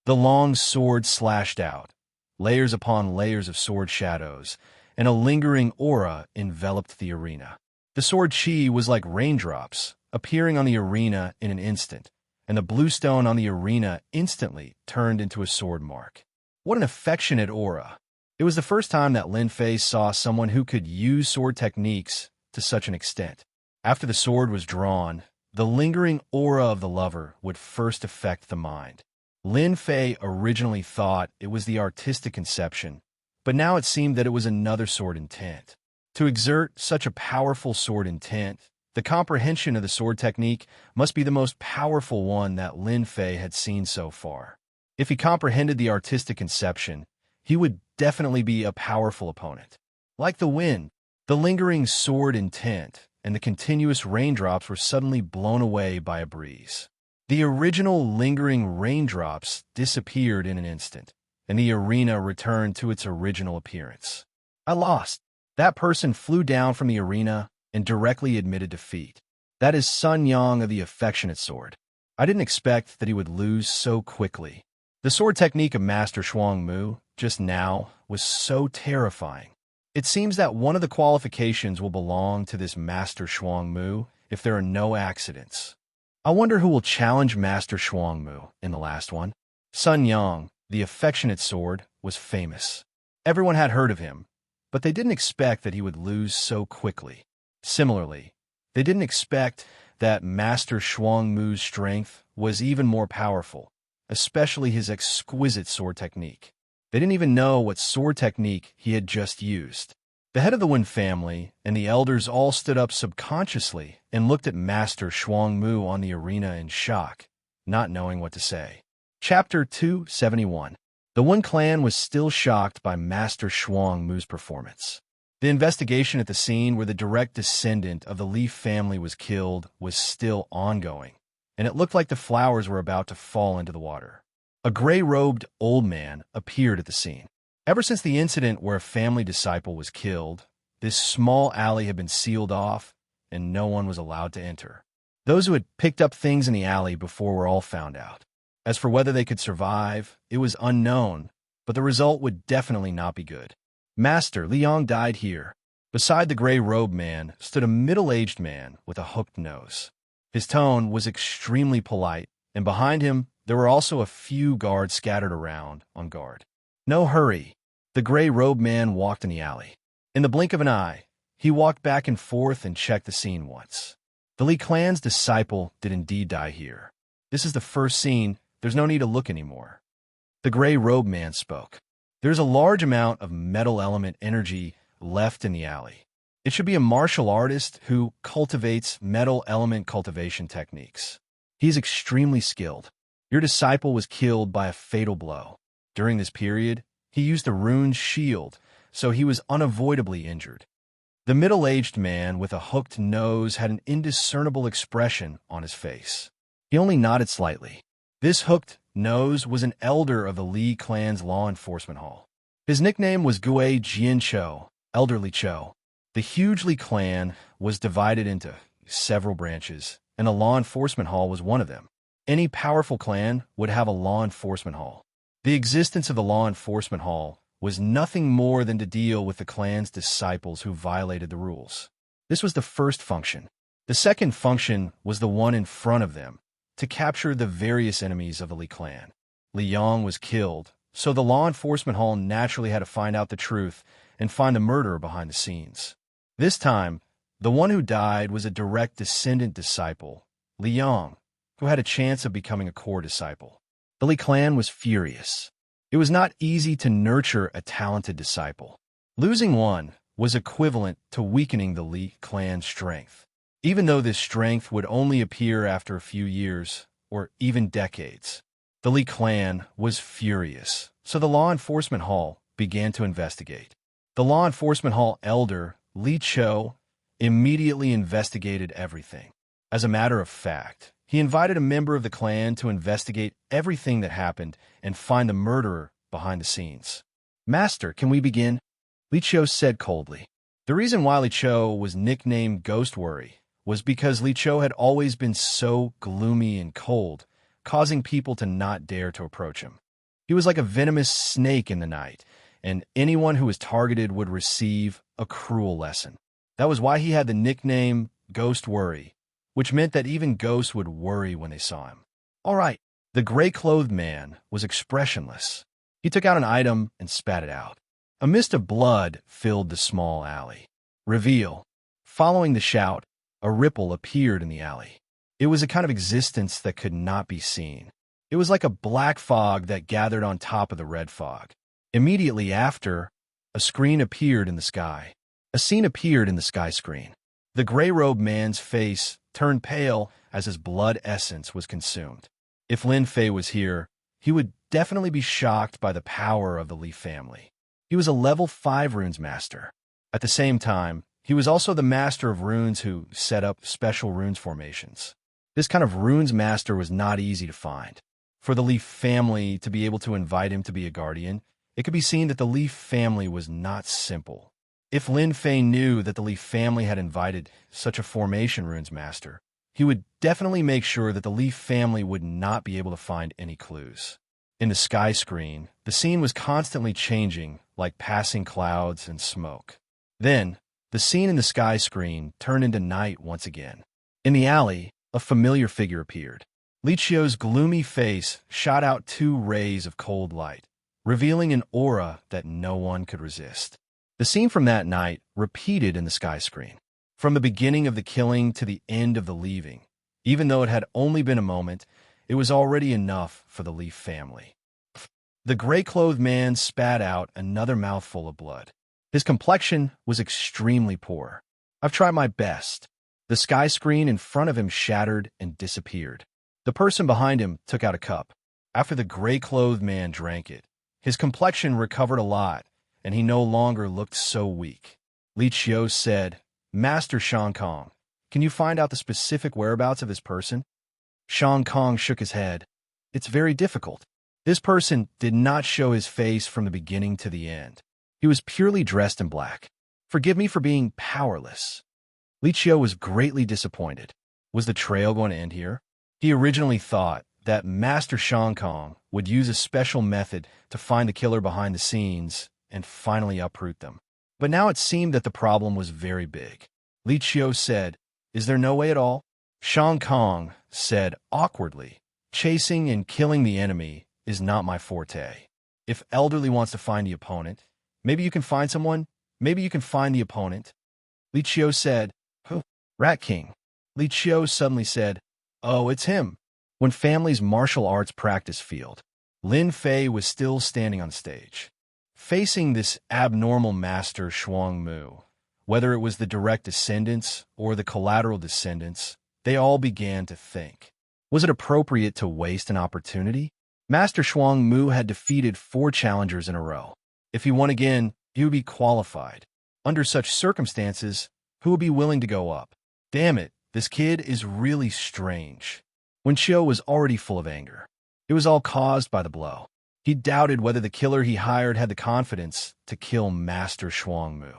The long sword slashed out, layers upon layers of sword shadows, and a lingering aura enveloped the arena. The sword chi was like raindrops, appearing on the arena in an instant, and the blue stone on the arena instantly turned into a sword mark. What an affectionate aura! It was the first time that Lin Fei saw someone who could use sword techniques to such an extent. After the sword was drawn, the lingering aura of the lover would first affect the mind. Lin Fei originally thought it was the artistic conception, but now it seemed that it was another sword intent. To exert such a powerful sword intent, the comprehension of the sword technique must be the most powerful one that Lin Fei had seen so far. If he comprehended the artistic conception, he would definitely be a powerful opponent. Like the wind, the lingering sword intent and the continuous raindrops were suddenly blown away by a breeze. The original lingering raindrops disappeared in an instant, and the arena returned to its original appearance. I lost. That person flew down from the arena and directly admitted defeat. That is Sun Yang of the Affectionate Sword. I didn't expect that he would lose so quickly. The sword technique of Master Shuang Mu just now was so terrifying. It seems that one of the qualifications will belong to this Master Shuang Mu if there are no accidents. I wonder who will challenge Master Shuang Mu in the last one. Sun Yang, the Affectionate Sword, was famous. Everyone had heard of him, but they didn't expect that he would lose so quickly. Similarly, they didn't expect that Master Shuang Mu's strength was even more powerful, especially his exquisite sword technique. They didn't even know what sword technique he had just used. The head of the Wen family and the elders all stood up subconsciously and looked at Master Shuang Mu on the arena in shock, not knowing what to say. Chapter 271. The Wen clan was still shocked by Master Shuang Mu's performance. The investigation at the scene where the direct descendant of the Li family was killed was still ongoing, and it looked like the flowers were about to fall into the water. A gray-robed old man appeared at the scene. Ever since the incident where a family disciple was killed, this small alley had been sealed off, and no one was allowed to enter. Those who had picked up things in the alley before were all found out. As for whether they could survive, it was unknown, but the result would definitely not be good. Master Liang died here. Beside the gray-robed man stood a middle-aged man with a hooked nose. His tone was extremely polite, and behind him there were also a few guards scattered around on guard. No hurry. The gray-robed man walked in the alley. In the blink of an eye, he walked back and forth and checked the scene once. The Li clan's disciple did indeed die here. This is the first scene. There's no need to look anymore. The gray-robed man spoke. There's a large amount of metal element energy left in the alley. It should be a martial artist who cultivates metal element cultivation techniques. He's extremely skilled. Your disciple was killed by a fatal blow. During this period, he used the rune's shield, so he was unavoidably injured. The middle-aged man with a hooked nose had an indiscernible expression on his face. He only nodded slightly. This hooked nose was an elder of the Li clan's law enforcement hall. His nickname was Gue Jiancho, Elderly Cho. The huge Li clan was divided into several branches, and the law enforcement hall was one of them. Any powerful clan would have a law enforcement hall. The existence of the law enforcement hall was nothing more than to deal with the clan's disciples who violated the rules. This was the first function. The second function was the one in front of them, to capture the various enemies of the Li clan. Li Yong was killed, so the law enforcement hall naturally had to find out the truth and find the murderer behind the scenes. This time, the one who died was a direct descendant disciple, Li Yong, who had a chance of becoming a core disciple. The Li clan was furious. It was not easy to nurture a talented disciple. Losing one was equivalent to weakening the Li clan's strength, even though this strength would only appear after a few years or even decades. The Li clan was furious, so the law enforcement hall began to investigate. The law enforcement hall elder, Li Cho, immediately investigated everything. As a matter of fact, he invited a member of the clan to investigate everything that happened and find the murderer behind the scenes. "Master, can we begin?" Li Cho said coldly. The reason why Li Cho was nicknamed Ghost Worry was because Li Cho had always been so gloomy and cold, causing people to not dare to approach him. He was like a venomous snake in the night, and anyone who was targeted would receive a cruel lesson. That was why he had the nickname Ghost Worry, which meant that even ghosts would worry when they saw him. All right, the gray-clothed man was expressionless. He took out an item and spat it out. A mist of blood filled the small alley. Reveal. Following the shout, a ripple appeared in the alley. It was a kind of existence that could not be seen. It was like a black fog that gathered on top of the red fog. Immediately after, a screen appeared in the sky. A scene appeared in the sky screen. The gray-robed man's face turned pale as his blood essence was consumed. If Lin Fei was here, he would definitely be shocked by the power of the Li family. He was a level 5 runes master. At the same time, he was also the master of runes who set up special runes formations. This kind of runes master was not easy to find. For the Li family to be able to invite him to be a guardian, it could be seen that the Li family was not simple. If Lin Fei knew that the Li family had invited such a formation runes master, he would definitely make sure that the Li family would not be able to find any clues. In the sky screen, the scene was constantly changing, like passing clouds and smoke. Then, the scene in the sky screen turned into night once again. In the alley, a familiar figure appeared. Li Chio's gloomy face shot out 2 rays of cold light, revealing an aura that no one could resist. The scene from that night repeated in the sky screen. From the beginning of the killing to the end of the leaving, even though it had only been a moment, it was already enough for the Li family. The gray-clothed man spat out another mouthful of blood. His complexion was extremely poor. "I've tried my best." The sky screen in front of him shattered and disappeared. The person behind him took out a cup. After the gray-clothed man drank it, his complexion recovered a lot, and he no longer looked so weak. Li Chio said, "Master Shang Kong, can you find out the specific whereabouts of this person?" Shang Kong shook his head. "It's very difficult. This person did not show his face from the beginning to the end. He was purely dressed in black. Forgive me for being powerless." Li Chio was greatly disappointed. Was the trail going to end here? He originally thought that Master Shang Kong would use a special method to find the killer behind the scenes and finally uproot them. But now it seemed that the problem was very big. Li Chio said, "Is there no way at all?" Shang Kong said awkwardly, "Chasing and killing the enemy is not my forte. If Elderly wants to find the opponent, maybe you can find someone. Maybe you can find the opponent." Li Chio said, "Who?" "Rat King." Li Chio suddenly said, "Oh, it's him." When family's martial arts practice field, Lin Fei was still standing on stage. Facing this abnormal master Shuang Mu, whether it was the direct descendants or the collateral descendants, they all began to think. Was it appropriate to waste an opportunity? Master Shuang Mu had defeated 4 challengers in a row. If he won again, he would be qualified. Under such circumstances, who would be willing to go up? Damn it, this kid is really strange. Wen Qiu was already full of anger. It was all caused by the blow. He doubted whether the killer he hired had the confidence to kill Master Shuang Mu.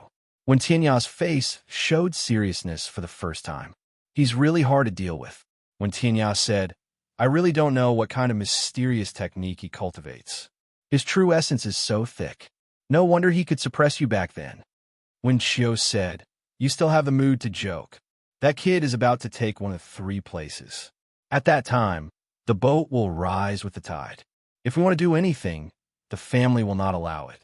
When Tianya's face showed seriousness for the first time. "He's really hard to deal with." When Tianya said, "I really don't know what kind of mysterious technique he cultivates. His true essence is so thick. No wonder he could suppress you back then." When Qiu said, "You still have the mood to joke. That kid is about to take one of 3 places. At that time, the boat will rise with the tide." If we want to do anything, the family will not allow it.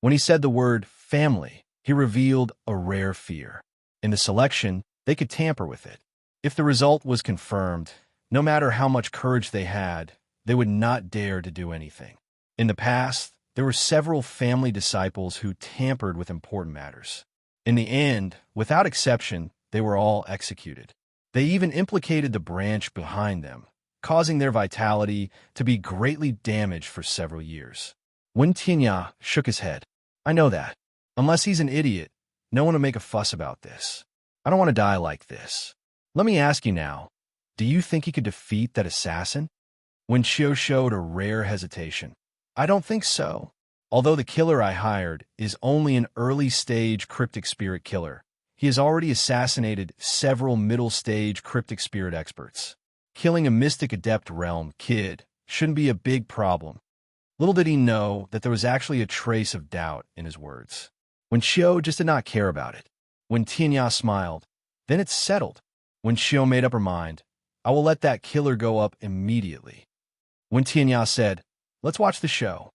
When he said the word family, he revealed a rare fear. In the selection, they could tamper with it. If the result was confirmed, no matter how much courage they had, they would not dare to do anything. In the past, there were several family disciples who tampered with important matters. In the end, without exception, they were all executed. They even implicated the branch behind them, causing their vitality to be greatly damaged for several years. Xianxia shook his head. I know that. Unless he's an idiot, no one will make a fuss about this. I don't want to die like this. Let me ask you now, do you think he could defeat that assassin? Wuxia showed a rare hesitation. I don't think so. Although the killer I hired is only an early-stage cryptic spirit killer, he has already assassinated several middle-stage cryptic spirit experts. Killing a mystic adept realm kid shouldn't be a big problem. Little did he know that there was actually a trace of doubt in his words. Wuxia just did not care about it. When Xianxia smiled, then it settled. When Wuxia made up her mind, I will let that killer go up immediately. When Xianxia said, let's watch the show.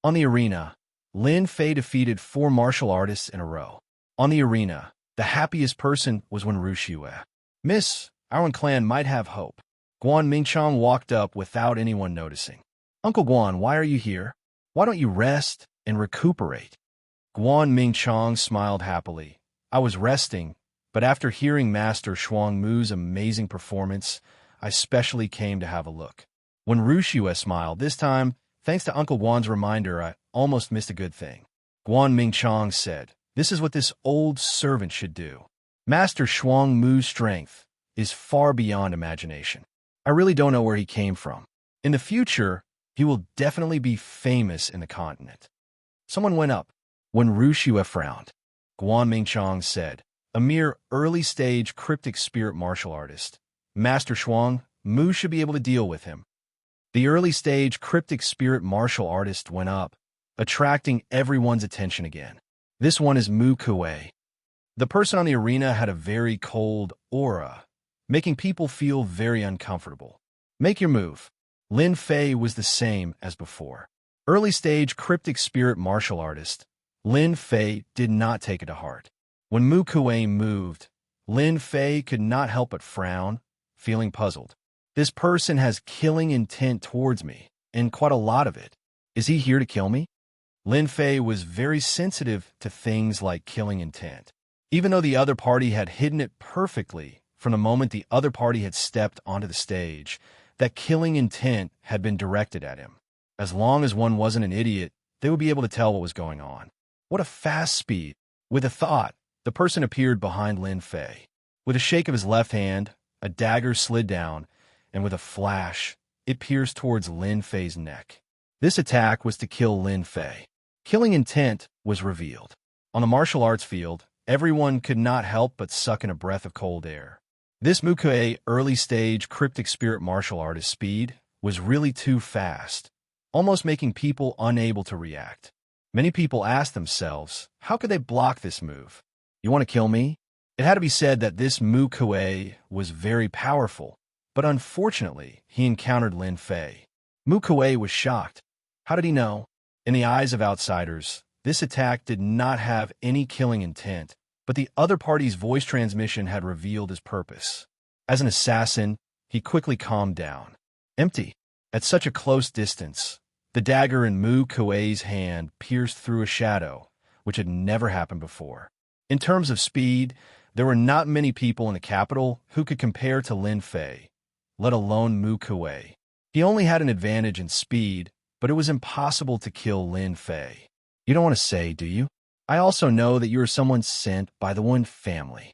On the arena, Lin Fei defeated 4 martial artists in a row. On the arena, the happiest person was when Wuxia. Miss, our clan might have hope. Guan Mingchang walked up without anyone noticing. Uncle Guan, why are you here? Why don't you rest and recuperate? Guan Mingchang smiled happily. I was resting, but after hearing Master Shuang Mu's amazing performance, I specially came to have a look. When Wuxia smiled this time, thanks to Uncle Guan's reminder, I almost missed a good thing. Guan Mingchang said, this is what this old servant should do. Master Shuang Mu's strength is far beyond imagination. I really don't know where he came from. In the future, he will definitely be famous in the continent. Someone went up. When Wuxia frowned, Guan Mingchang said, a mere early-stage cryptic spirit martial artist. Master Shuang Mu should be able to deal with him. The early-stage cryptic spirit martial artist went up, attracting everyone's attention again. This one is Mu Kuei. The person on the arena had a very cold aura, making people feel very uncomfortable. Make your move. Lin Fei was the same as before. Early-stage cryptic spirit martial artist, Lin Fei did not take it to heart. When Mu Kuei moved, Lin Fei could not help but frown, feeling puzzled. This person has killing intent towards me, and quite a lot of it. Is he here to kill me? Lin Fei was very sensitive to things like killing intent. Even though the other party had hidden it perfectly from the moment the other party had stepped onto the stage, that killing intent had been directed at him. As long as one wasn't an idiot, they would be able to tell what was going on. What a fast speed. With a thought, the person appeared behind Lin Fei. With a shake of his left hand, a dagger slid down, and with a flash, it pierced towards Lin Fei's neck. This attack was to kill Lin Fei. Killing intent was revealed. On the martial arts field, everyone could not help but suck in a breath of cold air. This Mu Kuei early-stage cryptic spirit martial artist speed was really too fast, almost making people unable to react. Many people asked themselves, how could they block this move? You want to kill me? It had to be said that this Mu Kuei was very powerful, but unfortunately, he encountered Lin Fei. Mu Kuei was shocked. How did he know? In the eyes of outsiders, this attack did not have any killing intent, but the other party's voice transmission had revealed his purpose. As an assassin, he quickly calmed down. Empty. At such a close distance, the dagger in Mu Kuei's hand pierced through a shadow, which had never happened before. In terms of speed, there were not many people in the capital who could compare to Lin Fei, let alone Mu Kuei. He only had an advantage in speed, but it was impossible to kill Lin Fei. You don't want to say, do you? I also know that you are someone sent by the One family.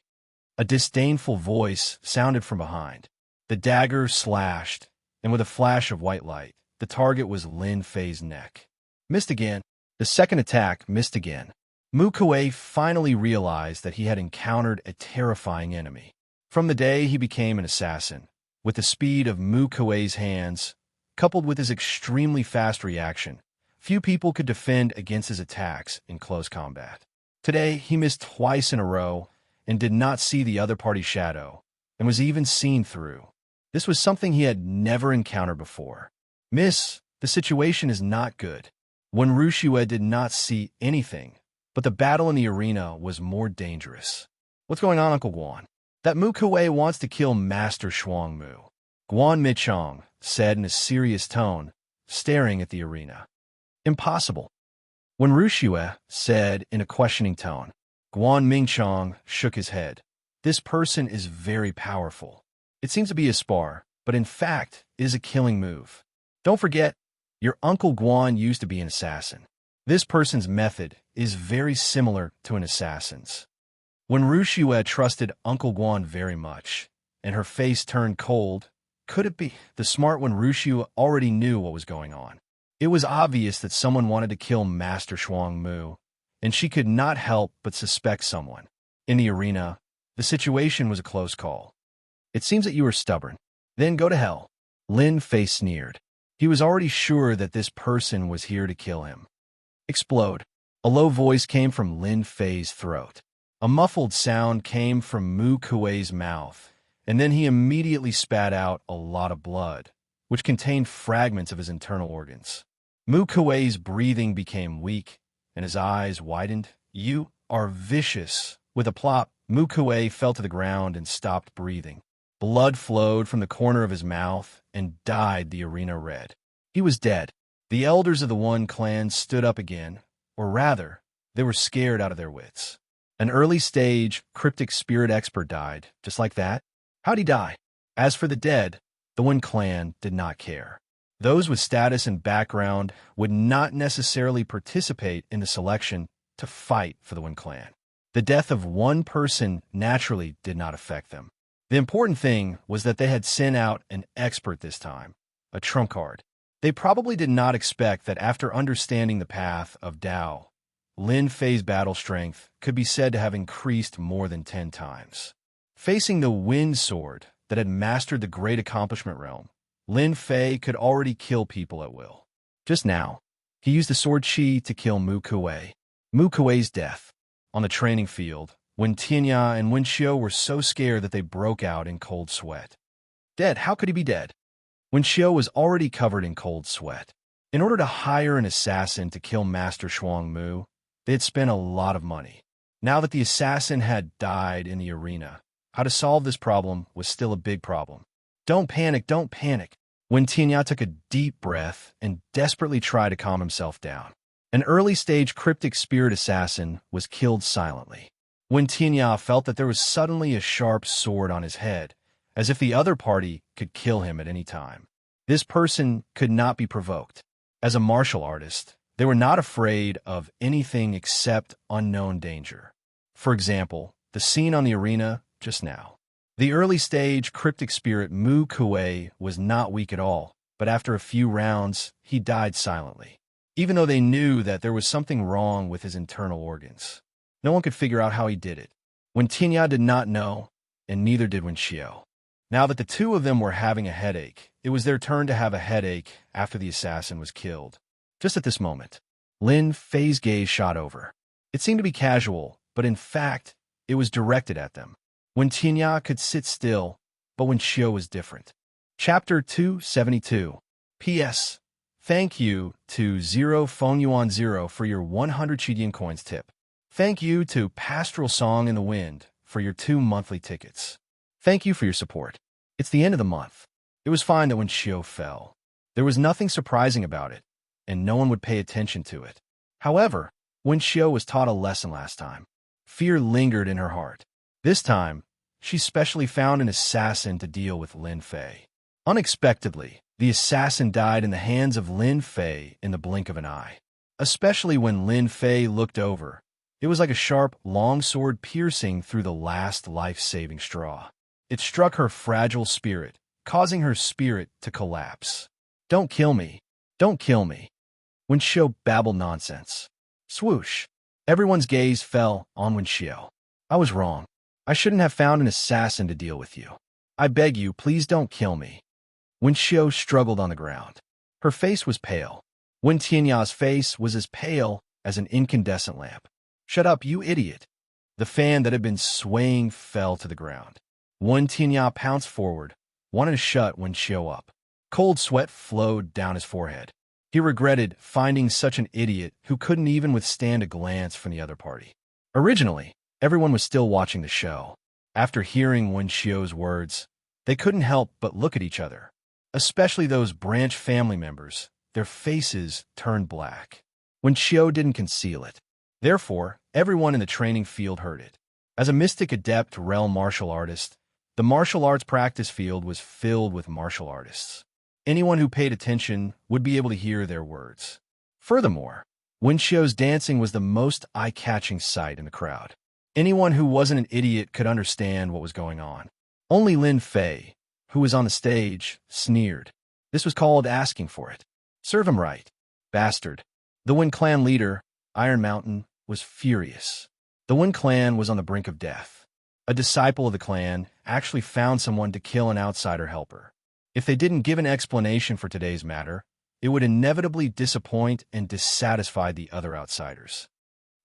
A disdainful voice sounded from behind. The dagger slashed, and with a flash of white light, the target was Lin Fei's neck. Missed again. The second attack missed again. Mu Kuei finally realized that he had encountered a terrifying enemy. From the day he became an assassin, with the speed of Mu Kuei's hands, coupled with his extremely fast reaction, few people could defend against his attacks in close combat. Today, he missed twice in a row and did not see the other party's shadow, and was even seen through. This was something he had never encountered before. Miss, The situation is not good. Wen Wuxia did not see anything, but the battle in the arena was more dangerous. What's going on, Uncle Guan? That Mu Kuei wants to kill Master Shuang Mu, Guan Michong said in a serious tone, staring at the arena. Impossible. Wen Wuxia said in a questioning tone. Guan Mingchong shook his head. This person is very powerful. It seems to be a spar, but in fact is a killing move. Don't forget, your Uncle Guan used to be an assassin. This person's method is very similar to an assassin's. When Wuxia trusted Uncle Guan very much, and her face turned cold, could it be the smart Wen Wuxia already knew what was going on? It was obvious that someone wanted to kill Master Shuang Mu, and she could not help but suspect someone. In the arena, the situation was a close call. It seems that you are stubborn. Then go to hell. Lin Fei sneered. He was already sure that this person was here to kill him. Explode. A low voice came from Lin Fei's throat. A muffled sound came from Mu Kuei's mouth, and then he immediately spat out a lot of blood, which contained fragments of his internal organs. Mu Kuei's breathing became weak, and his eyes widened. You are vicious. With a plop, Mu Kuei fell to the ground and stopped breathing. Blood flowed from the corner of his mouth and dyed the arena red. He was dead. The elders of the One clan stood up again, or rather, they were scared out of their wits. An early-stage cryptic spirit expert died, just like that. How'd he die? As for the dead, the One clan did not care. Those with status and background would not necessarily participate in the selection to fight for the One clan. The death of one person naturally did not affect them. The important thing was that they had sent out an expert this time, a trump card. They probably did not expect that after understanding the path of Dao, Lin Fei's battle strength could be said to have increased more than 10 times. Facing the wind sword that had mastered the great accomplishment realm, Lin Fei could already kill people at will. Just now, he used the sword chi to kill Mu Kuei. Mu Kuei's death. On the training field, Wen Tianya and Wen Xiu were so scared that they broke out in cold sweat. Dead? How could he be dead? Wen Xiu was already covered in cold sweat. In order to hire an assassin to kill Master Shuang Mu, they had spent a lot of money. Now that the assassin had died in the arena, how to solve this problem was still a big problem. Don't panic, don't panic. Wen Tianya took a deep breath and desperately tried to calm himself down. An early-stage cryptic spirit assassin was killed silently. Wen Tianya felt that there was suddenly a sharp sword on his head, as if the other party could kill him at any time. This person could not be provoked. As a martial artist, they were not afraid of anything except unknown danger. For example, the scene on the arena just now. The early-stage cryptic spirit Mu Kuei was not weak at all, but after a few rounds, he died silently, even though they knew that there was something wrong with his internal organs. No one could figure out how he did it. Wen Tianya did not know, and neither did Wen Xiu. Now that the two of them were having a headache, it was their turn to have a headache after the assassin was killed. Just at this moment, Lin Fei's gaze shot over. It seemed to be casual, but in fact, it was directed at them. Wen Tianya could sit still, but Wen Xiu was different. Chapter 272. P.S. Thank you to 0 Feng Yuan 0 for your 100 Chidian coins tip. Thank you to Pastoral Song in the Wind for your 2 monthly tickets. Thank you for your support. It's the end of the month. It was fine that Wen Xiu fell. There was nothing surprising about it, and no one would pay attention to it. However, Wen Xiu was taught a lesson last time. Fear lingered in her heart. This time, she specially found an assassin to deal with Lin Fei. Unexpectedly, the assassin died in the hands of Lin Fei in the blink of an eye. Especially when Lin Fei looked over, it was like a sharp, long sword piercing through the last life-saving straw. It struck her fragile spirit, causing her spirit to collapse. Don't kill me. Don't kill me. Wen Xiu babbled nonsense. Swoosh. Everyone's gaze fell on Wen Xiu. I was wrong. I shouldn't have found an assassin to deal with you. I beg you, please don't kill me. Wen Xiu struggled on the ground. Her face was pale. Wen Tianya's face was as pale as an incandescent lamp. Shut up, you idiot. The fan that had been swaying fell to the ground. Wen Tianya pounced forward, wanted to shut Wen Xiu up. Cold sweat flowed down his forehead. He regretted finding such an idiot who couldn't even withstand a glance from the other party. Originally, everyone was still watching the show. After hearing Wuxia's words, they couldn't help but look at each other, especially those branch family members. Their faces turned black. Wuxia didn't conceal it. Therefore, everyone in the training field heard it. As a mystic adept realm martial artist, the martial arts practice field was filled with martial artists. Anyone who paid attention would be able to hear their words. Furthermore, Wuxia's dancing was the most eye-catching sight in the crowd. Anyone who wasn't an idiot could understand what was going on. Only Lin Fei, who was on the stage, sneered. This was called asking for it. Serve him right, bastard. The Wen clan leader, Iron Mountain, was furious. The Wen clan was on the brink of death. A disciple of the clan actually found someone to kill an outsider helper. If they didn't give an explanation for today's matter, it would inevitably disappoint and dissatisfy the other outsiders.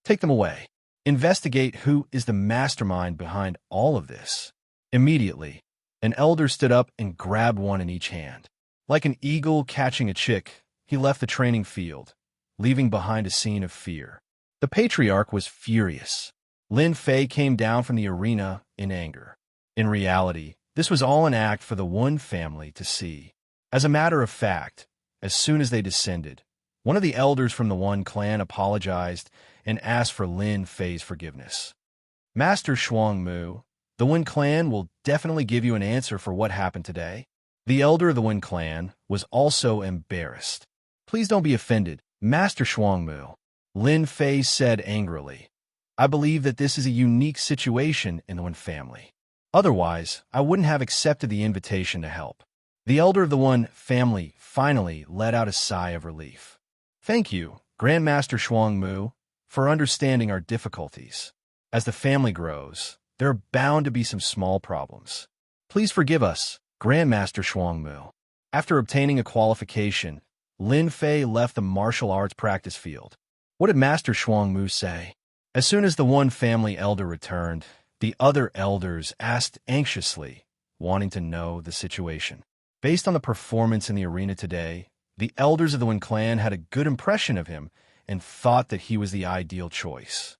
Take them away. Investigate who is the mastermind behind all of this. Immediately, an elder stood up and grabbed one in each hand. Like an eagle catching a chick, he left the training field, leaving behind a scene of fear. The patriarch was furious. Lin Fei came down from the arena in anger. In reality, this was all an act for the Wen family to see. As a matter of fact, as soon as they descended, one of the elders from the Wen clan apologized and asked for Lin Fei's forgiveness. Master Shuangmu, the Wen clan will definitely give you an answer for what happened today. The elder of the Wen clan was also embarrassed. Please don't be offended, Master Shuangmu, Lin Fei said angrily. I believe that this is a unique situation in the Wen family. Otherwise, I wouldn't have accepted the invitation to help. The elder of the Wen family finally let out a sigh of relief. Thank you, Grandmaster Shuangmu, for understanding our difficulties. As the family grows, there are bound to be some small problems. Please forgive us, Grandmaster Shuangmu. After obtaining a qualification, Lin Fei left the martial arts practice field. What did Master Shuangmu say? As soon as the Wen family elder returned, the other elders asked anxiously, wanting to know the situation. Based on the performance in the arena today, the elders of the Wen clan had a good impression of him and thought that he was the ideal choice.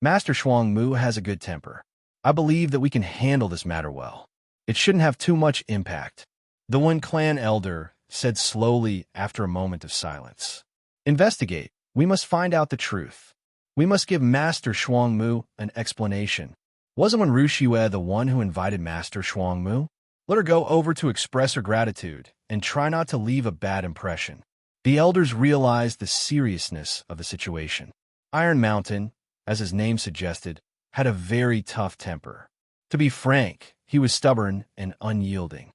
Master Shuangmu has a good temper. I believe that we can handle this matter well. It shouldn't have too much impact. The Wen clan elder said slowly after a moment of silence. Investigate. We must find out the truth. We must give Master Shuangmu an explanation. Wasn't Wen Wuxia the one who invited Master Shuangmu? Let her go over to express her gratitude and try not to leave a bad impression. The elders realized the seriousness of the situation. Iron Mountain, as his name suggested, had a very tough temper. To be frank, he was stubborn and unyielding.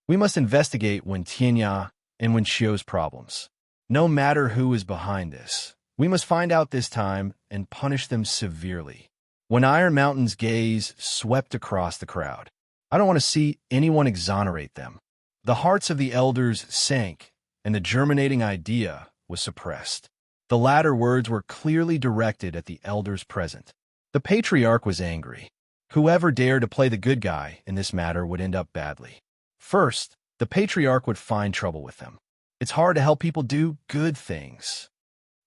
We must investigate Wen Xianxia and Wen Xiu's problems. No matter who is behind this, we must find out this time and punish them severely. When Iron Mountain's gaze swept across the crowd, I don't want to see anyone exonerate them. The hearts of the elders sank, and the germinating idea was suppressed. The latter words were clearly directed at the elders present. The patriarch was angry. Whoever dared to play the good guy in this matter would end up badly. First, the patriarch would find trouble with them. It's hard to help people do good things.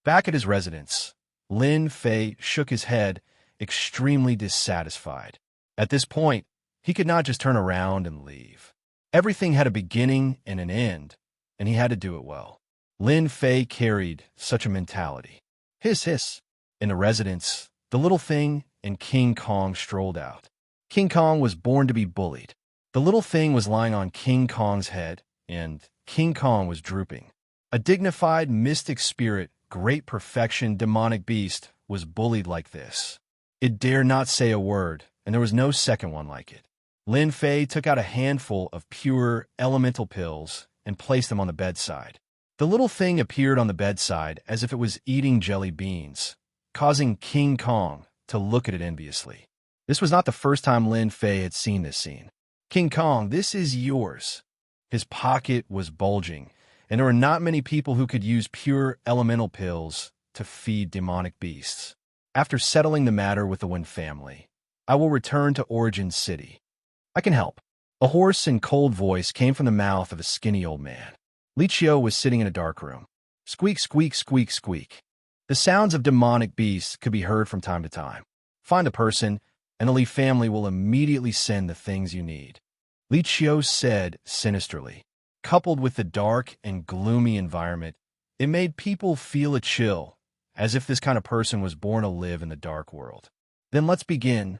Back at his residence, Lin Fei shook his head, extremely dissatisfied. At this point, he could not just turn around and leave. Everything had a beginning and an end, and he had to do it well. Lin Fei carried such a mentality. Hiss, hiss. In the residence, the little thing and King Kong strolled out. King Kong was born to be bullied. The little thing was lying on King Kong's head, and King Kong was drooping. A dignified, mystic spirit, great perfection, demonic beast was bullied like this. It dared not say a word, and there was no second one like it. Lin Fei took out a handful of pure elemental pills and placed them on the bedside. The little thing appeared on the bedside as if it was eating jelly beans, causing King Kong to look at it enviously. This was not the first time Lin Fei had seen this scene. King Kong, this is yours. His pocket was bulging, and there were not many people who could use pure elemental pills to feed demonic beasts. After settling the matter with the Wen family, I will return to Origin City. I can help. A hoarse and cold voice came from the mouth of a skinny old man. Li Qiu was sitting in a dark room. Squeak, squeak, squeak, squeak. The sounds of demonic beasts could be heard from time to time. Find the person, and the Li family will immediately send the things you need. Li Qiu said sinisterly. Coupled with the dark and gloomy environment, it made people feel a chill, as if this kind of person was born to live in the dark world. Then let's begin.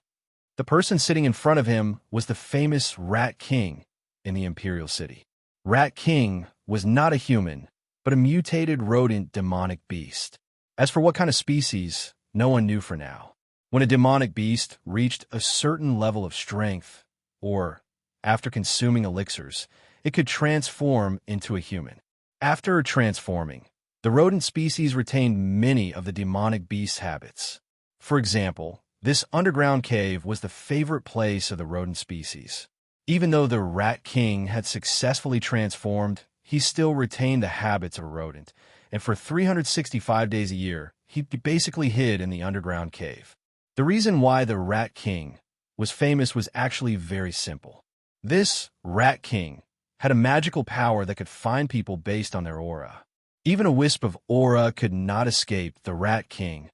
The person sitting in front of him was the famous Rat King in the Imperial City. Rat King was not a human, but a mutated rodent demonic beast. As for what kind of species, no one knew for now. When a demonic beast reached a certain level of strength, or after consuming elixirs, it could transform into a human. After transforming, the rodent species retained many of the demonic beast's habits. For example, this underground cave was the favorite place of the rodent species. Even though the Rat King had successfully transformed, he still retained the habits of a rodent, and for 365 days a year, he basically hid in the underground cave. The reason why the Rat King was famous was actually very simple. This Rat King had a magical power that could find people based on their aura. Even a wisp of aura could not escape the Rat King's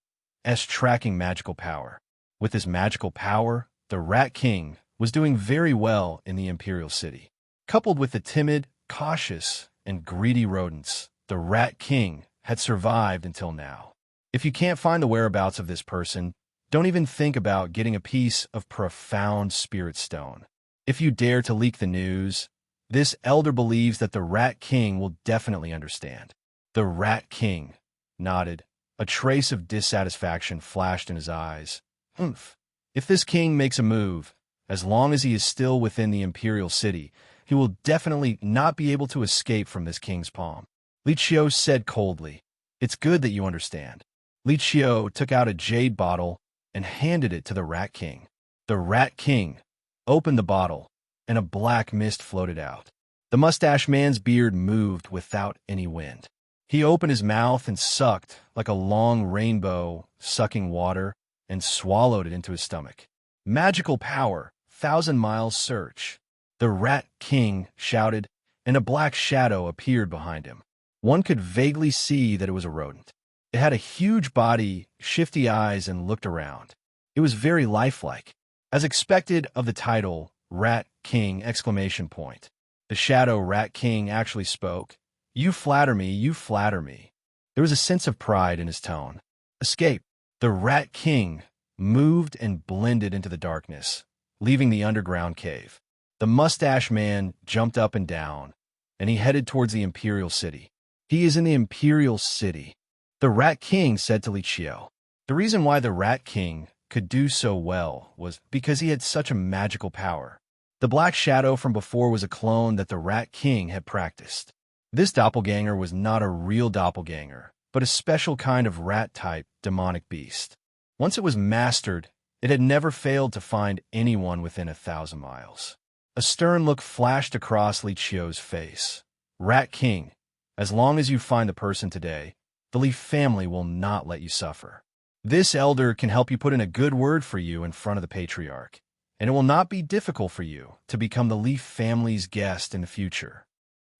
tracking magical power. With this magical power, the Rat King was doing very well in the Imperial City. Coupled with the timid, cautious, and greedy rodents, the Rat King had survived until now. If you can't find the whereabouts of this person, don't even think about getting a piece of profound spirit stone. If you dare to leak the news, this elder believes that the Rat King will definitely understand. The Rat King nodded. A trace of dissatisfaction flashed in his eyes. Humph. If this king makes a move, as long as he is still within the Imperial City, he will definitely not be able to escape from this king's palm. Li Qiu said coldly. It's good that you understand. Li Qiu took out a jade bottle and handed it to the Rat King. The Rat King opened the bottle, and a black mist floated out. The mustache man's beard moved without any wind. He opened his mouth and sucked like a long rainbow, sucking water, and swallowed it into his stomach. Magical power, 1,000 miles search. The Rat King shouted, and a black shadow appeared behind him. One could vaguely see that it was a rodent. It had a huge body, shifty eyes, and looked around. It was very lifelike. As expected of the title, Rat King! The shadow Rat King actually spoke. You flatter me, you flatter me. There was a sense of pride in his tone. Escape. The Rat King moved and blended into the darkness, leaving the underground cave. The mustache man jumped up and down, and he headed towards the Imperial City. He is in the Imperial City, the Rat King said to Li Qiu. The reason why the Rat King could do so well was because he had such a magical power. The black shadow from before was a clone that the Rat King had practiced. This doppelganger was not a real doppelganger, but a special kind of rat-type demonic beast. Once it was mastered, it had never failed to find anyone within 1,000 miles. A stern look flashed across Li Qiu's face. Rat King, as long as you find the person today, the Li family will not let you suffer. This elder can help you put in a good word for you in front of the patriarch, and it will not be difficult for you to become the Li family's guest in the future.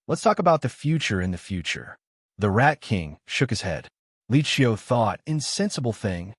Let's talk about the future in the future. The Rat King shook his head. Li Qiu thought, insensible thing.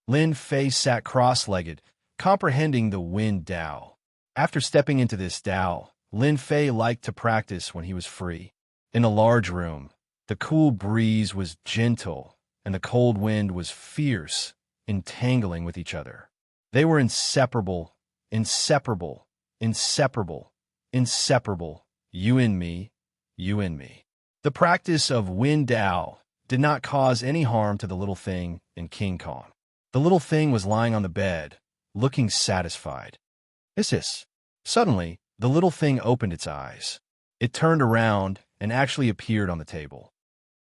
Lin Fei sat cross-legged, comprehending the Wind Dao. After stepping into this Dao, Lin Fei liked to practice when he was free. In a large room, the cool breeze was gentle, and the cold wind was fierce, entangling with each other. They were inseparable, inseparable, inseparable, inseparable, you and me, you and me. The practice of Wind Dao did not cause any harm to the little thing in King Kong. The little thing was lying on the bed, looking satisfied. Hiss. Suddenly, the little thing opened its eyes. It turned around and actually appeared on the table.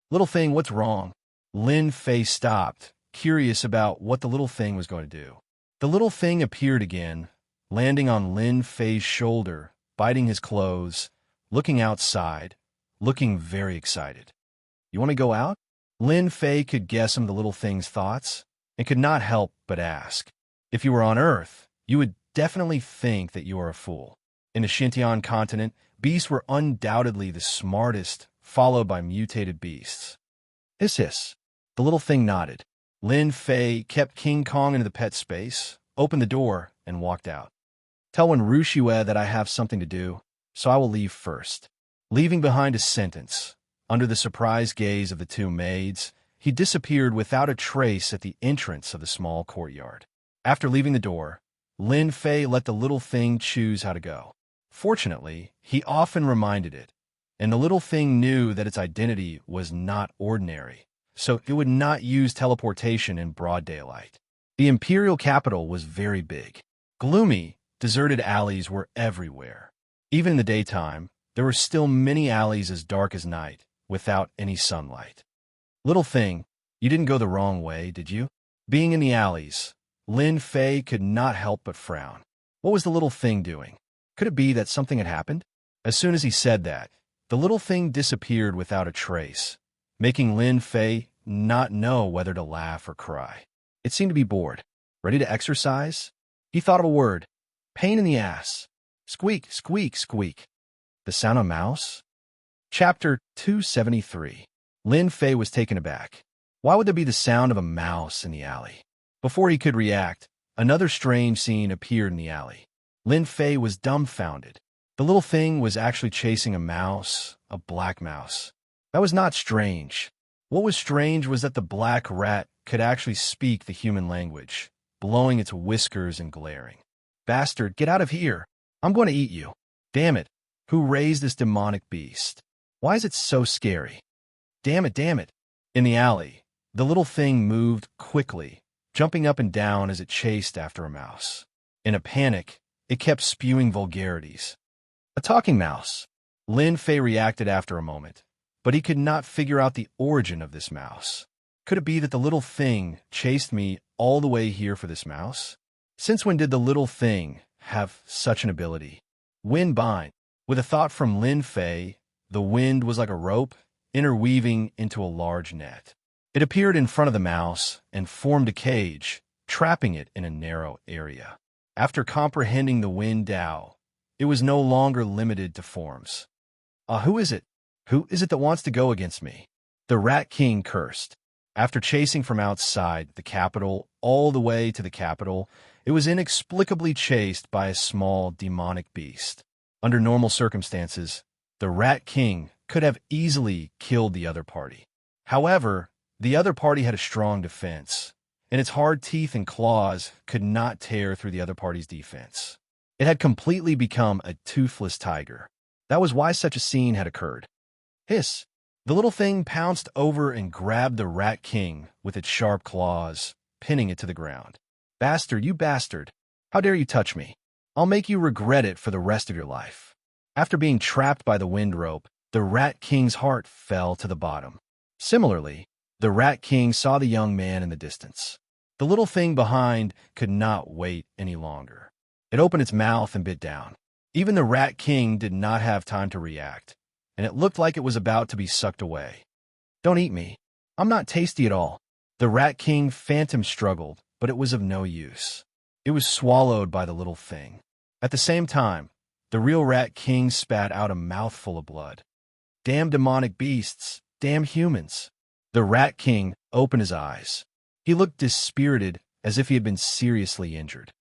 Little thing, what's wrong? Lin Fei stopped, curious about what the little thing was going to do. The little thing appeared again, landing on Lin Fei's shoulder, biting his clothes, looking outside, looking very excited. You want to go out? Lin Fei could guess some of the little thing's thoughts and could not help but ask. If you were on Earth, you would definitely think that you are a fool. In the Xintian continent, beasts were undoubtedly the smartest, followed by mutated beasts. Hiss hiss. The little thing nodded. Lin Fei kept King Kong into the pet space, opened the door, and walked out. Tell Wen Wuxia that I have something to do, so I will leave first. Leaving behind a sentence, under the surprised gaze of the two maids, he disappeared without a trace at the entrance of the small courtyard. After leaving the door, Lin Fei let the little thing choose how to go. Fortunately, he often reminded it, and the little thing knew that its identity was not ordinary, so it would not use teleportation in broad daylight. The imperial capital was very big. Gloomy, deserted alleys were everywhere. Even in the daytime, there were still many alleys as dark as night, without any sunlight. Little thing, you didn't go the wrong way, did you? Being in the alleys, Lin Fei could not help but frown. What was the little thing doing? Could it be that something had happened? As soon as he said that, the little thing disappeared without a trace, making Lin Fei not know whether to laugh or cry. It seemed to be bored. Ready to exercise? He thought of a word. Pain in the ass. Squeak, squeak, squeak. The sound of a mouse? Chapter 273. Lin Fei was taken aback. Why would there be the sound of a mouse in the alley? Before he could react, another strange scene appeared in the alley. Lin Fei was dumbfounded. The little thing was actually chasing a mouse, a black mouse. That was not strange. What was strange was that the black rat could actually speak the human language, blowing its whiskers and glaring. Bastard, get out of here. I'm going to eat you. Damn it. Who raised this demonic beast? Why is it so scary? Damn it, damn it. In the alley, the little thing moved quickly, jumping up and down as it chased after a mouse. In a panic, it kept spewing vulgarities. A talking mouse. Lin Fei reacted after a moment, but he could not figure out the origin of this mouse. Could it be that the little thing chased me all the way here for this mouse? Since when did the little thing have such an ability? Wind bind. With a thought from Lin Fei, the wind was like a rope, interweaving into a large net. It appeared in front of the mouse and formed a cage, trapping it in a narrow area. After comprehending the wind Tao, it was no longer limited to forms. Who is it? Who is it that wants to go against me? The Rat King cursed. After chasing from outside the capital all the way to the capital, it was inexplicably chased by a small demonic beast. Under normal circumstances, the Rat King could have easily killed the other party. However, the other party had a strong defense, and its hard teeth and claws could not tear through the other party's defense. It had completely become a toothless tiger. That was why such a scene had occurred. Hiss! The little thing pounced over and grabbed the Rat King with its sharp claws, pinning it to the ground. Bastard, you bastard! How dare you touch me? I'll make you regret it for the rest of your life. After being trapped by the wind rope, the Rat King's heart fell to the bottom. Similarly, the Rat King saw the young man in the distance. The little thing behind could not wait any longer. It opened its mouth and bit down. Even the Rat King did not have time to react, and it looked like it was about to be sucked away. Don't eat me. I'm not tasty at all. The Rat King phantom struggled, but it was of no use. It was swallowed by the little thing. At the same time, the real Rat King spat out a mouthful of blood. Damn demonic beasts, damn humans. The Rat King opened his eyes. He looked dispirited, as if he had been seriously injured.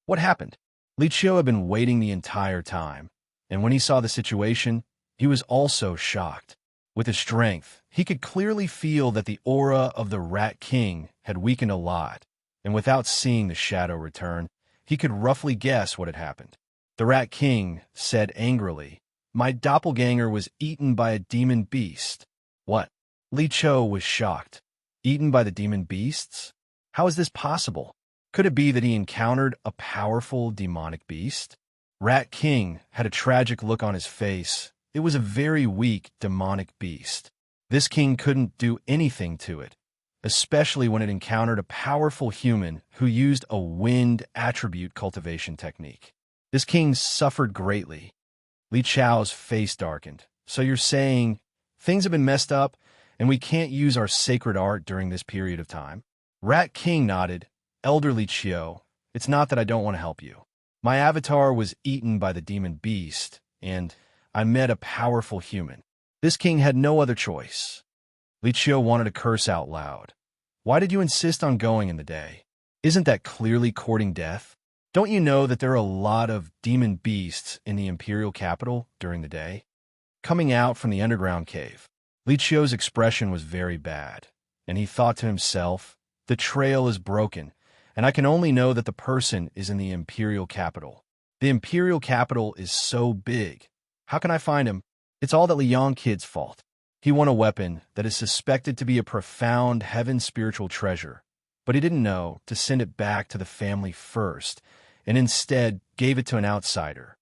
What happened? Li Qiu had been waiting the entire time, and when he saw the situation, he was also shocked. With his strength, he could clearly feel that the aura of the Rat King had weakened a lot, and without seeing the shadow return, he could roughly guess what had happened. The Rat King said angrily, "My doppelganger was eaten by a demon beast." What? Li Qiu was shocked. Eaten by the demon beasts? How is this possible? Could it be that he encountered a powerful demonic beast? Rat King had a tragic look on his face. It was a very weak demonic beast. This king couldn't do anything to it, especially when it encountered a powerful human who used a wind attribute cultivation technique. This king suffered greatly. Li Qiu's face darkened. So you're saying things have been messed up and we can't use our sacred art during this period of time? Rat King nodded. Elder Li Qiu, it's not that I don't want to help you. My avatar was eaten by the demon beast, and I met a powerful human. This king had no other choice. Li Qiu wanted to curse out loud. Why did you insist on going in the day? Isn't that clearly courting death? Don't you know that there are a lot of demon beasts in the imperial capital during the day? Coming out from the underground cave, Li Qiu's expression was very bad, and he thought to himself, the trail is broken, and I can only know that the person is in the imperial capital. The imperial capital is so big. How can I find him? It's all that Liang Kid's fault. He won a weapon that is suspected to be a profound heaven spiritual treasure, but he didn't know to send it back to the family first, and instead gave it to an outsider.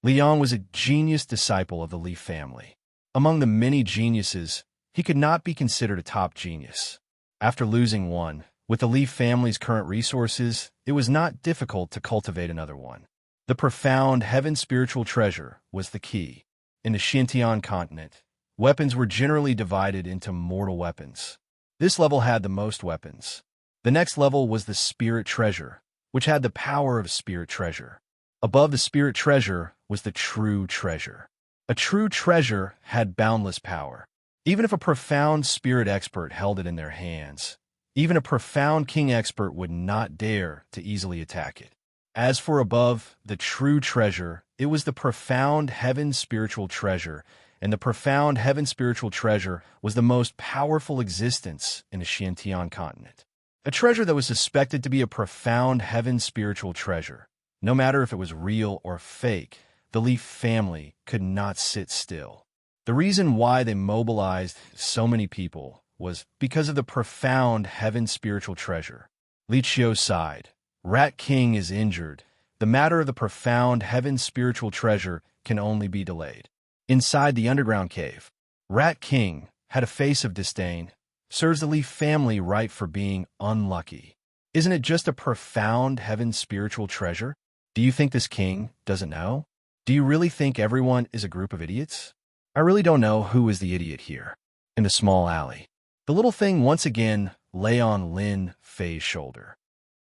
Liang was a genius disciple of the Li family. Among the many geniuses, he could not be considered a top genius. After losing one, with the Li family's current resources, it was not difficult to cultivate another one. The profound heaven spiritual treasure was the key. In the Xianxia continent, weapons were generally divided into mortal weapons. This level had the most weapons. The next level was the spirit treasure, which had the power of spirit treasure. Above the spirit treasure was the true treasure. A true treasure had boundless power. Even if a profound spirit expert held it in their hands, even a profound king expert would not dare to easily attack it. As for above the true treasure, it was the profound heaven spiritual treasure, and the profound heaven spiritual treasure was the most powerful existence in the Xianxia continent. A treasure that was suspected to be a profound heaven spiritual treasure. No matter if it was real or fake, the Li family could not sit still. The reason why they mobilized so many people was because of the profound heaven spiritual treasure. Li Qiu sighed. Rat King is injured. The matter of the profound heaven spiritual treasure can only be delayed. Inside the underground cave, Rat King had a face of disdain. Serves the Li family right for being unlucky. Isn't it just a profound heaven spiritual treasure? Do you think this king doesn't know? Do you really think everyone is a group of idiots? I really don't know who is the idiot here. In the small alley, the little thing once again lay on Lin Fei's shoulder.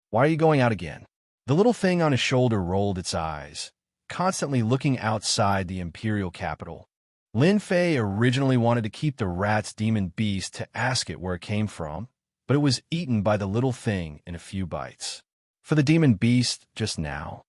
Why are you going out again? The little thing on his shoulder rolled its eyes, constantly looking outside the imperial capital. Lin Fei originally wanted to keep the rat's demon beast to ask it where it came from, but it was eaten by the little thing in a few bites. For the demon beast just now.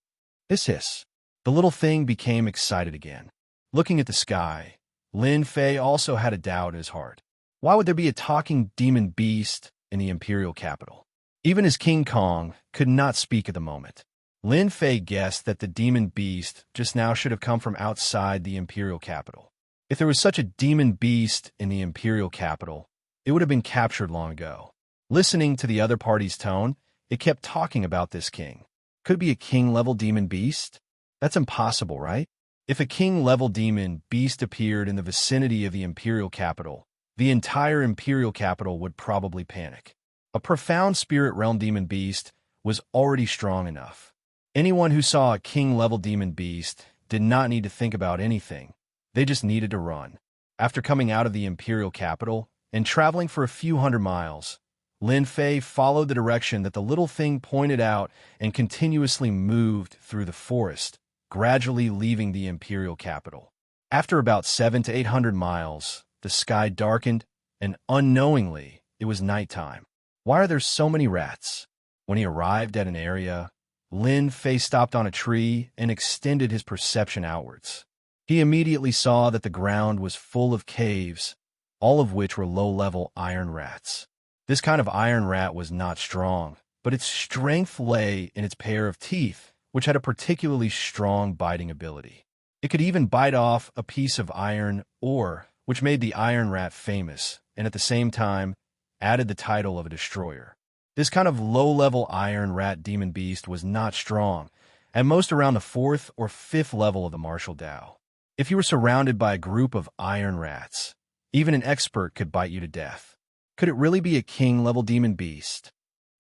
Hiss. The little thing became excited again. Looking at the sky, Lin Fei also had a doubt in his heart. Why would there be a talking demon beast in the imperial capital? Even as King Kong could not speak at the moment. Lin Fei guessed that the demon beast just now should have come from outside the imperial capital. If there was such a demon beast in the imperial capital, it would have been captured long ago. Listening to the other party's tone, it kept talking about this king. Could it be a king-level demon beast? That's impossible, right? If a king-level demon beast appeared in the vicinity of the imperial capital, the entire imperial capital would probably panic. A profound spirit realm demon beast was already strong enough. Anyone who saw a king-level demon beast did not need to think about anything. They just needed to run. After coming out of the imperial capital and traveling for a few hundred miles, Lin Fei followed the direction that the little thing pointed out and continuously moved through the forest, gradually leaving the imperial capital. After about 700 to 800 miles, the sky darkened, and unknowingly, it was nighttime. Why are there so many rats? When he arrived at an area, Lin Fei stopped on a tree and extended his perception outwards. He immediately saw that the ground was full of caves, all of which were low-level iron rats. This kind of iron rat was not strong, but its strength lay in its pair of teeth, which had a particularly strong biting ability. It could even bite off a piece of iron ore, which made the iron rat famous, and at the same time, added the title of a destroyer. This kind of low-level iron rat demon beast was not strong, at most around the 4th or 5th level of the martial Dao. If you were surrounded by a group of iron rats, even an expert could bite you to death. Could it really be a king-level demon beast?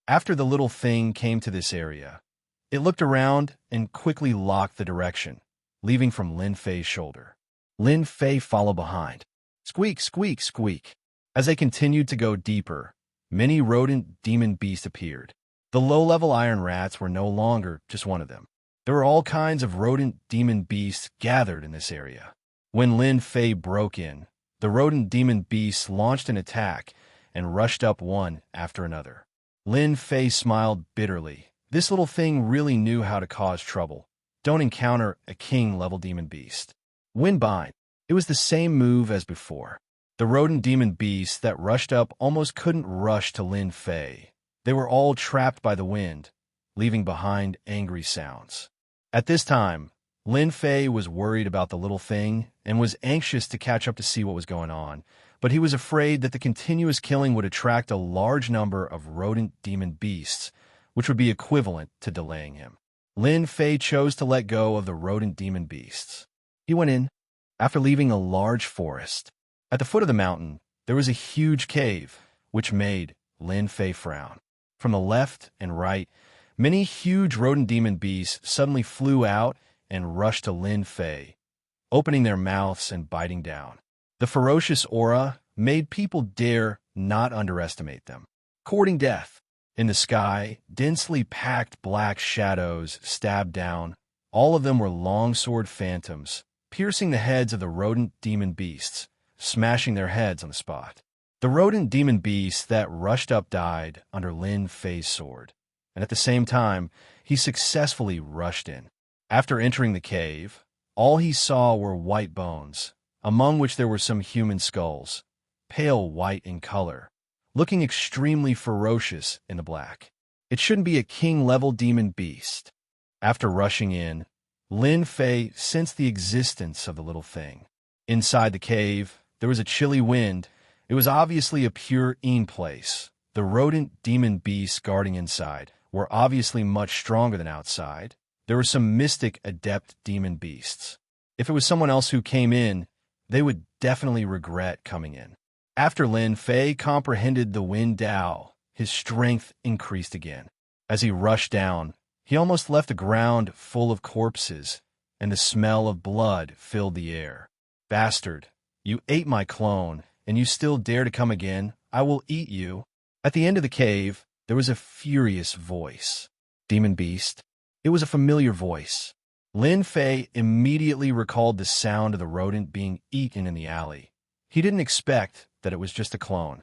After the little thing came to this area, it looked around and quickly locked the direction, leaving from Lin Fei's shoulder. Lin Fei followed behind. Squeak, squeak, squeak. As they continued to go deeper, many rodent demon beasts appeared. The low-level iron rats were no longer just one of them. There were all kinds of rodent demon beasts gathered in this area. When Lin Fei broke in, The rodent demon beasts launched an attack and rushed up one after another. Lin Fei smiled bitterly. This little thing really knew how to cause trouble. Don't encounter a king-level demon beast. Windbind. It was the same move as before. The rodent demon beasts that rushed up almost couldn't rush to Lin Fei. They were all trapped by the wind, leaving behind angry sounds. At this time, Lin Fei was worried about the little thing and was anxious to catch up to see what was going on, but he was afraid that the continuous killing would attract a large number of rodent demon beasts, which would be equivalent to delaying him. Lin Fei chose to let go of the rodent demon beasts. He went in, after leaving a large forest. At the foot of the mountain, there was a huge cave, which made Lin Fei frown. From the left and right, many huge rodent demon beasts suddenly flew out and rushed to Lin Fei, opening their mouths and biting down. The ferocious aura made people dare not underestimate them. Courting death. In the sky, densely packed black shadows stabbed down. All of them were longsword phantoms, piercing the heads of the rodent demon beasts, smashing their heads on the spot. The rodent demon beasts that rushed up died under Lin Fei's sword, and at the same time, he successfully rushed in. After entering the cave, all he saw were white bones, among which there were some human skulls, pale white in color, looking extremely ferocious in the black. It shouldn't be a king-level demon beast. After rushing in, Lin Fei sensed the existence of the little thing. Inside the cave, there was a chilly wind. It was obviously a pure Yin place. The rodent demon beasts guarding inside were obviously much stronger than outside. There were some mystic adept demon beasts. If it was someone else who came in, they would definitely regret coming in. After Lin Fei comprehended the Wind Dao, his strength increased again. As he rushed down, he almost left the ground full of corpses, and the smell of blood filled the air. Bastard, you ate my clone, and you still dare to come again? I will eat you. At the end of the cave, there was a furious voice. Demon beast. It was a familiar voice. Lin Fei immediately recalled the sound of the rodent being eaten in the alley. He didn't expect that it was just a clone.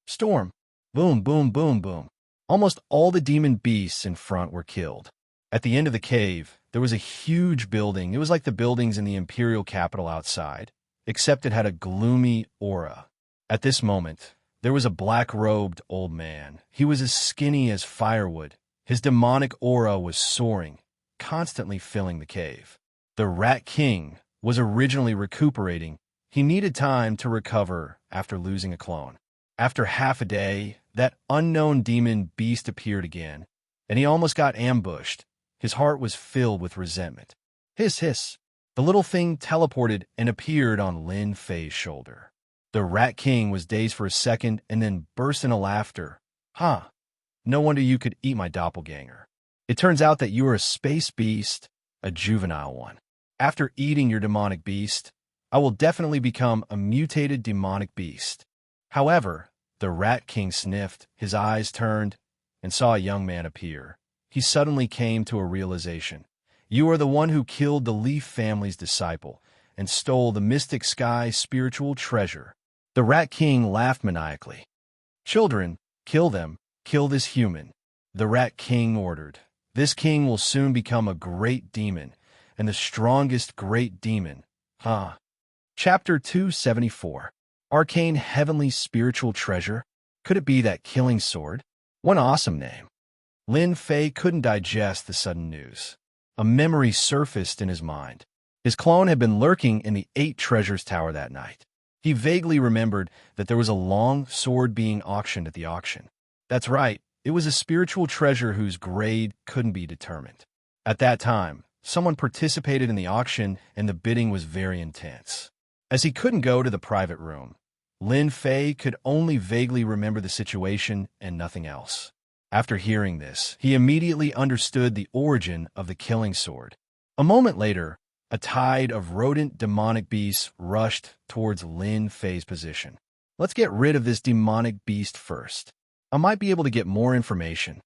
Storm. Boom, boom, boom, boom. Almost all the demon beasts in front were killed. At the end of the cave, there was a huge building. It was like the buildings in the imperial capital outside, except it had a gloomy aura. At this moment, there was a black-robed old man. He was as skinny as firewood. His demonic aura was soaring, constantly filling the cave. The Rat King was originally recuperating. He needed time to recover after losing a clone. After half a day, that unknown demon beast appeared again, and he almost got ambushed. His heart was filled with resentment. Hiss, hiss. The little thing teleported and appeared on Lin Fei's shoulder. The Rat King was dazed for a second and then burst into laughter. Huh. No wonder you could eat my doppelganger. It turns out that you are a space beast, a juvenile one. After eating your demonic beast, I will definitely become a mutated demonic beast. However, the Rat King sniffed, his eyes turned, and saw a young man appear. He suddenly came to a realization. You are the one who killed the Leaf family's disciple and stole the Mystic Sky's spiritual treasure. The Rat King laughed maniacally. Children, kill them. Kill this human. The Rat King ordered. This king will soon become a great demon, and the strongest great demon. Huh. Chapter 274. Arcane Heavenly Spiritual Treasure. Could it be that killing sword? What an awesome name. Lin Fei couldn't digest the sudden news. A memory surfaced in his mind. His clone had been lurking in the 8 Treasures Tower that night. He vaguely remembered that there was a long sword being auctioned at the auction. That's right, it was a spiritual treasure whose grade couldn't be determined. At that time, someone participated in the auction and the bidding was very intense. As he couldn't go to the private room, Lin Fei could only vaguely remember the situation and nothing else. After hearing this, he immediately understood the origin of the killing sword. A moment later, a tide of rodent demonic beasts rushed towards Lin Fei's position. Let's get rid of this demonic beast first. I might be able to get more information.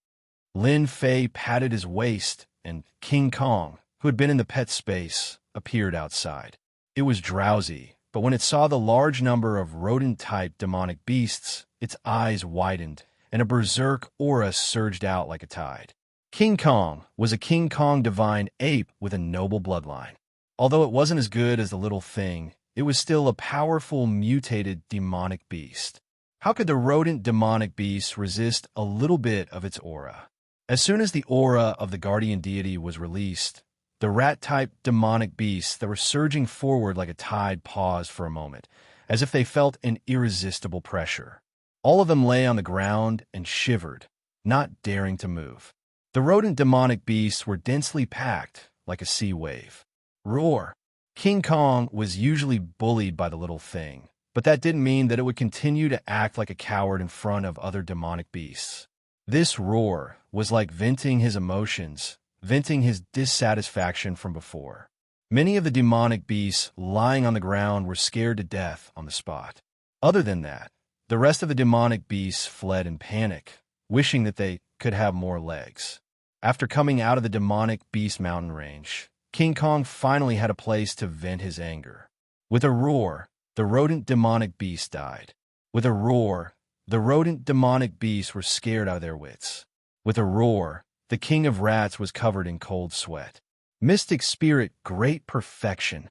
Lin Fei patted his waist, and King Kong, who had been in the pet space, appeared outside. It was drowsy, but when it saw the large number of rodent-type demonic beasts, its eyes widened, and a berserk aura surged out like a tide. King Kong was a King Kong divine ape with a noble bloodline. Although it wasn't as good as the little thing, it was still a powerful, mutated demonic beast. How could the rodent demonic beast resist a little bit of its aura? As soon as the aura of the guardian deity was released, the rat-type demonic beasts that were surging forward like a tide paused for a moment, as if they felt an irresistible pressure. All of them lay on the ground and shivered, not daring to move. The rodent demonic beasts were densely packed like a sea wave. Roar! King Kong was usually bullied by the little thing, but that didn't mean that it would continue to act like a coward in front of other demonic beasts. This roar was like venting his emotions, venting his dissatisfaction from before. Many of the demonic beasts lying on the ground were scared to death on the spot. Other than that, the rest of the demonic beasts fled in panic, wishing that they could have more legs. After coming out of the demonic beast mountain range, King Kong finally had a place to vent his anger. With a roar, the rodent demonic beast died. With a roar, the rodent demonic beasts were scared out of their wits. With a roar, the king of rats was covered in cold sweat. Mystic spirit, great perfection.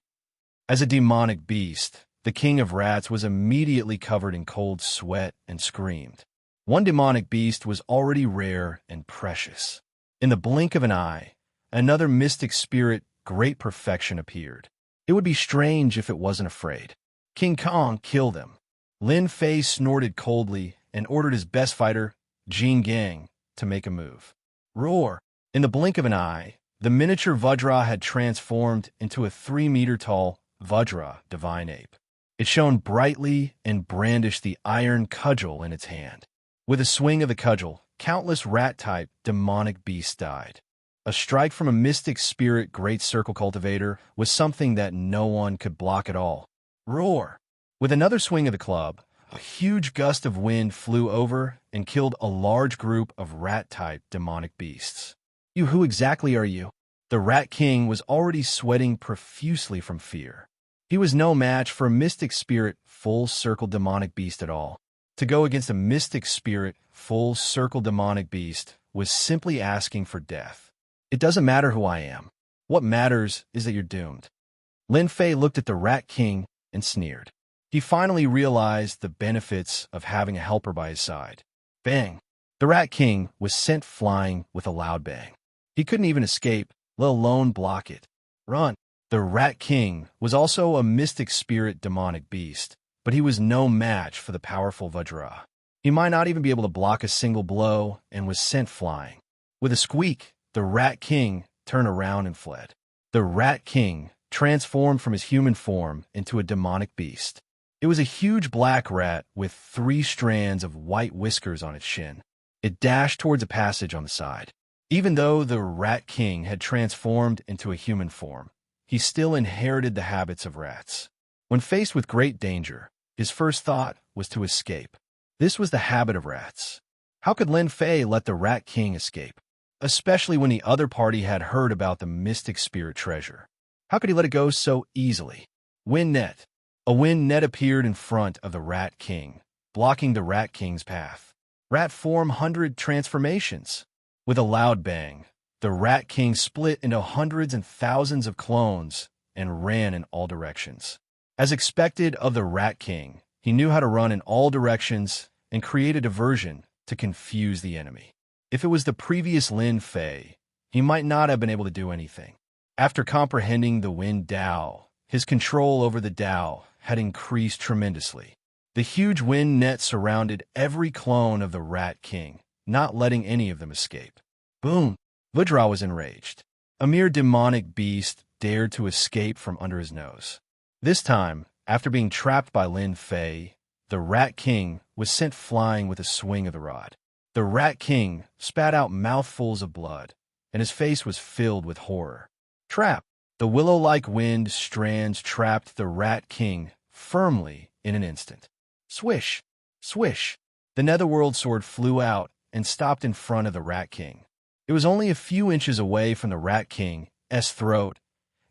As a demonic beast, the king of rats was immediately covered in cold sweat and screamed. One demonic beast was already rare and precious. In the blink of an eye, another mystic spirit, great perfection, appeared. It would be strange if it wasn't afraid. King Kong killed him. Lin Fei snorted coldly and ordered his best fighter, Jin Gang, to make a move. Roar! In the blink of an eye, the miniature Vajra had transformed into a 3-meter-tall Vajra divine ape. It shone brightly and brandished the iron cudgel in its hand. With a swing of the cudgel, countless rat-type demonic beasts died. A strike from a mystic spirit great circle cultivator was something that no one could block at all. Roar! With another swing of the club, a huge gust of wind flew over and killed a large group of rat-type demonic beasts. Who exactly are you? The Rat King was already sweating profusely from fear. He was no match for a mystic spirit full-circle demonic beast at all. To go against a mystic spirit full-circle demonic beast was simply asking for death. It doesn't matter who I am. What matters is that you're doomed. Lin Fei looked at the Rat King and sneered. He finally realized the benefits of having a helper by his side. Bang! The Rat King was sent flying with a loud bang. He couldn't even escape, let alone block it. Run! The Rat King was also a mystic spirit demonic beast, but he was no match for the powerful Vajra. He might not even be able to block a single blow and was sent flying. With a squeak, the Rat King turned around and fled. The Rat King transformed from his human form into a demonic beast. It was a huge black rat with 3 strands of white whiskers on its shin. It dashed towards a passage on the side. Even though the Rat King had transformed into a human form, he still inherited the habits of rats. When faced with great danger, his first thought was to escape. This was the habit of rats. How could Lin Fei let the Rat King escape? Especially when the other party had heard about the mystic spirit treasure. How could he let it go so easily? Wind net. A wind net appeared in front of the Rat King, blocking the Rat King's path. Rat form 100 transformations. With a loud bang, the Rat King split into hundreds and thousands of clones and ran in all directions. As expected of the Rat King, he knew how to run in all directions and create a diversion to confuse the enemy. If it was the previous Lin Fei, he might not have been able to do anything. After comprehending the Wind Dao, his control over the Dao had increased tremendously. The huge wind net surrounded every clone of the Rat King, not letting any of them escape. Boom! Vajra was enraged. A mere demonic beast dared to escape from under his nose. This time, after being trapped by Lin Fei, the Rat King was sent flying with a swing of the rod. The Rat King spat out mouthfuls of blood, and his face was filled with horror. Trap! The willow-like wind strands trapped the Rat King firmly in an instant. Swish! Swish! The netherworld sword flew out and stopped in front of the Rat King. It was only a few inches away from the Rat King's throat,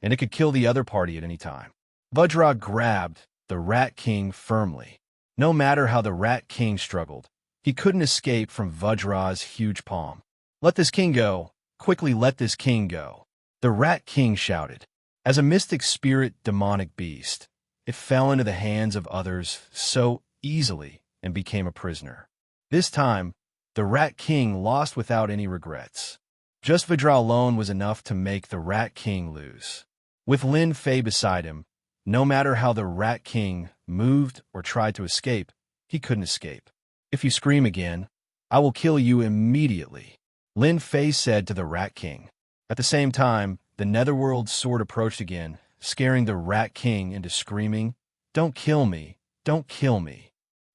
and it could kill the other party at any time. Vajra grabbed the Rat King firmly. No matter how the Rat King struggled, he couldn't escape from Vajra's huge palm. "Let this king go! Quickly let this king go!" The Rat King shouted. As a mystic spirit demonic beast, it fell into the hands of others so easily and became a prisoner. This time, the Rat King lost without any regrets. Just Vajra alone was enough to make the Rat King lose. With Lin Fei beside him, no matter how the Rat King moved or tried to escape, he couldn't escape. "If you scream again, I will kill you immediately," Lin Fei said to the Rat King. At the same time, the Netherworld sword approached again, scaring the Rat King into screaming, "Don't kill me! Don't kill me!"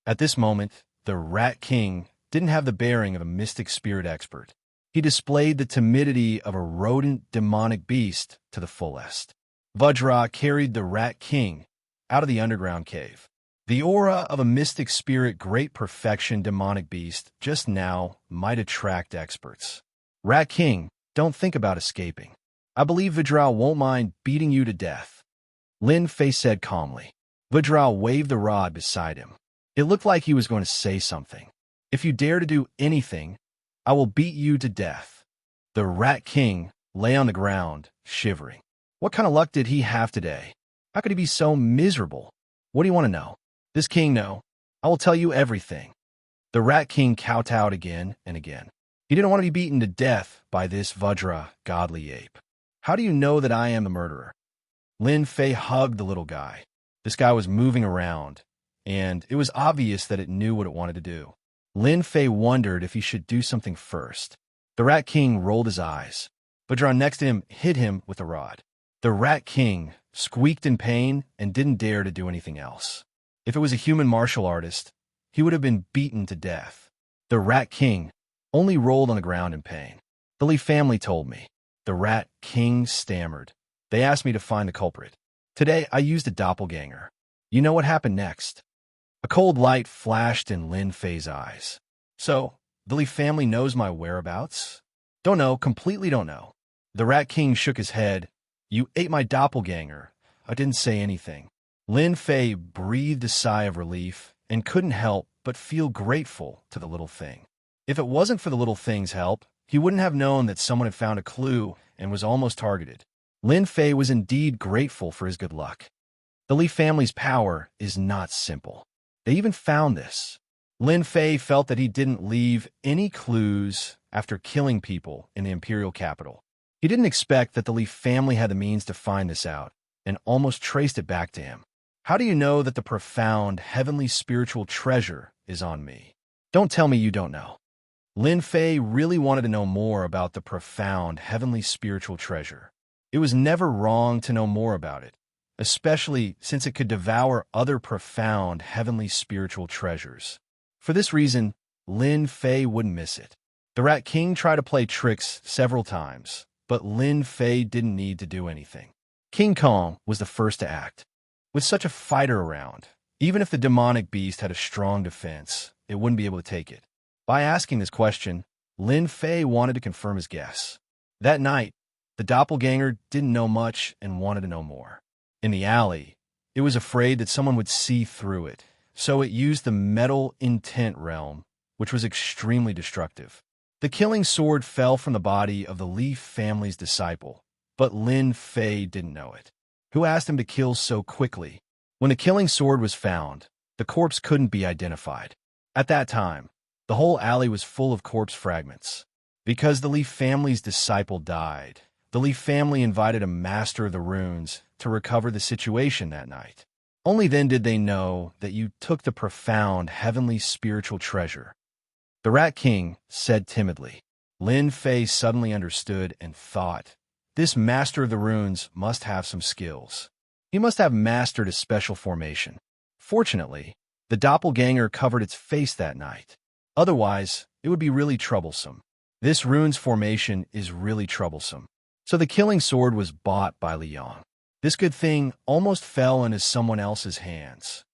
At this moment, the Rat King didn't have the bearing of a mystic spirit expert. He displayed the timidity of a rodent demonic beast to the fullest. Vajra carried the Rat King out of the underground cave. The aura of a mystic spirit great perfection demonic beast just now might attract experts. "Rat King, don't think about escaping. I believe Vajra won't mind beating you to death," Lin Fei said calmly. Vajra waved the rod beside him. It looked like he was going to say something. "If you dare to do anything, I will beat you to death." The Rat King lay on the ground, shivering. What kind of luck did he have today? How could he be so miserable? "What do you want to know?" "This king, no. I will tell you everything." The Rat King kowtowed again and again. He didn't want to be beaten to death by this Vajra godly ape. "How do you know that I am the murderer?" Lin Fei hugged the little guy. This guy was moving around, and it was obvious that it knew what it wanted to do. Lin Fei wondered if he should do something first. The Rat King rolled his eyes. Vajra next to him hit him with a rod. The Rat King squeaked in pain and didn't dare to do anything else. If it was a human martial artist, he would have been beaten to death. The Rat King only rolled on the ground in pain. "The Li family told me," the Rat King stammered. "They asked me to find the culprit. Today I used a doppelganger. You know what happened next?" A cold light flashed in Lin Fei's eyes. "So, the Li family knows my whereabouts?" "Don't know, completely don't know." The Rat King shook his head. "You ate my doppelganger. I didn't say anything." Lin Fei breathed a sigh of relief and couldn't help but feel grateful to the little thing. If it wasn't for the little thing's help, he wouldn't have known that someone had found a clue and was almost targeted. Lin Fei was indeed grateful for his good luck. The Li family's power is not simple. They even found this. Lin Fei felt that he didn't leave any clues after killing people in the imperial capital. He didn't expect that the Li family had the means to find this out, and almost traced it back to him. "How do you know that the profound heavenly spiritual treasure is on me?" "Don't tell me you don't know." Lin Fei really wanted to know more about the profound heavenly spiritual treasure. It was never wrong to know more about it, especially since it could devour other profound heavenly spiritual treasures. For this reason, Lin Fei wouldn't miss it. The Rat King tried to play tricks several times, but Lin Fei didn't need to do anything. King Kong was the first to act. With such a fighter around, even if the demonic beast had a strong defense, it wouldn't be able to take it. By asking this question, Lin Fei wanted to confirm his guess. That night, the doppelganger didn't know much and wanted to know more. In the alley, it was afraid that someone would see through it, so it used the metal intent realm, which was extremely destructive. The killing sword fell from the body of the Li family's disciple, but Lin Fei didn't know it. Who asked him to kill so quickly? When the killing sword was found, the corpse couldn't be identified. At that time, the whole alley was full of corpse fragments. Because the Li family's disciple died, the Li family invited a master of the runes to recover the situation that night. Only then did they know that you took the profound heavenly spiritual treasure. The Rat King said timidly. Lin Fei suddenly understood and thought, this master of the runes must have some skills. He must have mastered a special formation. Fortunately, the doppelganger covered its face that night. Otherwise, it would be really troublesome. This rune's formation is really troublesome. So the killing sword was bought by Liang. This good thing almost fell into someone else's hands.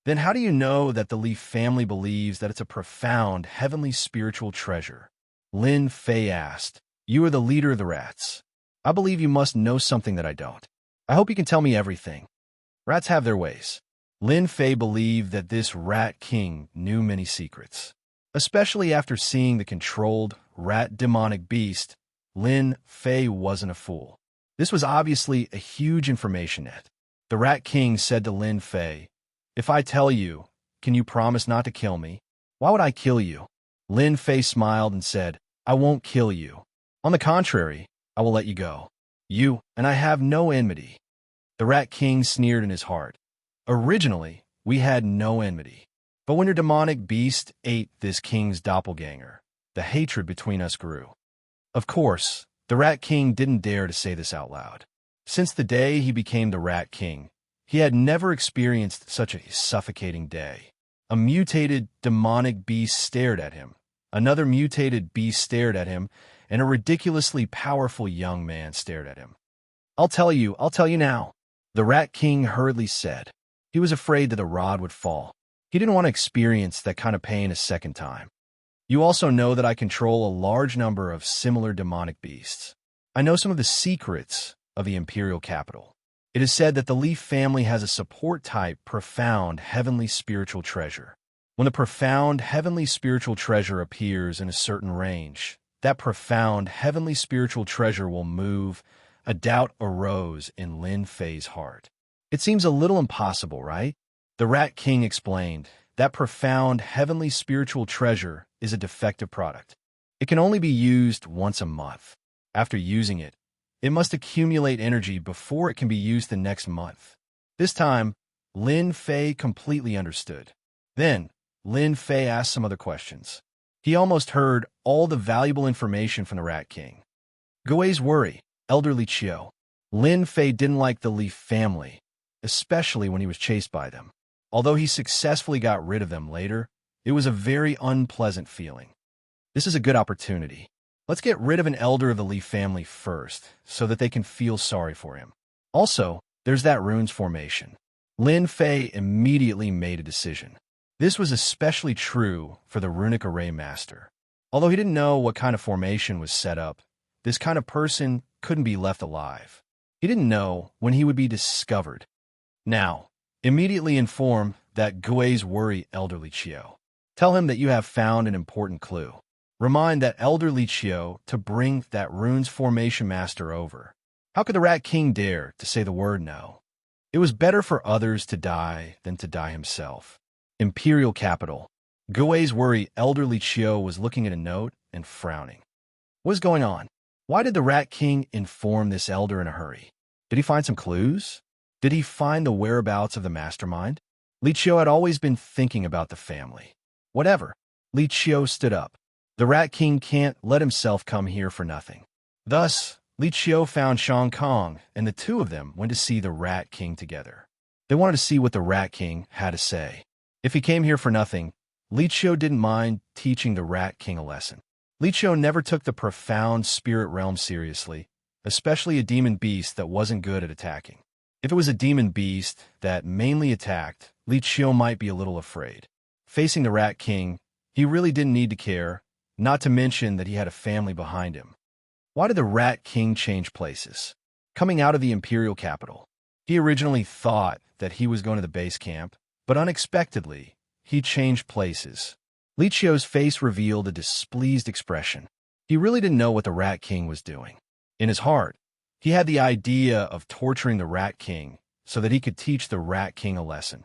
Then how do you know that the Li family believes that it's a profound heavenly spiritual treasure? Lin Fei asked. You are the leader of the rats. I believe you must know something that I don't. I hope you can tell me everything. Rats have their ways. Lin Fei believed that this rat king knew many secrets. Especially after seeing the controlled rat demonic beast, Lin Fei wasn't a fool. This was obviously a huge information net. The rat king said to Lin Fei, "If I tell you, can you promise not to kill me?" "Why would I kill you?" Lin Fei smiled and said, "I won't kill you. On the contrary, I will let you go. You and I have no enmity." The rat king sneered in his heart. "Originally, we had no enmity. But when your demonic beast ate this king's doppelganger, the hatred between us grew." Of course, the rat king didn't dare to say this out loud. Since the day he became the rat king, he had never experienced such a suffocating day. A mutated demonic beast stared at him. Another mutated beast stared at him, and a ridiculously powerful young man stared at him. I'll tell you now," the rat king hurriedly said. He was afraid that the rod would fall. He didn't want to experience that kind of pain a second time. "You also know that I control a large number of similar demonic beasts. I know some of the secrets of the imperial capital. It is said that the Leaf family has a support-type, profound, heavenly spiritual treasure. When the profound, heavenly spiritual treasure appears in a certain range, that profound, heavenly spiritual treasure will move." A doubt arose in Lin Fei's heart. "It seems a little impossible, right?" The rat king explained. "That profound, heavenly spiritual treasure is a defective product. It can only be used once a month. After using it, it must accumulate energy before it can be used the next month." This time, Lin Fei completely understood. Then, Lin Fei asked some other questions. He almost heard all the valuable information from the rat king. Gui's worry, elderly Chiu. Lin Fei didn't like the Leaf family, especially when he was chased by them. Although he successfully got rid of them later, it was a very unpleasant feeling. This is a good opportunity. Let's get rid of an elder of the Leaf family first, so that they can feel sorry for him. Also, there's that runes formation. Lin Fei immediately made a decision. This was especially true for the runic array master. Although he didn't know what kind of formation was set up, this kind of person couldn't be left alive. He didn't know when he would be discovered. Now, immediately inform that Gui's worry elderly Chiu. Tell him that you have found an important clue. Remind that elderly Chiu to bring that runes formation master over. How could the Rat King dare to say the word no? It was better for others to die than to die himself. Imperial capital. Gui's worry elderly Chiu was looking at a note and frowning. What is going on? Why did the Rat King inform this elder in a hurry? Did he find some clues? Did he find the whereabouts of the mastermind? Li Chiu had always been thinking about the family. Whatever. Li Chiu stood up. The Rat King can't let himself come here for nothing. Thus, Li Chiu found Shang Kong, and the two of them went to see the Rat King together. They wanted to see what the Rat King had to say. If he came here for nothing, Li Chiu didn't mind teaching the Rat King a lesson. Li Chiu never took the profound spirit realm seriously, especially a demon beast that wasn't good at attacking. If it was a demon beast that mainly attacked, Li Chiu might be a little afraid. Facing the Rat King, he really didn't need to care, not to mention that he had a family behind him. Why did the Rat King change places? Coming out of the Imperial capital, he originally thought that he was going to the base camp, but unexpectedly, he changed places. Li Chiu's face revealed a displeased expression. He really didn't know what the Rat King was doing. In his heart, he had the idea of torturing the Rat King so that he could teach the Rat King a lesson.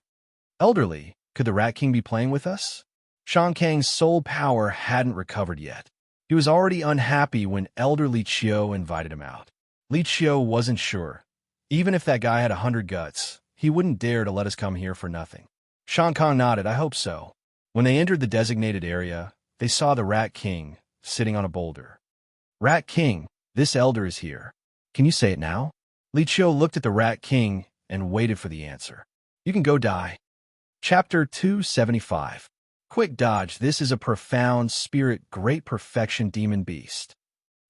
Elderly, could the Rat King be playing with us? Shang Kang's soul power hadn't recovered yet. He was already unhappy when elderly Chiu invited him out. Li Chiu wasn't sure. Even if that guy had 100 guts, he wouldn't dare to let us come here for nothing. Shang Kang nodded. I hope so. When they entered the designated area, they saw the Rat King sitting on a boulder. Rat King, this elder is here. Can you say it now? Li Chiu looked at the Rat King and waited for the answer. You can go die. Chapter 275. Quick dodge. This is a profound spirit, great perfection demon beast.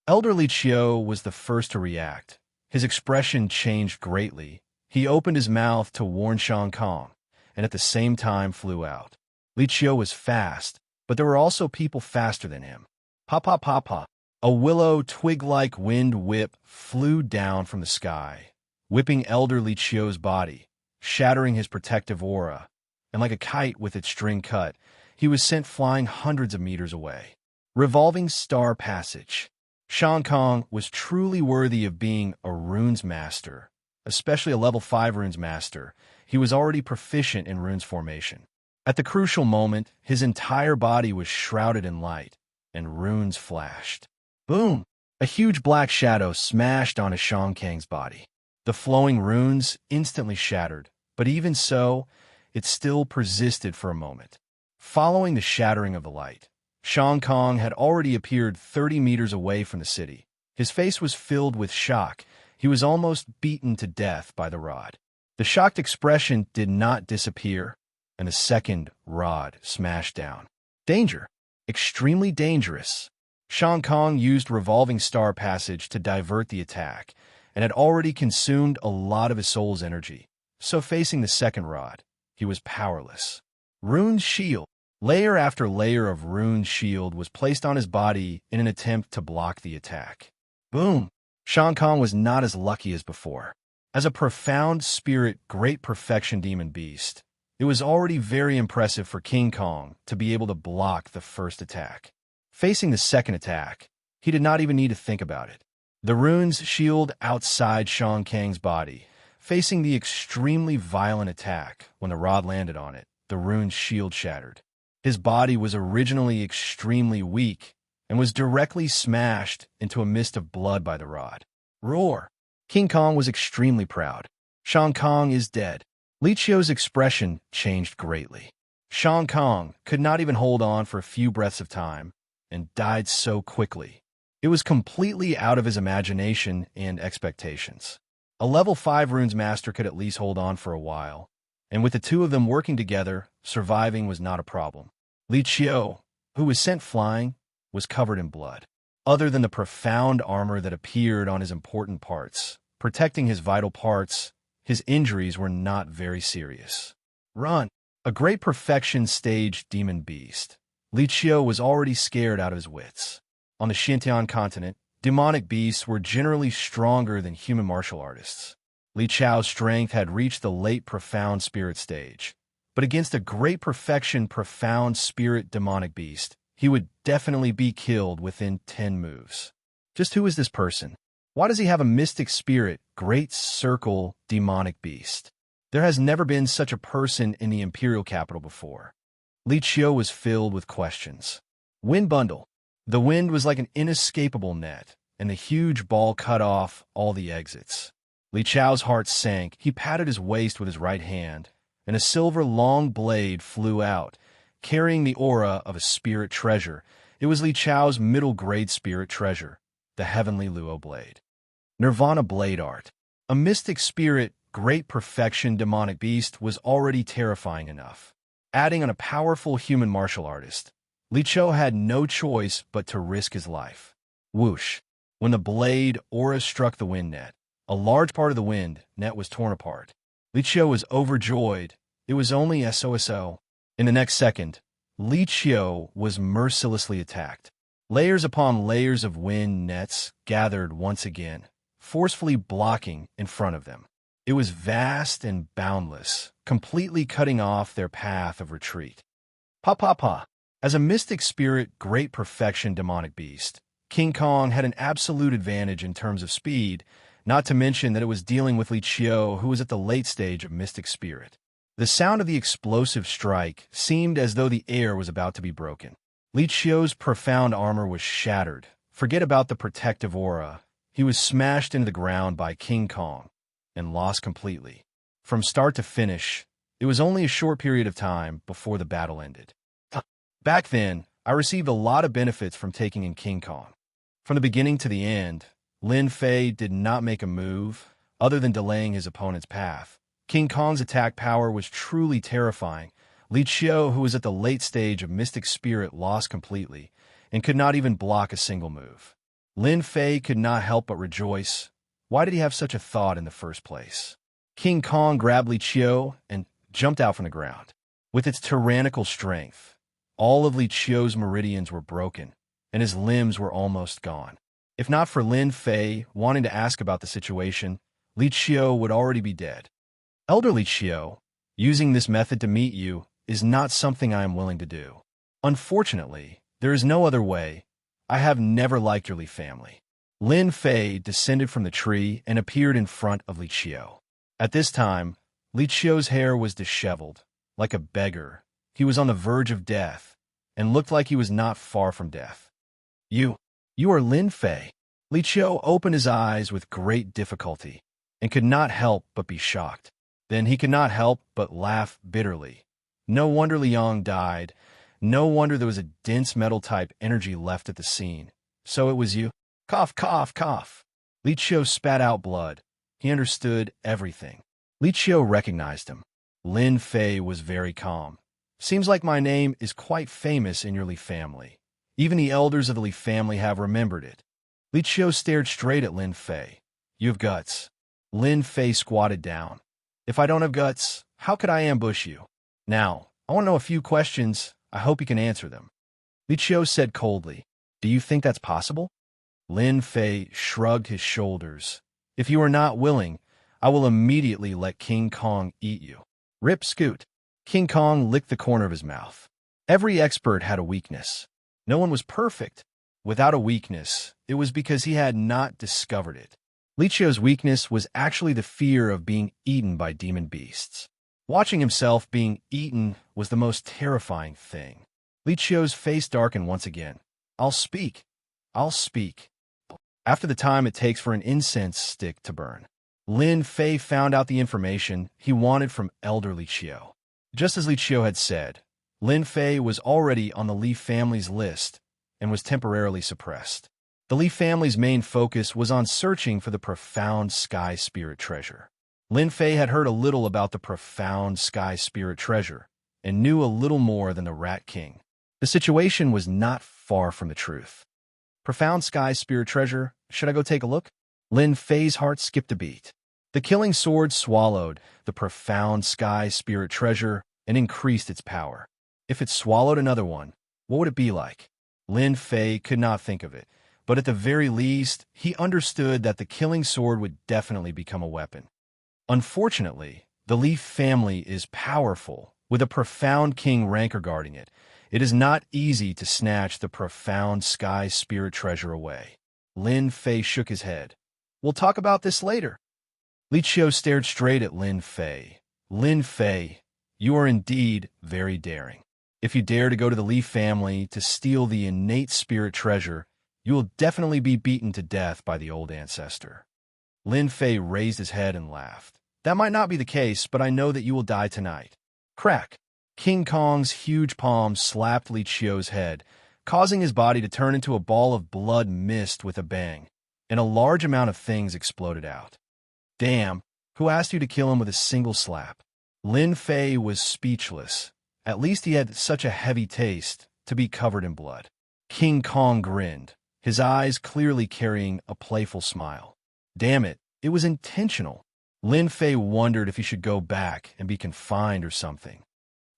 Elderly Chiu was the first to react. His expression changed greatly. He opened his mouth to warn Shang Kong, and at the same time flew out. Li Chiu was fast, but there were also people faster than him. Pa. A willow twig-like wind whip flew down from the sky, whipping elderly Chiu's body. shattering his protective aura, and like a kite with its string cut, he was sent flying hundreds of meters away. Revolving Star Passage. Xianxia was truly worthy of being a runes master, especially a level 5 runes master. He was already proficient in runes formation. At the crucial moment, his entire body was shrouded in light, and runes flashed. Boom! A huge black shadow smashed onto Xianxia's body. The flowing runes instantly shattered, but even so, it still persisted for a moment. Following the shattering of the light, Xianxia had already appeared 30 meters away from the city. His face was filled with shock. He was almost beaten to death by the rod. The shocked expression did not disappear, and the second rod smashed down. Danger. Extremely dangerous. Xianxia used Revolving Star Passage to divert the attack, and had already consumed a lot of his soul's energy. So facing the second rod, he was powerless. Rune Shield. Layer after layer of Rune Shield was placed on his body in an attempt to block the attack. Boom! Xianxia was not as lucky as before. As a profound spirit, great perfection demon beast, it was already very impressive for King Kong to be able to block the first attack. Facing the second attack, he did not even need to think about it. The rune's shield outside Xianxia's body, facing the extremely violent attack. When the rod landed on it, the rune's shield shattered. His body was originally extremely weak and was directly smashed into a mist of blood by the rod. Roar! King Kong was extremely proud. Xianxia is dead. Li Qiu's expression changed greatly. Xianxia could not even hold on for a few breaths of time and died so quickly. It was completely out of his imagination and expectations. A level 5 runes master could at least hold on for a while, and with the two of them working together, surviving was not a problem. Li Qiu, who was sent flying, was covered in blood. Other than the profound armor that appeared on his important parts, protecting his vital parts, his injuries were not very serious. Run! A great perfection stage demon beast. Li Qiu was already scared out of his wits. On the Xintian continent, demonic beasts were generally stronger than human martial artists. Li Qiu's strength had reached the late profound spirit stage, but against a great perfection profound spirit demonic beast, he would definitely be killed within 10 moves. Just who is this person? Why does he have a mystic spirit, great circle, demonic beast? There has never been such a person in the imperial capital before. Li Qiu was filled with questions. Wind bundle. The wind was like an inescapable net, and the huge ball cut off all the exits. Li Qiu's heart sank. He patted his waist with his right hand, and a silver long blade flew out, carrying the aura of a spirit treasure. It was Li Qiu's middle-grade spirit treasure, the Heavenly Luo Blade. Nirvana Blade Art. A mystic spirit, great perfection demonic beast was already terrifying enough. Adding on a powerful human martial artist, Li Qiu had no choice but to risk his life. Whoosh! When the blade aura struck the wind net, a large part of the wind net was torn apart. Li Qiu was overjoyed. It was only SOSO. In the next second, Li Qiu was mercilessly attacked. Layers upon layers of wind nets gathered once again, forcefully blocking in front of them. It was vast and boundless, completely cutting off their path of retreat. Pa. As a mystic spirit, great perfection demonic beast, King Kong had an absolute advantage in terms of speed, not to mention that it was dealing with Li Qiu, who was at the late stage of mystic spirit. The sound of the explosive strike seemed as though the air was about to be broken. Li Qiu's profound armor was shattered. Forget about the protective aura. He was smashed into the ground by King Kong and lost completely. From start to finish, it was only a short period of time before the battle ended. Back then, I received a lot of benefits from taking in King Kong. From the beginning to the end, Lin Fei did not make a move other than delaying his opponent's path. King Kong's attack power was truly terrifying. Li Qiu, who was at the late stage of mystic spirit, lost completely and could not even block a single move. Lin Fei could not help but rejoice. Why did he have such a thought in the first place? King Kong grabbed Li Qiu and jumped out from the ground. With its tyrannical strength, all of Li Qiu's meridians were broken, and his limbs were almost gone. If not for Lin Fei wanting to ask about the situation, Li Qiu would already be dead. Elderly Chio, using this method to meet you is not something I am willing to do. Unfortunately, there is no other way. I have never liked your Li family. Lin Fei descended from the tree and appeared in front of Li Chio. At this time, Li Chio's hair was disheveled, like a beggar. He was on the verge of death, and looked like he was not far from death. You are Lin Fei. Li Chio opened his eyes with great difficulty, and could not help but be shocked. Then he could not help but laugh bitterly. No wonder Liang died. No wonder there was a dense metal-type energy left at the scene. So it was you? Cough, cough, cough. Li Chio spat out blood. He understood everything. Li Chio recognized him. Lin Fei was very calm. Seems like my name is quite famous in your Li family. Even the elders of the Li family have remembered it. Li Chio stared straight at Lin Fei. You have guts. Lin Fei squatted down. If I don't have guts, how could I ambush you? Now, I want to know a few questions. I hope you can answer them. Li Chio said coldly. Do you think that's possible? Lin Fei shrugged his shoulders. If you are not willing, I will immediately let King Kong eat you. Rip scoot. King Kong licked the corner of his mouth. Every expert had a weakness. No one was perfect. Without a weakness, it was because he had not discovered it. Li Chio's weakness was actually the fear of being eaten by demon beasts. Watching himself being eaten was the most terrifying thing. Li Chio's face darkened once again. I'll speak. I'll speak. After the time it takes for an incense stick to burn, Lin Fei found out the information he wanted from Elder Li Chio. Just as Li Chio had said, Lin Fei was already on the Li family's list and was temporarily suppressed. The Li family's main focus was on searching for the profound sky spirit treasure. Lin Fei had heard a little about the profound sky spirit treasure and knew a little more than the Rat King. The situation was not far from the truth. Profound sky spirit treasure, should I go take a look? Lin Fei's heart skipped a beat. The killing sword swallowed the profound sky spirit treasure and increased its power. If it swallowed another one, what would it be like? Lin Fei could not think of it, but at the very least, he understood that the killing sword would definitely become a weapon. Unfortunately, the Li family is powerful, with a profound king rancor guarding it. It is not easy to snatch the profound sky spirit treasure away. Lin Fei shook his head. We'll talk about this later. Li Chio stared straight at Lin Fei. Lin Fei, you are indeed very daring. If you dare to go to the Li family to steal the innate spirit treasure, you will definitely be beaten to death by the old ancestor. Lin Fei raised his head and laughed. That might not be the case, but I know that you will die tonight. Crack! King Kong's huge palm slapped Li Chio's head, causing his body to turn into a ball of blood mist with a bang, and a large amount of things exploded out. Damn, who asked you to kill him with a single slap? Lin Fei was speechless. At least he had such a heavy taste to be covered in blood. King Kong grinned, his eyes clearly carrying a playful smile. Damn it, it was intentional. Lin Fei wondered if he should go back and be confined or something.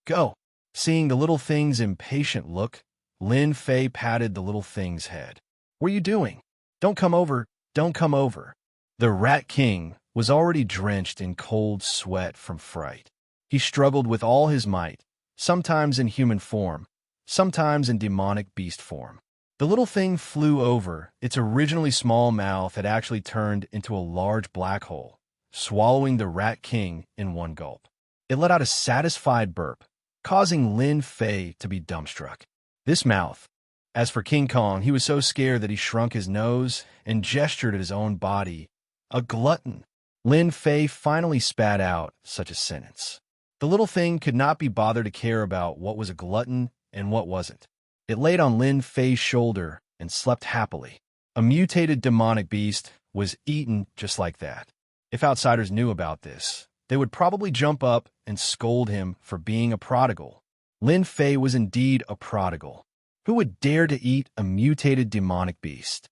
Go. Seeing the little thing's impatient look, Lin Fei patted the little thing's head. What are you doing? Don't come over, don't come over. The Rat King was already drenched in cold sweat from fright. He struggled with all his might, sometimes in human form, sometimes in demonic beast form. The little thing flew over. Its originally small mouth had actually turned into a large black hole, swallowing the Rat King in one gulp. It let out a satisfied burp, causing Lin Fei to be dumbstruck. This mouth. As for King Kong, he was so scared that he shrunk his nose and gestured at his own body. A glutton. Lin Fei finally spat out such a sentence. The little thing could not be bothered to care about what was a glutton and what wasn't. It laid on Lin Fei's shoulder and slept happily. A mutated demonic beast was eaten just like that. If outsiders knew about this, they would probably jump up and scold him for being a prodigal. Lin Fei was indeed a prodigal. Who would dare to eat a mutated demonic beast?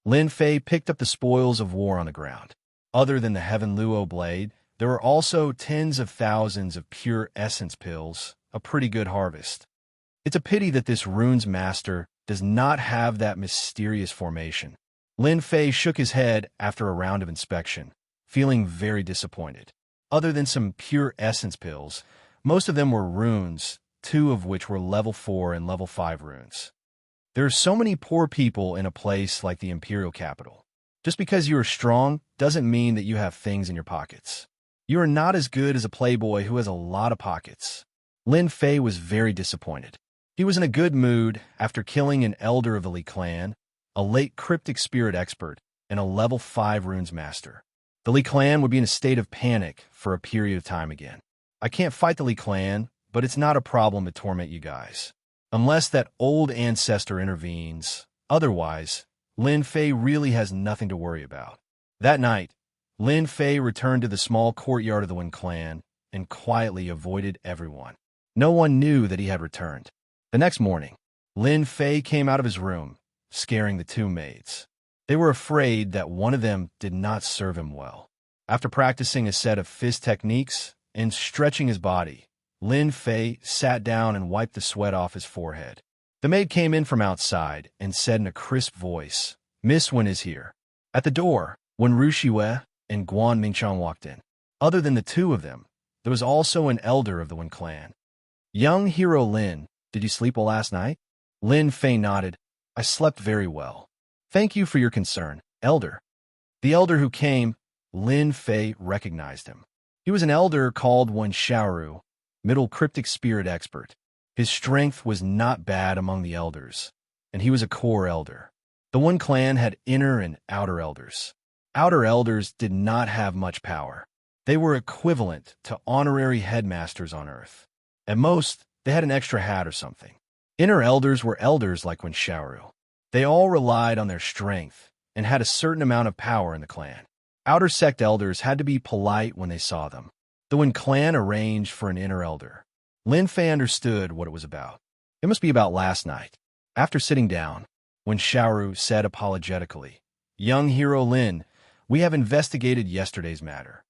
Lin Fei picked up the spoils of war on the ground. Other than the Heaven Luo blade, there were also tens of thousands of pure essence pills, a pretty good harvest. It's a pity that this rune's master does not have that mysterious formation. Lin Fei shook his head after a round of inspection, feeling very disappointed. Other than some pure essence pills, most of them were runes, 2 of which were level 4 and level 5 runes. There are so many poor people in a place like the Imperial capital. Just because you are strong doesn't mean that you have things in your pockets. You are not as good as a playboy who has a lot of pockets. Lin Fei was very disappointed. He was in a good mood after killing an elder of the Li clan, a late cryptic spirit expert, and a level 5 runes master. The Li clan would be in a state of panic for a period of time again. I can't fight the Li clan, but it's not a problem to torment you guys. Unless that old ancestor intervenes. Otherwise, Lin Fei really has nothing to worry about. That night, Lin Fei returned to the small courtyard of the Wen clan and quietly avoided everyone. No one knew that he had returned. The next morning, Lin Fei came out of his room, scaring the 2 maids. They were afraid that one of them did not serve him well. After practicing a set of fist techniques and stretching his body, Lin Fei sat down and wiped the sweat off his forehead. The maid came in from outside and said in a crisp voice, "Miss Wen is here." At the door, when Ru Shiwei and Guan Mingchang walked in. Other than the 2 of them, there was also an elder of the Wen clan. "Young hero Lin, did you sleep well last night?" Lin Fei nodded. "I slept very well. Thank you for your concern, elder." The elder who came, Lin Fei recognized him. He was an elder called Wen Xiaoru, middle cryptic spirit expert. His strength was not bad among the elders, and he was a core elder. The Wen clan had inner and outer elders. Outer elders did not have much power. They were equivalent to honorary headmasters on Earth. At most, they had an extra hat or something. Inner elders were elders like Wen Xiaoru. They all relied on their strength and had a certain amount of power in the clan. Outer sect elders had to be polite when they saw them. The Wen clan arranged for an inner elder. Lin Fei understood what it was about. It must be about last night. After sitting down, Wen Xiaoru said apologetically, "Young hero Lin, we have investigated yesterday's matter.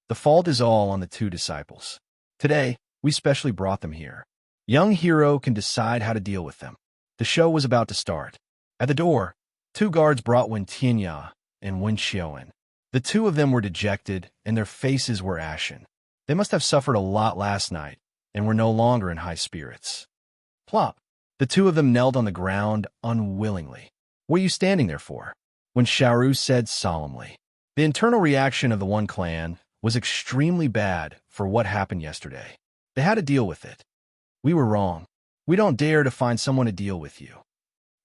The fault is all on the 2 disciples. Today, we specially brought them here. Young hero can decide how to deal with them." The show was about to start. At the door, 2 guards brought Wen Tianya and Wen Xiaoen. The 2 of them were dejected, and their faces were ashen. They must have suffered a lot last night, and were no longer in high spirits. Plop! The 2 of them knelt on the ground unwillingly. "What are you standing there for?" Wen Xiaoru said solemnly. The internal reaction of the Wen clan was extremely bad for what happened yesterday. They had to deal with it. "We were wrong. We don't dare to find someone to deal with you."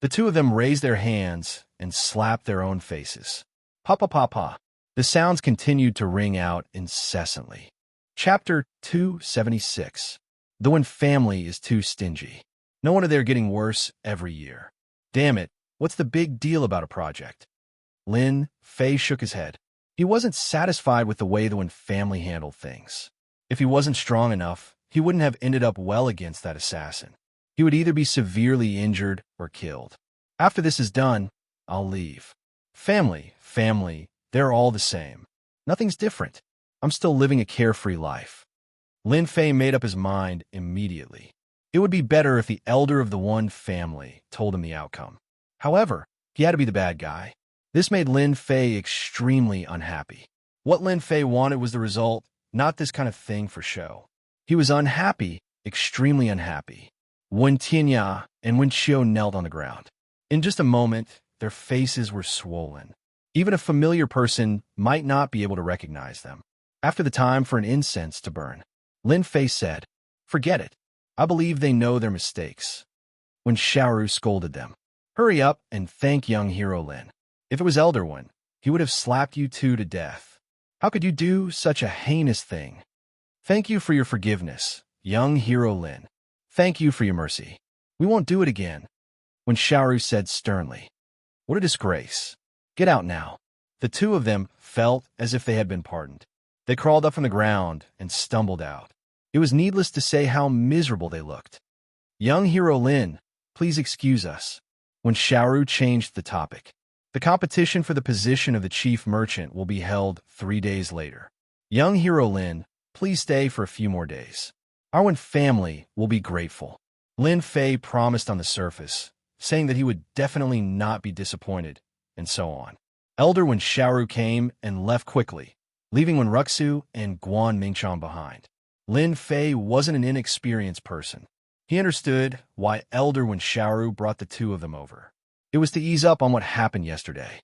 The 2 of them raised their hands and slapped their own faces. Pa pa pa pa. The sounds continued to ring out incessantly. Chapter 276. The Wen family is too stingy. No wonder they're getting worse every year. Damn it, what's the big deal about a project? Lin Fei shook his head. He wasn't satisfied with the way the Wen family handled things. If he wasn't strong enough, he wouldn't have ended up well against that assassin. He would either be severely injured or killed. After this is done, I'll leave. Family, they're all the same. Nothing's different. I'm still living a carefree life. Lin Fei made up his mind immediately. It would be better if the elder of the Wen family told him the outcome. However, he had to be the bad guy. This made Lin Fei extremely unhappy. What Lin Fei wanted was the result, not this kind of thing for show. He was unhappy, extremely unhappy. Wen Tianya and Wen Xiao knelt on the ground. In just a moment, their faces were swollen. Even a familiar person might not be able to recognize them. After the time for an incense to burn, Lin Fei said, "Forget it. I believe they know their mistakes." Wen Xiaoru scolded them. "Hurry up and thank young hero Lin. If it was Elder Wen, he would have slapped you 2 to death. How could you do such a heinous thing? Thank you for your forgiveness, young hero Lin. Thank you for your mercy. We won't do it again," Wen Xiaoru said sternly. "What a disgrace. Get out now." The 2 of them felt as if they had been pardoned. They crawled up from the ground and stumbled out. It was needless to say how miserable they looked. "Young hero Lin, please excuse us." Wen Xiaoru changed the topic. "The competition for the position of the chief merchant will be held 3 days later. Young hero Lin, please stay for a few more days. Our Wen family will be grateful." Lin Fei promised on the surface, saying that he would definitely not be disappointed, and so on. Elder Wen Xiaoru came and left quickly, leaving Wen Ruxu and Guan Mingchang behind. Lin Fei wasn't an inexperienced person. He understood why Elder Wen Xiaoru brought the two of them over. It was to ease up on what happened yesterday.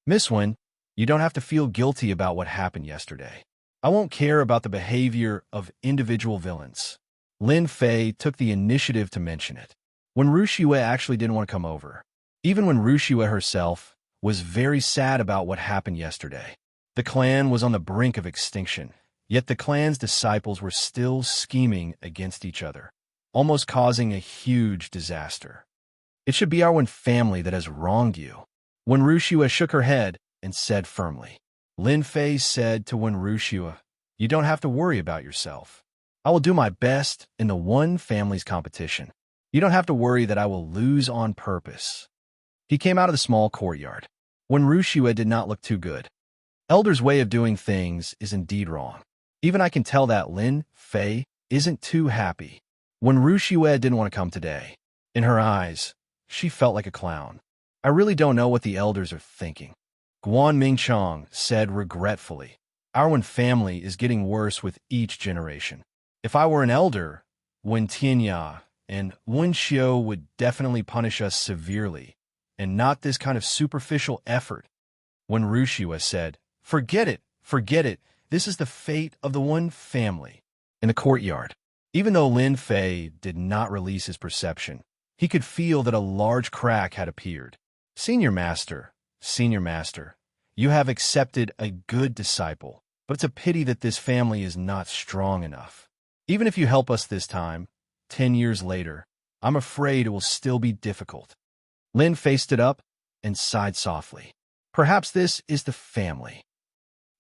Miss Wen, you don't have to feel guilty about what happened yesterday. I won't care about the behavior of individual villains. Lin Fei took the initiative to mention it. When Ruxia actually didn't want to come over. Even when Ruxia herself was very sad about what happened yesterday. The clan was on the brink of extinction, yet the clan's disciples were still scheming against each other, almost causing a huge disaster. It should be our Wen family that has wronged you. When Ruxia shook her head and said firmly. Lin Fei said to Wen Ruxia, you don't have to worry about yourself. I will do my best in the Wen family's competition. You don't have to worry that I will lose on purpose. He came out of the small courtyard. When Ruxia did not look too good. Elder's way of doing things is indeed wrong. Even I can tell that Lin Fei isn't too happy. When Ruxia didn't want to come today. In her eyes, she felt like a clown. I really don't know what the elders are thinking. Guan Mingchang said regretfully. Our Wen family is getting worse with each generation. If I were an elder, Wen Tianya and Wen Xiao would definitely punish us severely, and not this kind of superficial effort. When Ruxia said, forget it, this is the fate of the Wen family. In the courtyard, even though Lin Fei did not release his perception, he could feel that a large crack had appeared. Senior Master, you have accepted a good disciple, but it's a pity that this family is not strong enough. Even if you help us this time, 10 years later, I'm afraid it will still be difficult. Lin Fei stood up and sighed softly. Perhaps this is the family.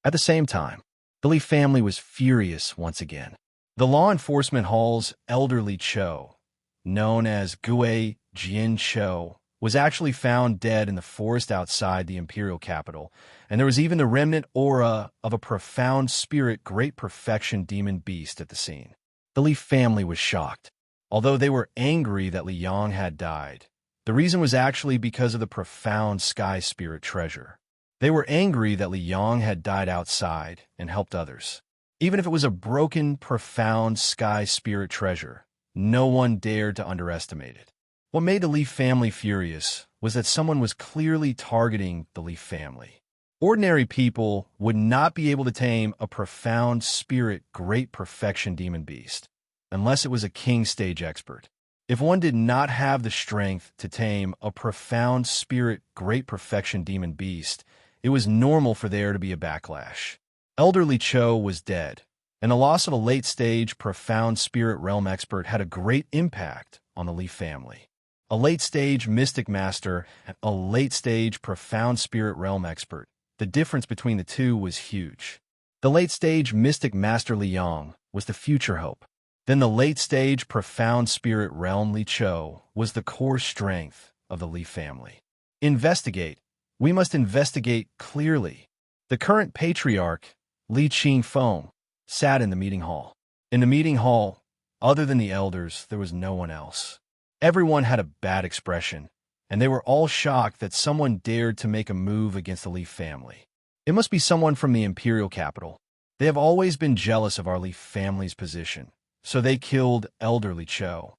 At the same time, the Li family was furious once again. The law enforcement hall's elderly Cho, known as Gue Jian Cho, was actually found dead in the forest outside the imperial capital, and there was even the remnant aura of a profound spirit great perfection demon beast at the scene. The Li family was shocked. Although they were angry that Li Yang had died, the reason was actually because of the profound sky spirit treasure. They were angry that Li Yang had died outside and helped others. Even if it was a broken, profound sky spirit treasure, no one dared to underestimate it. What made the Li family furious was that someone was clearly targeting the Li family. Ordinary people would not be able to tame a profound spirit great perfection demon beast, unless it was a king stage expert. If one did not have the strength to tame a profound spirit great perfection demon beast, it was normal for there to be a backlash. Elderly Cho was dead, and the loss of a late-stage profound spirit realm expert had a great impact on the Li family. A late-stage mystic master and a late-stage profound spirit realm expert. The difference between the two was huge. The late-stage mystic master Li Yang was the future hope. Then the late-stage profound spirit realm Li Cho was the core strength of the Li family. Investigate. We must investigate clearly. The current patriarch, Li Qingfeng, sat in the meeting hall. In the meeting hall, other than the elders, there was no one else. Everyone had a bad expression, and they were all shocked that someone dared to make a move against the Li family. It must be someone from the imperial capital. They have always been jealous of our Li family's position, so they killed elderly Cho.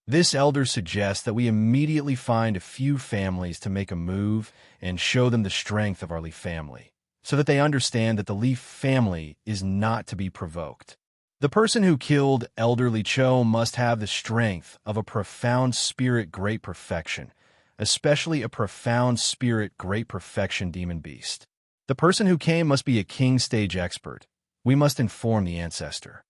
This elder suggests that we immediately find a few families to make a move and show them the strength of our Li family, so that they understand that the Li family is not to be provoked. The person who killed elderly Cho must have the strength of a profound spirit great perfection, especially a profound spirit great perfection demon beast. The person who came must be a king stage expert. We must inform the ancestor.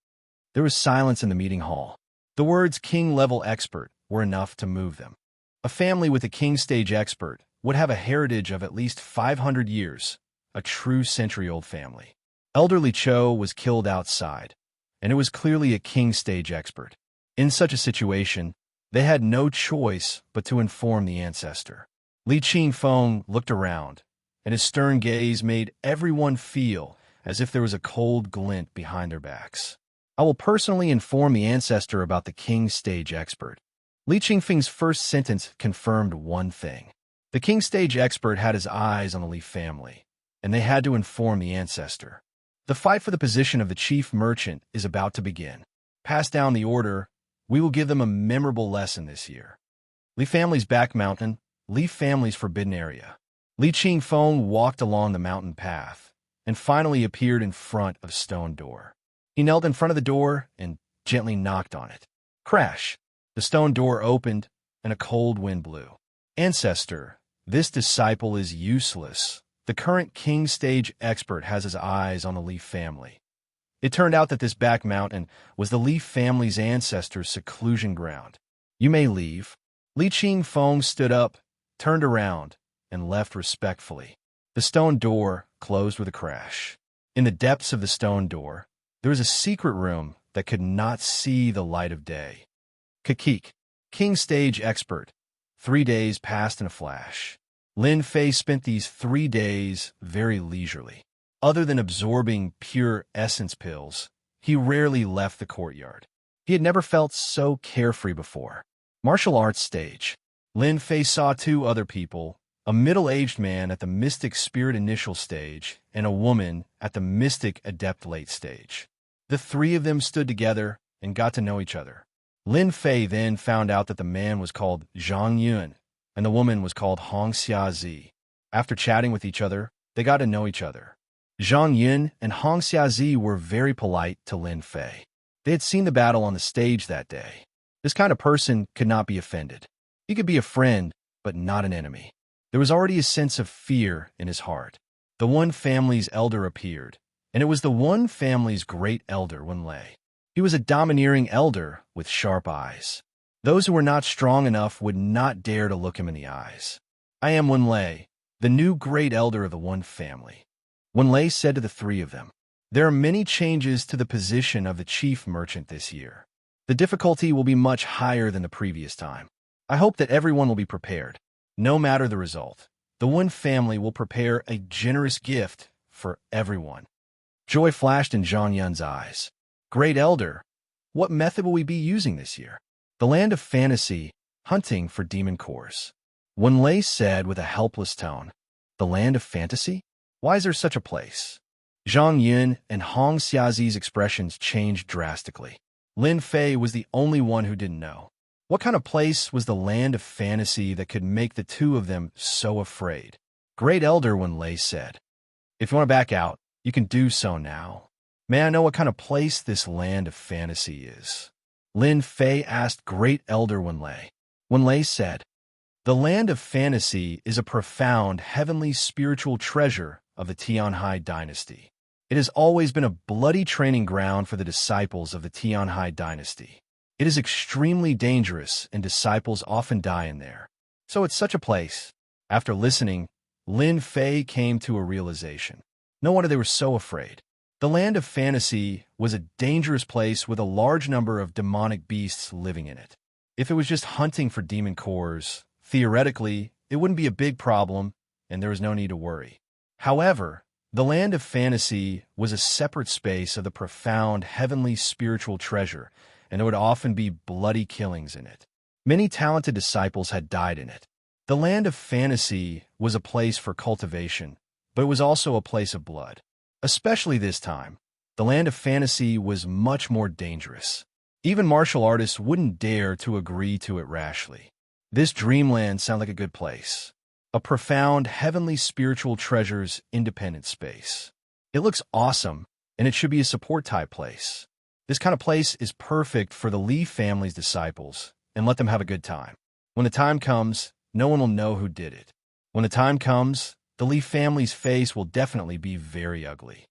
There was silence in the meeting hall. The words king-level expert were enough to move them. A family with a king stage expert would have a heritage of at least 500 years, a true century-old family. Elderly Cho was killed outside, and it was clearly a king stage expert. In such a situation, they had no choice but to inform the ancestor. Li Qingfeng looked around, and his stern gaze made everyone feel as if there was a cold glint behind their backs. I will personally inform the ancestor about the king stage expert. Li Qingfeng's first sentence confirmed one thing. The king stage expert had his eyes on the Li family, and they had to inform the ancestor. The fight for the position of the chief merchant is about to begin. Pass down the order. We will give them a memorable lesson this year. Li family's back mountain, Li family's forbidden area. Li Qingfeng walked along the mountain path and finally appeared in front of stone door. He knelt in front of the door and gently knocked on it. Crash! The stone door opened and a cold wind blew. Ancestor, this disciple is useless. The current king stage expert has his eyes on the Li family. It turned out that this back mountain was the Li family's ancestors' seclusion ground. You may leave. Li Qingfeng stood up, turned around, and left respectfully. The stone door closed with a crash. In the depths of the stone door, there was a secret room that could not see the light of day. Kakik, king stage expert. 3 days passed in a flash. Lin Fei spent these 3 days very leisurely. Other than absorbing pure essence pills, he rarely left the courtyard. He had never felt so carefree before. Martial arts stage. Lin Fei saw 2 other people, a middle-aged man at the Mystic Spirit initial stage and a woman at the Mystic Adept late stage. The 3 of them stood together and got to know each other. Lin Fei then found out that the man was called Xianxia and the woman was called Xianxia. After chatting with each other, they got to know each other. Xianxia and Xianxia were very polite to Lin Fei. They had seen the battle on the stage that day. This kind of person could not be offended. He could be a friend, but not an enemy. There was already a sense of fear in his heart. The One family's elder appeared, and it was the One family's great elder, Wenlei. He was a domineering elder with sharp eyes. Those who were not strong enough would not dare to look him in the eyes. I am Wenlei, the new great elder of the One family. Wenlei said to the 3 of them, there are many changes to the position of the chief merchant this year. The difficulty will be much higher than the previous time. I hope that everyone will be prepared. No matter the result, the One family will prepare a generous gift for everyone. Joy flashed in Zhang Yun's eyes. Great Elder, what method will we be using this year? The land of fantasy, hunting for demon cores. Wenlei said with a helpless tone. The land of fantasy? Why is there such a place? Zhang Yun and Hong Xiazi's expressions changed drastically. Lin Fei was the only one who didn't know. What kind of place was the land of fantasy that could make the 2 of them so afraid? Great Elder, Wenlei said. If you want to back out, you can do so now. May I know what kind of place this land of fantasy is? Lin Fei asked Great Elder Wenlei. Wenlei said, the land of fantasy is a profound heavenly spiritual treasure of the Tianhai dynasty. It has always been a bloody training ground for the disciples of the Tianhai dynasty. It is extremely dangerous, and disciples often die in there. So it's such a place. After listening, Lin Fei came to a realization. No wonder they were so afraid. The land of fantasy was a dangerous place with a large number of demonic beasts living in it. If it was just hunting for demon cores, theoretically, it wouldn't be a big problem, and there was no need to worry. However, the land of fantasy was a separate space of the profound heavenly spiritual treasure, and there would often be bloody killings in it. Many talented disciples had died in it. The land of fantasy was a place for cultivation, but it was also a place of blood. Especially this time, the land of fantasy was much more dangerous. Even martial artists wouldn't dare to agree to it rashly. This dreamland sounded like a good place. A profound, heavenly spiritual treasure's independent space. It looks awesome, and it should be a support-type place. This kind of place is perfect for the Li family's disciples, and let them have a good time. When the time comes, no one will know who did it. When the time comes, the Li family's face will definitely be very ugly.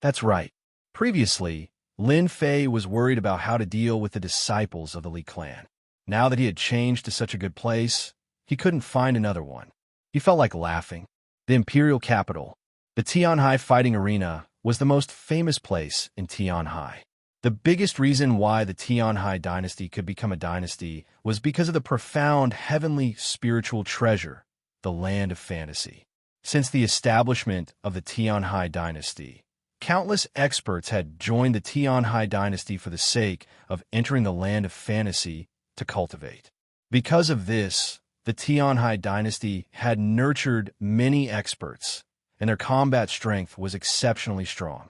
That's right. Previously, Lin Fei was worried about how to deal with the disciples of the Li clan. Now that he had changed to such a good place, he couldn't find another one. He felt like laughing. The imperial capital, the Tianhai fighting arena, was the most famous place in Tianhai. The biggest reason why the Tianhai dynasty could become a dynasty was because of the profound heavenly spiritual treasure, the land of fantasy. Since the establishment of the Tianhai dynasty, countless experts had joined the Tianhai dynasty for the sake of entering the land of fantasy to cultivate. Because of this, the Tianhai dynasty had nurtured many experts, and their combat strength was exceptionally strong.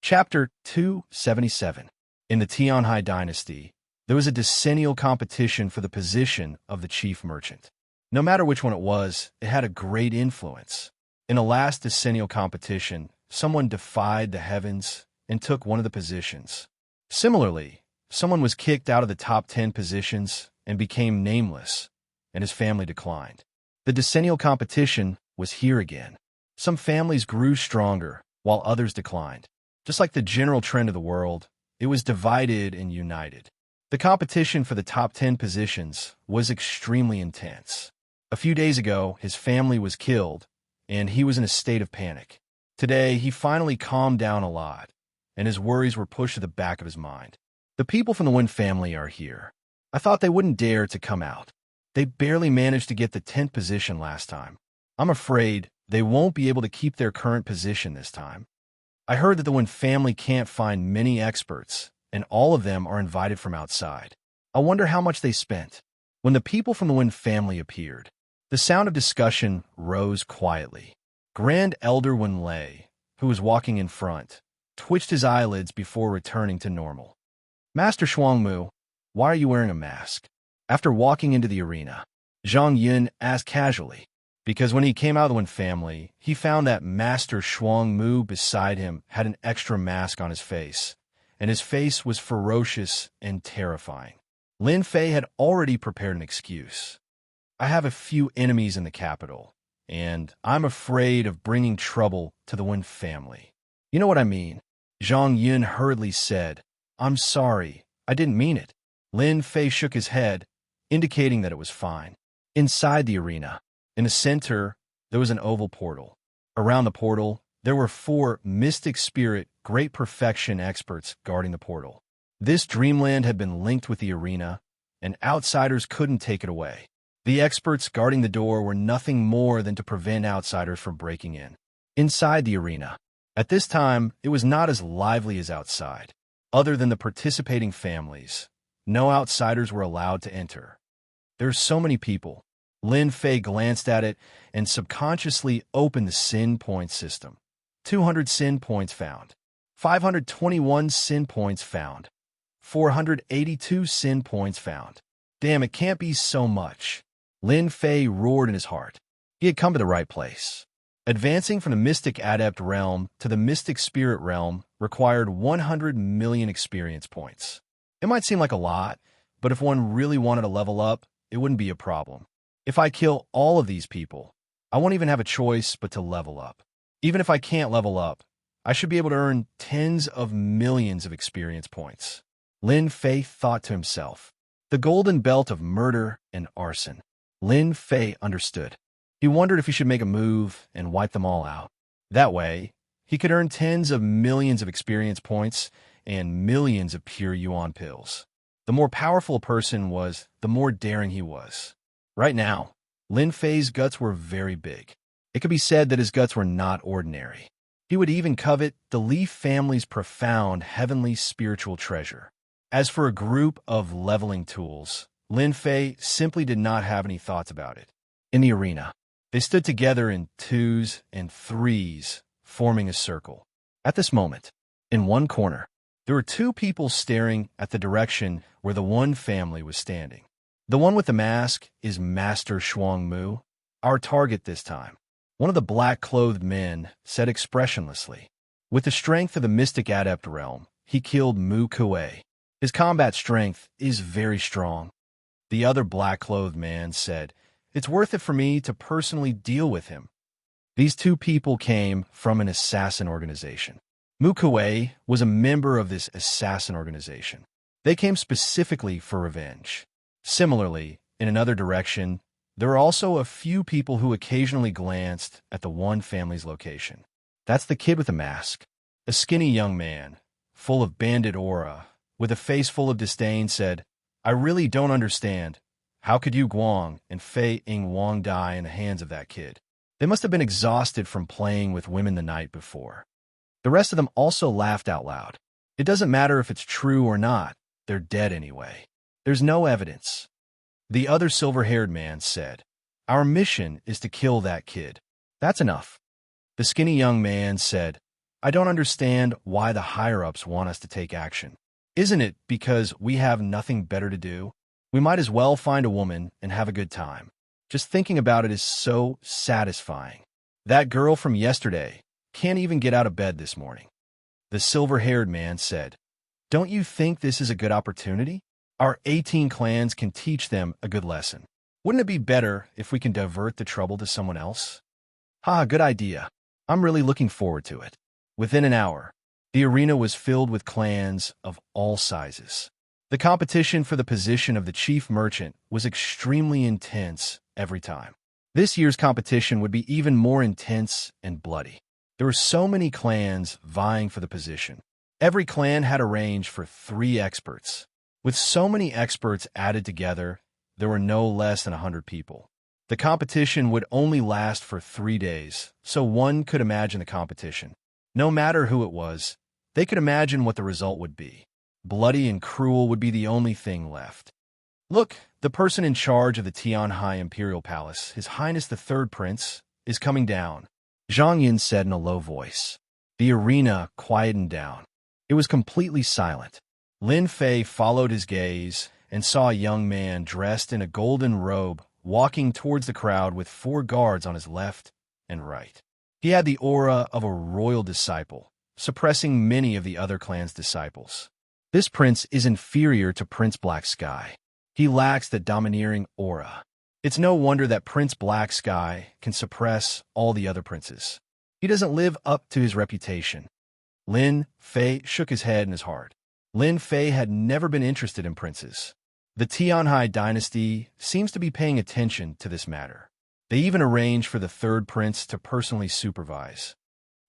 Chapter 277. In the Tianhai dynasty, there was a decennial competition for the position of the chief merchant. No matter which one it was, it had a great influence. In the last decennial competition, someone defied the heavens and took one of the positions. Similarly, someone was kicked out of the top 10 positions and became nameless, and his family declined. The decennial competition was here again. Some families grew stronger, while others declined. Just like the general trend of the world, it was divided and united. The competition for the top 10 positions was extremely intense. A few days ago, his family was killed, and he was in a state of panic. Today, he finally calmed down a lot, and his worries were pushed to the back of his mind. The people from the Wen family are here. I thought they wouldn't dare to come out. They barely managed to get the 10th position last time. I'm afraid they won't be able to keep their current position this time. I heard that the Wen family can't find many experts, and all of them are invited from outside. I wonder how much they spent. When the people from the Wen family appeared, the sound of discussion rose quietly. Grand Elder Wen Lei, who was walking in front, twitched his eyelids before returning to normal. Master Shuangmu, why are you wearing a mask? After walking into the arena, Zhang Yun asked casually. Because when he came out of the Wen family, he found that Master Shuangmu beside him had an extra mask on his face, and his face was ferocious and terrifying. Lin Fei had already prepared an excuse. I have a few enemies in the capital, and I'm afraid of bringing trouble to the Wen family. You know what I mean? Zhang Yun hurriedly said, I'm sorry, I didn't mean it. Lin Fei shook his head, indicating that it was fine. Inside the arena, in the center, there was an oval portal. Around the portal, there were 4 mystic spirit, great perfection experts guarding the portal. This dreamland had been linked with the arena, and outsiders couldn't take it away. The experts guarding the door were nothing more than to prevent outsiders from breaking in. Inside the arena, at this time, it was not as lively as outside. Other than the participating families, no outsiders were allowed to enter. There's so many people. Lin Fei glanced at it and subconsciously opened the sin point system. 200 sin points found. 521 sin points found. 482 sin points found. Damn, it can't be so much. Lin Fei roared in his heart. He had come to the right place. Advancing from the Mystic Adept realm to the Mystic Spirit realm required 100 million experience points. It might seem like a lot, but if one really wanted to level up, it wouldn't be a problem. If I kill all of these people, I won't even have a choice but to level up. Even if I can't level up, I should be able to earn tens of millions of experience points. Lin Fei thought to himself. The golden belt of murder and arson. Lin Fei understood. He wondered if he should make a move and wipe them all out. That way, he could earn tens of millions of experience points and millions of pure yuan pills. The more powerful a person was, the more daring he was. Right now, Lin Fei's guts were very big. It could be said that his guts were not ordinary. He would even covet the Li family's profound heavenly spiritual treasure. As for a group of leveling tools, Lin Fei simply did not have any thoughts about it. In the arena, they stood together in 2s and 3s, forming a circle. At this moment, in one corner, there were 2 people staring at the direction where the Wen family was standing. The one with the mask is Master Shuangmu, our target this time. One of the black-clothed men said expressionlessly. With the strength of the Mystic Adept realm, he killed Mu Kuei. His combat strength is very strong. The other black-clothed man said, It's worth it for me to personally deal with him. These 2 people came from an assassin organization. Mu Kuei was a member of this assassin organization. They came specifically for revenge. Similarly, in another direction, there were also a few people who occasionally glanced at the Wen family's location. That's the kid with the mask. A skinny young man, full of bandit aura, with a face full of disdain, said, I really don't understand. How could Yu Guang and Fei Ying Wang die in the hands of that kid? They must have been exhausted from playing with women the night before. The rest of them also laughed out loud. It doesn't matter if it's true or not. They're dead anyway. There's no evidence. The other silver-haired man said, Our mission is to kill that kid. That's enough. The skinny young man said, I don't understand why the higher-ups want us to take action. Isn't it because we have nothing better to do? We might as well find a woman and have a good time. Just thinking about it is so satisfying. That girl from yesterday can't even get out of bed this morning. The silver-haired man said, "Don't you think this is a good opportunity? Our 18 clans can teach them a good lesson. Wouldn't it be better if we can divert the trouble to someone else?" Good idea. I'm really looking forward to it. Within an hour, the arena was filled with clans of all sizes. The competition for the position of the chief merchant was extremely intense every time. This year's competition would be even more intense and bloody. There were so many clans vying for the position. Every clan had arranged for 3 experts. With so many experts added together, there were no less than 100 people. The competition would only last for 3 days, so one could imagine the competition. No matter who it was, they could imagine what the result would be. Bloody and cruel would be the only thing left. Look, the person in charge of the Tianhai Imperial Palace, His Highness the Third Prince, is coming down, Xianxia said in a low voice. The arena quietened down. It was completely silent. Lin Fei followed his gaze and saw a young man dressed in a golden robe walking towards the crowd with 4 guards on his left and right. He had the aura of a royal disciple, suppressing many of the other clan's disciples. This prince is inferior to Prince Black Sky. He lacks the domineering aura. It's no wonder that Prince Black Sky can suppress all the other princes. He doesn't live up to his reputation. Lin Fei shook his head in his heart. Lin Fei had never been interested in princes. The Tianhai dynasty seems to be paying attention to this matter. They even arranged for the third prince to personally supervise.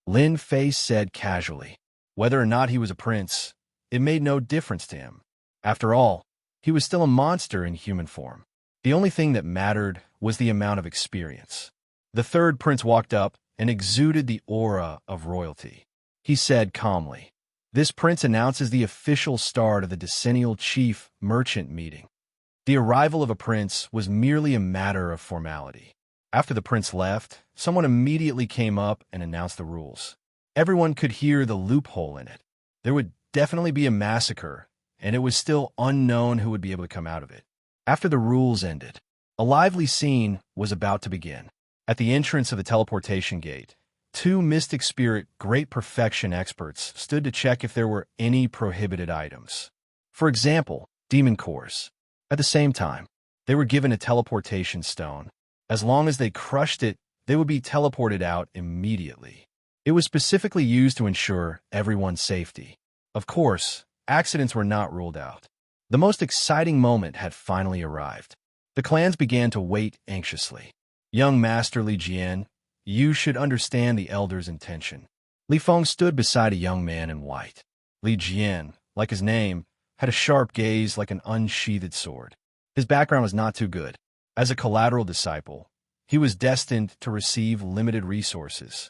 Lin Fei said casually, whether or not he was a prince, it made no difference to him. After all, he was still a monster in human form. The only thing that mattered was the amount of experience. The third prince walked up and exuded the aura of royalty. He said calmly, "This prince announces the official start of the decennial chief merchant meeting." The arrival of a prince was merely a matter of formality. After the prince left, someone immediately came up and announced the rules. Everyone could hear the loophole in it. There would definitely be a massacre, and it was still unknown who would be able to come out of it. After the rules ended, a lively scene was about to begin. At the entrance of the teleportation gate, 2 mystic spirit great perfection experts stood to check if there were any prohibited items. For example, demon cores. At the same time, they were given a teleportation stone. As long as they crushed it, they would be teleported out immediately. It was specifically used to ensure everyone's safety. Of course, accidents were not ruled out. The most exciting moment had finally arrived. The clans began to wait anxiously. Young Master Li Jian, you should understand the elder's intention. Li Feng stood beside a young man in white. Li Jian, like his name, had a sharp gaze like an unsheathed sword. His background was not too good. As a collateral disciple, he was destined to receive limited resources.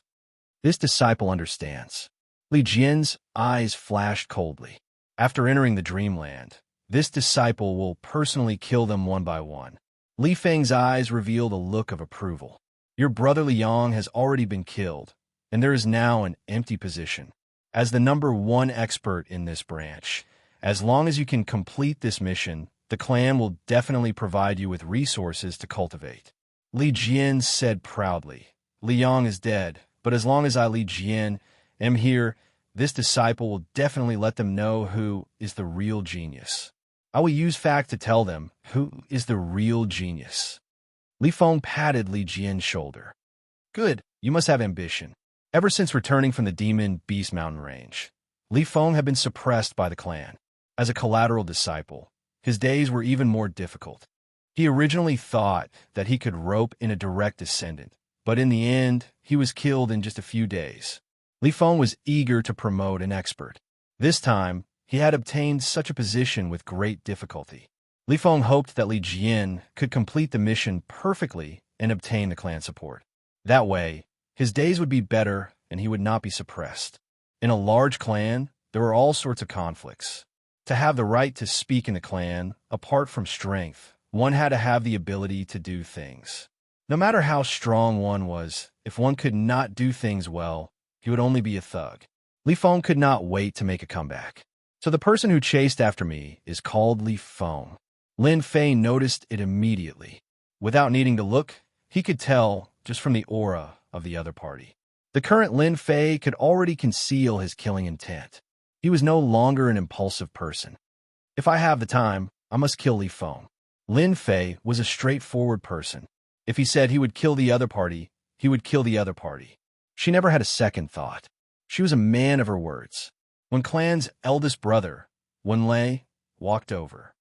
This disciple understands. Li Jian's eyes flashed coldly. After entering the dreamland, this disciple will personally kill them one by one. Li Feng's eyes revealed a look of approval. Your brother Liang has already been killed, and there is now an empty position. As the number 1 expert in this branch, as long as you can complete this mission, the clan will definitely provide you with resources to cultivate. Li Jian said proudly, Liang is dead, but as long as I, Li Jian, am here, this disciple will definitely let them know who is the real genius. I will use fact to tell them who is the real genius. Li Feng patted Li Jian's shoulder. Good, you must have ambition. Ever since returning from the Demon Beast Mountain Range, Li Feng had been suppressed by the clan. As a collateral disciple, his days were even more difficult. He originally thought that he could rope in a direct descendant, but in the end, he was killed in just a few days. Li Feng was eager to promote an expert. This time, he had obtained such a position with great difficulty. Li Feng hoped that Li Jian could complete the mission perfectly and obtain the clan support. That way, his days would be better and he would not be suppressed. In a large clan, there were all sorts of conflicts. To have the right to speak in the clan, apart from strength, one had to have the ability to do things. No matter how strong one was, if one could not do things well, he would only be a thug. Li Feng could not wait to make a comeback. So the person who chased after me is called Li Feng. Lin Fei noticed it immediately. Without needing to look, he could tell just from the aura of the other party. The current Lin Fei could already conceal his killing intent. He was no longer an impulsive person. If I have the time, I must kill Li Feng. Lin Fei was a straightforward person. If he said he would kill the other party, he would kill the other party. She never had a second thought. She was a man of her words. When Clan's eldest brother, Wen Lei, walked over.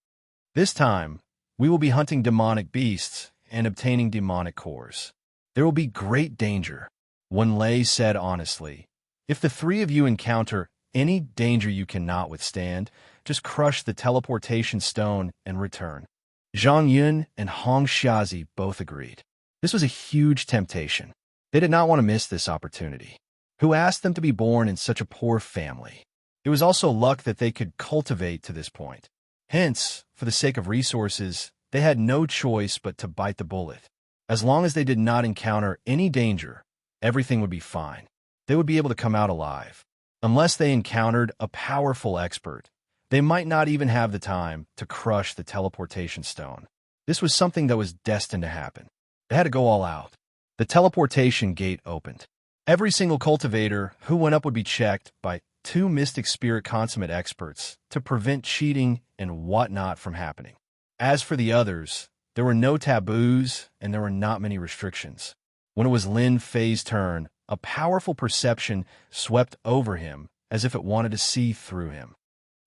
This time, we will be hunting demonic beasts and obtaining demonic cores. There will be great danger, Wen Lei said honestly. If the three of you encounter any danger you cannot withstand, just crush the teleportation stone and return. Zhang Yun and Hong Xiazi both agreed. This was a huge temptation. They did not want to miss this opportunity. Who asked them to be born in such a poor family? It was also luck that they could cultivate to this point. Hence, for the sake of resources, they had no choice but to bite the bullet. As long as they did not encounter any danger, everything would be fine. They would be able to come out alive. Unless they encountered a powerful expert, they might not even have the time to crush the teleportation stone. This was something that was destined to happen. They had to go all out. The teleportation gate opened. Every single cultivator who went up would be checked by 2 mystic spirit consummate experts to prevent cheating and whatnot from happening. As for the others, there were no taboos and there were not many restrictions. When it was Lin Fei's turn, a powerful perception swept over him as if it wanted to see through him.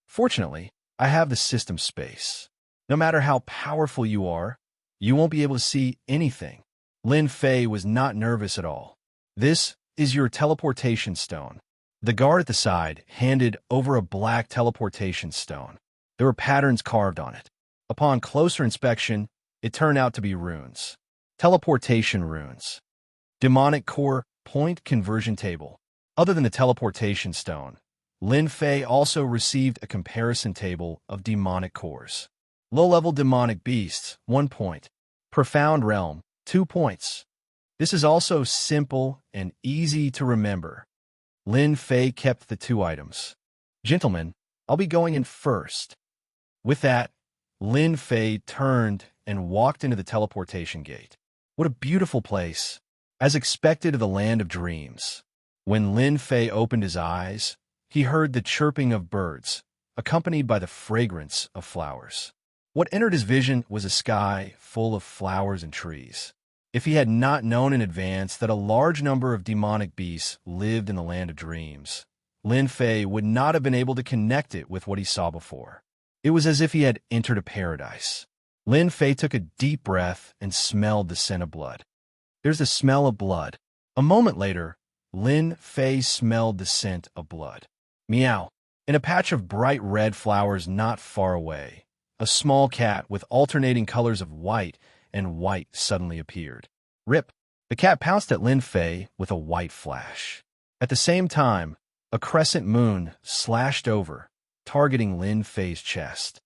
Fortunately, I have the system space. No matter how powerful you are, you won't be able to see anything. Lin Fei was not nervous at all. This is your teleportation stone. The guard at the side handed over a black teleportation stone. There were patterns carved on it. Upon closer inspection, it turned out to be runes. Teleportation runes. Demonic core point conversion table. Other than the teleportation stone, Lin Fei also received a comparison table of demonic cores. Low-level demonic beasts, 1 point. Profound realm, 2 points. This is also simple and easy to remember. Lin Fei kept the 2 items. Gentlemen, I'll be going in first. With that, Lin Fei turned and walked into the teleportation gate. What a beautiful place, as expected of the land of dreams. When Lin Fei opened his eyes, he heard the chirping of birds, accompanied by the fragrance of flowers. What entered his vision was a sky full of flowers and trees. If he had not known in advance that a large number of demonic beasts lived in the land of dreams, Lin Fei would not have been able to connect it with what he saw before. It was as if he had entered a paradise. Lin Fei took a deep breath and smelled the scent of blood. There's the smell of blood. A moment later, Lin Fei smelled the scent of blood. Meow. In a patch of bright red flowers not far away, a small cat with alternating colors of white and white suddenly appeared. Rip! The cat pounced at Lin Fei with a white flash. At the same time, a crescent moon slashed over, targeting Lin Fei's chest.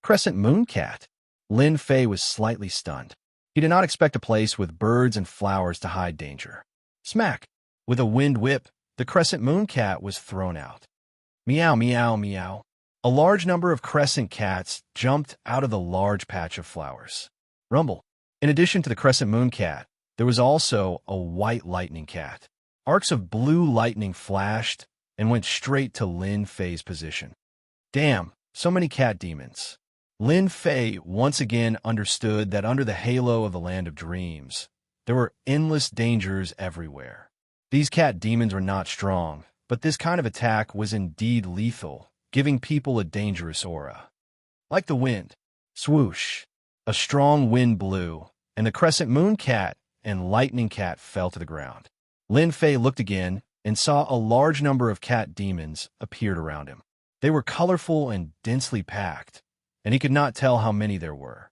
Crescent moon cat? Lin Fei was slightly stunned. He did not expect a place with birds and flowers to hide danger. Smack! With a wind whip, the crescent moon cat was thrown out. Meow, meow, meow. A large number of crescent cats jumped out of the large patch of flowers. Rumble. In addition to the crescent moon cat, there was also a white lightning cat. Arcs of blue lightning flashed and went straight to Lin Fei's position. Damn, so many cat demons. Lin Fei once again understood that under the halo of the land of dreams, there were endless dangers everywhere. These cat demons were not strong, but this kind of attack was indeed lethal, giving people a dangerous aura. Like the wind. Swoosh. A strong wind blew, and the crescent moon cat and lightning cat fell to the ground. Lin Fei looked again and saw a large number of cat demons appeared around him. They were colorful and densely packed, and he could not tell how many there were.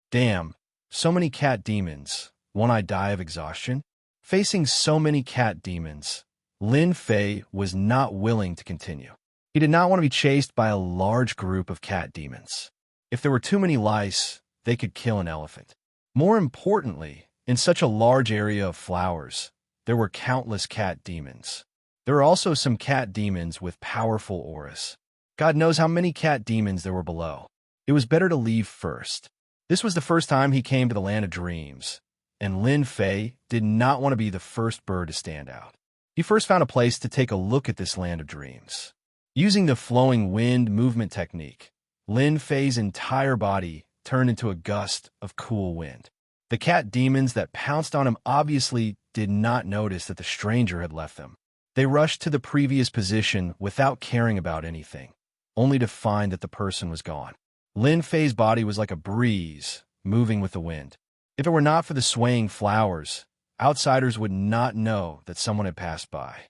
Damn, so many cat demons. Won't I die of exhaustion? Facing so many cat demons, Lin Fei was not willing to continue. He did not want to be chased by a large group of cat demons. If there were too many lice, they could kill an elephant. More importantly, in such a large area of flowers, there were countless cat demons. There were also some cat demons with powerful auras. God knows how many cat demons there were below. It was better to leave first. This was the first time he came to the Land of Dreams, and Lin Fei did not want to be the first bird to stand out. He first found a place to take a look at this Land of Dreams. Using the flowing wind movement technique, Lin Fei's entire body turned into a gust of cool wind. The cat demons that pounced on him obviously did not notice that the stranger had left them. They rushed to the previous position without caring about anything, only to find that the person was gone. Lin Fei's body was like a breeze, moving with the wind. If it were not for the swaying flowers, outsiders would not know that someone had passed by.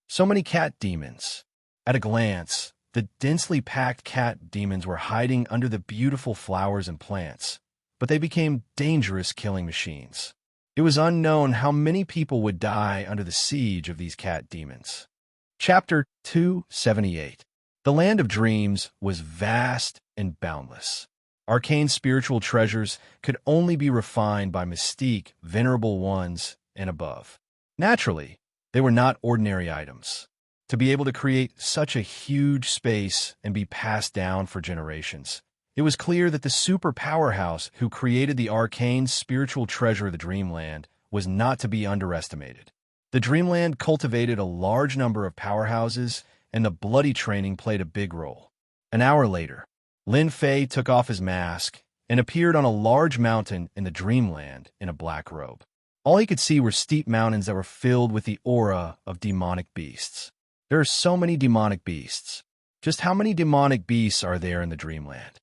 So many cat demons. At a glance, the densely packed cat demons were hiding under the beautiful flowers and plants, but they became dangerous killing machines. It was unknown how many people would die under the siege of these cat demons. Chapter 278. The Land of Dreams was vast and boundless. Arcane spiritual treasures could only be refined by mystique, venerable ones, and above. Naturally, they were not ordinary items. To be able to create such a huge space and be passed down for generations, it was clear that the super powerhouse who created the arcane spiritual treasure of the Dreamland was not to be underestimated. The Dreamland cultivated a large number of powerhouses, and the bloody training played a big role. An hour later, Lin Fei took off his mask and appeared on a large mountain in the Dreamland in a black robe. All he could see were steep mountains that were filled with the aura of demonic beasts. There are so many demonic beasts. Just how many demonic beasts are there in the Dreamland?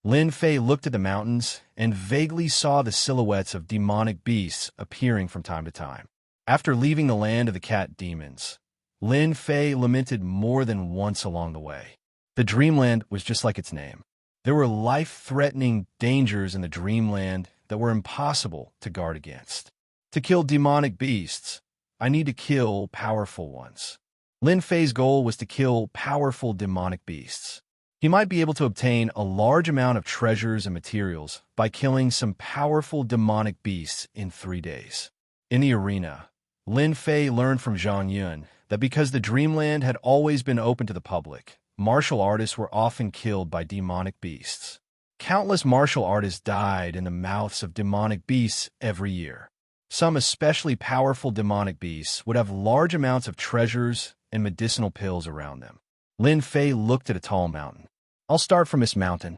Lin Fei looked at the mountains and vaguely saw the silhouettes of demonic beasts appearing from time to time. After leaving the land of the cat demons, Lin Fei lamented more than once along the way. The Dreamland was just like its name. There were life-threatening dangers in the Dreamland that were impossible to guard against. To kill demonic beasts, I need to kill powerful ones. Lin Fei's goal was to kill powerful demonic beasts. He might be able to obtain a large amount of treasures and materials by killing some powerful demonic beasts in 3 days. In the arena, Lin Fei learned from Xianxia that because the Dreamland had always been open to the public, martial artists were often killed by demonic beasts. Countless martial artists died in the mouths of demonic beasts every year. Some especially powerful demonic beasts would have large amounts of treasures and medicinal pills around them. Lin Fei looked at a tall mountain. I'll start from this mountain.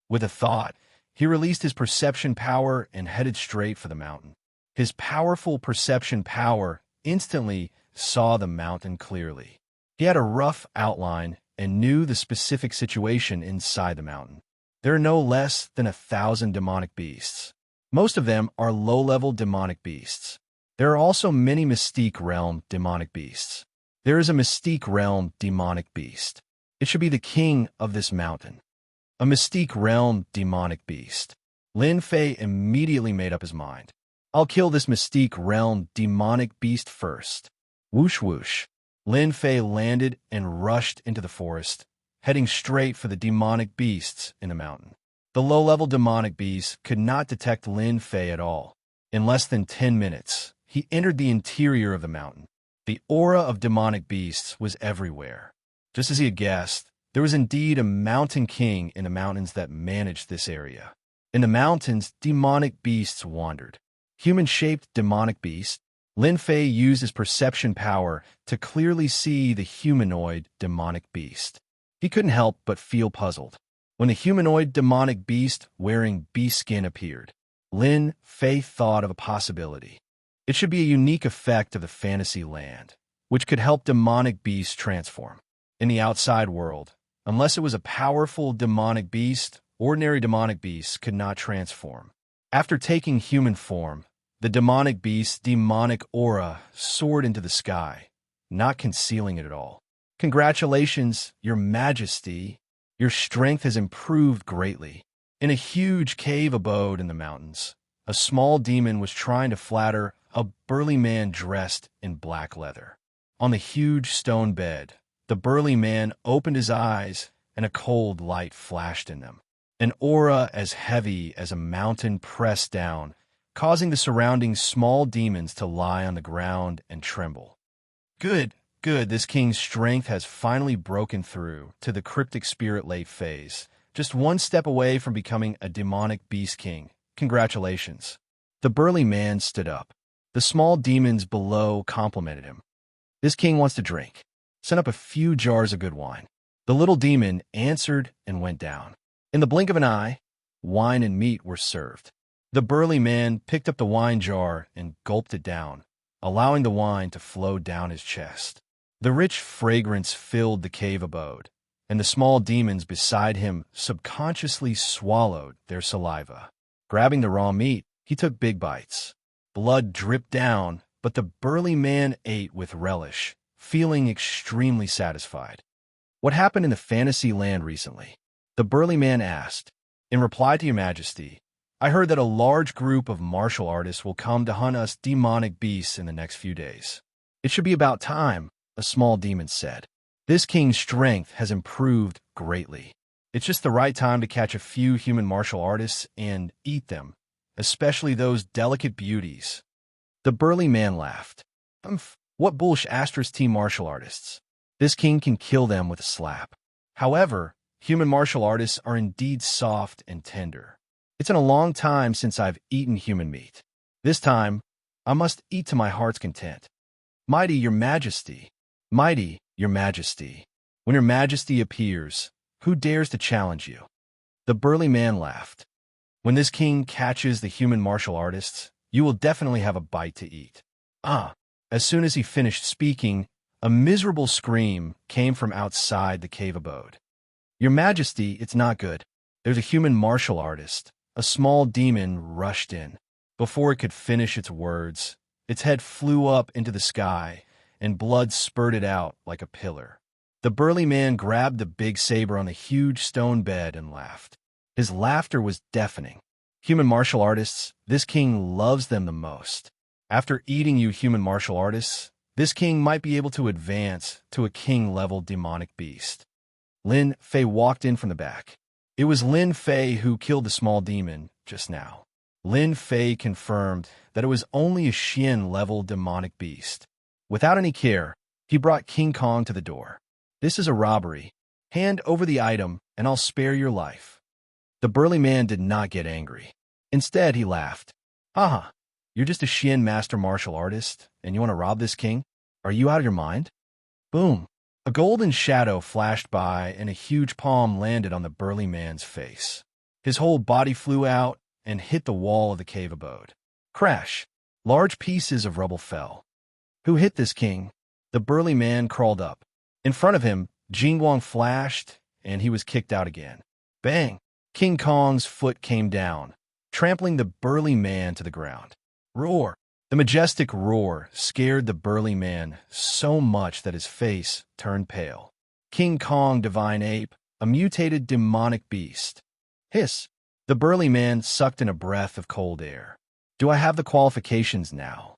With a thought, he released his perception power and headed straight for the mountain. His powerful perception power instantly saw the mountain clearly. He had a rough outline and knew the specific situation inside the mountain. There are no less than 1,000 demonic beasts. Most of them are low-level demonic beasts. There are also many Mystique Realm demonic beasts. There is a Mystique Realm demonic beast. It should be the king of this mountain. A Mystique Realm demonic beast. Lin Fei immediately made up his mind. I'll kill this Mystique Realm demonic beast first. Whoosh whoosh. Lin Fei landed and rushed into the forest, heading straight for the demonic beasts in the mountain. The low-level demonic beasts could not detect Lin Fei at all. In less than 10 minutes, he entered the interior of the mountain. The aura of demonic beasts was everywhere. Just as he had guessed, there was indeed a mountain king in the mountains that managed this area. In the mountains, demonic beasts wandered. Human-shaped demonic beasts. Lin Fei used his perception power to clearly see the humanoid demonic beast. He couldn't help but feel puzzled. When the humanoid demonic beast wearing beast skin appeared, Lin Fei thought of a possibility. It should be a unique effect of the fantasy land, which could help demonic beasts transform. In the outside world, unless it was a powerful demonic beast, ordinary demonic beasts could not transform. After taking human form, the demonic beast's demonic aura soared into the sky, not concealing it at all. Congratulations, Your Majesty. Your strength has improved greatly. In a huge cave abode in the mountains, a small demon was trying to flatter a burly man dressed in black leather. On the huge stone bed, the burly man opened his eyes and a cold light flashed in them. An aura as heavy as a mountain pressed down, causing the surrounding small demons to lie on the ground and tremble. Good, Good, this king's strength has finally broken through to the cryptic spirit late phase. Just one step away from becoming a demonic beast king. Congratulations. The burly man stood up. The small demons below complimented him. This king wants to drink. Send up a few jars of good wine. The little demon answered and went down. In the blink of an eye, wine and meat were served. The burly man picked up the wine jar and gulped it down, allowing the wine to flow down his chest. The rich fragrance filled the cave abode, and the small demons beside him subconsciously swallowed their saliva. Grabbing the raw meat, he took big bites. Blood dripped down, but the burly man ate with relish, feeling extremely satisfied. What happened in the fantasy land recently? The burly man asked. In reply to your majesty, I heard that a large group of martial artists will come to hunt us demonic beasts in the next few days. It should be about time, a small demon said. This king's strength has improved greatly. It's just the right time to catch a few human martial artists and eat them, especially those delicate beauties. The burly man laughed. What bullshit asterisk team martial artists? This king can kill them with a slap. However, human martial artists are indeed soft and tender. It's been a long time since I've eaten human meat. This time, I must eat to my heart's content. Mighty your majesty, mighty your majesty. When your majesty appears, who dares to challenge you? The burly man laughed. When this king catches the human martial artists, you will definitely have a bite to eat. As soon as he finished speaking, a miserable scream came from outside the cave abode. Your majesty, it's not good. There's a human martial artist. A small demon rushed in. Before it could finish its words, its head flew up into the sky, and blood spurted out like a pillar. The burly man grabbed the big saber on the huge stone bed and laughed. His laughter was deafening. Human martial artists, this king loves them the most. After eating you human martial artists, this king might be able to advance to a king-level demonic beast. Lin Fei walked in from the back. It was Lin Fei who killed the small demon just now. Lin Fei confirmed that it was only a Xian-level demonic beast. Without any care, he brought King Kong to the door. This is a robbery. Hand over the item, and I'll spare your life. The burly man did not get angry. Instead, he laughed. Haha, you're just a Xian master martial artist, and you want to rob this king? Are you out of your mind? Boom. A golden shadow flashed by, and a huge palm landed on the burly man's face. His whole body flew out and hit the wall of the cave abode. Crash! Large pieces of rubble fell. Who hit this king? The burly man crawled up. In front of him, Jingguang flashed, and he was kicked out again. Bang! King Kong's foot came down, trampling the burly man to the ground. Roar! The majestic roar scared the burly man so much that his face turned pale. King Kong, divine ape, a mutated demonic beast. Hiss! The burly man sucked in a breath of cold air. Do I have the qualifications now?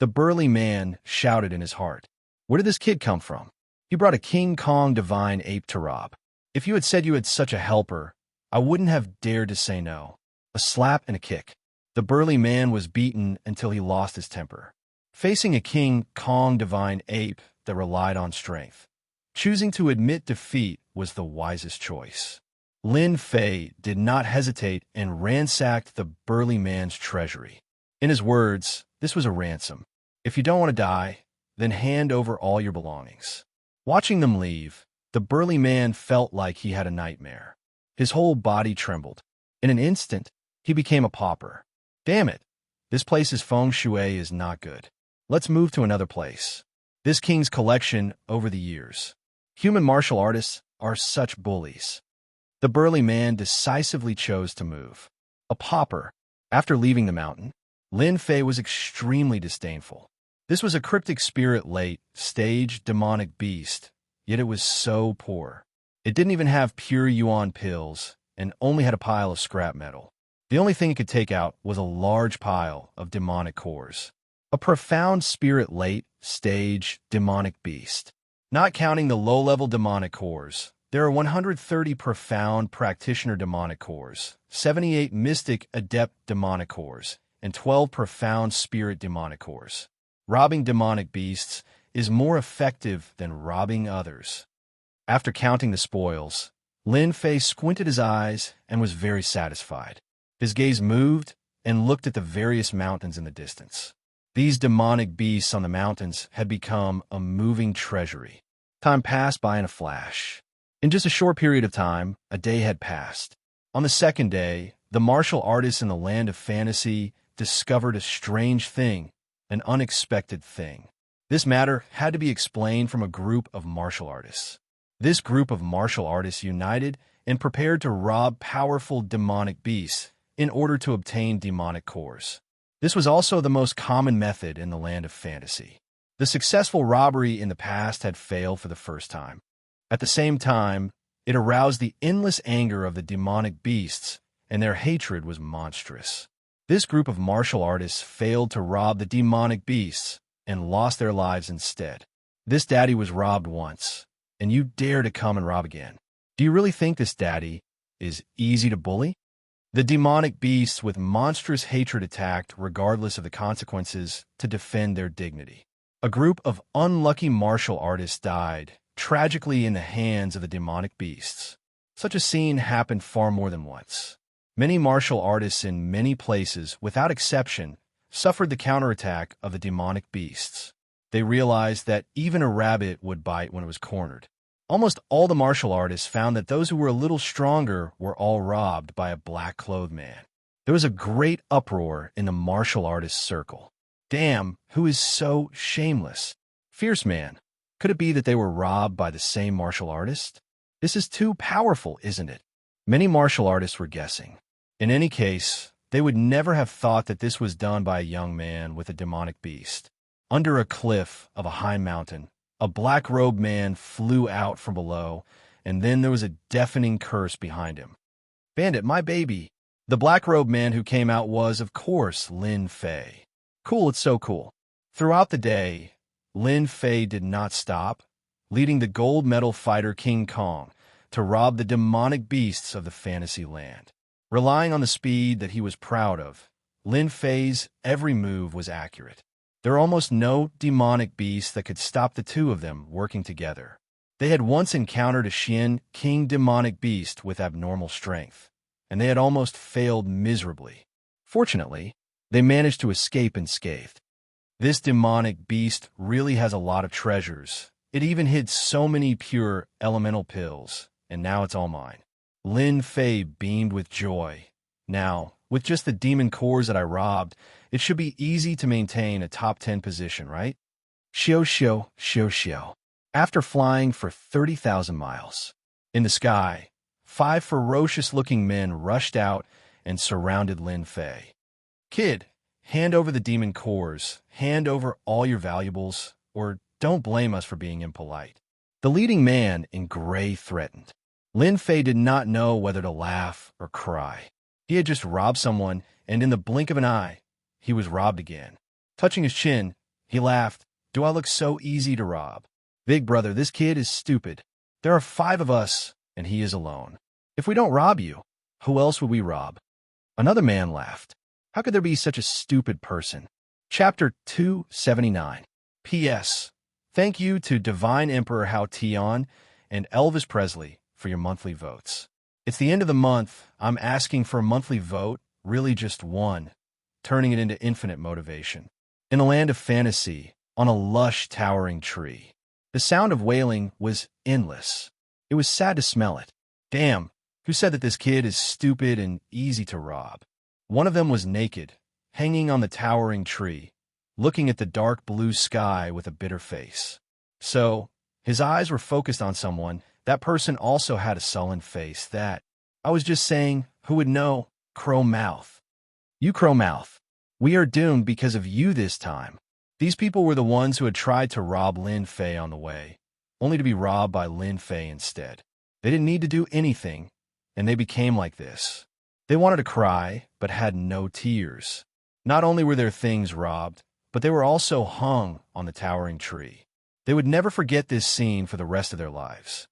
The burly man shouted in his heart. Where did this kid come from? He brought a King Kong divine ape to rob. If you had said you had such a helper, I wouldn't have dared to say no. A slap and a kick. The burly man was beaten until he lost his temper. Facing a King Kong divine ape that relied on strength, choosing to admit defeat was the wisest choice. Lin Fei did not hesitate and ransacked the burly man's treasury. In his words, this was a ransom. If you don't want to die, then hand over all your belongings. Watching them leave, the burly man felt like he had a nightmare. His whole body trembled. In an instant, he became a pauper. Damn it, this place's feng shui is not good. Let's move to another place. This king's collection over the years. Human martial artists are such bullies. The burly man decisively chose to move. A pauper. After leaving the mountain, Lin Fei was extremely disdainful. This was a cryptic spirit late stage demonic beast, yet it was so poor. It didn't even have pure yuan pills and only had a pile of scrap metal. The only thing it could take out was a large pile of demonic cores. A profound spirit late stage demonic beast. Not counting the low-level demonic cores, there are 130 profound practitioner demonic cores, 78 mystic adept demonic cores, and 12 profound spirit demonic cores. Robbing demonic beasts is more effective than robbing others. After counting the spoils, Lin Fei squinted his eyes and was very satisfied. His gaze moved and looked at the various mountains in the distance. These demonic beasts on the mountains had become a moving treasury. Time passed by in a flash. In just a short period of time, a day had passed. On the second day, the martial artists in the land of fantasy discovered a strange thing, an unexpected thing. This matter had to be explained from a group of martial artists. This group of martial artists united and prepared to rob powerful demonic beasts in order to obtain demonic cores. This was also the most common method in the land of fantasy. The successful robbery in the past had failed for the first time. At the same time, it aroused the endless anger of the demonic beasts, and their hatred was monstrous. This group of martial artists failed to rob the demonic beasts and lost their lives instead. This daddy was robbed once, and you dare to come and rob again. Do you really think this daddy is easy to bully? The demonic beasts with monstrous hatred attacked regardless of the consequences to defend their dignity. A group of unlucky martial artists died, tragically in the hands of the demonic beasts. Such a scene happened far more than once. Many martial artists in many places, without exception, suffered the counterattack of the demonic beasts. They realized that even a rabbit would bite when it was cornered. Almost all the martial artists found that those who were a little stronger were all robbed by a black-clothed man. There was a great uproar in the martial artists' circle. Damn, who is so shameless? Fierce man. Could it be that they were robbed by the same martial artist? This is too powerful, isn't it? Many martial artists were guessing. In any case, they would never have thought that this was done by a young man with a demonic beast. Under a cliff of a high mountain, a black-robed man flew out from below, and then there was a deafening curse behind him. "Bandit, my baby!" The black-robed man who came out was, of course, Lin Fei. Cool, it's so cool. Throughout the day, Lin Fei did not stop, leading the gold medal fighter King Kong to rob the demonic beasts of the fantasy land. Relying on the speed that he was proud of, Lin Fei's every move was accurate. There are almost no demonic beasts that could stop the two of them working together. They had once encountered a Xian King demonic beast with abnormal strength, and they had almost failed miserably. Fortunately, they managed to escape unscathed. This demonic beast really has a lot of treasures. It even hid so many pure elemental pills, and now it's all mine. Lin Fei beamed with joy. Now, with just the demon cores that I robbed, it should be easy to maintain a top 10 position, right? Xiao. After flying for 30,000 miles. In the sky, 5 ferocious-looking men rushed out and surrounded Lin Fei. "Kid, hand over the demon cores, hand over all your valuables, or don't blame us for being impolite." The leading man in gray threatened. Lin Fei did not know whether to laugh or cry. He had just robbed someone, and in the blink of an eye, he was robbed again. Touching his chin, he laughed. "Do I look so easy to rob? Big brother, this kid is stupid. There are 5 of us, and he is alone. If we don't rob you, who else would we rob?" Another man laughed. How could there be such a stupid person? Chapter 279. P.S. Thank you to Divine Emperor Hao Tian and Elvis Presley for your monthly votes. It's the end of the month. I'm asking for a monthly vote, really just one, turning it into infinite motivation. In a land of fantasy, on a lush, towering tree, the sound of wailing was endless. It was sad to smell it. Damn, who said that this kid is stupid and easy to rob? One of them was naked, hanging on the towering tree, looking at the dark blue sky with a bitter face. So, his eyes were focused on someone. That person also had a sullen face. I was just saying, who would know? Crow Mouth. You Crow Mouth. We are doomed because of you this time. These people were the ones who had tried to rob Lin Fei on the way, only to be robbed by Lin Fei instead. They didn't need to do anything, and they became like this. They wanted to cry, but had no tears. Not only were their things robbed, but they were also hung on the towering tree. They would never forget this scene for the rest of their lives.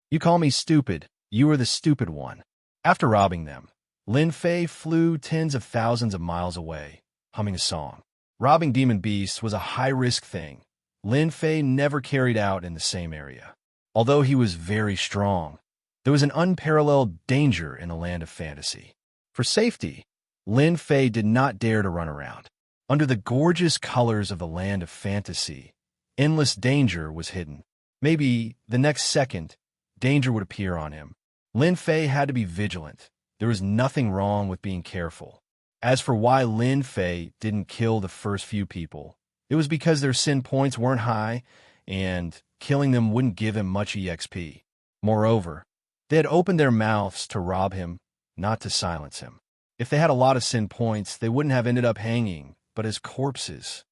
You call me stupid. You are the stupid one. After robbing them, Lin Fei flew tens of thousands of miles away, humming a song. Robbing demon beasts was a high-risk thing, Lin Fei never carried out in the same area. Although he was very strong, there was an unparalleled danger in the land of fantasy. For safety, Lin Fei did not dare to run around. Under the gorgeous colors of the land of fantasy, endless danger was hidden. Maybe the next second, danger would appear on him. Lin Fei had to be vigilant. There was nothing wrong with being careful. As for why Lin Fei didn't kill the first few people, it was because their sin points weren't high, and killing them wouldn't give him much EXP. Moreover, they had opened their mouths to rob him, not to silence him. If they had a lot of sin points, they wouldn't have ended up hanging, but as corpses.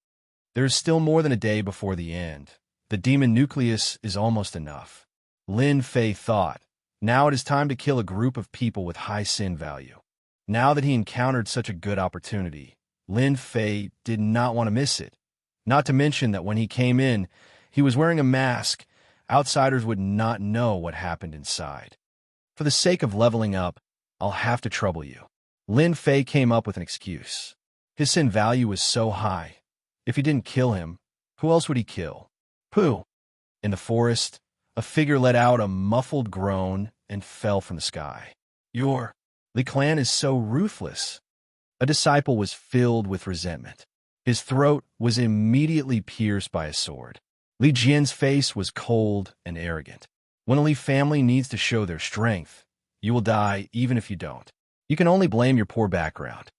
There is still more than a day before the end. The demon nucleus is almost enough. Lin Fei thought, now it is time to kill a group of people with high sin value. Now that he encountered such a good opportunity, Lin Fei did not want to miss it. Not to mention that when he came in, he was wearing a mask. Outsiders would not know what happened inside. For the sake of leveling up, I'll have to trouble you. Lin Fei came up with an excuse. His sin value was so high. If he didn't kill him, who else would he kill? Pooh! In the forest, a figure let out a muffled groan and fell from the sky. Li Clan is so ruthless. A disciple was filled with resentment. His throat was immediately pierced by a sword. Li Jian's face was cold and arrogant. When a Li family needs to show their strength, you will die even if you don't. You can only blame your poor background.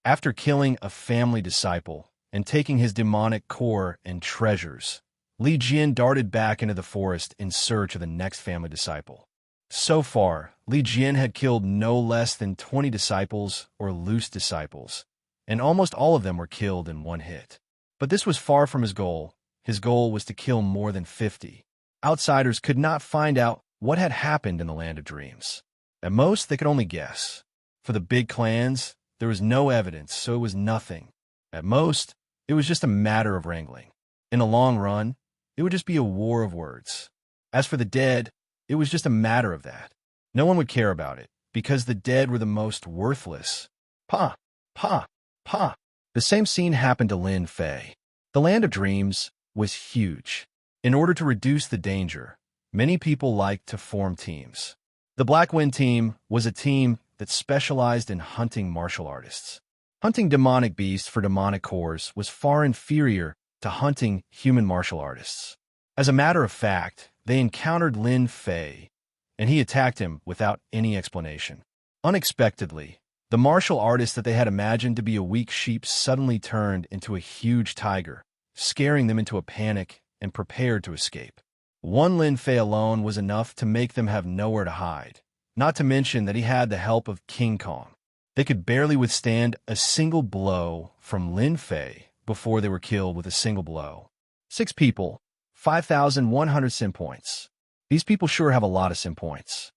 After killing a family disciple and taking his demonic core and treasures, Li Jian darted back into the forest in search of the next family disciple. So far, Li Jian had killed no less than 20 disciples or loose disciples, and almost all of them were killed in one hit. But this was far from his goal. His goal was to kill more than 50. Outsiders could not find out what had happened in the Land of Dreams. At most, they could only guess. For the big clans, there was no evidence, so it was nothing. At most, it was just a matter of wrangling. In the long run, it would just be a war of words. As for the dead, it was just a matter of that. No one would care about it, because the dead were the most worthless. Pa! The same scene happened to Lin Fei. The Land of Dreams was huge. In order to reduce the danger, many people liked to form teams. The Black Wind team was a team that specialized in hunting martial artists. Hunting demonic beasts for demonic cores was far inferior to hunting human martial artists. As a matter of fact, they encountered Lin Fei, and he attacked him without any explanation. Unexpectedly, the martial artist that they had imagined to be a weak sheep suddenly turned into a huge tiger, scaring them into a panic and prepared to escape. One Lin Fei alone was enough to make them have nowhere to hide, not to mention that he had the help of King Kong. They could barely withstand a single blow from Lin Fei before they were killed with a single blow. 6 people, 5,100 sim points. These people sure have a lot of sim points.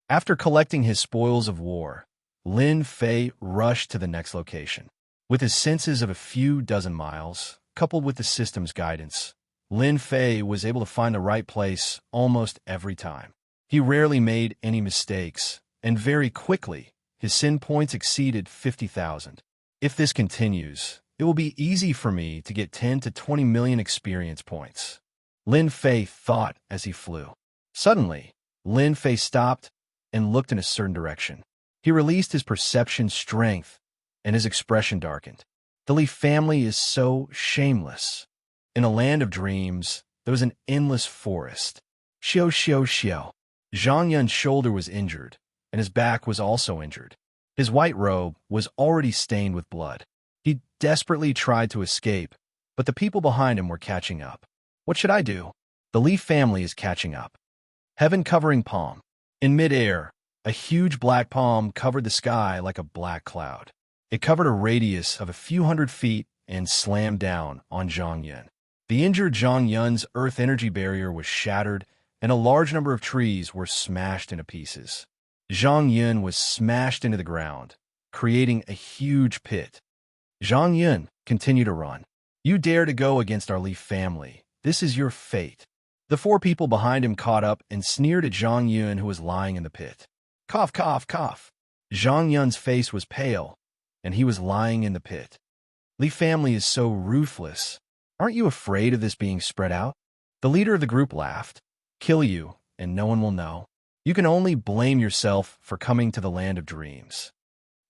After collecting his spoils of war, Lin Fei rushed to the next location. With his senses of a few dozen miles, coupled with the system's guidance, Lin Fei was able to find the right place almost every time. He rarely made any mistakes, and very quickly, his sin points exceeded 50,000. If this continues, it will be easy for me to get 10 to 20 million experience points. Lin Fei thought as he flew. Suddenly, Lin Fei stopped and looked in a certain direction. He released his perception strength, and his expression darkened. The Li family is so shameless. In a land of dreams, there was an endless forest. Xiao. Zhang Yun's shoulder was injured, and his back was also injured. His white robe was already stained with blood. He desperately tried to escape, but the people behind him were catching up. What should I do? The Li family is catching up. Heaven-covering palm. In midair, a huge black palm covered the sky like a black cloud. It covered a radius of a few hundred feet and slammed down on Zhang Yun. The injured Zhang Yun's earth energy barrier was shattered, and a large number of trees were smashed into pieces. Zhang Yun was smashed into the ground, creating a huge pit. Zhang Yun continued to run. You dare to go against our Li family. This is your fate. The 4 people behind him caught up and sneered at Zhang Yun, who was lying in the pit. Cough. Zhang Yun's face was pale, and he was lying in the pit. Li family is so ruthless. Aren't you afraid of this being spread out? The leader of the group laughed. Kill you, and no one will know. You can only blame yourself for coming to the land of dreams.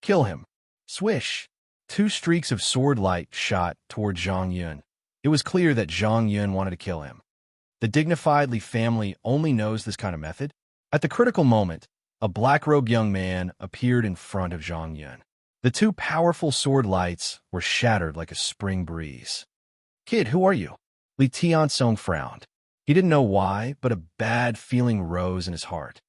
Kill him. Swish. Two streaks of sword light shot toward Zhang Yun. It was clear that Zhang Yun wanted to kill him. The dignified Li family only knows this kind of method. At the critical moment, a black-robed young man appeared in front of Zhang Yun. The two powerful sword lights were shattered like a spring breeze. Kid, who are you? Li Tianxong frowned. He didn't know why, but a bad feeling rose in his heart.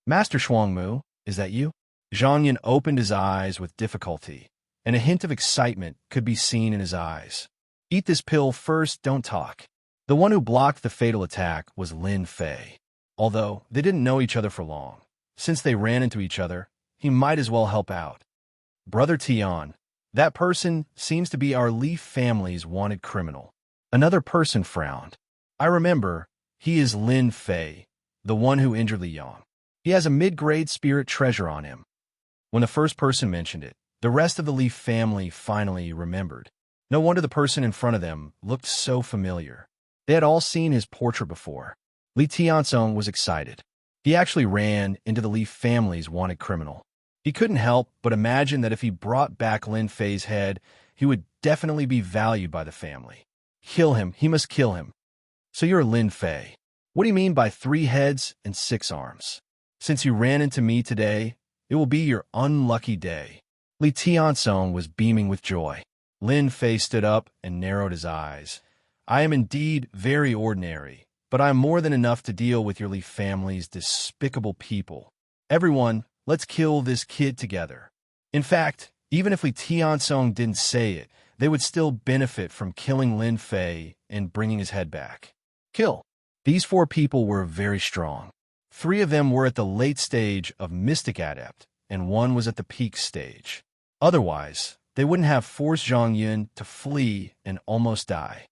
Master Shuangmu, is that you? Zhang Yun opened his eyes with difficulty, and a hint of excitement could be seen in his eyes. Eat this pill first, don't talk. The one who blocked the fatal attack was Lin Fei. Although they didn't know each other for long, since they ran into each other, he might as well help out. Brother Tian, that person seems to be our Li family's wanted criminal. Another person frowned. I remember, he is Lin Fei, the one who injured Li Yang. He has a mid-grade spirit treasure on him. When the first person mentioned it, the rest of the Li family finally remembered. No wonder the person in front of them looked so familiar. They had all seen his portrait before. Li Tianxong was excited. He actually ran into the Li family's wanted criminal. He couldn't help but imagine that if he brought back Lin Fei's head, he would definitely be valued by the family. Kill him, he must kill him. So you're Lin Fei. What do you mean by 3 heads and 6 arms? Since you ran into me today, it will be your unlucky day. Li Tianxong was beaming with joy. Lin Fei stood up and narrowed his eyes. I am indeed very ordinary, but I am more than enough to deal with your Li family's despicable people. Everyone, let's kill this kid together. In fact, even if Li Tianxong didn't say it, they would still benefit from killing Lin Fei and bringing his head back. Kill. These 4 people were very strong. 3 of them were at the late stage of Mystic Adept, and 1 was at the peak stage. Otherwise, they wouldn't have forced Zhang Yun to flee and almost die.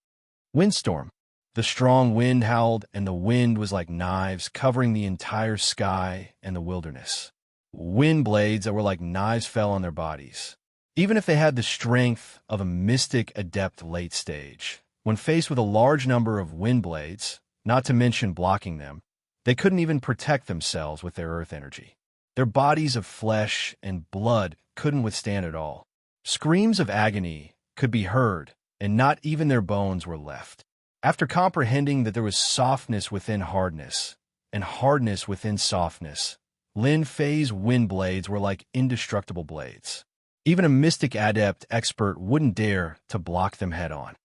Windstorm. The strong wind howled, and the wind was like knives covering the entire sky and the wilderness. Wind blades that were like knives fell on their bodies. Even if they had the strength of a Mystic Adept late stage, when faced with a large number of wind blades, not to mention blocking them, they couldn't even protect themselves with their earth energy. Their bodies of flesh and blood couldn't withstand it all. Screams of agony could be heard, and not even their bones were left. After comprehending that there was softness within hardness, and hardness within softness, Lin Fei's wind blades were like indestructible blades. Even a Mystic Adept expert wouldn't dare to block them head-on.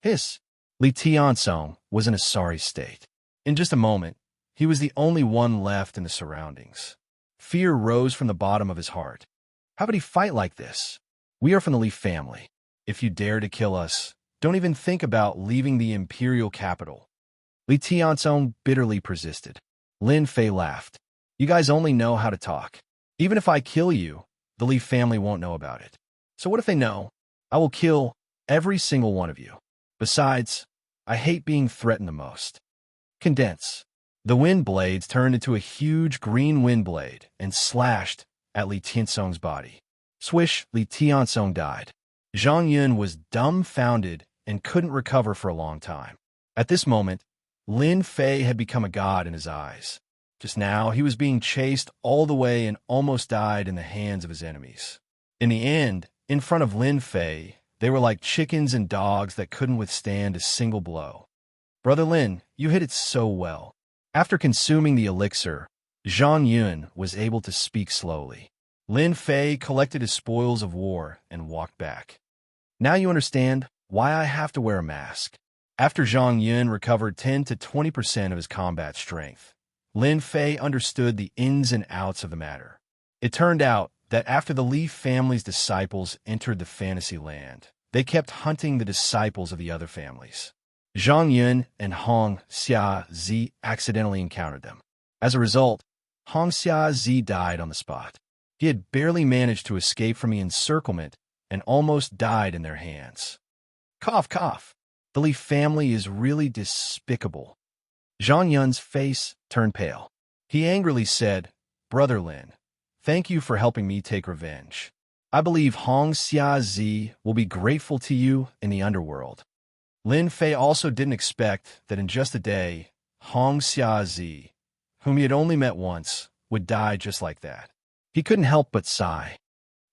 Hiss! Li Tianxong was in a sorry state. In just a moment, he was the only one left in the surroundings. Fear rose from the bottom of his heart. How could he fight like this? We are from the Li family. If you dare to kill us, don't even think about leaving the imperial capital. Li Tianxong bitterly persisted. Lin Fei laughed. You guys only know how to talk. Even if I kill you, the Li family won't know about it. So what if they know? I will kill every single one of you. Besides, I hate being threatened the most. Condense. The wind blades turned into a huge green wind blade and slashed at Li Tianxong's body. Swish, Li Tianxong died. Zhang Yun was dumbfounded and couldn't recover for a long time. At this moment, Lin Fei had become a god in his eyes. Just now, he was being chased all the way and almost died in the hands of his enemies. In the end, in front of Lin Fei, they were like chickens and dogs that couldn't withstand a single blow. Brother Lin, you hit it so well. After consuming the elixir, Zhang Yun was able to speak slowly. Lin Fei collected his spoils of war and walked back. Now you understand why I have to wear a mask. After Zhang Yun recovered 10 to 20% of his combat strength, Lin Fei understood the ins and outs of the matter. It turned out that after the Li family's disciples entered the fantasy land, they kept hunting the disciples of the other families. Zhang Yun and Xianxia accidentally encountered them. As a result, Xianxia died on the spot. He had barely managed to escape from the encirclement and almost died in their hands. Cough, cough. The Li family is really despicable. Zhang Yun's face turned pale. He angrily said, Brother Lin, thank you for helping me take revenge. I believe Xianxia will be grateful to you in the underworld. Lin Fei also didn't expect that in just a day, Xianxia, whom he had only met once, would die just like that. He couldn't help but sigh.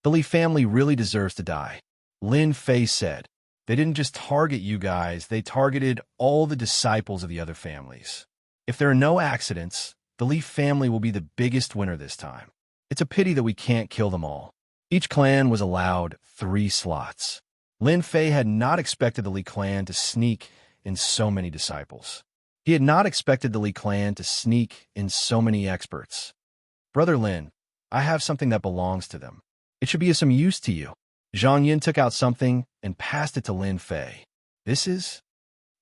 The Li family really deserves to die. Lin Fei said. They didn't just target you guys, they targeted all the disciples of the other families. If there are no accidents, the Li family will be the biggest winner this time. It's a pity that we can't kill them all. Each clan was allowed 3 slots. Lin Fei had not expected the Li clan to sneak in so many disciples. He had not expected the Li clan to sneak in so many experts. Brother Lin, I have something that belongs to them. It should be of some use to you. Zhang Yin took out something and passed it to Lin Fei. This is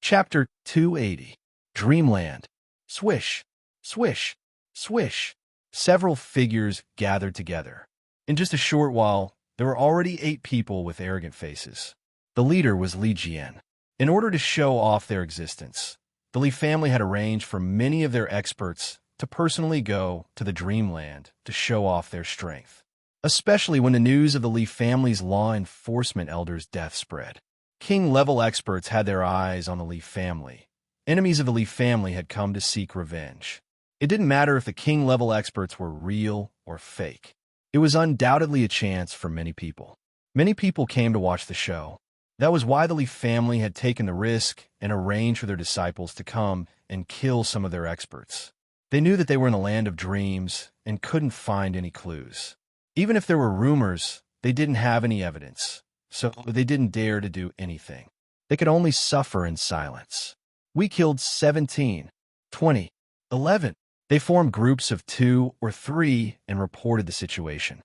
Chapter 280. Dreamland. Swish, swish, swish. Several figures gathered together. In just a short while, there were already 8 people with arrogant faces. The leader was Li Jian. In order to show off their existence, the Li family had arranged for many of their experts to personally go to the Dreamland to show off their strength, especially when the news of the Li family's law enforcement elder's death spread. King-level experts had their eyes on the Li family. Enemies of the Li family had come to seek revenge. It didn't matter if the king-level experts were real or fake. It was undoubtedly a chance for many people. Many people came to watch the show. That was why the Li family had taken the risk and arranged for their disciples to come and kill some of their experts. They knew that they were in the land of dreams and couldn't find any clues. Even if there were rumors, they didn't have any evidence, so they didn't dare to do anything. They could only suffer in silence. We killed 17, 20, 11. They formed groups of 2 or 3 and reported the situation.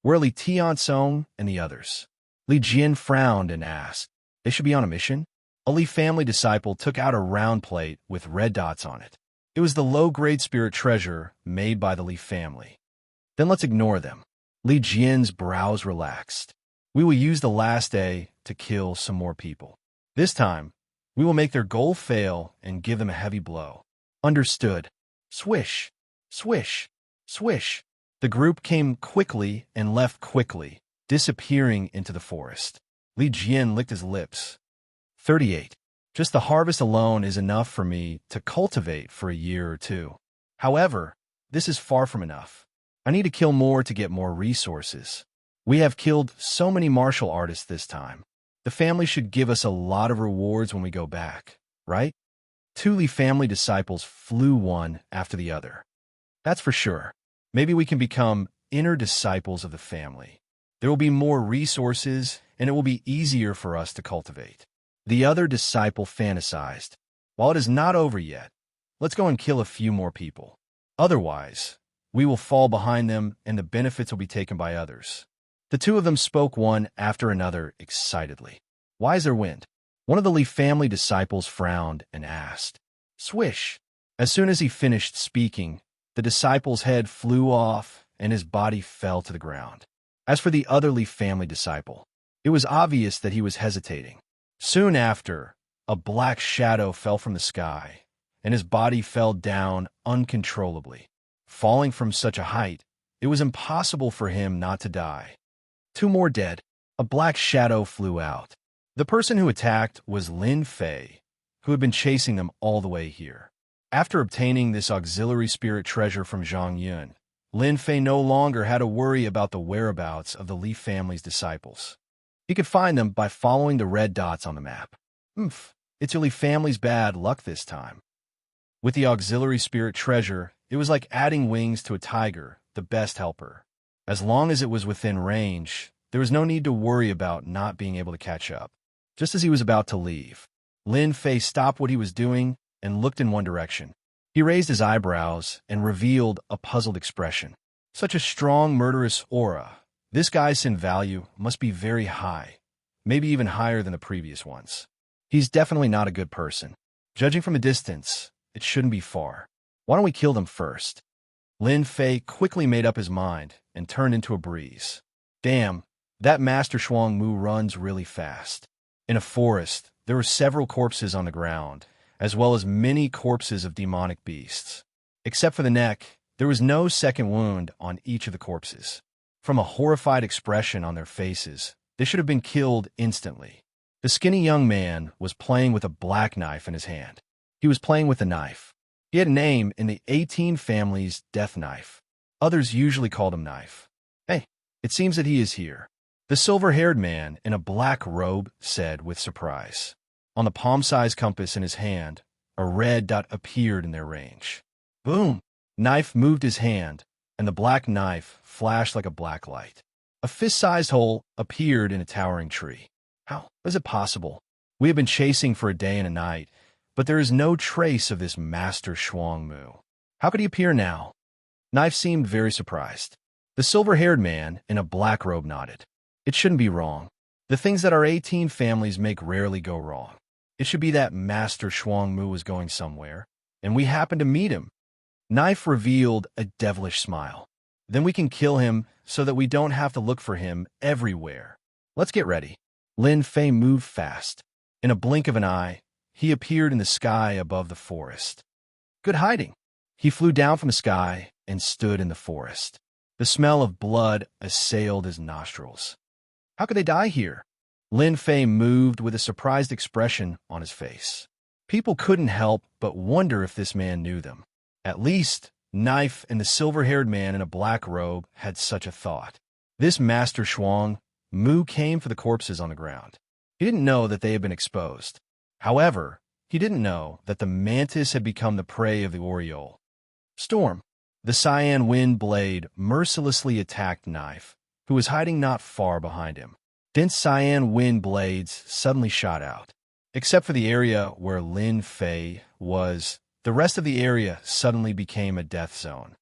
Where are Li Tiansong and the others? Li Jian frowned and asked, they should be on a mission? A Li family disciple took out a round plate with red dots on it. It was the low-grade spirit treasure made by the Li family. Then let's ignore them. Li Jian's brows relaxed. We will use the last day to kill some more people. This time, we will make their goal fail and give them a heavy blow. Understood. Swish, swish, swish. The group came quickly and left quickly, disappearing into the forest. Li Jian licked his lips. 38. Just the harvest alone is enough for me to cultivate for a year or 2. However, this is far from enough. I need to kill more to get more resources. We have killed so many martial artists this time. The family should give us a lot of rewards when we go back, right? 2 Li family disciples flew one after the other. That's for sure. Maybe we can become inner disciples of the family. There will be more resources, and it will be easier for us to cultivate. The other disciple fantasized. While it is not over yet, let's go and kill a few more people. Otherwise, we will fall behind them, and the benefits will be taken by others. The 2 of them spoke one after another excitedly. Why is there wind? One of the Li family disciples frowned and asked. Swish! As soon as he finished speaking, the disciple's head flew off and his body fell to the ground. As for the other Li family disciple, it was obvious that he was hesitating. Soon after, a black shadow fell from the sky, and his body fell down uncontrollably. Falling from such a height, it was impossible for him not to die. 2 more dead. A black shadow flew out. The person who attacked was Lin Fei, who had been chasing them all the way here. After obtaining this auxiliary spirit treasure from Zhang Yun, Lin Fei no longer had to worry about the whereabouts of the Li family's disciples. He could find them by following the red dots on the map. It's your Li family's bad luck this time. With the auxiliary spirit treasure, it was like adding wings to a tiger, the best helper. As long as it was within range, there was no need to worry about not being able to catch up. Just as he was about to leave, Lin Fei stopped what he was doing and looked in one direction. He raised his eyebrows and revealed a puzzled expression. Such a strong, murderous aura. This guy's sin value must be very high, maybe even higher than the previous ones. He's definitely not a good person. Judging from a distance, it shouldn't be far. Why don't we kill them first? Lin Fei quickly made up his mind and turned into a breeze. Damn, that Master Shuang Mu runs really fast. In a forest, there were several corpses on the ground, as well as many corpses of demonic beasts. Except for the neck, there was no second wound on each of the corpses. From a horrified expression on their faces, they should have been killed instantly. The skinny young man was playing with a black knife in his hand. He was playing with a knife. He had a name in the 18 family's death knife. Others usually called him Knife. Hey, it seems that he is here. The silver-haired man in a black robe said with surprise. On the palm-sized compass in his hand, a red dot appeared in their range. Boom! Knife moved his hand, and the black knife flashed like a black light. A fist-sized hole appeared in a towering tree. How is it possible? We have been chasing for a day and a night, but there is no trace of this Master Shuang Mu. How could he appear now? Knife seemed very surprised. The silver-haired man in a black robe nodded. It shouldn't be wrong. The things that our 18 families make rarely go wrong. It should be that Master Shuang Mu was going somewhere, and we happened to meet him. Knife revealed a devilish smile. Then we can kill him so that we don't have to look for him everywhere. Let's get ready. Lin Fei moved fast. In a blink of an eye, he appeared in the sky above the forest. Good hiding. He flew down from the sky and stood in the forest. The smell of blood assailed his nostrils. How could they die here? Lin Fei moved with a surprised expression on his face. People couldn't help but wonder if this man knew them. At least, Knife and the silver-haired man in a black robe had such a thought. This Master Shuang Mu came for the corpses on the ground. He didn't know that they had been exposed. However, he didn't know that the mantis had become the prey of the Oriole. Storm. The cyan wind blade mercilessly attacked Knife, who was hiding not far behind him. Dense cyan wind blades suddenly shot out. Except for the area where Lin Fei was, the rest of the area suddenly became a death zone.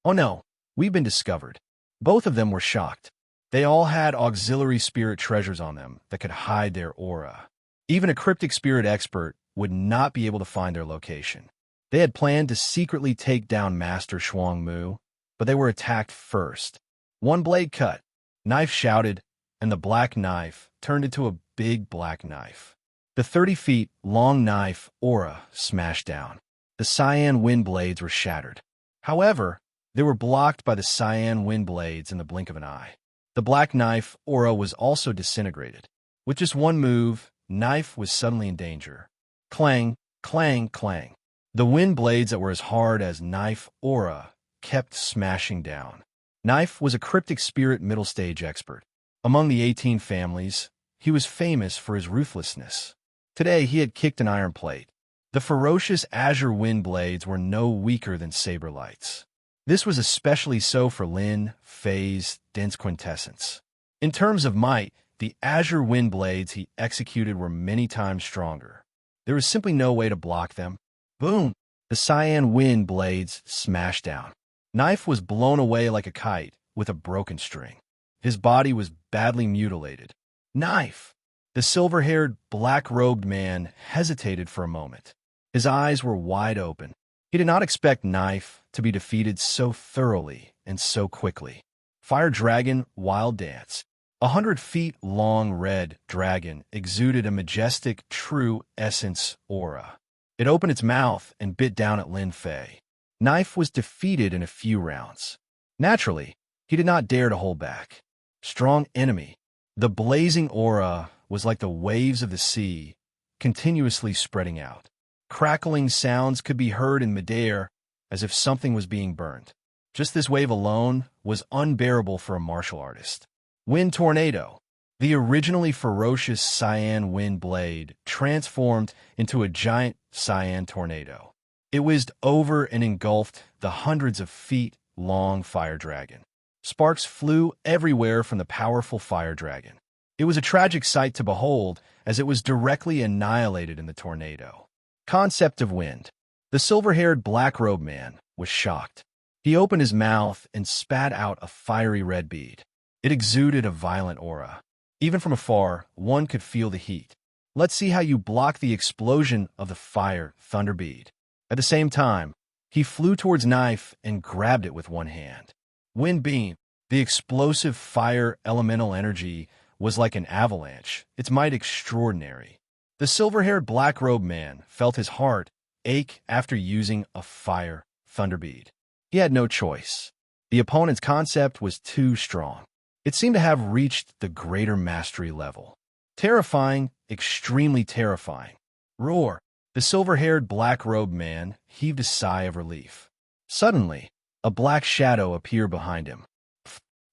Oh no, we've been discovered. Both of them were shocked. They all had auxiliary spirit treasures on them that could hide their aura. Even a cryptic spirit expert would not be able to find their location. They had planned to secretly take down Master Shuang Mu, but they were attacked first. One blade cut. Knife shouted, and the black knife turned into a big black knife. The 30 feet long knife aura smashed down. The cyan wind blades were shattered. However, they were blocked by the cyan wind blades in the blink of an eye. The black knife aura was also disintegrated. With just one move, Knife was suddenly in danger. Clang, clang, clang. The wind blades that were as hard as Knife aura kept smashing down. Knife was a cryptic spirit middle stage expert. Among the 18 families, he was famous for his ruthlessness. Today he had kicked an iron plate. The ferocious azure wind blades were no weaker than saber lights. This was especially so for Lin Fei's dense quintessence. In terms of might, the azure wind blades he executed were many times stronger. There was simply no way to block them. Boom! The cyan wind blades smashed down. Knife was blown away like a kite with a broken string. His body was badly mutilated. Knife! The silver-haired, black-robed man hesitated for a moment. His eyes were wide open. He did not expect Knife to be defeated so thoroughly and so quickly. Fire Dragon Wild Dance. 100 feet long red dragon exuded a majestic, true essence aura. It opened its mouth and bit down at Lin Fei. Knife was defeated in a few rounds. Naturally, he did not dare to hold back. Strong enemy. The blazing aura was like the waves of the sea, continuously spreading out. Crackling sounds could be heard in midair, as if something was being burned. Just this wave alone was unbearable for a martial artist. Wind Tornado. The originally ferocious cyan wind blade transformed into a giant cyan tornado. It whizzed over and engulfed the hundreds of feet long fire dragon. Sparks flew everywhere from the powerful fire dragon. It was a tragic sight to behold, as it was directly annihilated in the tornado. Concept of wind. The silver-haired black-robed man was shocked. He opened his mouth and spat out a fiery red bead. It exuded a violent aura. Even from afar, one could feel the heat. Let's see how you block the explosion of the fire thunder bead. At the same time, he flew towards Knife and grabbed it with one hand. Wind Beam. The explosive fire elemental energy was like an avalanche, its might extraordinary. The silver-haired black-robed man felt his heart ache after using a fire thunder bead. He had no choice. The opponent's concept was too strong. It seemed to have reached the greater mastery level. Terrifying, extremely terrifying. Roar! The silver-haired black-robed man heaved a sigh of relief. Suddenly, a black shadow appeared behind him.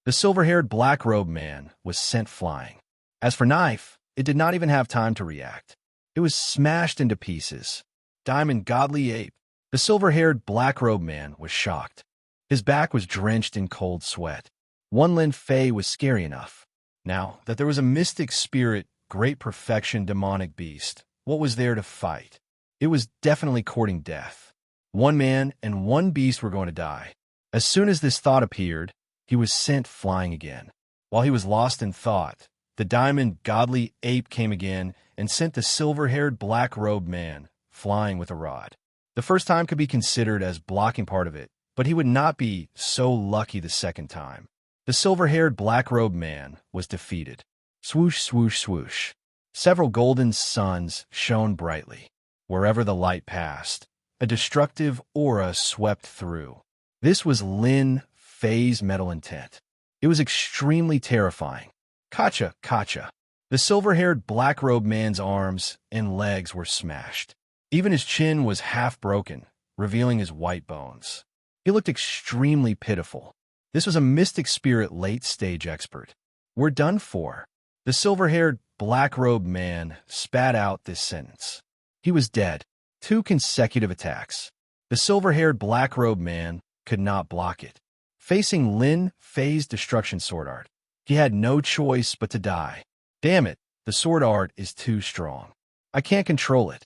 The silver-haired black-robed man was sent flying. As for Knife, it did not even have time to react. It was smashed into pieces. Diamond Godly Ape. The silver-haired black-robed man was shocked. His back was drenched in cold sweat. One Lin Fei was scary enough. Now that there was a mystic spirit, great perfection demonic beast, what was there to fight? It was definitely courting death. One man and one beast were going to die. As soon as this thought appeared, he was sent flying again. While he was lost in thought, the Diamond Godly Ape came again and sent the silver-haired black-robed man flying with a rod. The first time could be considered as blocking part of it, but he would not be so lucky the second time. The silver-haired black-robed man was defeated. Swoosh, swoosh, swoosh. Several golden suns shone brightly. Wherever the light passed, a destructive aura swept through. This was Lin Fei's metal intent. It was extremely terrifying. Kacha, kacha. The silver-haired black-robed man's arms and legs were smashed. Even his chin was half broken, revealing his white bones. He looked extremely pitiful. This was a mystic spirit late-stage expert. We're done for. The silver-haired black-robed man spat out this sentence. He was dead. 2 consecutive attacks. The silver-haired black-robed man could not block it. Facing Lin Fei's destruction sword art, he had no choice but to die. Damn it, the sword art is too strong. I can't control it.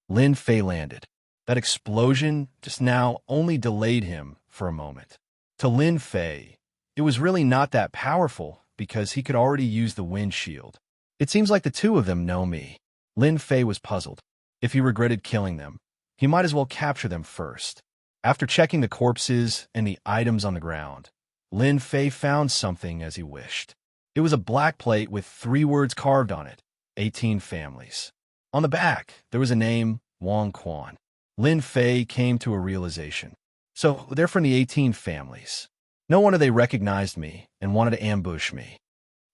Lin Fei landed. That explosion just now only delayed him for a moment. To Lin Fei, it was really not that powerful because he could already use the wind shield. It seems like the two of them know me. Lin Fei was puzzled. If he regretted killing them, he might as well capture them first. After checking the corpses and the items on the ground, Lin Fei found something as he wished. It was a black plate with 3 words carved on it, 18 families. On the back, there was a name, Wang Quan. Lin Fei came to a realization. So they're from the 18 families. No wonder they recognized me and wanted to ambush me.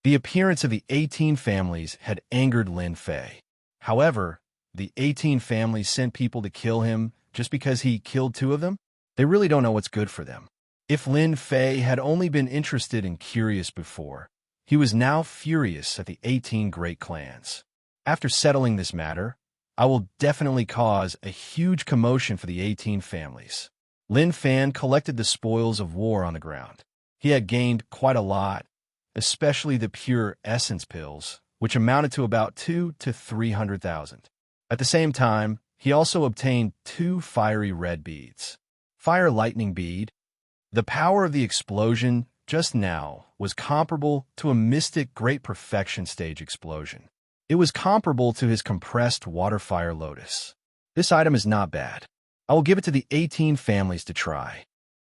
The appearance of the 18 families had angered Lin Fei. However, the 18 families sent people to kill him just because he killed 2 of them? They really don't know what's good for them. If Lin Fei had only been interested and curious before, he was now furious at the 18 great clans. After settling this matter, I will definitely cause a huge commotion for the 18 families. Lin Fan collected the spoils of war on the ground. He had gained quite a lot, especially the pure essence pills, which amounted to about 200,000 to 300,000. At the same time, he also obtained 2 fiery red beads. Fire lightning bead. The power of the explosion just now was comparable to a mystic great perfection stage explosion. It was comparable to his compressed water fire lotus. This item is not bad. I will give it to the 18 families to try.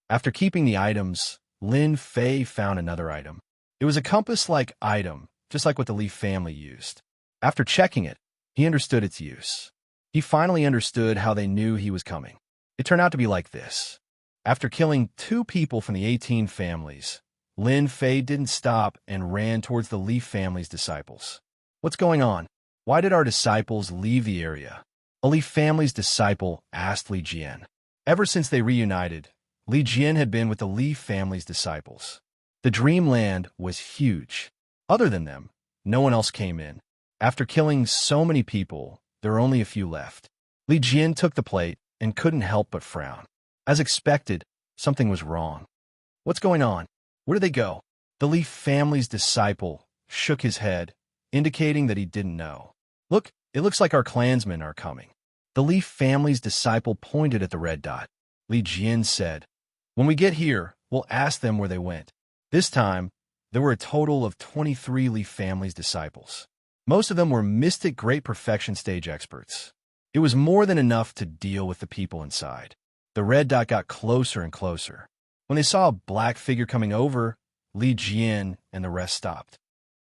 After keeping the items, Lin Fei found another item. It was a compass-like item, just like what the Li family used. After checking it, he understood its use. He finally understood how they knew he was coming. It turned out to be like this. After killing 2 people from the 18 families, Lin Fei didn't stop and ran towards the Li family's disciples. What's going on? Why did our disciples leave the area? A Li family's disciple asked Li Jian. Ever since they reunited, Li Jian had been with the Li family's disciples. The dreamland was huge. Other than them, no one else came in. After killing so many people, there were only a few left. Li Jian took the plate and couldn't help but frown. As expected, something was wrong. What's going on? Where did they go? The Li family's disciple shook his head, indicating that he didn't know. Look, it looks like our clansmen are coming. The Li family's disciple pointed at the red dot. Li Jian said, "When we get here, we'll ask them where they went." This time, there were a total of 23 Li family's disciples. Most of them were mystic great perfection stage experts. It was more than enough to deal with the people inside. The red dot got closer and closer. When they saw a black figure coming over, Li Jian and the rest stopped.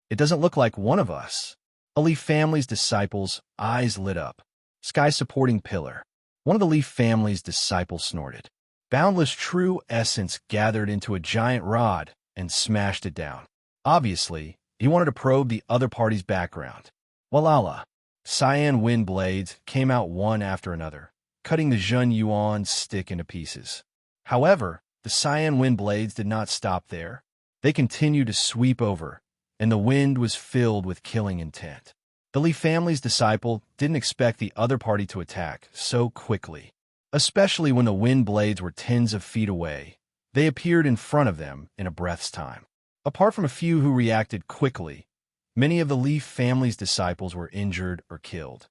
"It doesn't look like one of us." A Li family's disciples' eyes lit up. Sky supporting pillar. One of the Li family's disciples snorted. Boundless true essence gathered into a giant rod and smashed it down. Obviously, he wanted to probe the other party's background. Walala. Cyan wind blades came out one after another, cutting the Zhen Yuan stick into pieces. However, the cyan wind blades did not stop there. They continued to sweep over, and the wind was filled with killing intent. The Li family's disciple didn't expect the other party to attack so quickly, especially when the wind blades were tens of feet away. They appeared in front of them in a breath's time. Apart from a few who reacted quickly, many of the Li family's disciples were injured or killed.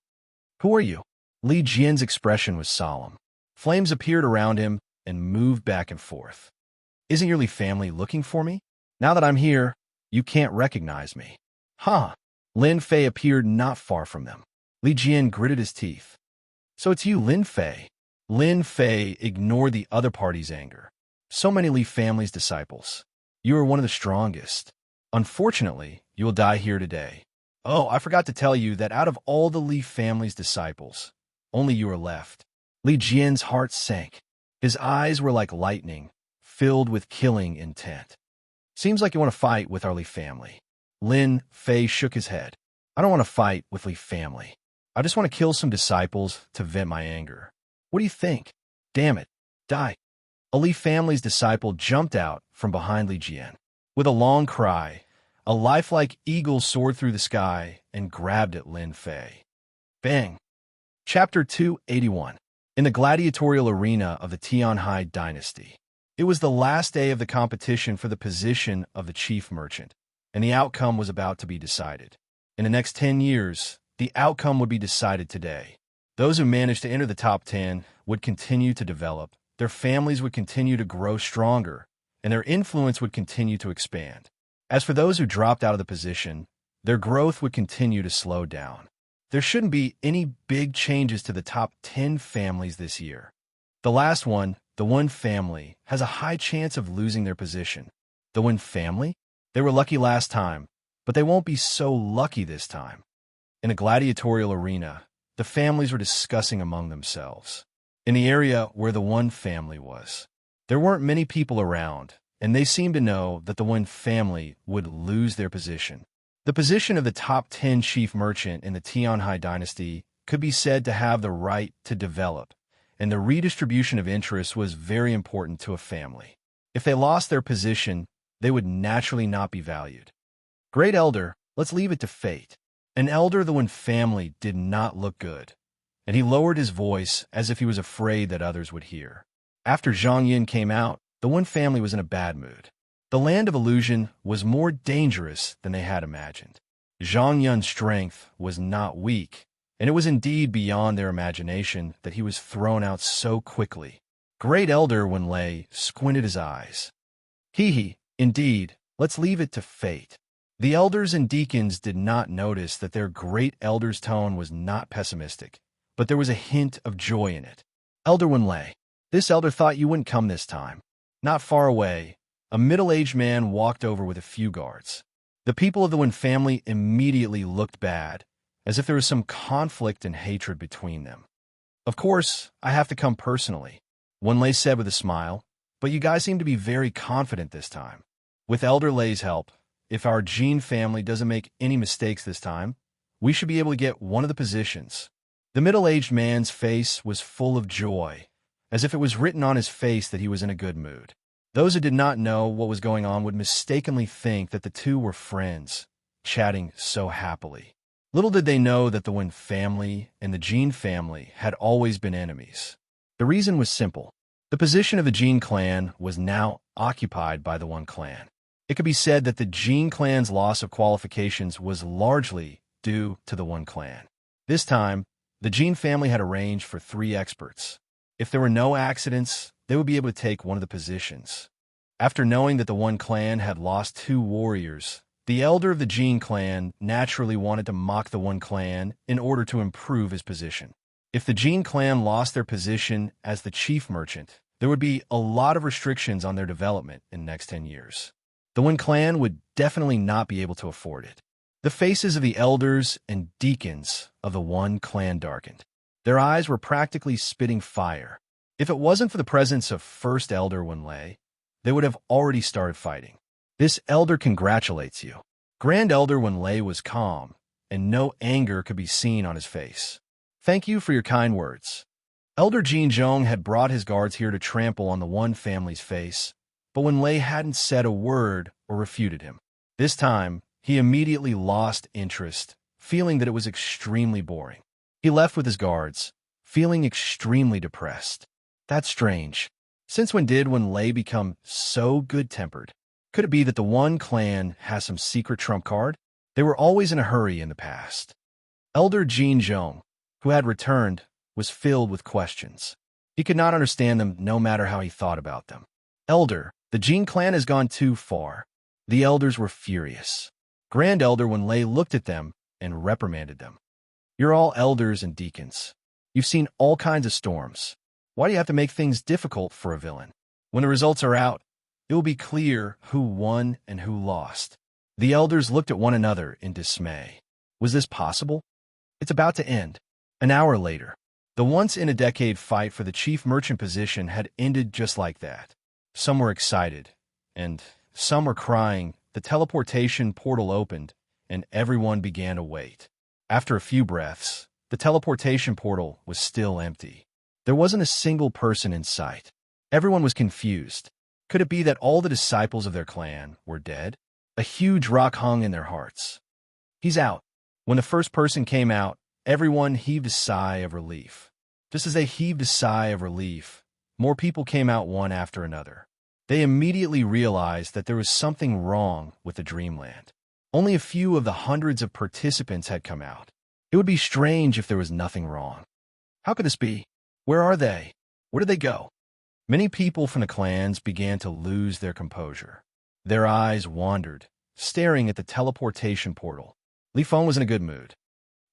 "Who are you?" Li Jian's expression was solemn. Flames appeared around him and moved back and forth. "Isn't your Li family looking for me? Now that I'm here, you can't recognize me." "Huh." Lin Fei appeared not far from them. Li Jian gritted his teeth. "So it's you, Lin Fei." Lin Fei ignored the other party's anger. "So many Li family's disciples. You are one of the strongest. Unfortunately, you will die here today. Oh, I forgot to tell you that out of all the Li family's disciples, only you are left." Li Jian's heart sank. His eyes were like lightning, filled with killing intent. "Seems like you want to fight with our Li family." Lin Fei shook his head. "I don't want to fight with Li family. I just want to kill some disciples to vent my anger. What do you think? Damn it, die." A Li family's disciple jumped out from behind Li Jian. With a long cry, a lifelike eagle soared through the sky and grabbed at Lin Fei. Bang! Chapter 281. In the gladiatorial arena of the Tianhai dynasty. It was the last day of the competition for the position of the chief merchant, and the outcome was about to be decided. In the next 10 years, the outcome would be decided today. Those who managed to enter the top 10 would continue to develop, their families would continue to grow stronger, and their influence would continue to expand. As for those who dropped out of the position, their growth would continue to slow down. There shouldn't be any big changes to the top 10 families this year. The last one, the Wen family, has a high chance of losing their position. The Wen family? They were lucky last time, but they won't be so lucky this time. In a gladiatorial arena, the families were discussing among themselves. In the area where the Wen family was, there weren't many people around, and they seemed to know that the Wen family would lose their position. The position of the top 10 chief merchant in the Tianhai dynasty could be said to have the right to develop, and the redistribution of interests was very important to a family. If they lost their position, they would naturally not be valued. "Great elder, let's leave it to fate." An elder of the Wen family did not look good, and he lowered his voice as if he was afraid that others would hear. After Zhang Yin came out, the Wen family was in a bad mood. The land of illusion was more dangerous than they had imagined. Zhang Yun's strength was not weak, and it was indeed beyond their imagination that he was thrown out so quickly. Great Elder Wen Lei squinted his eyes. Hee, indeed, let's leave it to fate. The elders and deacons did not notice that their great elder's tone was not pessimistic, but there was a hint of joy in it. "Elder Wen Lei, this elder thought you wouldn't come this time." Not far away, a middle-aged man walked over with a few guards. The people of the Wen family immediately looked bad, as if there was some conflict and hatred between them. "Of course, I have to come personally," Wen Lei said with a smile, "but you guys seem to be very confident this time. With Elder Lei's help, if our Jin family doesn't make any mistakes this time, we should be able to get one of the positions." The middle-aged man's face was full of joy, as if it was written on his face that he was in a good mood. Those who did not know what was going on would mistakenly think that the two were friends, chatting so happily. Little did they know that the Wen family and the Jin family had always been enemies. The reason was simple. The position of the Jin clan was now occupied by the Wen clan. It could be said that the Jin clan's loss of qualifications was largely due to the Wen clan. This time, the Jin family had arranged for 3 experts. If there were no accidents, they would be able to take one of the positions. After knowing that the Wen clan had lost 2 warriors, the elder of the Jin clan naturally wanted to mock the Wen clan in order to improve his position. If the Jin clan lost their position as the chief merchant, there would be a lot of restrictions on their development in the next 10 years. The Wen clan would definitely not be able to afford it. The faces of the elders and deacons of the Wen clan darkened. Their eyes were practically spitting fire. If it wasn't for the presence of First Elder Wen Lei, they would have already started fighting. "This elder congratulates you." Grand Elder Wen Lei was calm, and no anger could be seen on his face. "Thank you for your kind words." Elder Jinzhong had brought his guards here to trample on the one family's face, but when Lei hadn't said a word or refuted him. This time, he immediately lost interest, feeling that it was extremely boring. He left with his guards, feeling extremely depressed. That's strange. Since when did Lei become so good-tempered? Could it be that the one clan has some secret trump card? They were always in a hurry in the past. Elder Jinzhong, who had returned, was filled with questions. He could not understand them no matter how he thought about them. "Elder, the Jin clan has gone too far." The elders were furious. Grand Elder Lei looked at them and reprimanded them. "You're all elders and deacons. You've seen all kinds of storms. Why do you have to make things difficult for a villain? When the results are out, it will be clear who won and who lost." The elders looked at one another in dismay. Was this possible? It's about to end. An hour later, the once-in-a-decade fight for the chief merchant position had ended just like that. Some were excited, and some were crying. The teleportation portal opened, and everyone began to wait. After a few breaths, the teleportation portal was still empty. There wasn't a single person in sight. Everyone was confused. Could it be that all the disciples of their clan were dead? A huge rock hung in their hearts. "He's out." When the first person came out, everyone heaved a sigh of relief. Just as they heaved a sigh of relief, more people came out one after another. They immediately realized that there was something wrong with the dreamland. Only a few of the hundreds of participants had come out. It would be strange if there was nothing wrong. How could this be? Where are they? Where did they go? Many people from the clans began to lose their composure. Their eyes wandered, staring at the teleportation portal. Li Feng was in a good mood.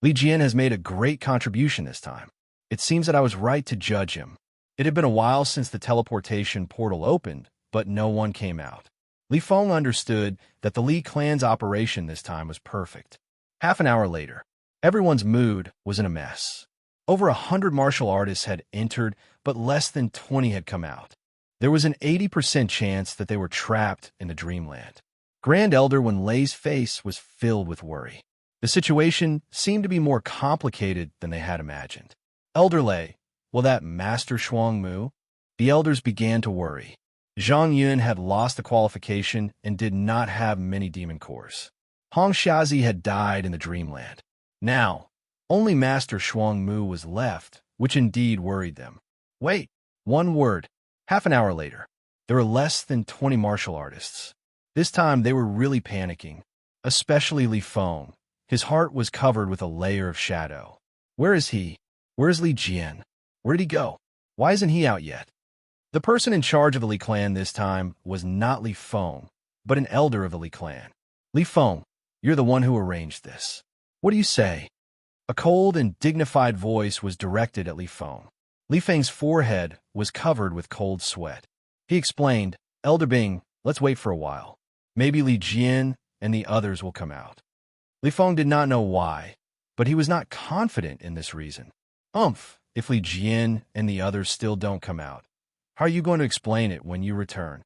"Li Jian has made a great contribution this time. It seems that I was right to judge him." It had been a while since the teleportation portal opened, but no one came out. Li Feng understood that the Li clan's operation this time was perfect. Half an hour later, everyone's mood was in a mess. Over 100 martial artists had entered, but less than 20 had come out. There was an 80% chance that they were trapped in the dreamland. Grand Elder Lei's face was filled with worry. The situation seemed to be more complicated than they had imagined. "Elder Lei, will that Master Shuang Mu?" The elders began to worry. Zhang Yun had lost the qualification and did not have many demon cores. Hong Xiazi had died in the dreamland. Now, only Master Shuang Mu was left, which indeed worried them. Wait, one word. Half an hour later, there were less than 20 martial artists. This time they were really panicking, especially Li Feng. His heart was covered with a layer of shadow. Where is he? Where is Li Jian? Where did he go? Why isn't he out yet? The person in charge of the Li clan this time was not Li Feng, but an elder of the Li clan. "Li Feng, you're the one who arranged this. What do you say?" A cold and dignified voice was directed at Li Feng. Li Feng's forehead was covered with cold sweat. He explained, "Elder Bing, let's wait for a while. Maybe Li Jian and the others will come out." Li Feng did not know why, but he was not confident in this reason. If Li Jian and the others still don't come out, how are you going to explain it when you return?"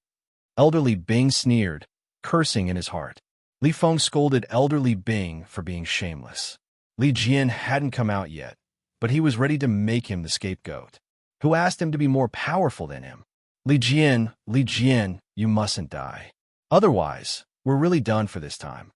Elderly Bing sneered, cursing in his heart. Li Feng scolded Elderly Bing for being shameless. Li Jian hadn't come out yet, but he was ready to make him the scapegoat. Who asked him to be more powerful than him? Li Jian, you mustn't die. Otherwise, we're really done for this time."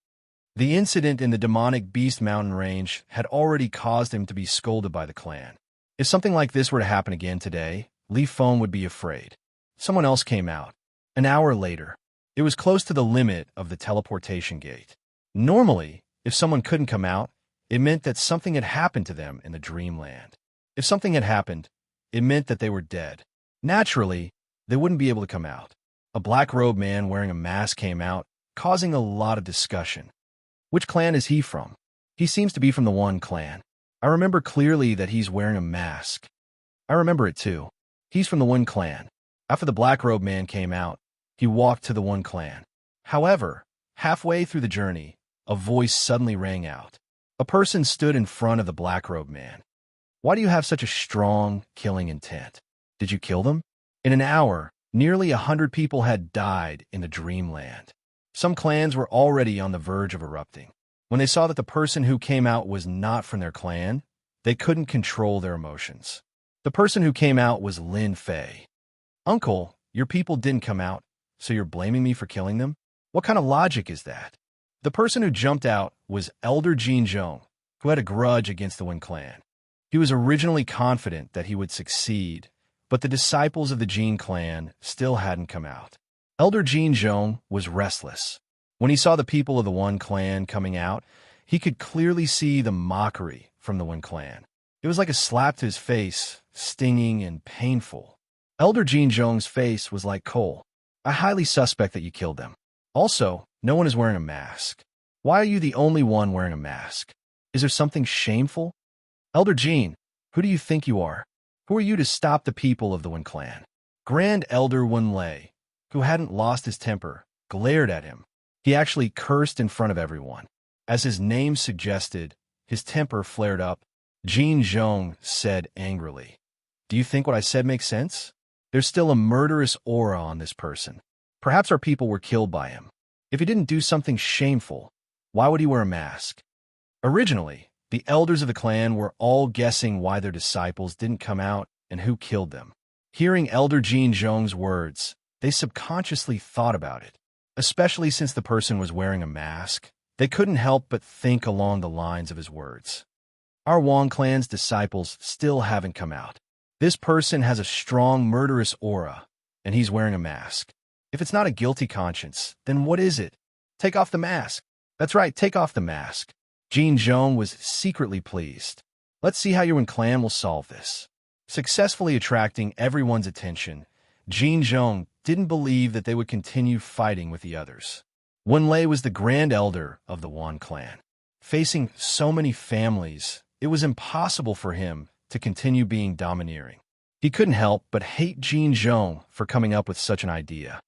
The incident in the demonic Beast Mountain range had already caused him to be scolded by the clan. If something like this were to happen again today, Li Feng would be afraid. Someone else came out. An hour later, it was close to the limit of the teleportation gate. Normally, if someone couldn't come out, it meant that something had happened to them in the dreamland. If something had happened, it meant that they were dead. Naturally, they wouldn't be able to come out. A black-robed man wearing a mask came out, causing a lot of discussion. Which clan is he from? He seems to be from the one clan. I remember clearly that he's wearing a mask. I remember it too. He's from the one clan. After the black-robed man came out, he walked to the one clan. However, halfway through the journey, a voice suddenly rang out. A person stood in front of the black-robed man. "Why do you have such a strong, killing intent? Did you kill them?" In an hour, nearly 100 people had died in the dreamland. Some clans were already on the verge of erupting. When they saw that the person who came out was not from their clan, they couldn't control their emotions. The person who came out was Lin Fei. "Uncle, your people didn't come out, so you're blaming me for killing them? What kind of logic is that?" The person who jumped out was Elder Jin Zhong, who had a grudge against the Wen clan. He was originally confident that he would succeed, but the disciples of the Jin clan still hadn't come out. Elder Jin Zhong was restless. When he saw the people of the Wen clan coming out, he could clearly see the mockery from the Wen clan. It was like a slap to his face, stinging and painful. Elder Jin Zhong's face was like coal. "I highly suspect that you killed them. Also, no one is wearing a mask. Why are you the only one wearing a mask? Is there something shameful? Elder Jin, who do you think you are? Who are you to stop the people of the Wen clan?" Grand Elder Wen Lei, who hadn't lost his temper, glared at him. He actually cursed in front of everyone. As his name suggested, his temper flared up. Jin Zhong said angrily, "Do you think what I said makes sense? There's still a murderous aura on this person. Perhaps our people were killed by him. If he didn't do something shameful, why would he wear a mask?" Originally, the elders of the clan were all guessing why their disciples didn't come out and who killed them. Hearing Elder Jin Zhong's words, they subconsciously thought about it. Especially since the person was wearing a mask, they couldn't help but think along the lines of his words. Our Wang clan's disciples still haven't come out. This person has a strong murderous aura, and he's wearing a mask. If it's not a guilty conscience, then what is it? Take off the mask. That's right, take off the mask. Jin Zhong was secretly pleased. Let's see how your Wen clan will solve this. Successfully attracting everyone's attention, Jin Zhong didn't believe that they would continue fighting with the others. Wen Lei was the grand elder of the Wan clan. Facing so many families, it was impossible for him to continue being domineering. He couldn't help but hate Jin Zhong for coming up with such an idea.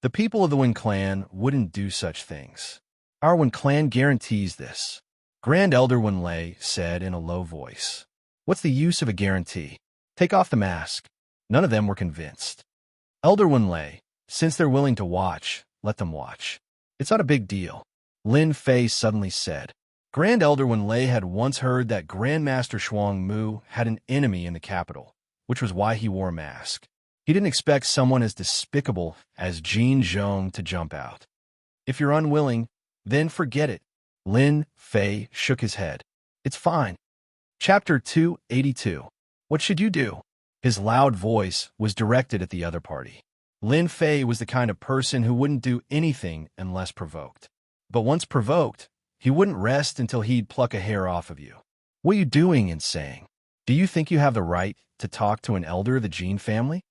The people of the Wen clan wouldn't do such things. Our Wen clan guarantees this. Grand Elder Wen Lei said in a low voice. "What's the use of a guarantee? Take off the mask." None of them were convinced. Elder Wen Lei, since they're willing to watch, let them watch. "It's not a big deal," Lin Fei suddenly said. Grand Elder Wen Lei had once heard that Grandmaster Shuang Mu had an enemy in the capital, which was why he wore a mask. He didn't expect someone as despicable as Jin Zhong to jump out. "If you're unwilling, then forget it." Lin Fei shook his head. "It's fine." Chapter 282. What should you do? His loud voice was directed at the other party. Lin Fei was the kind of person who wouldn't do anything unless provoked. But once provoked, he wouldn't rest until he'd pluck a hair off of you. "What are you doing and saying? Do you think you have the right to talk to an elder of the Jin family?"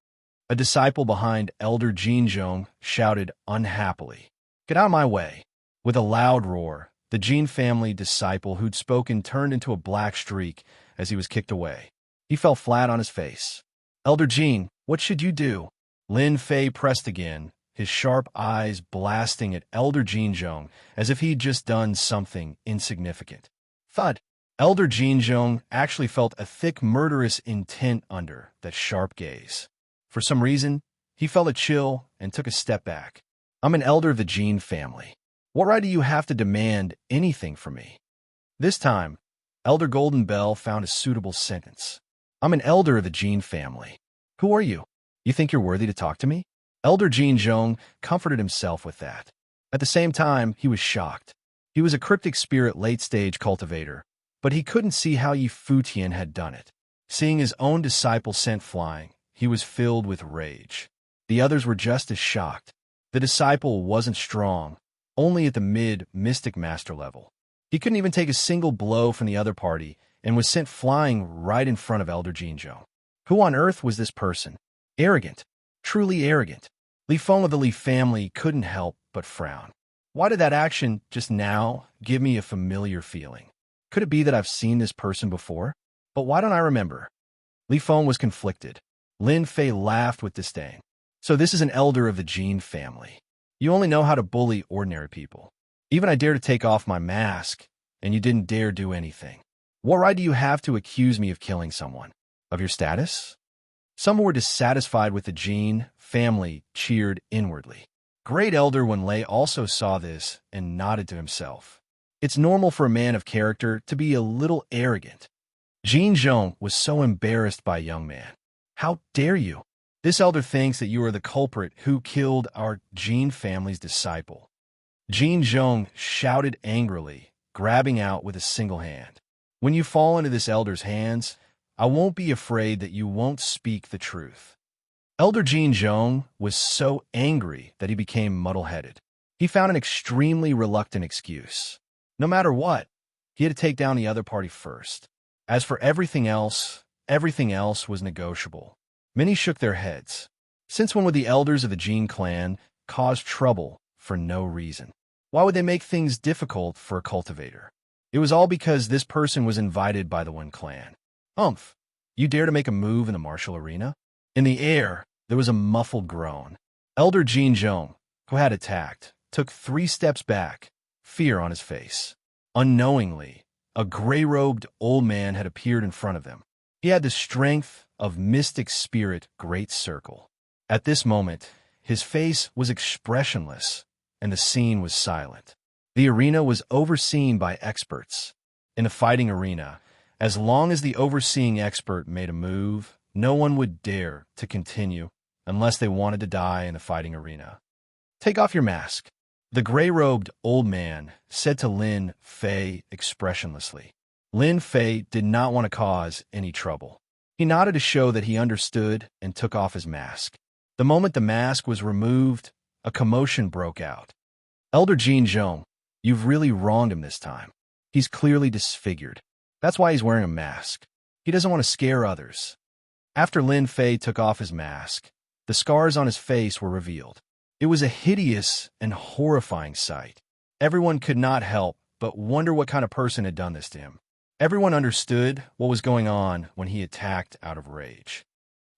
A disciple behind Elder Jin Zhong shouted unhappily. "Get out of my way." With a loud roar, the Jin family disciple who'd spoken turned into a black streak as he was kicked away. He fell flat on his face. "Elder Jin, what should you do?" Lin Fei pressed again, his sharp eyes blasting at Elder Jin Zhong as if he'd just done something insignificant. Thud! Elder Jin Zhong actually felt a thick murderous intent under that sharp gaze. For some reason, he felt a chill and took a step back. "I'm an elder of the Jin family. What right do you have to demand anything from me?" This time, Elder Golden Bell found a suitable sentence. "I'm an elder of the Jin family. Who are you? You think you're worthy to talk to me?" Elder Jin Zhong comforted himself with that. At the same time, he was shocked. He was a cryptic spirit late-stage cultivator, but he couldn't see how Yi Futian had done it. Seeing his own disciple sent flying, he was filled with rage. The others were just as shocked. The disciple wasn't strong, only at the mid-mystic master level. He couldn't even take a single blow from the other party and was sent flying right in front of Elder Jin Zhong. Who on earth was this person? Arrogant. Truly arrogant. Li Feng of the Li family couldn't help but frown. Why did that action just now give me a familiar feeling? Could it be that I've seen this person before? But why don't I remember? Li Feng was conflicted. Lin Fei laughed with disdain. "So this is an elder of the Jin family. You only know how to bully ordinary people. Even I dare to take off my mask, and you didn't dare do anything. What right do you have to accuse me of killing someone? Of your status?" Some who were dissatisfied with the Jin family cheered inwardly. Great Elder Wen Lei also saw this and nodded to himself. It's normal for a man of character to be a little arrogant. Jin Zhong was so embarrassed by young man. How dare you? This elder thinks that you are the culprit who killed our Jin family's disciple. Jin Zhong shouted angrily, grabbing out with a single hand. When you fall into this elder's hands, I won't be afraid that you won't speak the truth. Elder Jin Zhong was so angry that he became muddle-headed. He found an extremely reluctant excuse. No matter what, he had to take down the other party first. As for everything else was negotiable. Many shook their heads. Since when would the elders of the Jin clan cause trouble for no reason? Why would they make things difficult for a cultivator? It was all because this person was invited by the Wen clan. You dare to make a move in the martial arena? In the air, there was a muffled groan. Elder Jin Zhong, who had attacked, took 3 steps back, fear on his face. Unknowingly, a gray-robed old man had appeared in front of them. He had the strength of mystic spirit Great Circle. At this moment, his face was expressionless, and the scene was silent. The arena was overseen by experts. In a fighting arena, as long as the overseeing expert made a move, no one would dare to continue unless they wanted to die in the fighting arena. Take off your mask, the gray-robed old man said to Lin Fei expressionlessly. Lin Fei did not want to cause any trouble. He nodded to show that he understood and took off his mask. The moment the mask was removed, a commotion broke out. Elder Jin Zhong, you've really wronged him this time. He's clearly disfigured. That's why he's wearing a mask. He doesn't want to scare others. After Lin Fei took off his mask, the scars on his face were revealed. It was a hideous and horrifying sight. Everyone could not help but wonder what kind of person had done this to him. Everyone understood what was going on when he attacked out of rage.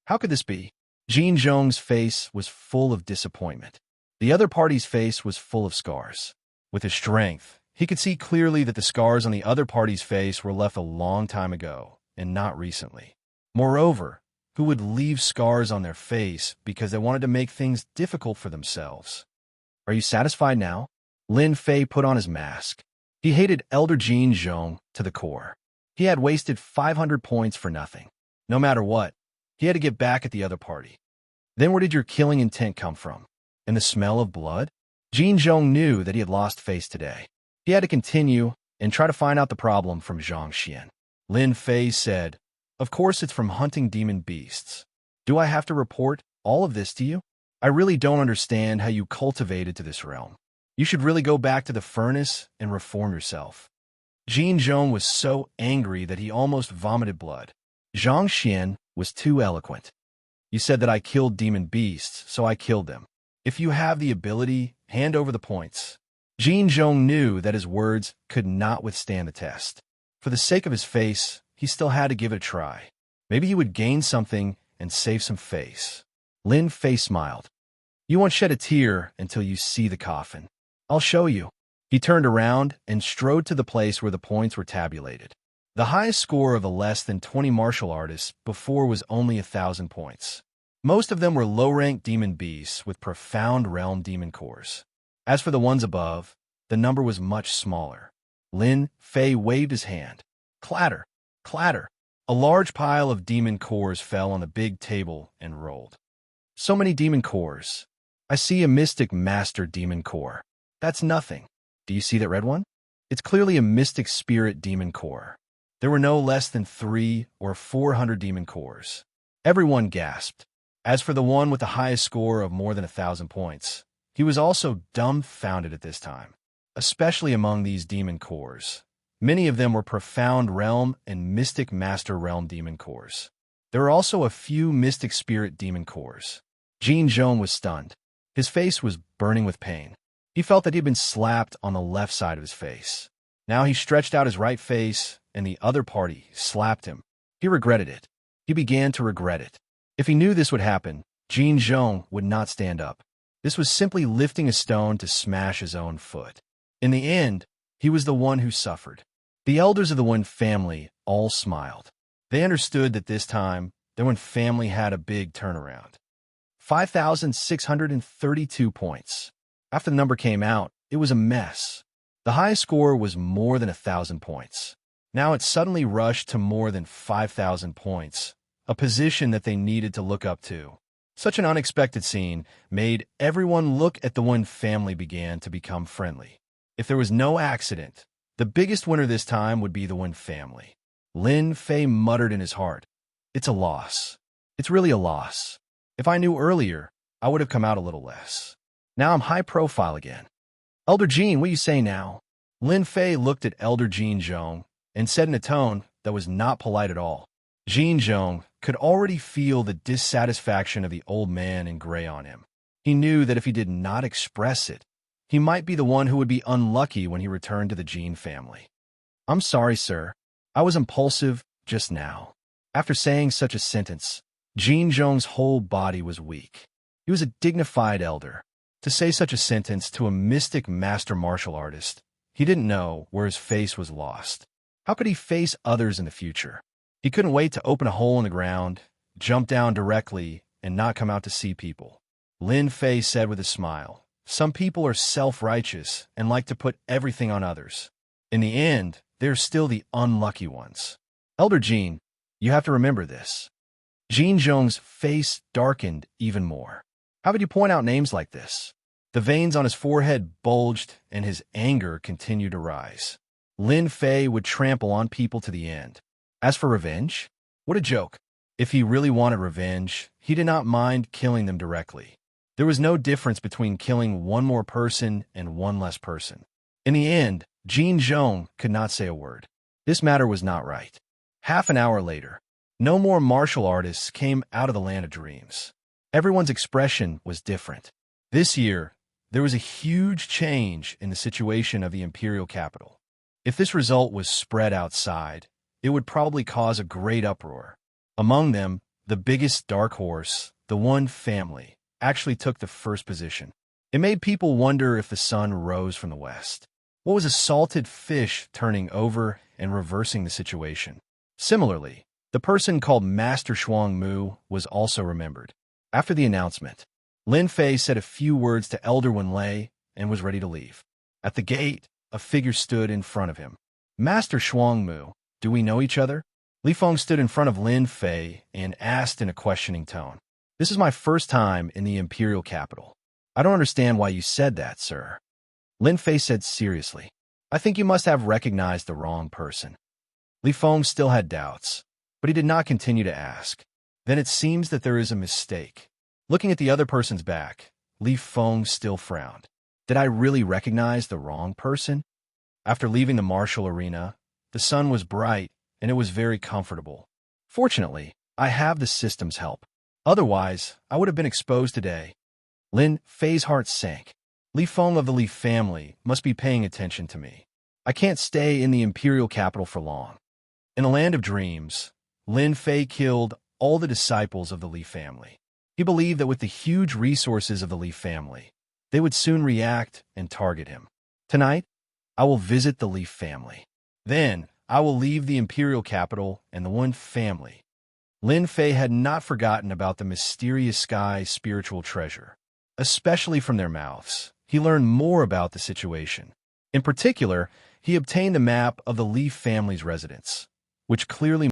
How could this be? Jin Zhong's face was full of disappointment. The other party's face was full of scars. With his strength, he could see clearly that the scars on the other party's face were left a long time ago, and not recently. Moreover, who would leave scars on their face because they wanted to make things difficult for themselves? Are you satisfied now? Lin Fei put on his mask. He hated Elder Jin Zhong to the core. He had wasted 500 points for nothing. No matter what, he had to get back at the other party. Then where did your killing intent come from? In the smell of blood? Jin Zhong knew that he had lost face today. He had to continue and try to find out the problem from Xianxia. Lin Fei said, "Of course it's from hunting demon beasts. Do I have to report all of this to you? I really don't understand how you cultivated to this realm. You should really go back to the furnace and reform yourself." Jin Zhong was so angry that he almost vomited blood. Xianxia was too eloquent. "You said that I killed demon beasts, so I killed them. If you have the ability, hand over the points." Jin Zhong knew that his words could not withstand the test. For the sake of his face, he still had to give it a try. Maybe he would gain something and save some face. Lin Fei smiled. "You won't shed a tear until you see the coffin. I'll show you." He turned around and strode to the place where the points were tabulated. The highest score of the less than 20 martial artists before was only 1,000 points. Most of them were low-ranked demon beasts with profound realm demon cores. As for the ones above, the number was much smaller. Lin Fei waved his hand. Clatter, clatter. A large pile of demon cores fell on the big table and rolled. So many demon cores. I see a mystic master demon core. That's nothing. Do you see that red one? It's clearly a mystic spirit demon core. There were no less than 300 or 400 demon cores. Everyone gasped. As for the one with the highest score of more than 1,000 points, he was also dumbfounded at this time, especially among these demon cores. Many of them were profound realm and mystic master realm demon cores. There were also a few mystic spirit demon cores. Jin Zhong was stunned. His face was burning with pain. He felt that he had been slapped on the left side of his face. Now he stretched out his right face, and the other party slapped him. He regretted it. He began to regret it. If he knew this would happen, Jin Zhong would not stand up. This was simply lifting a stone to smash his own foot. In the end, he was the one who suffered. The elders of the Wen family all smiled. They understood that this time, the Wen family had a big turnaround. 5,632 points. After the number came out, it was a mess. The highest score was more than 1,000 points. Now it suddenly rushed to more than 5,000 points, a position that they needed to look up to. Such an unexpected scene made everyone look at the Wen family began to become friendly. If there was no accident, the biggest winner this time would be the Wen family. Lin Fei muttered in his heart, "It's a loss. It's really a loss. If I knew earlier, I would have come out a little less. Now I'm high profile again." "Elder Jean, what you say now?" Lin Fei looked at Elder Jean Zhong and said in a tone that was not polite at all. Jean Zhong could already feel the dissatisfaction of the old man in gray on him. He knew that if he did not express it, he might be the one who would be unlucky when he returned to the Jean family. "I'm sorry, sir. I was impulsive just now." After saying such a sentence, Jean Zhong's whole body was weak. He was a dignified elder. To say such a sentence to a mystic master martial artist, he didn't know where his face was lost. How could he face others in the future? He couldn't wait to open a hole in the ground, jump down directly, and not come out to see people. Lin Fei said with a smile, "Some people are self-righteous and like to put everything on others. In the end, they're still the unlucky ones. Elder Jean, you have to remember this." Jean Zhong's face darkened even more. How could you point out names like this? The veins on his forehead bulged, and his anger continued to rise. Lin Fei would trample on people to the end. As for revenge, what a joke. If he really wanted revenge, he did not mind killing them directly. There was no difference between killing one more person and one less person. In the end, Jean Zhong could not say a word. This matter was not right. Half an hour later, no more martial artists came out of the land of dreams. Everyone's expression was different. This year, there was a huge change in the situation of the imperial capital. If this result was spread outside, it would probably cause a great uproar. Among them, the biggest dark horse, the Wen family, actually took the first position. It made people wonder if the sun rose from the west. What was a salted fish turning over and reversing the situation? Similarly, the person called Master Shuang Mu was also remembered. After the announcement, Lin Fei said a few words to Elder Wen Lei and was ready to leave. At the gate, a figure stood in front of him. "Master Shuang Mu, do we know each other?" Li Feng stood in front of Lin Fei and asked in a questioning tone. "This is my first time in the imperial capital. I don't understand why you said that, sir." Lin Fei said seriously, "I think you must have recognized the wrong person." Li Feng still had doubts, but he did not continue to ask. "Then it seems that there is a mistake." Looking at the other person's back, Li Feng still frowned. "Did I really recognize the wrong person?" After leaving the martial arena, the sun was bright and it was very comfortable. Fortunately, I have the system's help. Otherwise, I would have been exposed today. Lin Fei's heart sank. Li Feng of the Li family must be paying attention to me. I can't stay in the imperial capital for long. In the land of dreams, Lin Fei killed all the disciples of the Li family. He believed that with the huge resources of the Li family, they would soon react and target him. Tonight, I will visit the Li family. Then, I will leave the imperial capital and the Wen family. Lin Fei had not forgotten about the mysterious sky's spiritual treasure. Especially from their mouths, he learned more about the situation. In particular, he obtained the map of the Li family's residence, which clearly